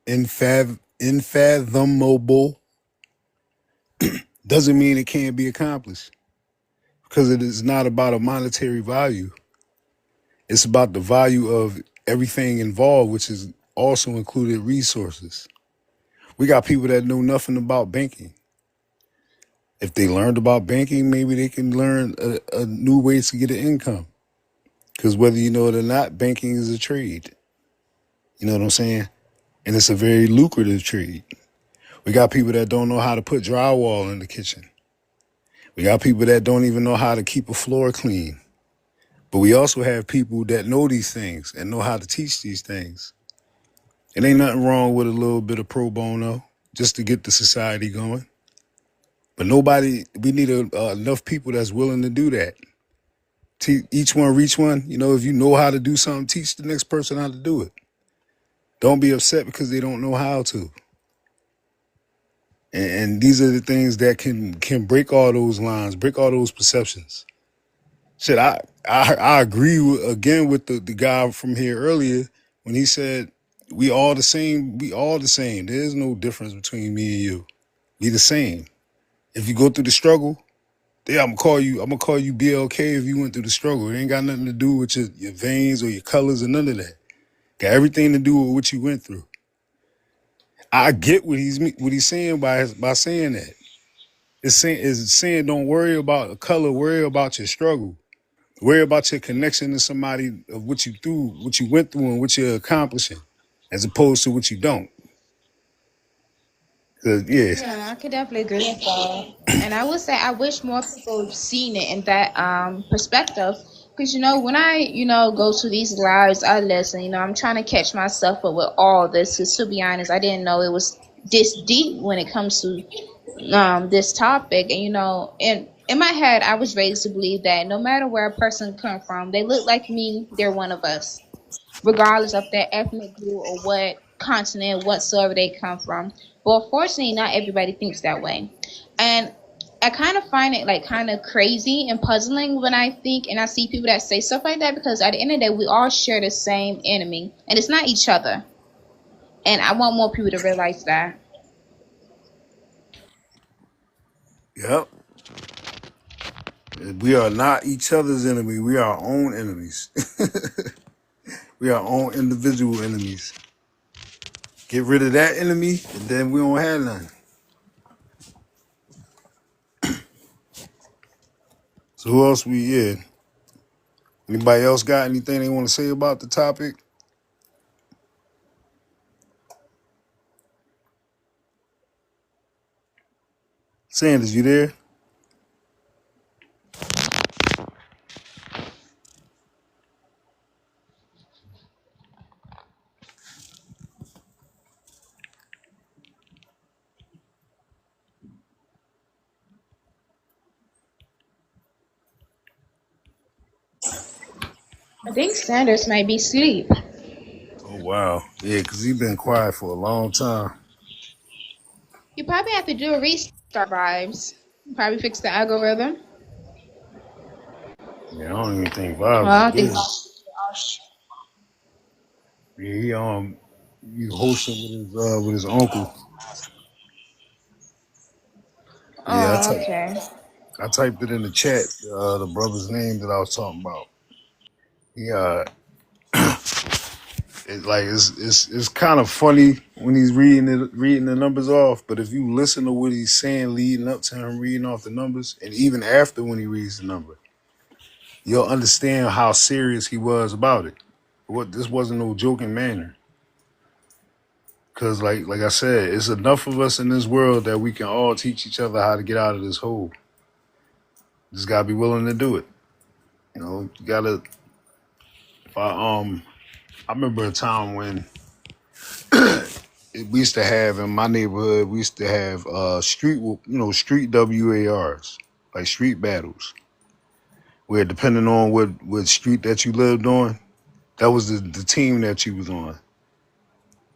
unfathomable, doesn't mean it can't be accomplished, because it is not about a monetary value. It's about the value of everything involved, which is also included resources. We got people that know nothing about banking. If they learned about banking, maybe they can learn a new ways to get an income. Because whether you know it or not, banking is a trade. You know what I'm saying? And it's a very lucrative trade. We got people that don't know how to put drywall in the kitchen. We got people that don't even know how to keep a floor clean. But we also have people that know these things and know how to teach these things. It ain't nothing wrong with a little bit of pro bono just to get the society going. But we need enough people that's willing to do that. Each one reach one. You know, if you know how to do something, teach the next person how to do it. Don't be upset because they don't know how to. And these are the things that can break all those lines, break all those perceptions. Shit, I agree again with the guy from here earlier when he said we all the same. We all the same. There is no difference between me and you. We the same. If you go through the struggle, yeah, I'm gonna call you BLK if you went through the struggle. It ain't got nothing to do with your veins or your colors or none of that. Got everything to do with what you went through. I get what he's saying by saying that. It's saying don't worry about the color, worry about your struggle. Worry about your connection to somebody of what you went through and what you're accomplishing, as opposed to what you don't. 'Cause, yeah. Yeah, I could definitely agree with that. And I would say I wish more people seen it in that perspective. Because, when I, go to these lives, I listen, I'm trying to catch myself up with all this. Because to be honest, I didn't know it was this deep when it comes to this topic. And, in my head, I was raised to believe that no matter where a person come from, they look like me, they're one of us, regardless of their ethnic group or what continent whatsoever they come from. But unfortunately, not everybody thinks that way. And I kind of find it kind of crazy and puzzling when I think and I see people that say stuff like that, because at the end of the day, we all share the same enemy, and it's not each other. And I want more people to realize that. Yep. We are not each other's enemy. We are our own enemies. We are our own individual enemies. Get rid of that enemy, and then we don't have none. So who else anybody else got anything they want to say about the topic? Sanders, you there? I think Sanders might be asleep. Oh, wow. Yeah, because he's been quiet for a long time. You probably have to do a restart, Vibes. Probably fix the algorithm. Yeah, I don't even think Well, Vibes I is don't think. Yeah, he hosting with his uncle. Yeah, Oh, okay. I typed it in the chat, the brother's name that I was talking about. Yeah, it's kind of funny when he's reading the numbers off, but if you listen to what he's saying leading up to him reading off the numbers, and even after when he reads the number, you'll understand how serious he was about it. This wasn't no joking manner. Cause like I said, it's enough of us in this world that we can all teach each other how to get out of this hole. Just gotta be willing to do it. You gotta. I remember a time when we used to have in my neighborhood. We used to have street WARs, like street battles, where depending on what street that you lived on, that was the team that you was on.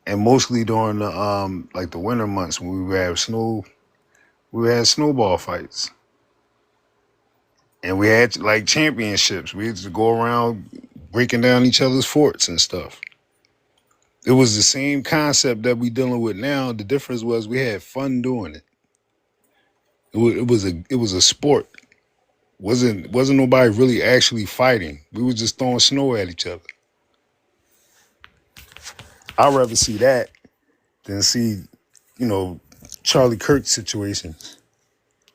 And mostly during the the winter months when we would have snow, we had snowball fights. And we had championships. We used to go around breaking down each other's forts and stuff. It was the same concept that we dealing with now. The difference was we had fun doing it. It was a sport. Wasn't nobody really actually fighting. We was just throwing snow at each other. I'd rather see that than see, you know, Charlie Kirk situations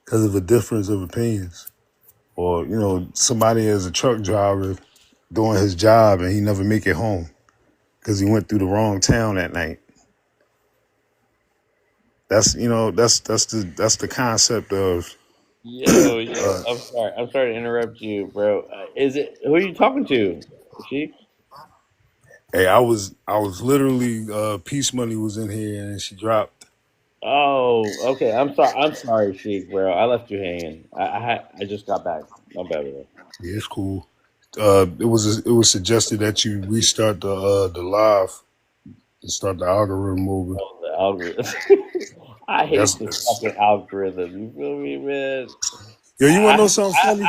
because of a difference of opinions. Or, you know, somebody as a truck driver doing his job and he never make it home because he went through the wrong town that night. That's the concept of Yo, I'm sorry to interrupt you, bro. Is it who are you talking to? She? hey, I was literally Peace Money was in here and she dropped. Oh, okay. I'm sorry, Sheik, bro. I left you hanging. I just got back. My bad, bro. Yeah, it's cool. It was suggested that you restart the live and start the algorithm moving. Oh, the algorithm. I That's hate this fucking algorithm. You feel me, man? yo. You want to I, know something funny?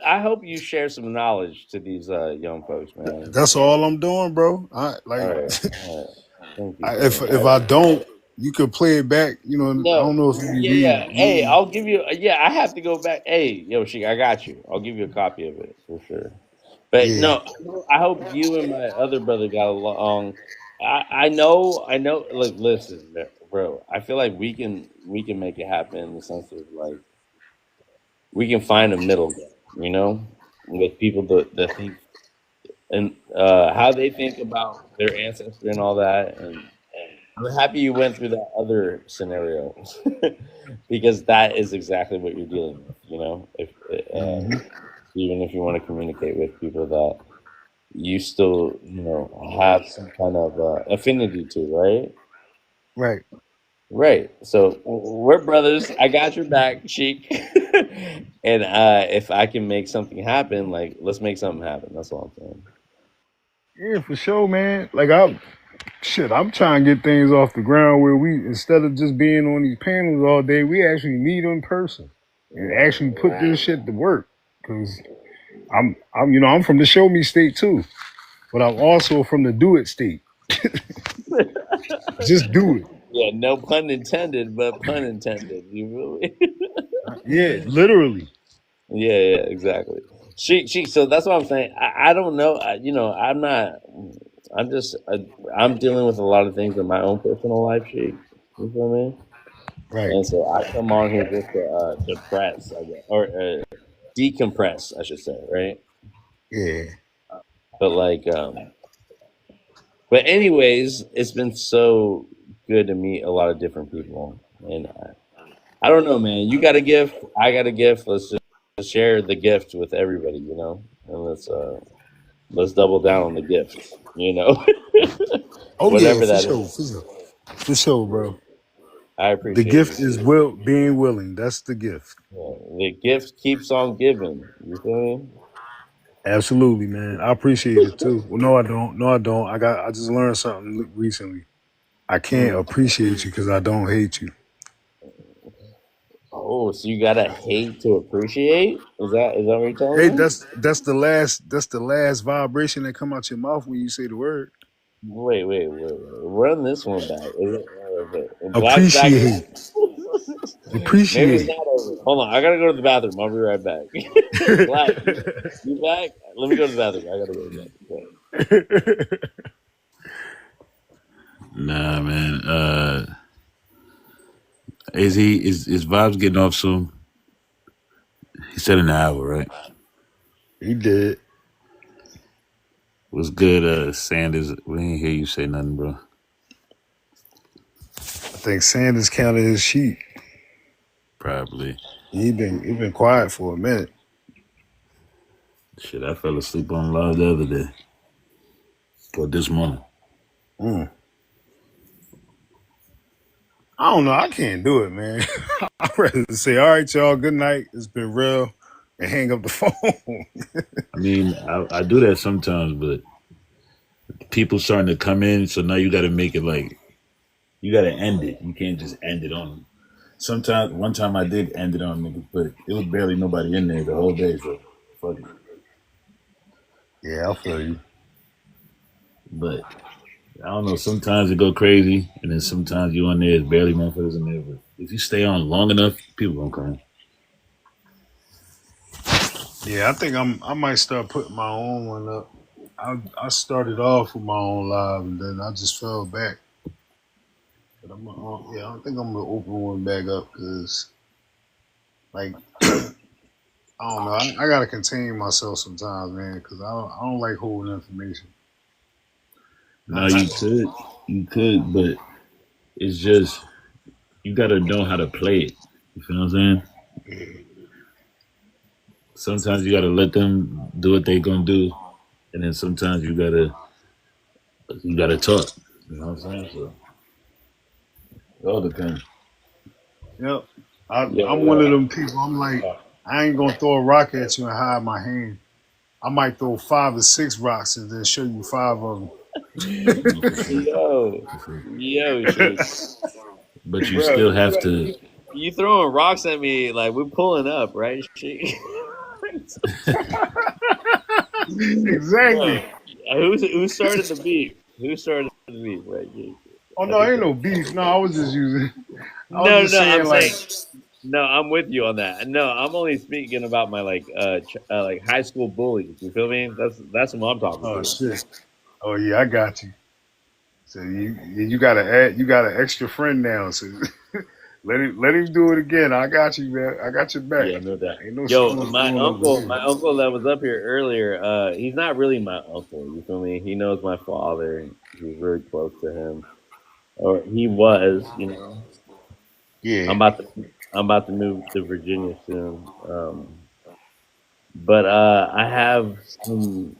I hope you share some knowledge to these young folks, man. That's all I'm doing, bro. I All like right, all right. Thank you, if bro. I don't, you could play it back. You know, I No, don't know if you yeah. Hey, read. I'll give you. Yeah, I have to go back. Hey, yo, Sheik, I got you. I'll give you a copy of it for sure. But Yeah, no, I hope you and my other brother got along. I know. Look, listen, bro. I feel like we can make it happen in the sense of like we can find a middle ground, you know, with people that think and how they think about their ancestry and all that. And I'm happy you went through that other scenario because that is exactly what you're dealing with. You know, if hmm even if you want to communicate with people that you still, you know, have some kind of affinity to, right? right. Right. So we're brothers. I got your back, Sheik. And if I can make something happen, like let's make something happen. That's all I'm saying. Yeah, for sure, man. Like I'm trying to get things off the ground where we instead of just being on these panels all day, we actually meet in person and actually put this shit to work. Cause I'm from the show me state too, but I'm also from the do it state. Just do it. Yeah, no pun intended, but pun intended. You feel me? Yeah, literally. Yeah, exactly. She. So that's what I'm saying. I don't know. You know, I'm not. I'm just. I'm dealing with a lot of things in my own personal life. She. You feel me? Right. And so I come on here just to depress, I guess, or decompress, I should say, right? Yeah. But like, but anyways, it's been so good to meet a lot of different people, and I don't know, man. You got a gift, I got a gift. Let's just share the gift with everybody, you know, and let's double down on the gift, you know, Oh yeah, whatever for that sure, is. for sure, for sure, bro. I The appreciate gift you is too. being willing. That's the gift. Yeah, the gift keeps on giving. You feel me? Absolutely, man. I appreciate it too. Well, no, I don't. No, I don't. I just learned something recently. I can't Mm. appreciate you because I don't hate you. Oh, so you gotta hate to appreciate? Is that what you're Hey, telling me? that's the last vibration that come out your mouth when you say the word. Wait. Run this one back. Is it okay? Black Appreciate. maybe it's Appreciate. not over. Hold on, I gotta go to the bathroom. I'll be right back. Black, you back? Let me go to the bathroom. I gotta go to the bathroom. Nah, man. Is Vibes getting off soon? He said an hour, right? He did. What's good, Sanders? We didn't hear you say nothing, bro. I think Sanders counted his sheep. Probably. He been quiet for a minute. Shit, I fell asleep on live the other day. Or this morning. Mm. I don't know. I can't do it, man. I'd rather say, all right, y'all, good night. It's been real, and hang up the phone. I mean, I do that sometimes, but people starting to come in, so now you got to make it like, you got to end it. You can't just end it on them. Sometimes, one time I did end it on niggas, but it was barely nobody in there the whole day, so fuck it. Yeah, I feel you. But I don't know. Sometimes it go crazy, and then sometimes you on there, it's barely motherfuckers in there. But If you stay on long enough, people gonna come. Yeah, I think I might start putting my own one up. I started off with my own live, and then I just fell back. But I think I'm gonna open one back up because, like, I don't know. I gotta contain myself sometimes, man, because I don't like holding information. No, you could, but it's just you gotta know how to play it. You feel what I'm saying? Sometimes you gotta let them do what they gonna do, and then sometimes you gotta talk. You know what I'm saying? So it all depends. Yep. I'm one of them people. I'm like, I ain't gonna throw a rock at you and hide my hand. I might throw 5 or 6 rocks and then show you 5 of them. Yo, shit. But you Bro, still have to. You throwing rocks at me like we're pulling up, right? Shit. Exactly. Who started the beef? Who started the beef? Right? Oh no, ain't no beef. No, I was just using. No, I'm with you on that. No, I'm only speaking about my like high school bullies. You feel me? That's what I'm talking Oh about. shit. Oh yeah, I got you. So you got an extra friend now. So let him do it again. I got you, man. I got your back. Yeah, no doubt. Ain't no Yo, screws my going over here. uncle that was up here earlier, he's not really my uncle. You feel me? He knows my father. And he's very close to him, or he was. You know. Yeah. I'm about to move to Virginia soon. But I have some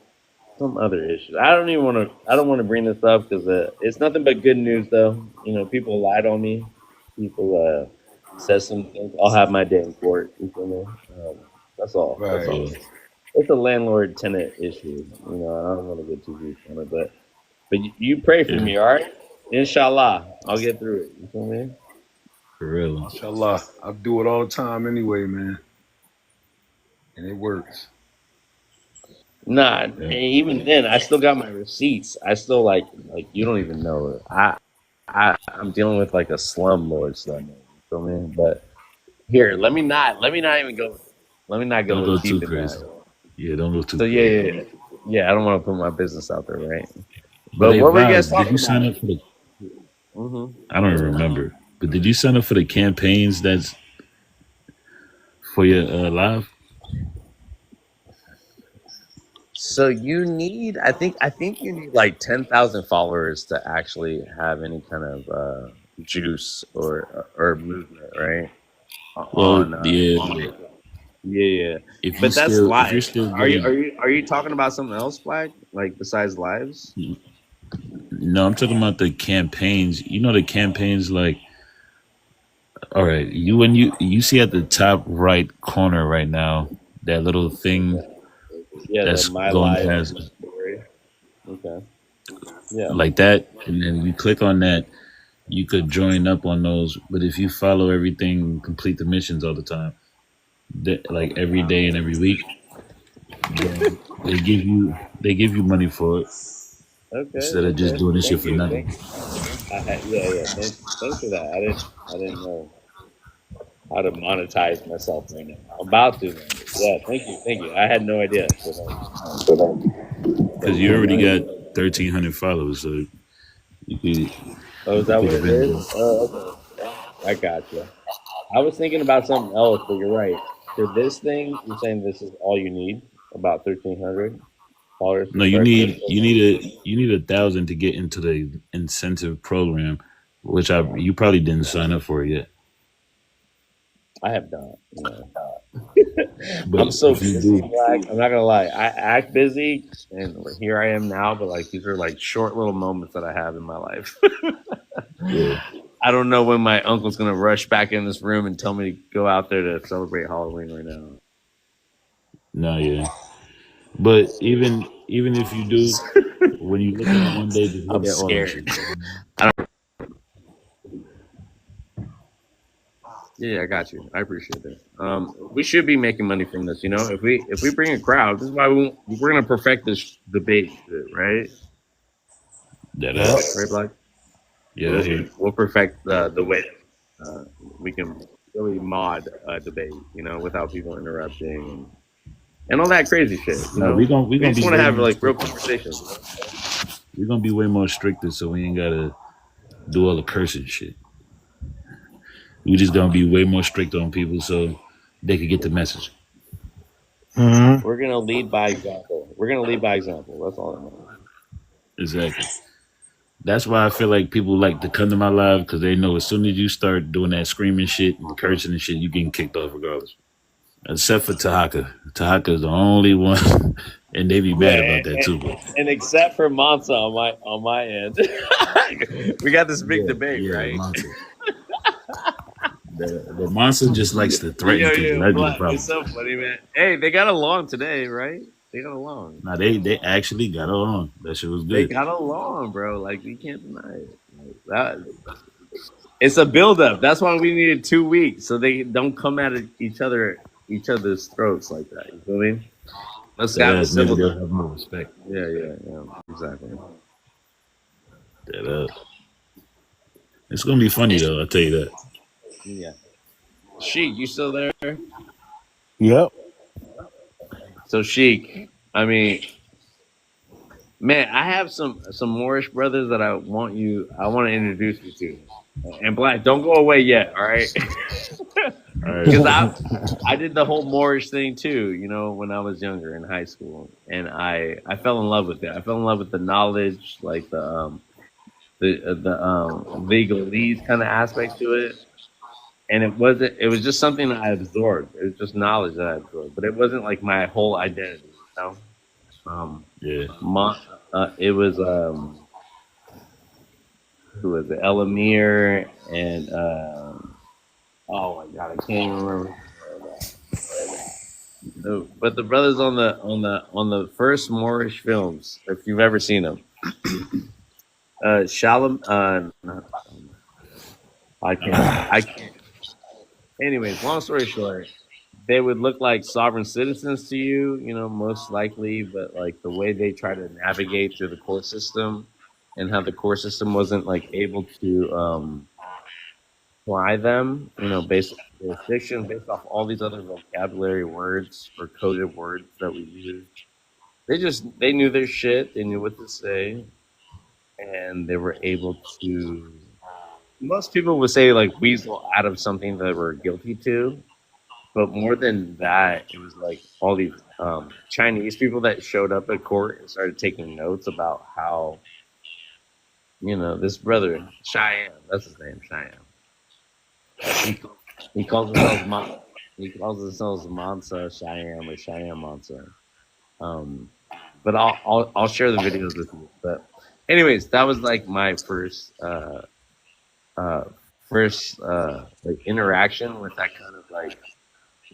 other issues. I don't want to bring this up because it's nothing but good news though. You know, people lied on me. People said some things. I'll have my day in court. You feel me? That's all. That's all. Right. It's a landlord tenant issue. You know, I don't want to get too deep on it, but you pray for me, all right? Inshallah, I'll get through it. You feel me? For real. Inshallah. I do it all the time anyway, man. And it works. Nah, and even then, I still got my receipts. I still like you don't even know. I'm dealing with like a slumlord slumlord. You feel me? But here, let me not even go. Let me not Don't go go deep too in crazy. that. Yeah, don't go too So crazy. yeah. I don't want to put my business out there, right? But hey, what were you guys Vibes, talking did you sign about? up for the? Mm-hmm. I don't even remember. But did you sign up for the campaigns that's for your live? So you need, I think you need like 10,000 followers to actually have any kind of juice or movement, right? Well, On yeah. yeah. If But that's you're live. still Are getting, you talking about something else, Flag? Like besides lives? no, I'm talking about the campaigns. You know the campaigns like, all right, when you see at the top right corner right now that little thing Yeah, the that's My going Life past story. Okay. Yeah. like that, and then you click on that, you could join up on those. But if you follow everything, complete the missions all the time, like every day and every week, then they give you money for it instead of just Okay. doing this shit Thank for you. nothing. Yeah. Thanks for that. I didn't know how to monetize myself right now. I'm about to, man. Yeah, thank you. I had no idea. So Because you already got 1,300 followers, so you oh, is could that take what it advantage is? of it. Oh, okay. I got you. I was thinking about something else, but you're right. For this thing, you're saying this is all you need, about 1,300 followers to No, you start this. need 1,000 to get into the incentive program, which you probably didn't sign up for it yet. I have not. No. But I'm so if you busy, do, Black. I'm not gonna lie. I act busy, and here I am now. But like these are like short little moments that I have in my life. yeah. I don't know when my uncle's gonna rush back in this room and tell me to go out there to celebrate Halloween right now. No, yeah. But even if you do, when you look at it one day, just I'm look at all that scared. shit. I don't. Yeah, I got you. I appreciate it. We should be making money from this. You know, if we bring a crowd, this is why we're gonna perfect this debate, right? That Right, Black. yeah, that's right. We'll perfect the way. we can really mod a debate, without people interrupting and all that crazy shit. No, we gonna We just be want to way have more like real stricter. conversations. We're gonna be way more stricter, so we ain't gotta do all the cursing shit. We just gonna be way more strict on people so they could get the message. Mhm. We're gonna lead by example. That's all I know. Exactly. That's why I feel like people like to come to my live because they know as soon as you start doing that screaming shit and cursing and shit, you getting kicked off regardless. Except for Tahaka. Tahaka is the only one, and they be mad about that too. But And except for Monza on my end, we got this big debate, right? Monster. The monster just likes to threaten people. That'd be the Black, problem. it's so funny, man. Hey, they got along today, right? They got along. Now they actually got along. That shit was They good. got along, bro. Like you can't deny it. Like, it's a buildup. That's why we needed 2 weeks so they don't come at each other's throats like that. You feel me? Let's That have a ass maybe civil. they'll have more respect. Yeah, exactly. That it's gonna be funny though. I'll tell you that. Yeah. Sheik, you still there? Yep. So Sheik, I mean, man, I have some Moorish brothers that I want to introduce you to. And Black, don't go away yet, all right? All right. Because I did the whole Moorish thing too, when I was younger in high school, and I fell in love with it. I fell in love with the knowledge, like the legalese kind of aspect to it. And it was just something that I absorbed. It was just knowledge that I absorbed, but it wasn't like my whole identity, Yeah. It was who was it? Elamir and oh my god, I can't even remember. But the brothers on the first Moorish films, if you've ever seen them, Shalom. I can't. Anyways, long story short, they would look like sovereign citizens to you, most likely, but like the way they try to navigate through the court system and how the court system wasn't like able to apply them, based on jurisdiction, based off all these other vocabulary words or coded words that we use. They knew their shit, they knew what to say, and they were able to. Most people would say like weasel out of something that we're guilty to, but more than that, it was like all these Chinese people that showed up at court and started taking notes about how, this brother Cheyenne, that's his name, Cheyenne. He calls himself Mansa Cheyenne or Cheyenne Mansa. But I'll share the videos with you. But anyways, that was like my first like interaction with that kind of like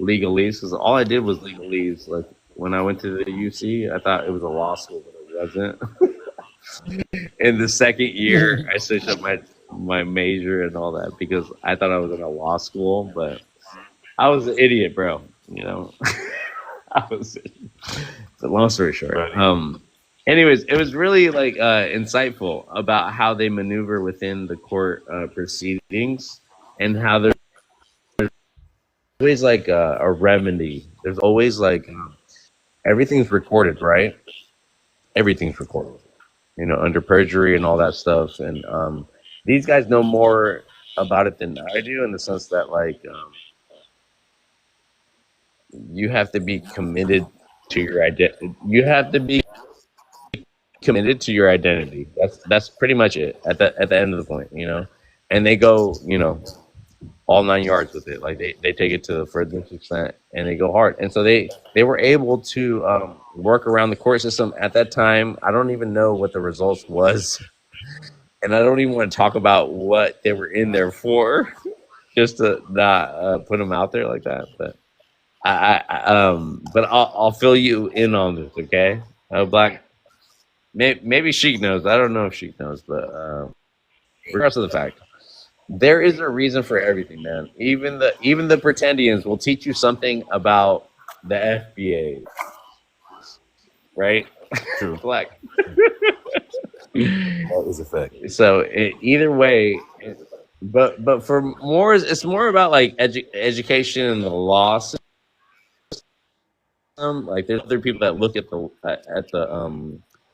legalese, because all I did was legalese. Like when I went to the UC, I thought it was a law school, but it wasn't. In the second year, I switched up my major and all that because I thought I was in a law school, but I was an idiot, bro. It's a long story short. Anyways, it was really like insightful about how they maneuver within the court proceedings and how there's always like a remedy. There's always like everything's recorded, right? Everything's recorded, under perjury and all that stuff. And these guys know more about it than I do, in the sense that like you have to be committed to your identity. You have to be committed to your identity. That's pretty much it at the end of the point, And they go, all 9 yards with it. Like they take it to the furthest extent and they go hard. And so they were able to work around the court system at that time. I don't even know what the results was, and I don't even want to talk about what they were in there for, just to not put them out there like that. But I'll fill you in on this, okay? Black. Maybe Sheik knows. I don't know if Sheik knows, but regardless of the fact, there is a reason for everything, man. Even the pretendians will teach you something about the FBA, right? True. Black. That is a fact. So either way, but for more, it's more about like education and the law system. Like there's other people that look at the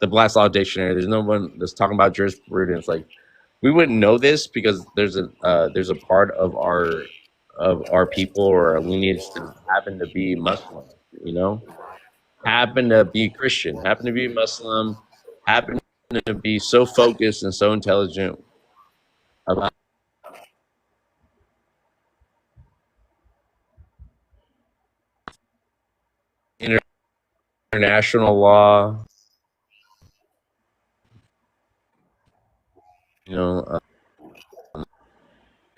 Black's Law Dictionary. There's no one that's talking about jurisprudence. Like we wouldn't know this because there's a part of our people or our lineage that happen to be Muslim, you know, happen to be Christian, happen to be Muslim, happen to be so focused and so intelligent about international law, you know,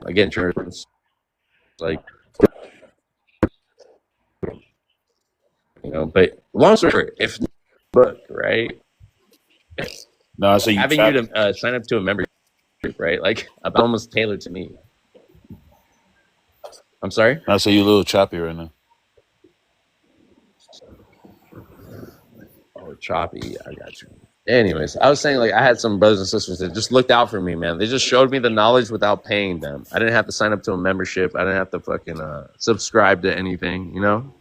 again, jurisprudence, like, you know, but long story short, if book, right, No, I say you having chop. you to sign up to a membership, right, like almost tailored to me. I'm sorry? I say you a little choppy right now. Oh, choppy. I got you. Anyways, I was saying, like, I had some brothers and sisters that just looked out for me, man. They just showed me the knowledge without paying them. I didn't have to sign up to a membership. I didn't have to fucking subscribe to anything, you know?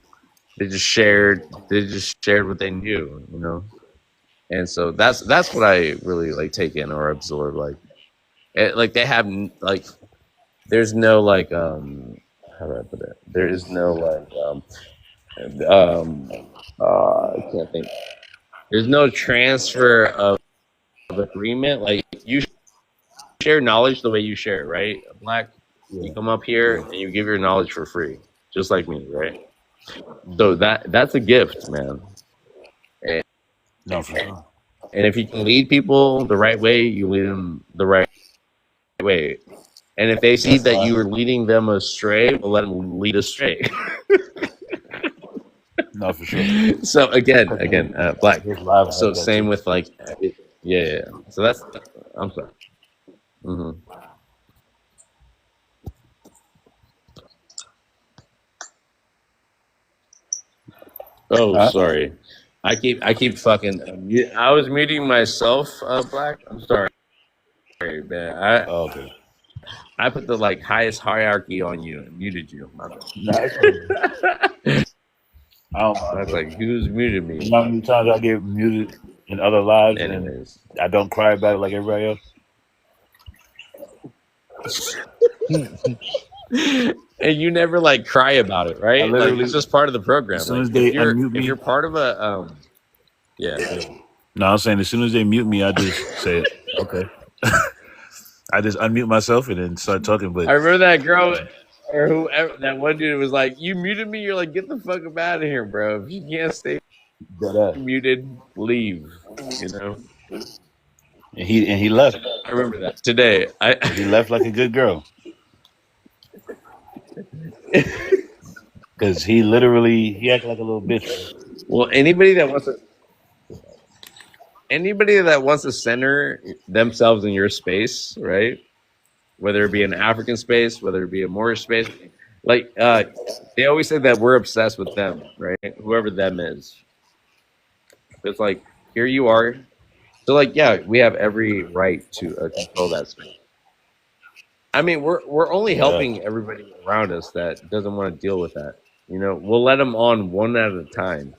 They just shared what they knew, you know? And so that's what I really like take in or absorb. Like they have like, there's no like how do I put it? There is no like I can't think. There's no transfer of agreement. Like you share knowledge the way you share it, right? Black, you come up here and you give your knowledge for free, just like me, right? So that's a gift, man. And, No, for sure. and if you can lead people the right way, you lead them the right way. And if they see that you are leading them astray, we'll let them lead astray. No, for sure. So again, Black. Just live So like that same too. with like, yeah. So that's. I'm sorry. hmm Oh, Huh? sorry. I keep fucking. I was muting myself, Black. I'm sorry, man. Oh, okay. I put the like highest hierarchy on you and muted you. My bad. No, it's all good. I don't I mind, was bro. like, who's muted me? You know how many times I get muted in other lives and Anyways. I don't cry about it like everybody else? And you never like cry about it, I right? Like literally, it's just part of the program. as soon Like as they unmute if me, you're part of a yeah. no, I'm saying as soon as they mute me, I just say, okay. I just unmute myself and then start talking. I But remember that girl or whoever that one dude was like, you muted me, you're like, get the fuck up out of here, bro. If you can't stay that ass. muted, leave. You know? And he left. I remember that. Today. He left like a good girl. Because he acted like a little bitch. Well, anybody that wants to center themselves in your space, right? Whether it be an African space, whether it be a Moorish space, like they always say that we're obsessed with them, right? Whoever them is. It's like, here you are. So like, yeah, we have every right to control that space. I mean, we're only Yeah. helping everybody around us that doesn't want to deal with that. You know, we'll let them on one at a time.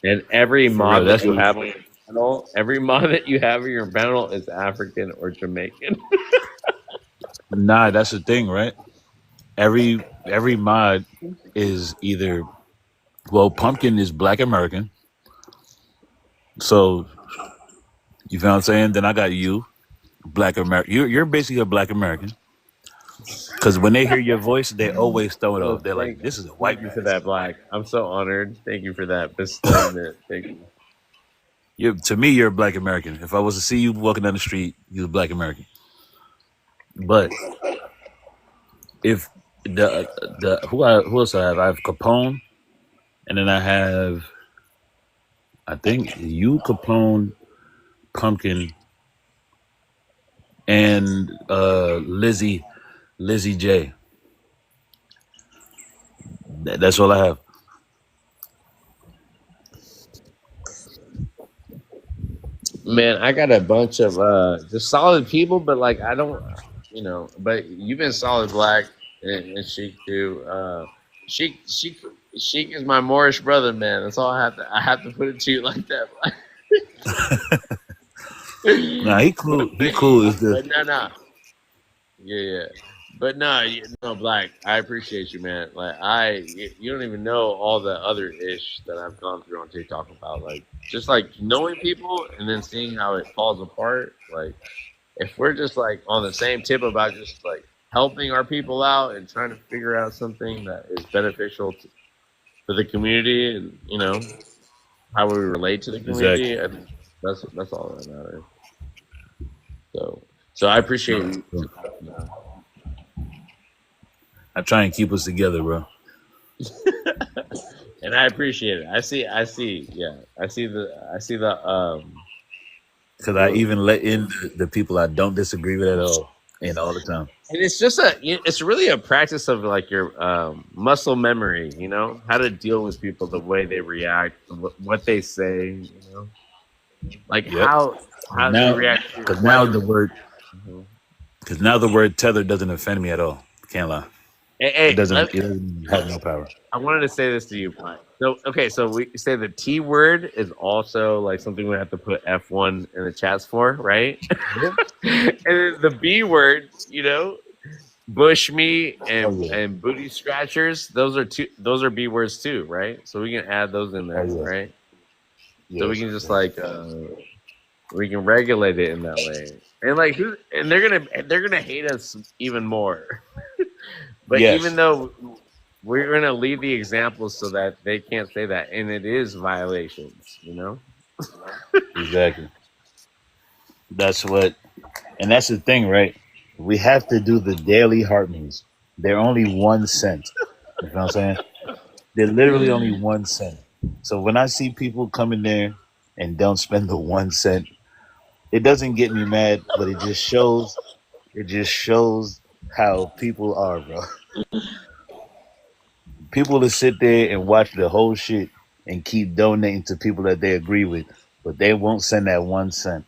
And every For real. mod that That's you what have on your panel, every mod that you have on your panel is African or Jamaican. Nah, that's the thing, right? Every mod is either, well, Pumpkin is Black American. So you feel what I'm saying? Then I got you, Black American. You're basically a Black American. Because when they hear your voice, they always throw it Oh, off. They're like, "This is a white thank you man." for that, Black. I'm so honored. Thank you for that bestowment. Thank you. To me, you're a Black American. If I was to see you walking down the street, you're a Black American. But if who else I have? I have Capone, and then I think you, Capone, Pumpkin, and Lizzie J. That's all I have. Man, I got a bunch of just solid people, but like I don't you know, but you've been solid, Black, and Sheik too. Sheik is my Moorish brother, man. That's all I have to put it to you like that. Nah, he cool. He cool. Is But the no. Yeah. But no, Black. I appreciate you, man. Like you don't even know all the other ish that I've gone through on TikTok about, like, just like knowing people and then seeing how it falls apart. Like, if we're just like on the same tip about just like helping our people out and trying to figure out something that is beneficial for the community, and how we relate to the community, exactly. I think that's all that matters. So I appreciate you. I try and keep us together, bro. And I appreciate it. I see. Yeah, I see the. Because I even let in the people I don't disagree with at all, and all the time. And it's really a practice of like your muscle memory. How to deal with people, the way they react, what they say. Like Yep. how they Now, react. To because now Mhm. the word tether doesn't offend me at all. Can't lie. Hey, It doesn't have no power. I wanted to say this to you, Mike. So we say the T word is also like something we have to put F1 in the chats for, right? And then the B word, bush meat and booty scratchers. Those are B words too, right? So we can add those in there, right? So we can just like we can regulate it in that way, and like they're gonna hate us even more. But Yes. even though we're gonna leave the examples so that they can't say that, and it is violations, Exactly. That's the thing, right? We have to do the daily heart means. They're only 1 cent. You know what I'm saying? They're literally only 1 cent. So when I see people come in there and don't spend the 1 cent, it doesn't get me mad, but it just shows how people are, bro. People to sit there and watch the whole shit and keep donating to people that they agree with, but they won't send that 1 cent.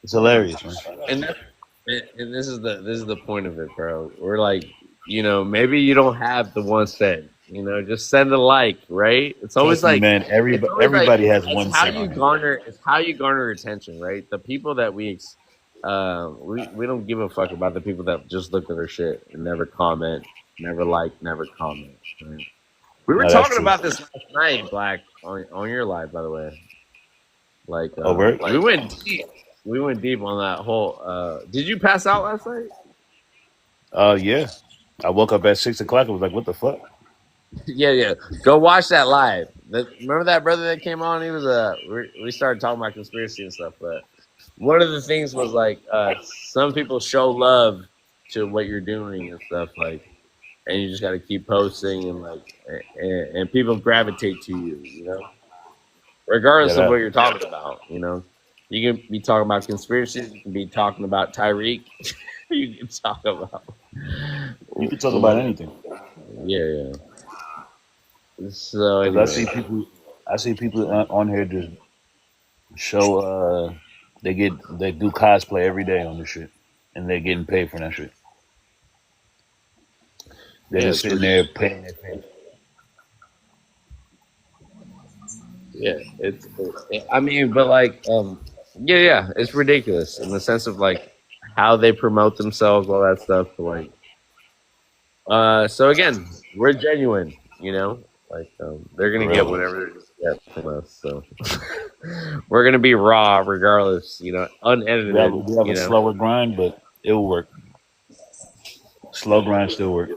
It's hilarious, man. And this is the point of it, bro. We're like, maybe you don't have the 1 cent, just send a like, right? It's always Trust me, like, man. Everybody has 1 cent. It's how you garner attention, right? The people that we don't give a fuck about the people that just look at our shit and never comment, never like, never comment. Right? We were No, that's talking true. about this last night, Black, on your live, by the way. Like, word? we went deep. We went deep on that whole. Did you pass out last night? Yeah. I woke up at 6 o'clock. I was like, what the fuck? Yeah. Go watch that live. Remember that brother that came on? He was we started talking about conspiracy and stuff, but one of the things was like some people show love to what you're doing and stuff, like, and you just got to keep posting and like and people gravitate to you, regardless of what you're talking about. You can be talking about conspiracies, you can be talking about Tyreek, you can talk about anything. Yeah. So 'Cause anyway. I see people on here just show they do cosplay every day on this shit, and they're getting paid for that shit. They're just sitting there paying their pay. Yeah, but like, it's ridiculous in the sense of like how they promote themselves, all that stuff. Like, so again, we're genuine, like they're gonna get whatever they get from us. So we're gonna be raw, regardless, unedited. We have a slower grind, but it will work. Slow grind still work.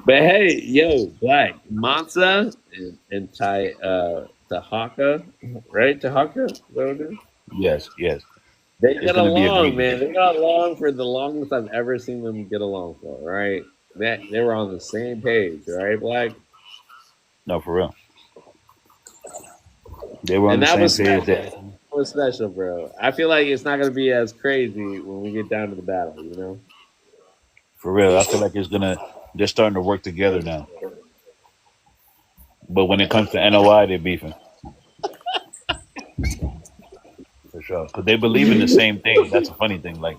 But hey, yo, Black Mansa and Tahaka, right? Tahaka, is that what it is? Yes. They It's get gonna be a along, great man. They got along for the longest I've ever seen them get along for. Right? They were on the same page, right, Black? No, for real. They were on And the that same was page. special. That was special, bro. I feel like it's not gonna be as crazy when we get down to the battle, For real, I feel like they're starting to work together now. But when it comes to NOI, they're beefing. For sure. Because they believe in the same thing. That's a funny thing. Like,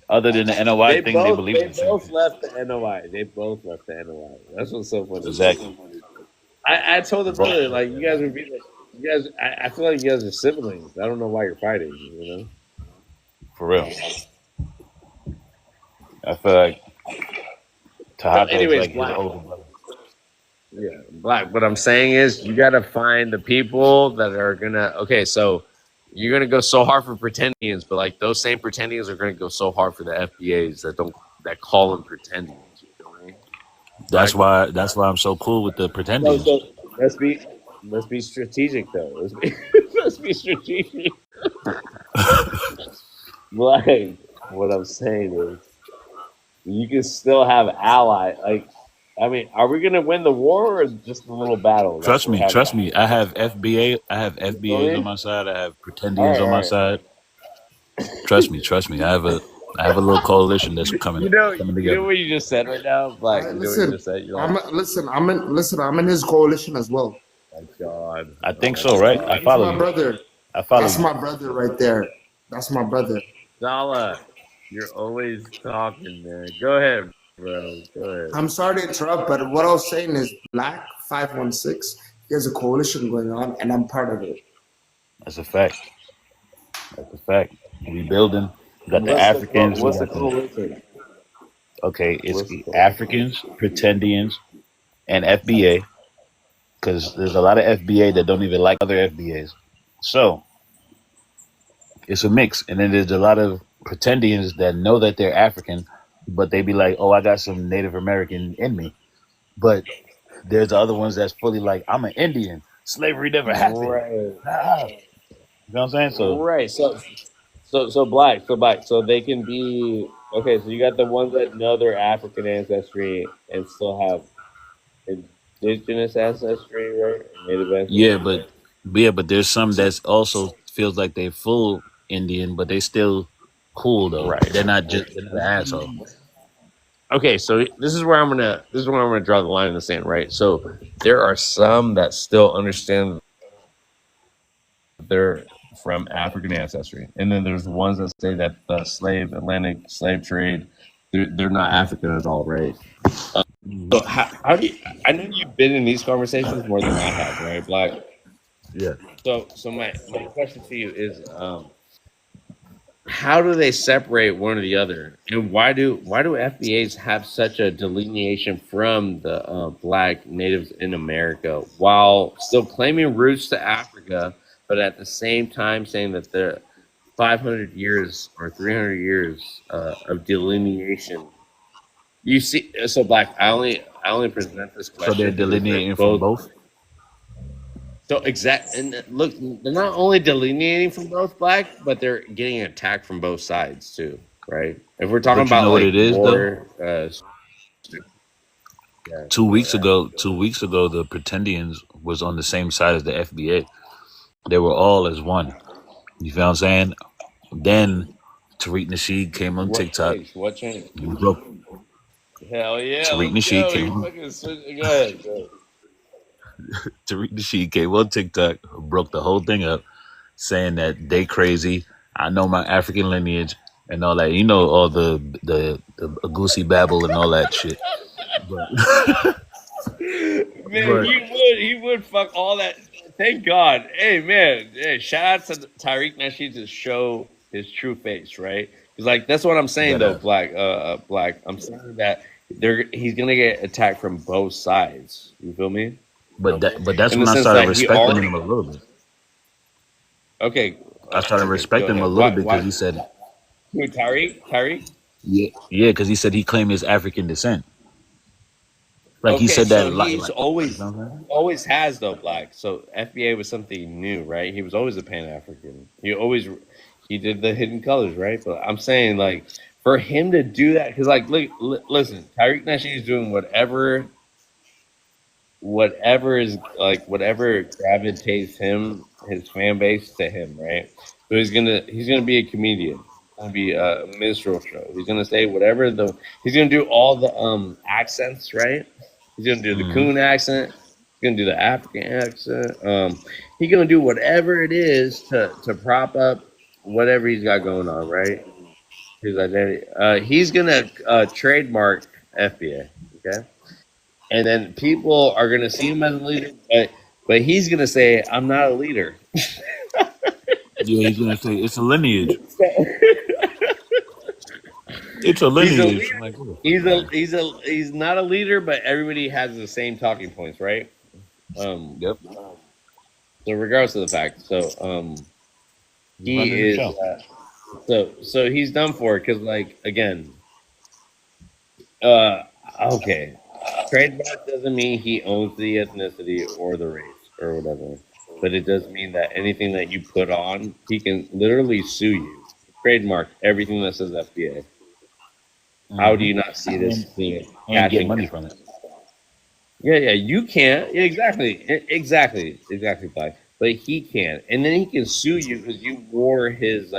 other than the NOI thing, they believe in the same thing. left the NOI. They both left the NOI. That's what's so funny. Exactly. I told the brother, like, you guys would be like, you guys. I feel like you guys are siblings. I don't know why you're fighting. You know. For real. I feel like Tahato is anyways, like his Black. older brother. Yeah, Black. What I'm saying is, you got to find the people that are gonna. Okay, so you're gonna go so hard for pretendians, but like those same pretendians are gonna go so hard for the FBAs that call them pretendians. You know what I mean? That's why I'm so cool with the pretendians. So let's be strategic though. Let's be strategic. Like, what I'm saying is, you can still have ally. Like, I mean, are we gonna win the war or is it just a little battle? Trust me. I have FBA. I have FBAs on my side. I have pretendians on my side. Trust me. I have a little coalition that's coming together. You know what you just said right now, Black. You know what you just said. You're like, I'm in his coalition as well. my God. I think so, right? I follow My you. brother. I follow That's you. my brother right there. That's my brother. Zala, you're always talking, man. Go ahead, bro. Go ahead. I'm sorry to interrupt, but what I was saying is Black 516. He has a coalition going on, and I'm part of it. That's a fact. We building. We got the Africans. What's the coalition? Okay, it's the Africans, pretendians, and FBA. Because there's a lot of FBA that don't even like other FBAs. So it's a mix. And then there's a lot of pretendians that know that they're African, but they be like, oh, I got some Native American in me. But there's the other ones that's fully like, I'm an Indian. Slavery never happened. Right. You know what I'm saying? So Right. So black. So they can be okay. So you got the ones that know their African ancestry and still have indigenous ancestry, right? Native ancestry. but there's some that's also feels like they full Indian, but they still cool though. Right. They're not an asshole. Okay, so this is where I'm gonna draw the line in the sand, right? So there are some that still understand they're from African ancestry, and then there's the ones that say that the Atlantic slave trade, they're not African at all, right? So how do you? I know you've been in these conversations more than I have, right, Black? Yeah. So my question to you is, how do they separate one or the other, and why do FBAs have such a delineation from the Black natives in America while still claiming roots to Africa, but at the same time saying that they're 500 years or 300 years of delineation? You see, so Black, I only present this question. So they're delineating from both. So and look, they're not only delineating from both, Black, but they're getting attacked from both sides too, right? If we're talking But you about know what like it is, war, though? 2 weeks ago, the pretendians was on the same side as the FBA. They were all as one. You feel what I'm saying? Then Tariq Nasheed came on TikTok. What changed? He broke. Hell yeah! Tariq Let's Nasheed go. came You on. fucking go ahead. Go ahead. Tariq Nasheed came on TikTok, broke the whole thing up, saying that they crazy. I know my African lineage and all that. You know, all the Agusi babble and all that shit. Man, he would fuck all that. Thank God. Hey man, hey, shout out to Tariq Nasheed to show his true face, right? Because like that's what I'm saying though, Black. Black. I'm saying that he's gonna get attacked from both sides. You feel me? But that's In when the I sense started that he respecting already- him a little bit. Okay. I started respecting him a little bit because he said, Who, Tariq? yeah, because he said he claimed his African descent. Like he said that. So he's always has though, Black. So FBA was something new, right? He was always a Pan African. He did the hidden colors, right? But I'm saying like for him to do that, because like listen, Tariq Nasheed is doing whatever is like whatever gravitates his fan base to him, right? So he's gonna be a comedian. It's gonna be a minstrel show. He's gonna say he's gonna do all the accents, right? He's gonna do the coon accent. gonna do the African accent. He's gonna do whatever it is to prop up whatever he's got going on, right? His identity. He's gonna trademark FBA, okay? And then people are gonna see him as a leader, but he's gonna say, "I'm not a leader." Yeah, he's gonna say it's a lineage. It's a He's a lineage. leader. I'm like, what the He's fuck, a man? he's not a leader, but everybody has the same talking points, right? Yep. So regardless of the fact, He's running he the is show. so he's done for it because like again, okay, trademark doesn't mean he owns the ethnicity or the race or whatever, but it does mean that anything that you put on, he can literally sue you. Trademark everything that says FBA. How do you not see this being And get cashing? money from it. Yeah, you can't. Yeah, exactly, Black. But he can, and then he can sue you because you wore his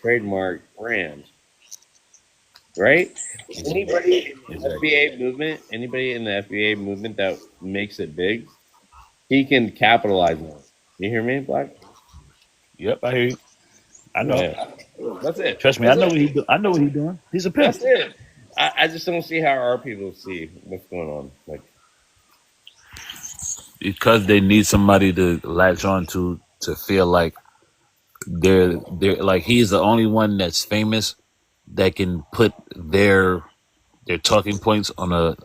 trademark brand, right? Anybody in the FBA movement, that makes it big, he can capitalize on it. You hear me, Black? Yep, I hear you. I know. Yeah. That's it. Trust me, That's I know it. what he do. I know what he's doing. He's a pimp. That's it. I just don't see how our people see what's going on. Like, Because they need somebody to latch on to feel like they're like he's the only one that's famous that can put their talking points on a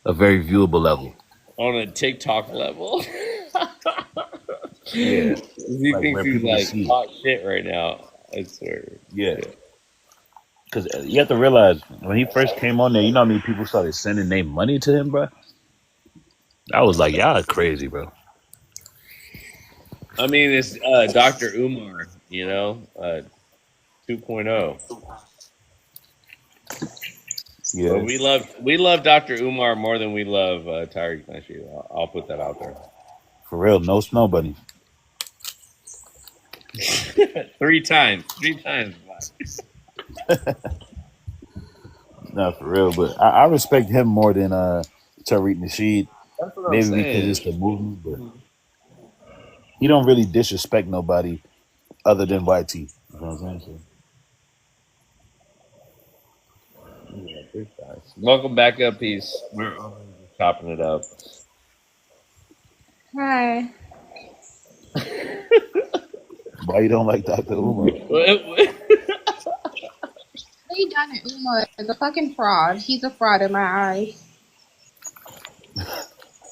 very viewable level. on a TikTok level. Yeah, He like thinks where he's people can like see it. hot shit right now. I swear. Yeah, because you have to realize when he first came on there, you know how many people started sending their money to him, bro. I was like, y'all are crazy, bro. I mean, it's Dr. Umar, 2.0. Yeah, But we love Dr. Umar more than we love Tyreek Nasheed. I'll put that out there. for real, no snow bunnies. 3 times. No, for real, but I respect him more than Tariq Nasheed. That's what I'm Maybe because saying. it's the movement, but he don't really disrespect nobody other than YT. You know what I'm saying? Yeah, 3 times. Welcome back up, Peace. We're chopping it up. Hi. Why you don't like Dr. Umar? He done it. Umar is a fucking fraud. He's a fraud in my eyes.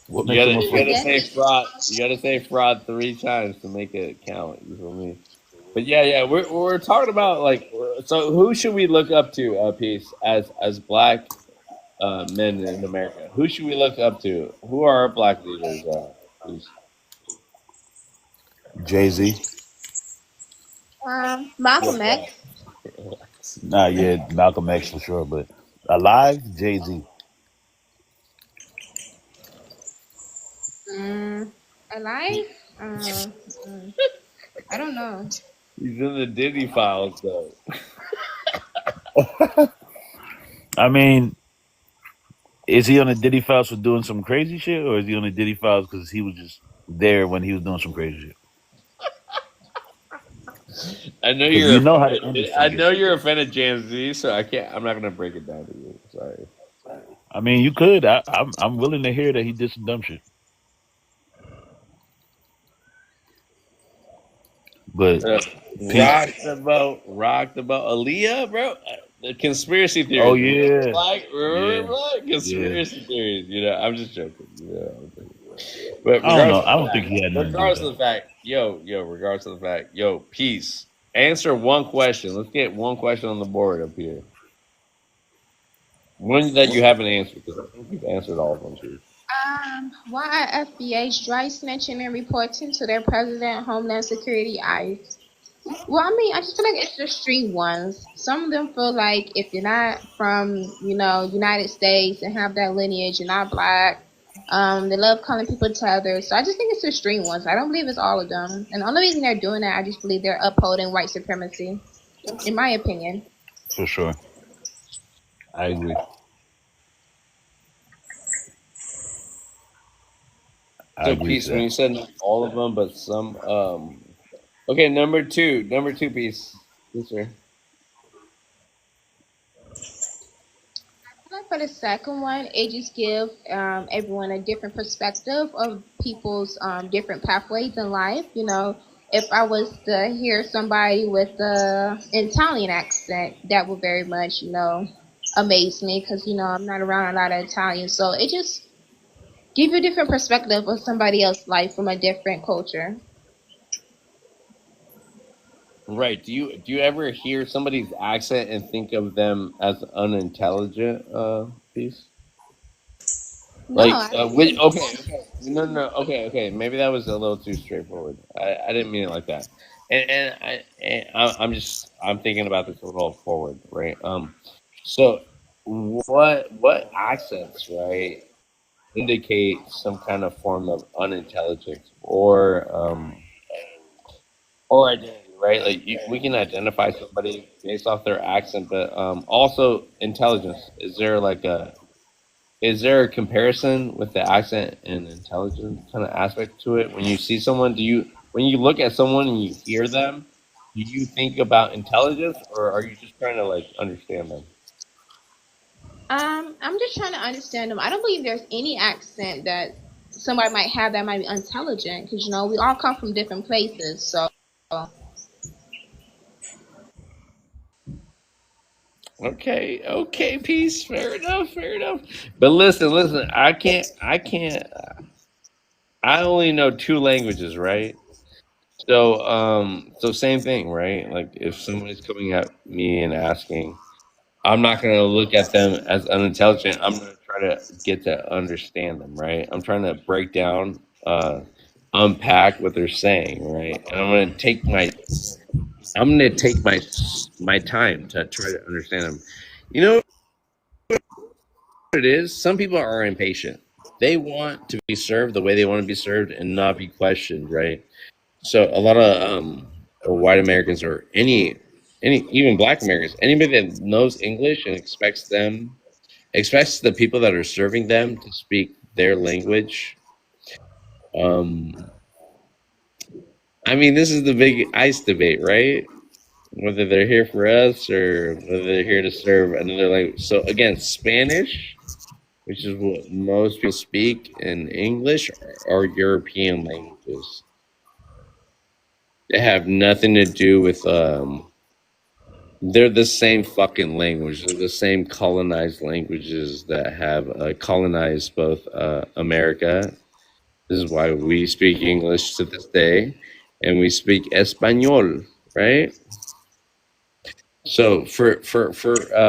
What You makes him a gotta fraud? say fraud. You gotta say fraud 3 times to make it count. You feel me? But yeah, we're talking about so who should we look up to, Peace, as black men in America? Who should we look up to? Who are our black leaders? Peace? Jay-Z? Malcolm X. Nah, yeah, Malcolm X for sure, but alive, Jay-Z. Alive? I don't know. He's in the Diddy files though. I mean, is he on the Diddy files for doing some crazy shit, or is he on the Diddy files because he was just there when he was doing some crazy shit? I know 'Cause you're. you know how the industry I gets. know you're a fan of Jam Z, so I can't. I'm not gonna break it down to you. Sorry. I mean, you could. I'm willing to hear that he did some dumb shit, but Rock the boat. Aaliyah, bro. The conspiracy theories. Oh yeah, Remember yeah, Black? yeah. Conspiracy theories. I'm just joking. But I don't know. regardless I of don't the think fact, he had nothing to do with regardless that. of the fact, regardless of the fact, Peace. Answer one question. Let's get one question on the board up here. One that you haven't answered, because I think you've answered all of them too. Why are FBA's dry snitching and reporting to their president, Homeland Security, ICE? Well, I mean, I just feel like it's the street ones. Some of them feel like if you're not from, United States and have that lineage, you're not black. They love calling people tethered. So I just think it's the street ones. I don't believe it's all of them. And the only reason they're doing that, I just believe they're upholding white supremacy, in my opinion. For sure, I agree. I So agree to peace. When that. you said not all of them, but some. Okay, number two piece. Yes, sir. Like for the second one, it just give everyone a different perspective of people's different pathways in life. You know, if I was to hear somebody with the Italian accent, that would very much, amaze me because I'm not around a lot of Italians, so it just give you a different perspective of somebody else's life from a different culture. Right. Do you ever hear somebody's accent and think of them as unintelligent? Piece. No, Like, I don't which, think. okay, no, okay. Maybe that was a little too straightforward. I didn't mean it like that. I'm thinking about this a little forward, right? So what accents, right, indicate some kind of form of unintelligence or identity, right? Like we can identify somebody based off their accent, but also intelligence. Is there a comparison with the accent and intelligence kind of aspect to it? When you see someone, when you look at someone and you hear them, do you think about intelligence or are you just trying to like understand them? I'm just trying to understand them. I don't believe there's any accent that somebody might have that might be intelligent because we all come from different places. So Okay, peace. Fair enough, fair enough. But listen. I can't. I only know two languages, right? So same thing, right? Like if somebody's coming at me and asking, I'm not going to look at them as unintelligent. I'm going to try to get to understand them, right? I'm trying to break down, unpack what they're saying, right? And I'm going to take my time to try to understand them. You know what it is? Some people are impatient. They want to be served the way they want to be served and not be questioned, right? So a lot of white Americans or any even black Americans, anybody that knows English and expects the people that are serving them to speak their language. Um, I mean, this is the big ICE debate, right? Whether they're here for us or whether they're here to serve another language. So again, Spanish, which is what most people speak, in English are European languages. They have nothing to do with they're the same fucking language. They're the same colonized languages that have colonized both America. This is why we speak English to this day, and we speak Espanol, right? So for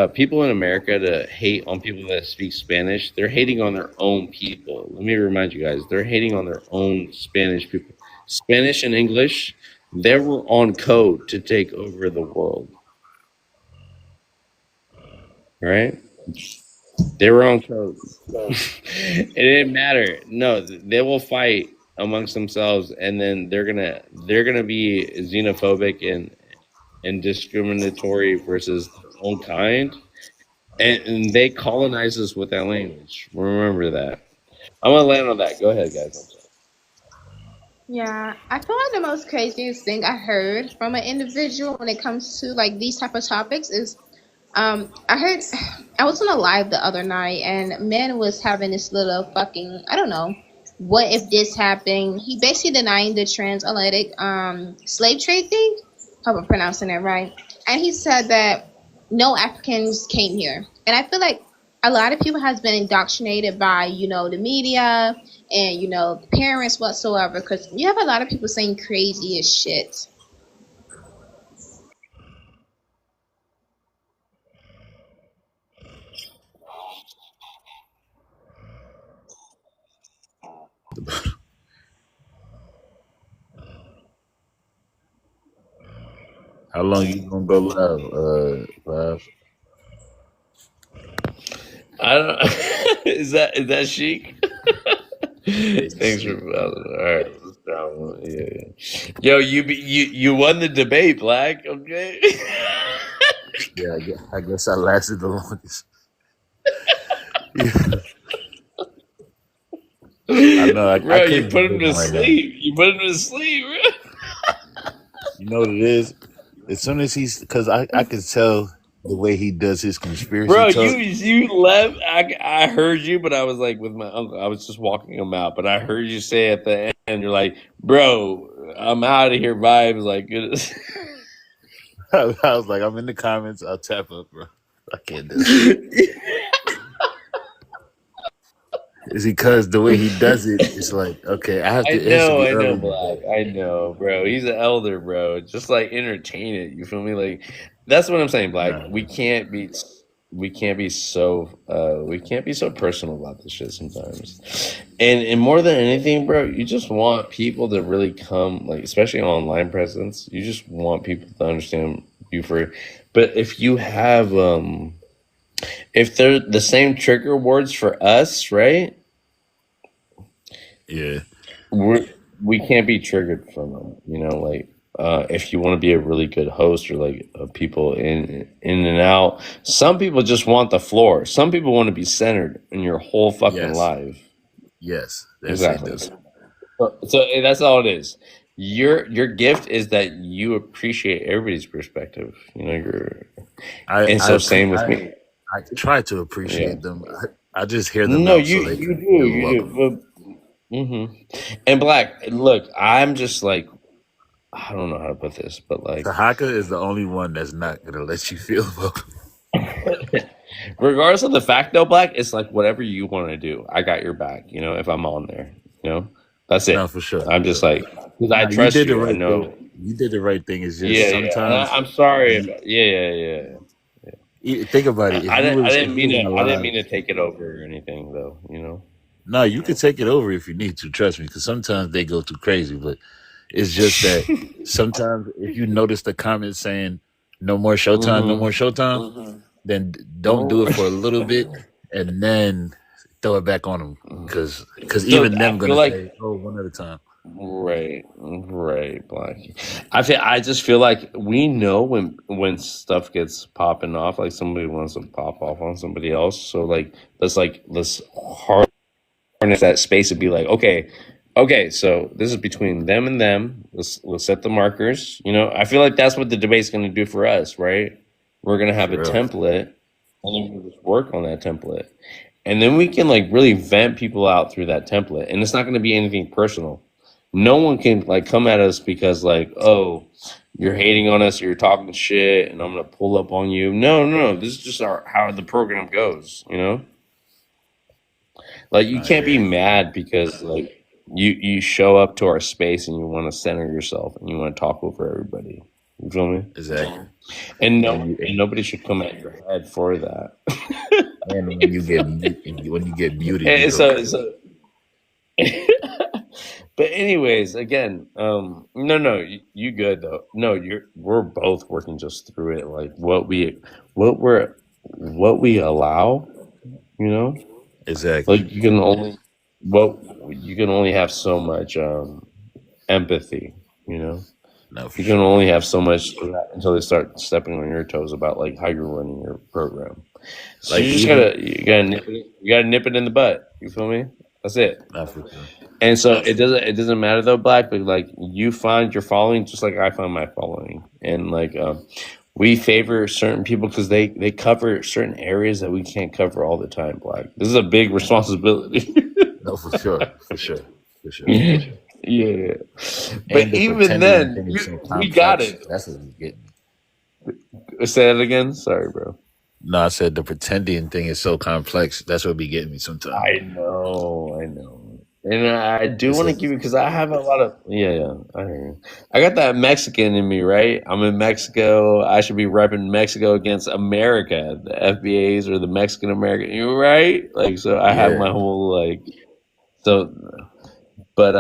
people in America to hate on people that speak Spanish, they're hating on their own people. Let me remind you guys, they're hating on their own Spanish people. Spanish and English, they were on code to take over the world, right? They were on code. It didn't matter. No, they will fight amongst themselves, and then they're gonna be xenophobic and discriminatory versus their own kind, and they colonize us with that language. Remember that. I'm gonna land on that. Go ahead, guys. I'm sorry. yeah, I feel like the most craziest thing I heard from an individual when it comes to like these type of topics is I heard I was on a live the other night and man was having this little fucking I don't know what if this happened. He basically denying the transatlantic slave trade thing. Hope I'm pronouncing that right. And he said that no Africans came here. And I feel like a lot of people has been indoctrinated by, the media and, parents whatsoever, because you have a lot of people saying crazy as shit. How long you gonna go live, Five? I don't. Is that chic? Thanks for Yeah, all right. Let's down. Yeah. Yo, you won the debate, Black. Okay. I guess I lasted the longest. Yeah. I know. I Bro, you couldn't put him debate to him right now. sleep. You put him to sleep, bro. You know what it is? As soon as because I could tell the way he does his conspiracy Bro, talk. you left. I heard you, but I was like with my uncle. I was just walking him out, but I heard you say at the end, you're like, "Bro, I'm out of here." Vibes like goodness. I was like, I'm in the comments. I'll tap up, bro. I can't do it. Is because the way he does it, it's like, okay, I have I to. It has to know, be I know, early in the Black. day. I know, bro. He's an elder, bro. Just like entertain it. You feel me? Like that's what I'm saying, Black. Nah, We can't be so personal about this shit sometimes. And more than anything, bro, you just want people to really come, like especially online presence. You just want people to understand you for. But if you have if they're the same trigger words for us, right? yeah, We can't be triggered from them, like if you want to be a really good host or like people in and out. Some people just want the floor. Some people want to be centered in your whole fucking yes, life. yes, they Exactly. do. So that's all it is. Your gift is that you appreciate everybody's perspective. And so same with me. I try to Yeah. appreciate them. I just hear them No, out so they you can do, feel you welcome. do. And Black, look, I'm just like, I don't know how to put this, but like, Tahaka is the only one that's not gonna let you feel welcome. regardless of the fact though, Black, it's like whatever you want to do, I got your back. If I'm on there, that's No, it. for sure. I'm just like, because I No, you trust did the you. I right know. thing. You did the right thing. It's just Yeah, yeah. And sometimes I'm sorry. Yeah. think about it. If I you didn't. I was didn't mean to. I didn't alive, mean to take it over or anything, though. no, you could take it over if you need to. Trust me, because sometimes they go too crazy. But it's just that sometimes if you notice the comments saying "No more Showtime, no more Showtime," then don't do it for a little bit, and then throw it back on them because So even I them feel gonna like say, "Oh, one at a time." right, Black. I just feel like we know when stuff gets popping off, like somebody wants to pop off on somebody else. So let's harness that space and be like, okay, so this is between them and them. Let's set the markers. I feel like that's what the debate's going to do for us, right? We're going to have a For real. template, and then we just work on that template, and then we can like really vent people out through that template, and it's not going to be anything personal. No one can like come at us because like, oh, you're hating on us, or you're talking shit, and I'm gonna pull up on you. No. This is just how the program goes. Like you I can't hear be you. mad because like you show up to our space and you want to center yourself and you want to talk over everybody. You feel me? Exactly. And And nobody should come at your head for that. when you get muted, you And go so crazy. but anyways, again, no, you good though. No, we're both working just through it. Like what we allow, Exactly. like you can only have so much empathy, No, for You can sure. only have so much of that until they start stepping on your toes about like how you're running your program. So Like you just even you gotta nip it in the butt. You feel me? That's it. not for sure. And so it doesn't matter though, Black, but like you find your following just like I find my following, and like we favor certain people because they cover certain areas that we can't cover all the time, Black. This is a big responsibility. No, for sure, for sure, for sure. Yeah. But And the even pretending then, thing is so we got complex. it. That's what we get. Say that again. Sorry, bro. No, I said the pretending thing is so complex. That's what be getting me sometimes. I know. And I do It's want to a, give you because I have a lot of I hear you. I got that Mexican in me, right? I'm in Mexico. I should be repping Mexico against America, the FBAs or the Mexican American. You're right. Like so, I have yeah, my whole like so, but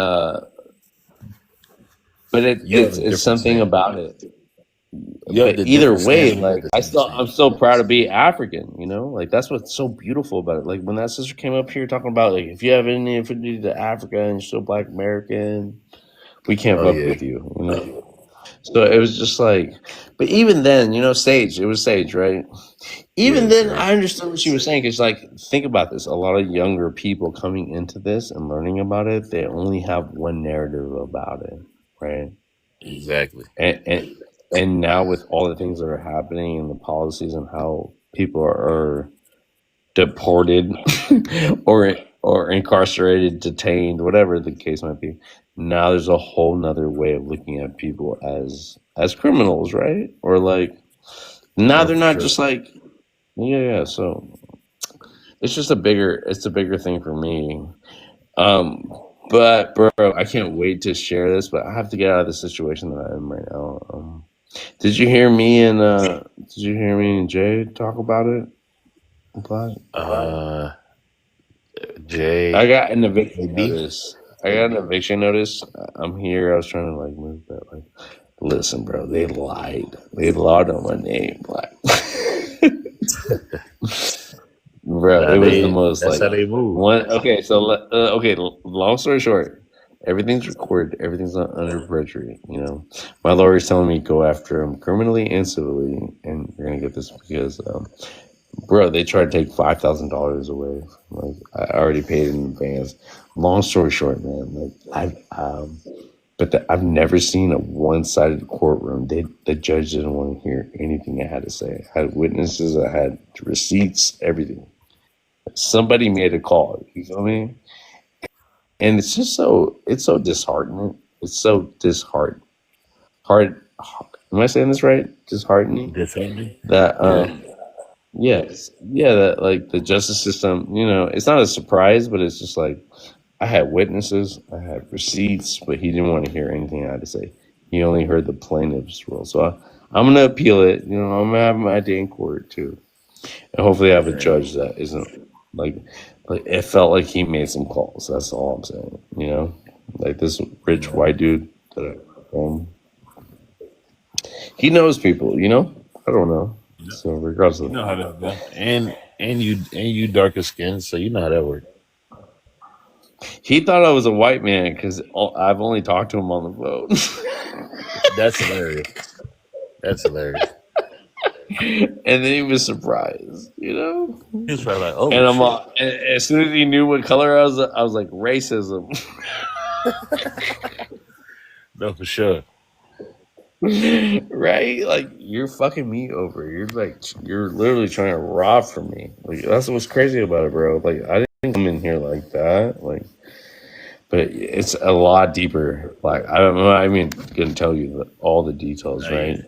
you have a it's different something stance. about it. You have But the either different way, stance. We have like the I'm same stance. still proud to be African. Like that's what's so beautiful about it. Like when that sister came up here talking about like if you have any affinity to Africa and you're still Black American, we can't Oh fuck yeah, with you. So it was just like, but even then, Sage, it was Sage, right? Even Yes, then, sir. I understood what she was saying. Cause like, think about this: a lot of younger people coming into this and learning about it, they only have one narrative about it, right? Exactly. And now with all the things that are happening and the policies and how people are deported or incarcerated, detained, whatever the case might be. Now there's a whole nother way of looking at people as criminals, right? Or like now Oh, they're for not sure. just like yeah. So it's a bigger thing for me. But bro, I can't wait to share this. But I have to get out of the situation that I'm right now. Did you hear me and Jay talk about it? Black? Jay, I got an eviction maybe. notice. I got an eviction notice. I'm here. I was trying to like move that. Like, listen, bro, they lied. They lied on my name, Black. Bro, Nah, it was the most that's like how they move. one. Okay, so okay. Long story short, everything's recorded. Everything's under perjury. My lawyer's telling me go after him criminally and civilly, and you're gonna get this because bro, they tried to take $5,000 away. Like I already paid in advance. Long story short, man, like I've never seen a one-sided courtroom. The judge didn't want to hear anything I had to say. I had witnesses. I had receipts. Everything. Somebody made a call. You feel me? And it's so disheartening. It's so disheartening. Am I saying this right? Disheartening. Disheartening. That Yeah. yes, yeah, that like the justice system, it's not a surprise, but it's just like I had witnesses, I had receipts, but he didn't want to hear anything I had to say. He only heard the plaintiff's rule. So I'm gonna appeal it. I'm gonna have my day in court too, and hopefully I have a judge that isn't like it felt like he made some calls. That's all I'm saying. Like this rich white dude that he knows people. I don't know. So regardless You of know how that go. And you darker skin, so you know how that works. he thought I was a white man because I've only talked to him on the phone. That's hilarious. That's hilarious. And then he was surprised, He was probably like, And "Oh shit!" and as soon as he knew what color I was like, racism. No, for sure. Right? Like you're fucking me over. You're literally trying to rob from me. Like that's what's crazy about it, bro. Like I didn't come in here like that. Like, but it's a lot deeper. Like I'm not even gonna tell you all the details, Not right? yet.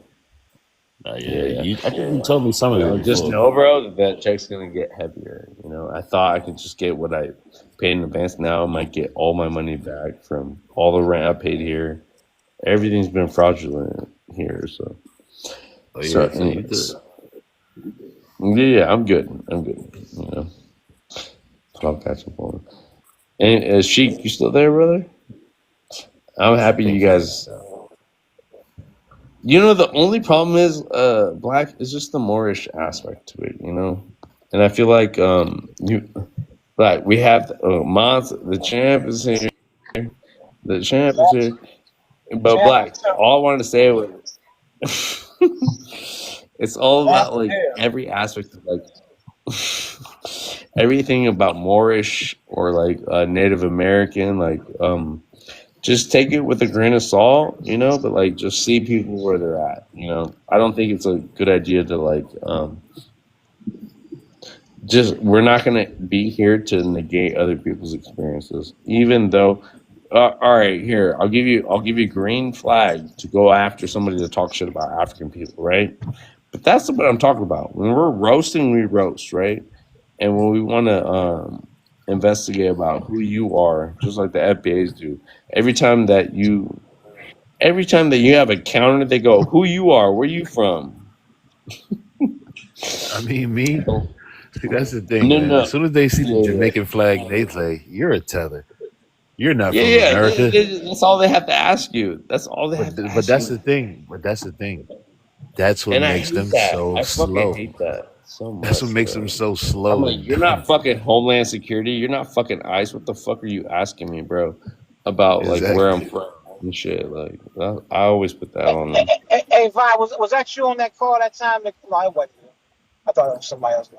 Not Yeah. yet. I think you told me some of it Just before. know, bro, that check's gonna get heavier. I thought I could just get what I paid in advance. Now I might get all my money back from all the rent I paid here. Everything's been fraudulent here, so. Oh So, yeah, so you anyways, good. yeah, I'm good. So I'll catch up on it. And Sheik, you still there, brother? I'm I happy you think so. guys. The only problem is, Black is just the Moorish aspect to it, And I feel like we have Mons, the champ is here, the champ is here, but Black. All I wanted to say was, it's all about like every aspect of like everything about Moorish or like Native American, like just take it with a grain of salt, but like just see people where they're at, I don't think it's a good idea to like just we're not going to be here to negate other people's experiences, even though all right, here I'll give you green flag to go after somebody that talks shit about African people, right? But that's what I'm talking about. When we're roasting, we roast, right? And when we want to investigate about who you are, just like the FBAs do, every time that you have a counter, they go, "Who you are? Where you from?" I mean, me. See, that's the thing, No, man. no, As soon as they see the yeah, Jamaican flag, they say, "You're a tether. You're not yeah, from yeah. America." That's all they have to ask you. That's all they have to But ask that's you. the thing. That's what And I makes hate them that. so I fucking slow. hate that so That's what much, makes them bro. so I'm slow like, and you're dumb. not fucking Homeland Security. You're not fucking ICE. What the fuck are you asking me, bro? About like where I'm Exactly. from? and shit. Like I always put that on them. Hey, Vi, was that you on that call that time? No, it wasn't you. I thought it was somebody else.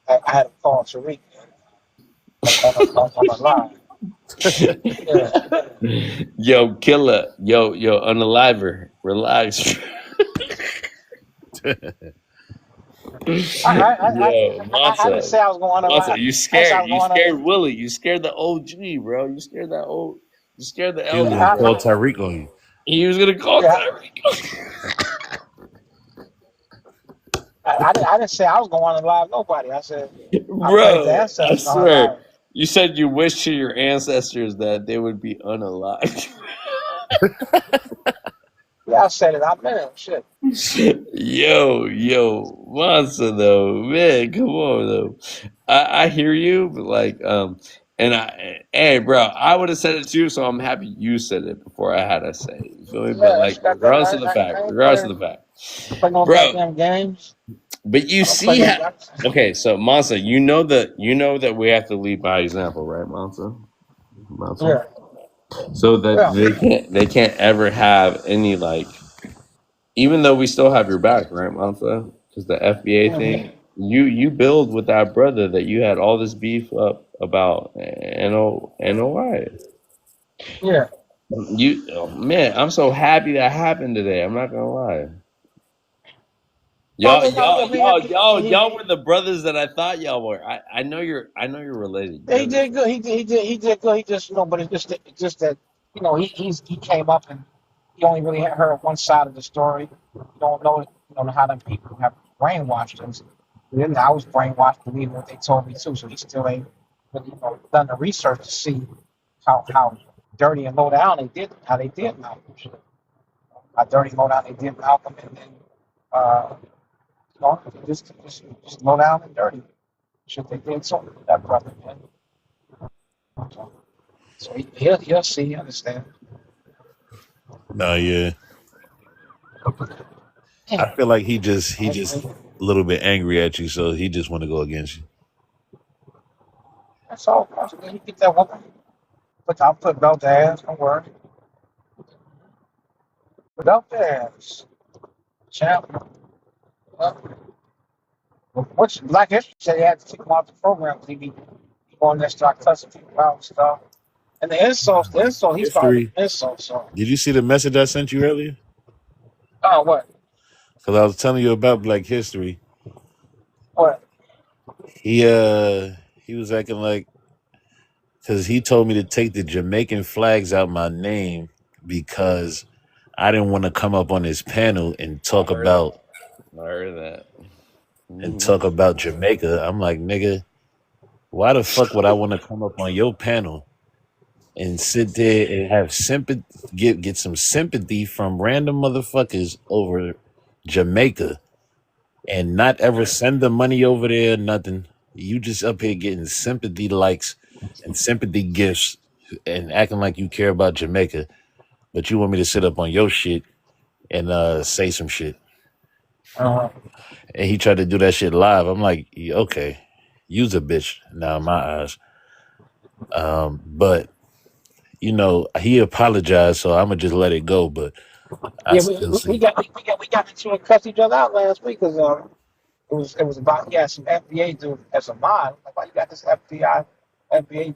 I had a call Tariq on the line. Yeah. Yo, killer, yo, unaliver, relax. Yo, I didn't say I was going to lie. Monsa, you scared Willie. You scared the OG, bro. You scared the He was elder, gonna call bro. Tyreek on you. He was gonna call Tyreek. I didn't say I was going to lie nobody. I said I thanked the Bro, I ancestors on swear. live. You said you wish to your ancestors that they would be unalive. Yeah, I said it. I meant it. Shit. Yo, Monster though, man, come on though. I hear you, but like, hey, bro, I would have said it too, so I'm happy you said it before I had to say it. You feel me? But Yeah, like, respect that. regardless of the I fact, ain't playing no bro. goddamn games. But you I don't play see no how? Okay, so Monster, you know that we have to lead by example, right, Monster? Yeah. So that Yeah. they can't ever have any like, even though we still have your back, right, Monster? Because the FBA thing, you build with that brother that you had all this beef up about NOI. Yeah. Man, I'm so happy that happened today. I'm not gonna lie. Well, I mean, Y'all were the brothers that I thought y'all were. I know you're related. he did good. He did good. He just but it's just that he came up and he only really had heard one side of the story. You don't know how them people have brainwashed us. And then I was brainwashed believing what they told me too. So he still ain't really done the research to see how dirty and low down how they did Malcolm. How dirty and low down they did Malcolm, and then just low down and dirty. Shit they did so that brother, man. So he'll see, understand. No, yeah. I feel like he just a little bit angry at you, so he just want to go against you. That's all. He get that woman. I'll put belt to ass. Don't worry. Put belt to ass. Champ. Which Black History said he had to kick him off the program because he be going there start cussing people out and stuff. And the insults, he started History. with insults. So, Did you see the message I sent you earlier? oh, what? Because I was telling you about Black History. What? He was acting like, because he told me to take the Jamaican flags out my name because I didn't want to come up on his panel and talk about I heard that. and talk about Jamaica. I'm like, nigga, why the fuck would I want to come up on your panel and sit there and have sympathy, get some sympathy from random motherfuckers over Jamaica and not ever send the money over there, nothing. You just up here getting sympathy likes and sympathy gifts and acting like you care about Jamaica, but you want me to sit up on your shit and say some shit. Uh-huh. And he tried to do that shit live. I'm like, okay, you's a bitch now in my eyes. But he apologized, so I'm gonna just let it go. But I Yeah, still we see. got into and cussed each other out last week because it was about some FBA dude as a mod. Like, why you got this FBA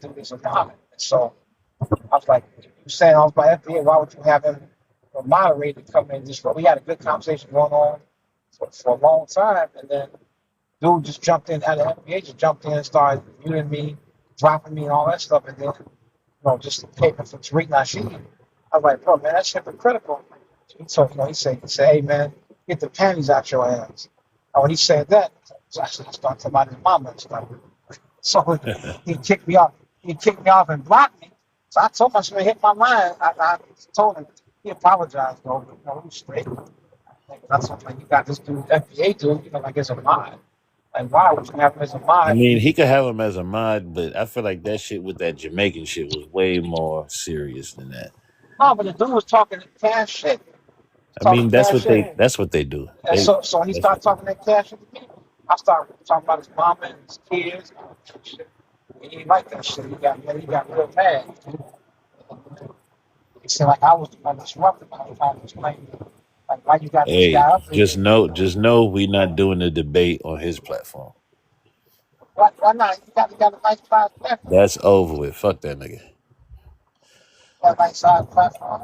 dude as a mod? And so I was like, you saying I was by FBA, why would you have him a moderator come in this? We had a good conversation going on for a long time, and then dude just jumped in, out of FBA just jumped in and started muting me, dropping me, and all that stuff, and then just taping for Tariq Nasheed. I was like, bro, man, that's hypocritical. So he said, hey man, get the panties out your ass. And when he said that, I started talking about his mama and stuff. So he kicked me off. He kicked me off and blocked me. So I told him I should have hit my line. I told him he apologized though, but he was straight. That's something you got this dude, FBA dude, like as a mod. Like why would you have him as a mod? I mean, he could have him as a mod, but I feel like that shit with that Jamaican shit was way more serious than that. No, but the dude was talking cash shit. I mean, that's what they do. And so when he started talking that cash shit to me, I started talking about his mama and his kids and shit. And he didn't like that shit. He got real mad. So like I was the one disrupted. I was trying to explain like why you got this guy Hey, up here. just know we not doing the debate on his platform. Why not? You got a nice size platform. That's over with. Fuck that nigga. Got a nice size platform.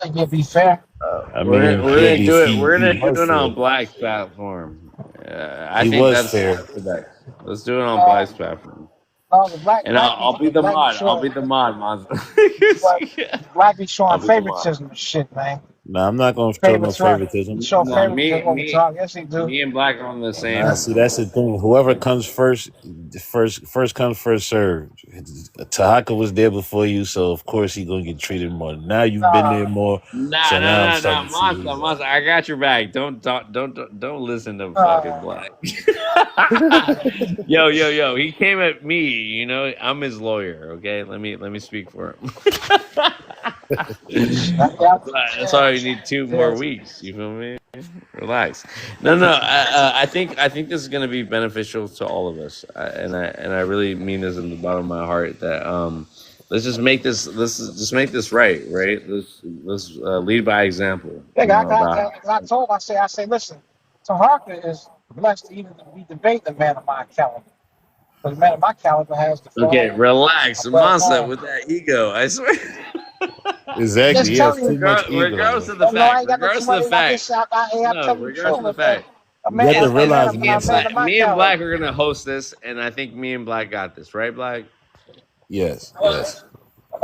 Think you'll be fair. I We're mean, we're yeah, gonna do it. he We're gonna do was it on fair. Black's platform. I He think was fair. that's the best. Let's do it on Black's platform. No, the black And I'll be the mod. I'll be the mod, Monster. black be I'll showing be the mod. favoritism and shit, man. Nah, I'm not gonna show no Favorites right. favoritism. You show No, favoritism over talk. Yes, he do. me and Black are on the same. Nah, see, that's the thing. Whoever comes first comes, first served. Tahaka was there before you, so of course he gonna get treated more. Now you've been there more, so now I'm starting to see who's up. Monster. I got your back. Don't listen to fucking Black. Yo. He came at me. You know, I'm his lawyer. Okay, let me speak for him. That's why you need 2 more weeks. You feel me? Relax. No. I think this is gonna be beneficial to all of us, and I really mean this in the bottom of my heart. That let's just make this. Let's just make this right. Let's lead by example. I told him, I say, listen, Taharka is blessed to even be debating the man of my caliber. Because the man of my caliber has the Okay, relax, Monster, with that ego. I swear. Exactly. He has too much ego. Regardless of the fact. Regardless of the fact. You have to realize, me and Black are gonna host this, and I think me and Black got this, right, Black? Yes. I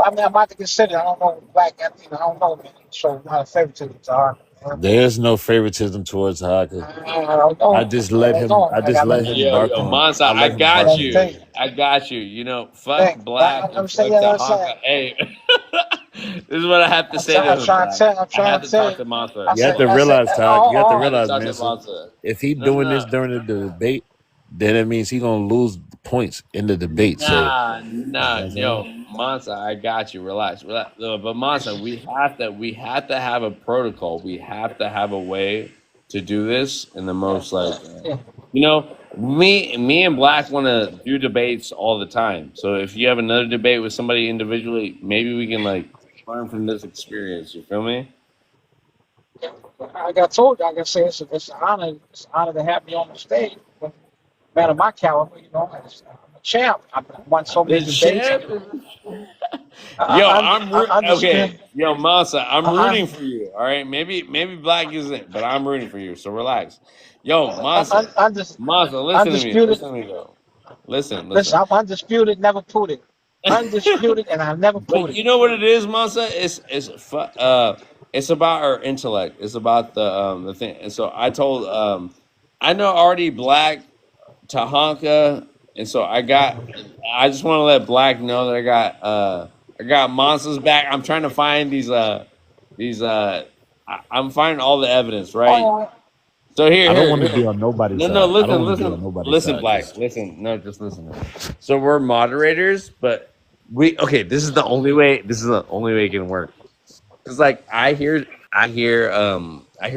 mean, I'm about to consider. I don't know Black. I don't know, man. So not a favoritism to her. There's no favoritism towards Tahaka. I just let him. bark on. Monster, I got you. You know, fuck Black and fuck Tahaka. Hey, this is what I have to say to him. I have to talk to Monster. You have to realize, Todd. You have to realize, talk to man. Monster. If he doing this during the debate, then it means he gonna lose points in the debate. Yo, Monster, I got you. Relax. But Monster, we have to have a protocol. We have to have a way to do this in the most me and Black want to do debates all the time. So if you have another debate with somebody individually, maybe we can learn from this experience. You feel me? I got told you, I can say it's an honor. It's an honor to have me on the stage. But man of my caliber, I'm a champ. I've won so many debates. Yo, Monster, I'm rooting for you. All right, maybe Black isn't, but I'm rooting for you. So relax. Yo, Monster, Monster, listen to me. Listen. I'm undisputed, never put it. Undisputed, and I never put it. You know what it is, Monster? It's about our intellect. It's about the thing. And so I told I know already Black, Tahanka, and so I just want to let Black know that I got Monster's back. I'm trying to find I'm finding all the evidence, right? So here, I don't want to be on nobody's side. Listen, Black. Listen. No, just listen. So we're moderators, but this is the only way. This is the only way it can work. It's like I hear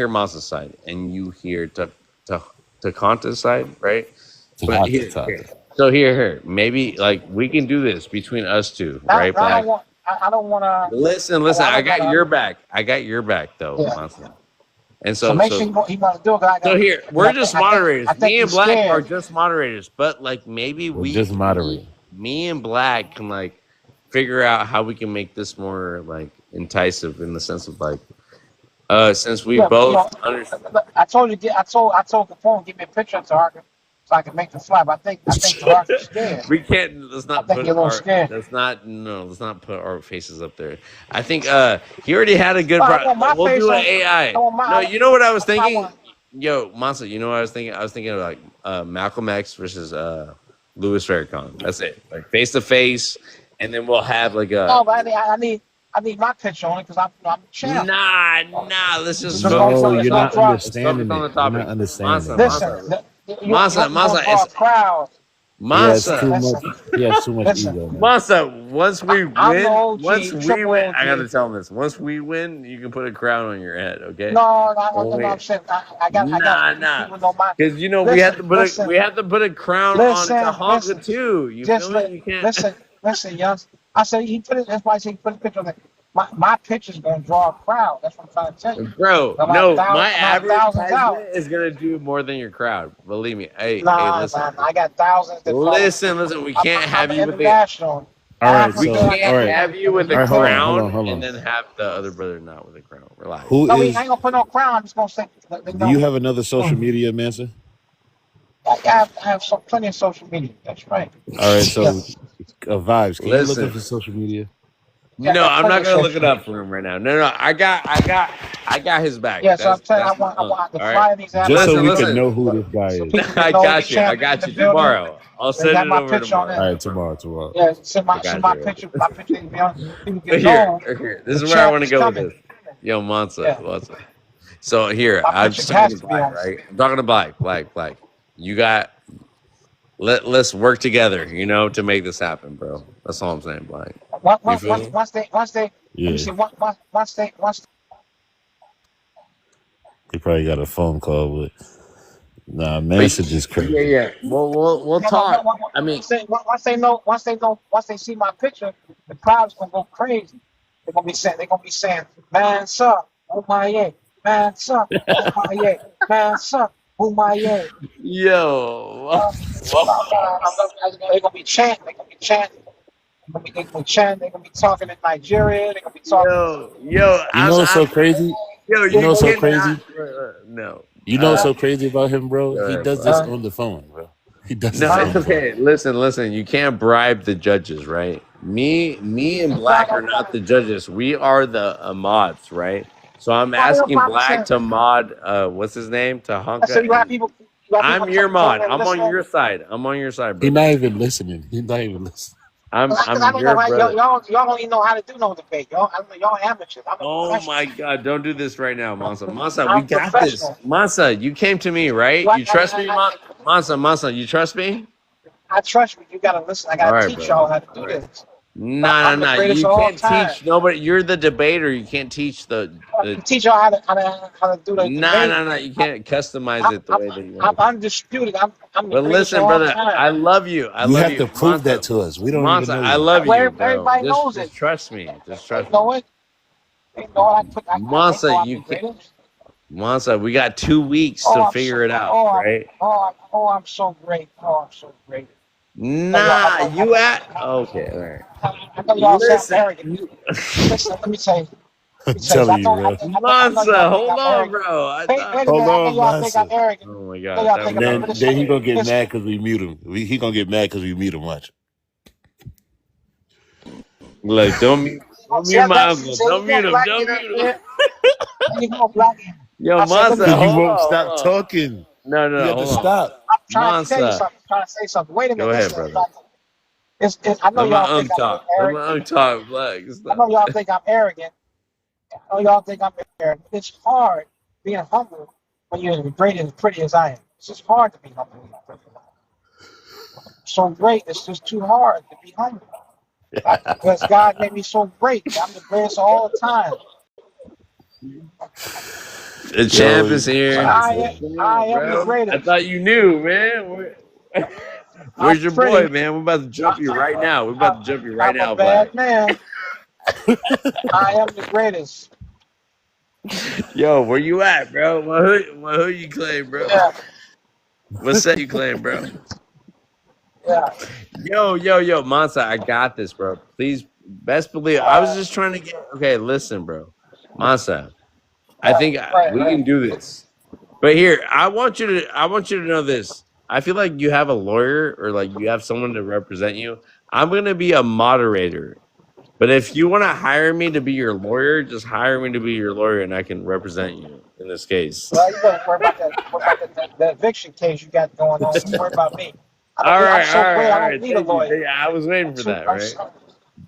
Monster's side, and you hear Takanta's side, right? But here, maybe we can do this between us two, right? Black? I don't want to. Listen. I got your back. I got your back, though, Monster. And so make sure he wants to do it. So here, we're just moderators. Me and Black are just moderators, but maybe we just moderate. Me and Black can figure out how we can make this more enticing in the sense of since we both understand. I told Capone give me a picture of Taharka so I can make the fly. But I think Taharka's scared. We can't. Let's not put our faces up there. I think he already had a good. We'll do an AI. No, you know what I was thinking? Yo, Monster, you know what I was thinking? I was thinking of Malcolm X versus Louis Farrakhan. That's it. Face to face, and then we'll have a. No, but I need my picture on it because I'm a champ. Nah. Let's just. No, you're not understanding it. You're not understanding it. Listen. Monster, he has too much ego. Man. Monster, once we win, I gotta tell him this. Once we win, you can put a crown on your head, okay? No, I'm saying I got. Because we have to put a crown on Tahanka too. You feel me? You can't. Listen, young. I said he put it. That's why I said he put a picture on it. my picture's gonna draw a crowd. That's what I'm trying to tell you. Bro, I'm no, my thousands out. advertisement is gonna do more than your crowd. Believe me. Hey, Nah, listen. I got thousands that follow. Listen. We can't have I'm you with it. international. All right, We so can't have you with a all right, hold on, crown hold on. and then have the other brother not with a crown. Relax. Who No, I is? ain't gonna put no crown. I'm just gonna say. Do you have another social media, Mansa? I have plenty of social media. That's right. All right, so vibes. Can you look Listen. up his social media? No, I'm not gonna look it up for him right now. No, I got his back. Yeah, so I'm That's telling you, I my want the all right? flyer these Just so we Listen. can know who this guy is. I got you tomorrow. I'll They send got it my over picture on tomorrow. All right, tomorrow. Yeah, send my picture. My picture can be on. People can know. Here. This the is where I champ want to is go with coming. this. Yo, Monza. Yeah. So here, My I'm picture just talking has to to be Black, on. right? I'm talking to Black. You got. Let's work together, to make this happen, bro. That's all I'm saying, Black. You feel me? Once they, Yeah. let me see. Once they. He probably got a phone call with. Nah, Mansa just crazy. Yeah. We'll talk. I mean, Once they see my picture, the crowd's gonna go crazy. They're gonna be saying, man, sir, oh my yeah, man, sir, oh my yeah, man, sir, oh my yeah. Yo. They're gonna be chanting. They're gonna be chanting. They're gonna be talking in Nigeria. They're gonna be talking. Yo. You know what's so crazy? Yo, You know what's so crazy? No. You know what's so crazy about him, bro? He does this on the phone, bro. He does this No, on it's the phone. okay. Listen. You can't bribe the judges, right? Me and Black are not the judges. We are the mods, right? So I'm asking Black to mod. What's his name? To Honka. So you have people. I'm your mod. I'm on your side. I'm on your side, bro. He's not even listening. I'm I your brother. y'all don't even know how to do no debate. Y'all amateurs. Oh my God! Don't do this right now, Mansa. Mansa, we I'm got this. professional. Mansa, you came to me, right? You trust me, Mansa? You trust me? I trust you. You gotta listen. I gotta teach y'all how to do this. Nah. greatest You of all can't time. teach nobody. You're the debater. You can't teach the. Teach y'all how to do the debate. Nah. You can't customize it the way that you I'm want. undisputed. I'm the But greatest listen, of all brother, time. I love you. You have to prove that to us. We don't even know. I love Well, you, bro. everybody knows Just it. trust me. Just trust You me. know it. They know I put. Mansa, they know you I'm the can't. greatest. Mansa, we got 2 weeks Oh, to I'm figure so, it out, oh, right? I'm so great. Oh, I'm so great. Nah, you at okay, all right. I know y'all Listen, sound arrogant. Listen, let me tell you. I'm telling you, bro. Mansa, hold on, bro. I Wait thought. a minute, I know y'all think I'm arrogant. Oh my I know God. y'all that think was- I'm And then he gonna get mad because we mute him. He gonna get mad because we mute him. Watch. Look, don't mute my uncle. Don't mute him. Don't mute him. You go, Black. Yo, I said, Mansa, Because you hold won't on, stop hold on. talking. No, You have to hold on. stop. I'm trying to tell you Mansa. something. I'm trying to say something. Wait a minute. Go ahead, listen, brother. I know Let my y'all think I'm talk. Let my arrogant. talk, Black. I Stop. know y'all think I'm arrogant. I know y'all think I'm arrogant. It's hard being humble when you're as great and as pretty as I am. It's just hard to be humble when you're pretty. So great, it's just too hard to be humble. Because God made me so great. I'm the greatest of all time. The champ is here. I am the I greatest. thought you knew, man. Where's your boy, pretty. man? We're about to jump you right now. We're about to jump you right I'm now, a bad Black. man. I am the greatest. Yo, where you at, bro? What hood you claim, bro? Yeah. What set you claim, bro? Yeah. Yo, Mansa, I got this, bro. Please, best believe. I was just trying to get. Okay, listen, bro. Mansa, I think we can do this. But here, I want you to know this. I feel like you have a lawyer or like you have someone to represent you. I'm gonna be a moderator. But if you want to hire me to be your lawyer, just hire me to be your lawyer, and I can represent you in this case. Well, you better worry about the eviction case you got going on. Don't worry about me. All right. I don't need a Thank you. lawyer. I was waiting for that, I'm right? so-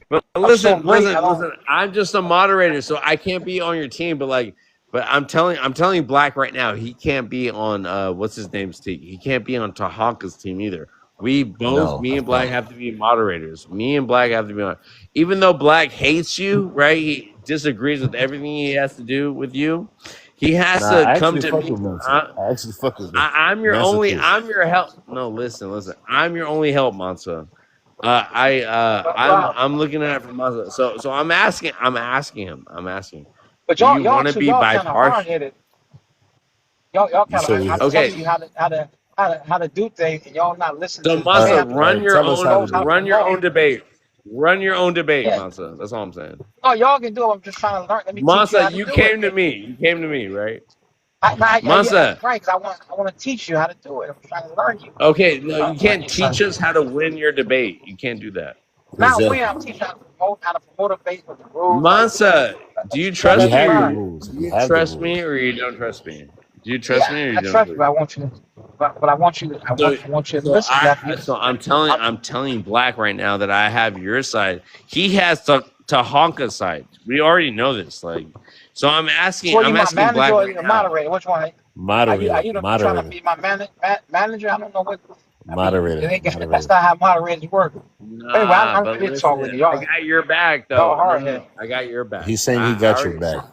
But I'm listen, so great, listen. I'm just a moderator, so I can't be on your team. But I'm telling Black right now, he can't be on what's his name's team. He can't be on Tahanka's team either. We both, me and Black, have to be moderators. Me and Black have to be on. Even though Black hates you, right? He disagrees with everything he has to do with you. He has to come to me. I actually fuck with him. I'm your help. No, listen. I'm your only help, Mansa. I'm looking at it from Muslim. So I'm asking him. But Do you y'all want to too, be y'all kind of hard bipartial? headed. Y'all You kind of. say I'm telling Okay. you how to do things, and y'all not listening So to. The man Masa, out all right. Tell us how to knows how do to it. run your promote. own debate. Run your own debate, Yeah. Masa. That's all I'm saying. No, y'all can do it. I'm just trying to learn. Let me teach you how Masa, to you do it. came to me. You came to me, right? Yeah, Masa. right. Because I want to teach you how to do it. I'm trying to learn you. Okay, no, you Learn can't you teach something. us how to win your debate. You can't do that. Now when Exactly. I'm teaching how to promote a base with the rules, like Masa, do you yeah, We trust let me me have or the learn. rules. do We you have the trust me rules. or you don't trust me? Do you trust me Yeah, or you I don't trust trust you. me? I want you to, but I want you to. So, I want you to listen, nephew. I, I'm telling Black right now that I have your side. He has Tahanka's side. We already know this. Like, so so are you I'm my asking manager Black or are right you the now. moderator? Which one? Are Moderator. you trying to Moderator. be my manager? I don't know what. I mean, Moderator. it ain't, that's Moderator. not how moderators work. Anyway, Nah, I'm but ready to talk with listen, you. I got your back Y'all though. hard No, headed. I got your back. He's saying he I got your already. back.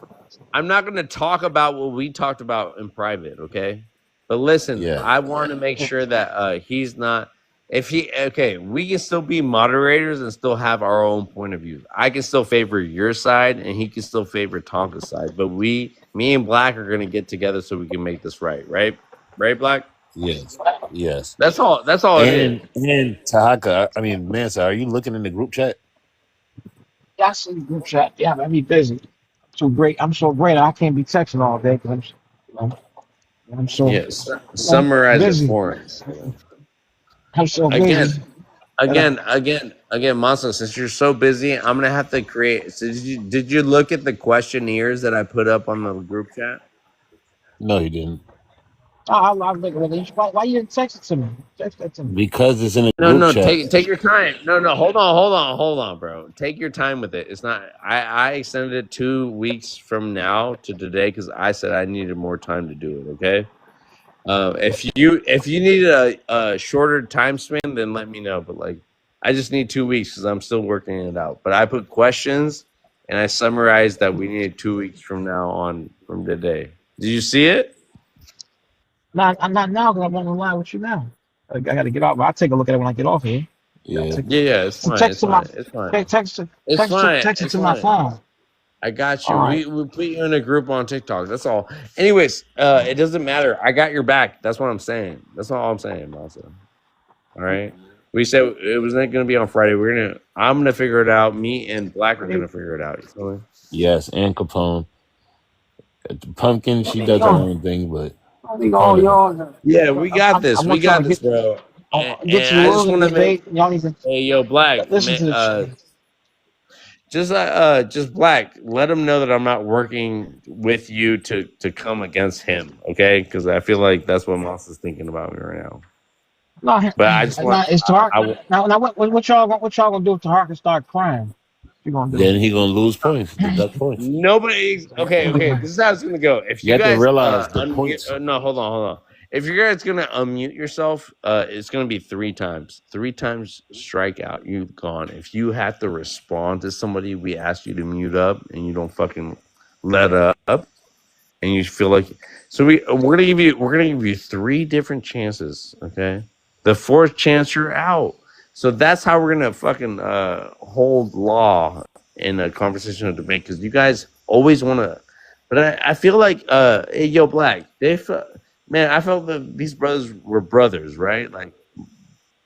I'm not going to talk about what we talked about in private, okay? But listen, Yeah. I want to make sure that he's not. If he okay, we can still be moderators and still have our own point of view. I can still favor your side, and he can still favor Tonka's side. But me and Black are going to get together so we can make this right, right? Right, Black? Yes. Yes. That's all. That's all it is. And Tahaka, I mean, Mansa, are you looking in the group chat? Yeah, I see the group chat. Yeah, man, be busy. I'm so great. I can't be texting all day because I'm so Yes. Summarize it busy. for us. I'm so Again, busy. Monson, since you're so busy, I'm gonna have to create. So did you look at the questionnaires that I put up on the group chat? No, he didn't. I'll look at it. Why you didn't text it to me? Text it to me. Because it's in a group No, chat. take your time. No, hold on, bro. Take your time with it. It's not. I extended it 2 weeks from now to today because I said I needed more time to do it. Okay. If you need a shorter time span, then let me know. But like, I just need 2 weeks because I'm still working it out. But I put questions and I summarized that we need 2 weeks from now on from today. Did you see it? No, I'm not now because I'm on the line with you now. I got to get off. I'll take a look at it when I get off here. Yeah. Yeah. It's So fine. text It's to my fine. It's fine. text it It's fine. text it It's to my fine. phone. I got All you. right. We put you in a group on TikTok. That's all. Anyways, it doesn't matter. I got your back. That's what I'm saying. That's all I'm saying, Masa. All right. We said it was not going to be on Friday. I'm gonna figure it out. Me and Black are gonna figure it out. You feel me? Yes, and Capone. Pumpkin, she does her own thing, but All Capone. y'all. Yeah, we got I this. We want y'all got to this, bro. get to And the I just rules of want the to make. debate. Y'all need to Hey, yo, Black. listen to the. Just Black. Let him know that I'm not working with you to come against him. Okay? Because I feel like that's what Moss is thinking about me right now. No, But I just want. it's Tahar. I Now, what y'all gonna do if Tahar can start crying? What you gonna do? Then he gonna lose points, deduct points. Nobody. Okay. This is how it's gonna go. If You you have to guys realize the unmute, points. no, hold on. If you guys gonna unmute yourself, it's gonna be 3 times. 3 times strikeout. You gone. If you have to respond to somebody, we ask you to mute up, and you don't fucking let up, and you feel like. So we're gonna give you 3 different chances. Okay. The 4th chance, you're out. So that's how we're gonna fucking hold law in a conversation or debate because you guys always want to. But I feel like, hey, yo, Black, man, I felt that these brothers were brothers, right? Like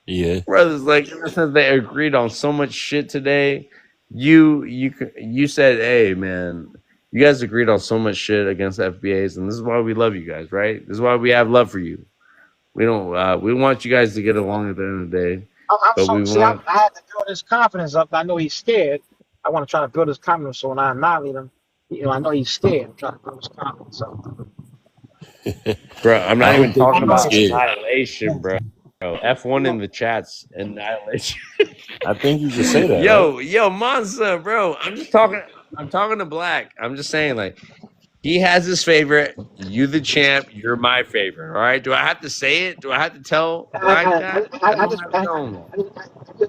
Yeah. brothers, like in the sense they agreed on so much shit today. You said, hey, man, you guys agreed on so much shit against FBAs, and this is why we love you guys, right? This is why we have love for you. We don't. We want you guys to get along at the end of the day, but we want. I had to build his confidence up. I know he's scared. I want to try to build his confidence so when I annihilate him, I know he's scared. I'm trying to build his confidence up. Bro, I'm I not even don't think talking he's about scared. annihilation, bro. F1 in the chats, annihilation. I think you can say that, right? Yo, Monza, bro. I'm talking to Black. I'm just saying, like, he has his favorite. You the champ. You're my favorite. All right. Do I have to say it? Do I have to tell Black that? I don't have to tell him that.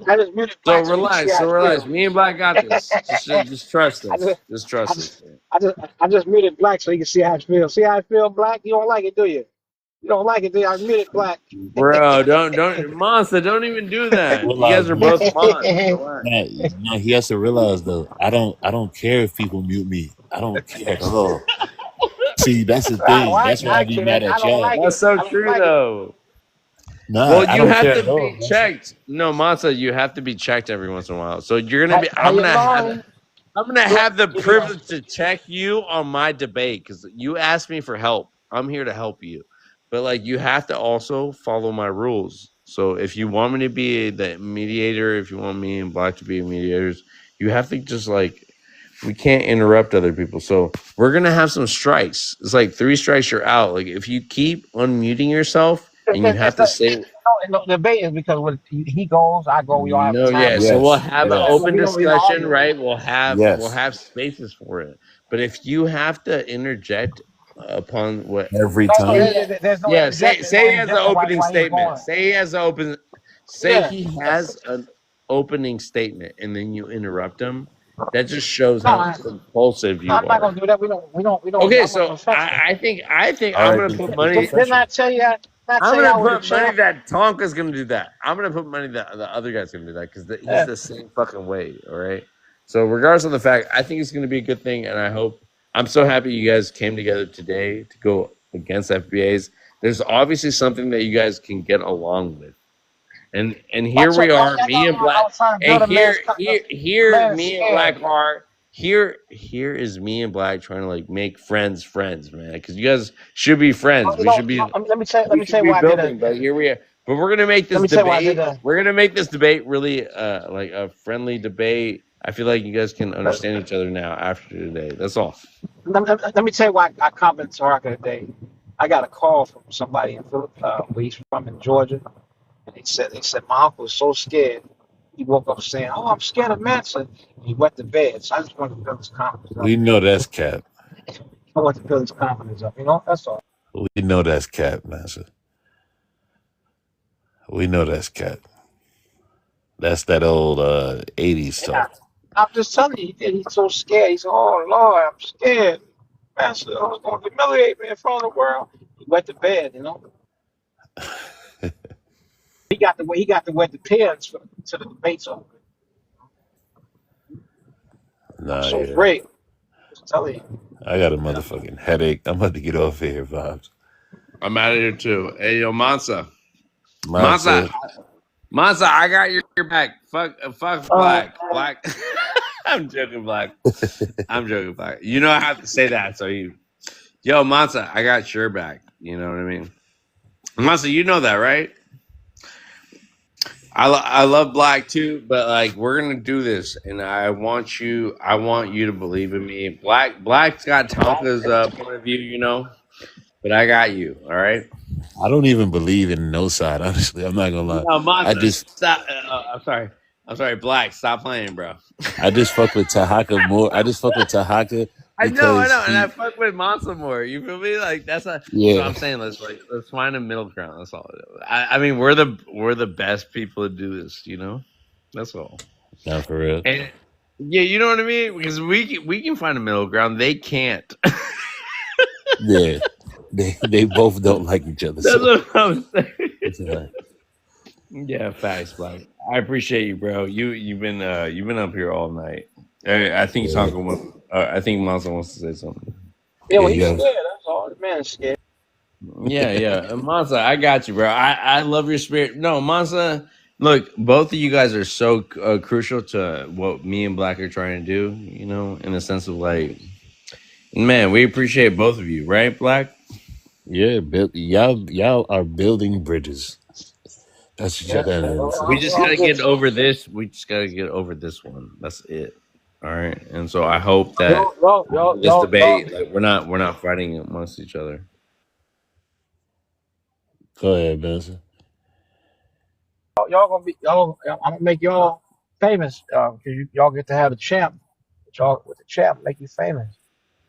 I just muted So Black so you can see relax. how So I relax. feel. Me and Black got this. Just trust us. Just I trust just, us. I just muted Black so you can see how I feel. See how I feel, Black? You don't like it, do you? You don't like it, then I admit it, Black. Bro, don't Monster, don't even do that. You Realize, guys are man, both Mons. Relax. man, he has to realize though. I don't care if people mute me. I don't care at all. See, that's the thing. Why That's why I be mad I at don't y'all. like That's it. so I don't true like it. though. Nah, Well, I you don't have care to at all. be Man. checked. No, Monsa, you have to be checked every once in a while. So you're gonna be. How you lying? I'm gonna have the Give me that. privilege to check you on my debate because you asked me for help. I'm here to help you, but like you have to also follow my rules. So if you want me to be the mediator, if you want me and Black to be mediators, you have to just like we can't interrupt other people. So we're gonna have some strikes. It's like 3 strikes, you're out. Like if you keep unmuting yourself and you have to say No, the debate is because when he goes, I go. We all have a no, time yeah. limit. So we'll Yes, have an yes, open We don't discussion, argue. right? We'll yes. have spaces for it. But if you have to interject upon what Every No, time. there's no yeah, say interjection. No he has an interjection opening while he's statement. going. Say he has an open say Yeah. he has an opening statement and then you interrupt him. That just shows No, how compulsive you I'm not are. gonna do that. We don't. Okay, I'm so professional. I think All I'm right, gonna then put keep it money. Didn't I professional. tell you? I'm I gonna was the put money champ. that Tonka's gonna do that. I'm gonna put money that the other guy's gonna do that because he's Yeah. the same fucking way. All right. So regardless of the fact, I think it's gonna be a good thing, and I hope. I'm so happy you guys came together today to go against FBAs. There's obviously something that you guys can get along with, and here we are, me and I Black, was trying to and build a man's here man's me and scared. Black are. Here is me and Black trying to like make friends, man. Because you guys should be friends. We should be. Let me tell We you should be why I did building, that. but here we are. But we're gonna make Let this me tell you why I did debate. that. We're gonna make this debate really like a friendly debate. I feel like you guys can understand each other now after today. That's all. Let me tell you why I commented to Harker today. I got a call from somebody in where he's from in Georgia, and they said my uncle was so scared. He woke up saying, "Oh, I'm scared of Manson." And he went to bed. So I just wanted to build his confidence up. We know that's cap. I want to build his confidence up. That's all. We know that's cap, Master. We know that's cap. That's that old 80s stuff. I'm just telling you, he's so scared. He said, "Oh Lord, I'm scared. Manson, I was going to humiliate me in front of the world." He went to bed. He got to wear the pins to the debates over. Nah, So yeah. great. Just telling you. I got a motherfucking headache. I'm about to get off here, Vibes. I'm out of here too. Hey, yo, Mansa, Mindset. I got your back. Fuck, Black. I'm joking, Black. I'm joking, Black. You know I have to say that, so yo, Mansa, I got your back. You know what I mean, Mansa, you know that, right? I love Black too, but like we're gonna do this, and I want you to believe in me. Black's got Tonka's point of view, but I got you. All right. I don't even believe in no side, honestly. I'm not gonna lie. No, Monza, I just stop. I'm sorry, Black. Stop playing, bro. I just fuck with Tahaka more. I just fuck with Tahaka I know, because and I fuck with Monza more. You feel me? Like that's so yeah. I'm saying let's find a middle ground. That's all. I mean, we're the best people to do this. That's all. Not for real. And yeah, you know what I mean? Because we can find a middle ground. They can't. Yeah. They both don't like each other. That's So what I'm saying. it's all right. Yeah, facts, Black. I appreciate you, bro. You've been up here all night. I think Yeah. I think Monza wants to say something. Yeah, well, Yeah, he's yeah. scared. That's all. The man is scared. Yeah. Monza, I got you, bro. I love your spirit. No, Monza, look, both of you guys are so crucial to what me and Black are trying to do, in the sense of like, man, we appreciate both of you, right, Black? Yeah, y'all are building bridges. That's what y'all gotta do. We just gotta get over this. We just gotta get over this one. That's it. All right. And so I hope that this debate, like we're not fighting amongst each other. Go ahead, Benson. Y'all gonna be I'm gonna make y'all famous because y'all get to have a champ. Y'all with the champ make you famous.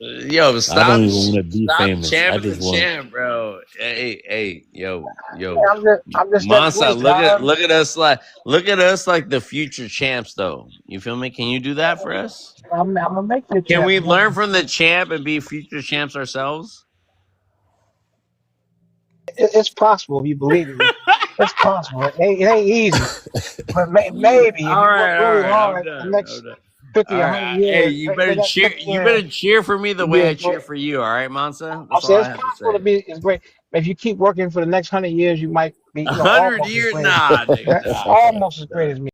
Yo, I stop! don't even want to be Stop famous. I champing just the want. champ, bro. Hey, yo, I'm just Monsa, look at us like the future champs, though. You feel me? Can you do that for us? I'm gonna make you a Can champ. we learn from the champ and be future champs ourselves? It's possible if you believe it. It's possible. It ain't easy, but maybe if you All work right, really I'm hard, the done. next I'm done. 50, All 100 right, hey, years, you better next cheer. You year, better cheer for me the you'll be way as I cheer great. for you. All right, Monsa. I'm That's all saying I it's have to possible to say. be as great. If you keep working for the next 100 years, you might be, 100 almost as years, great as nah, nigga, nah. almost as great as me.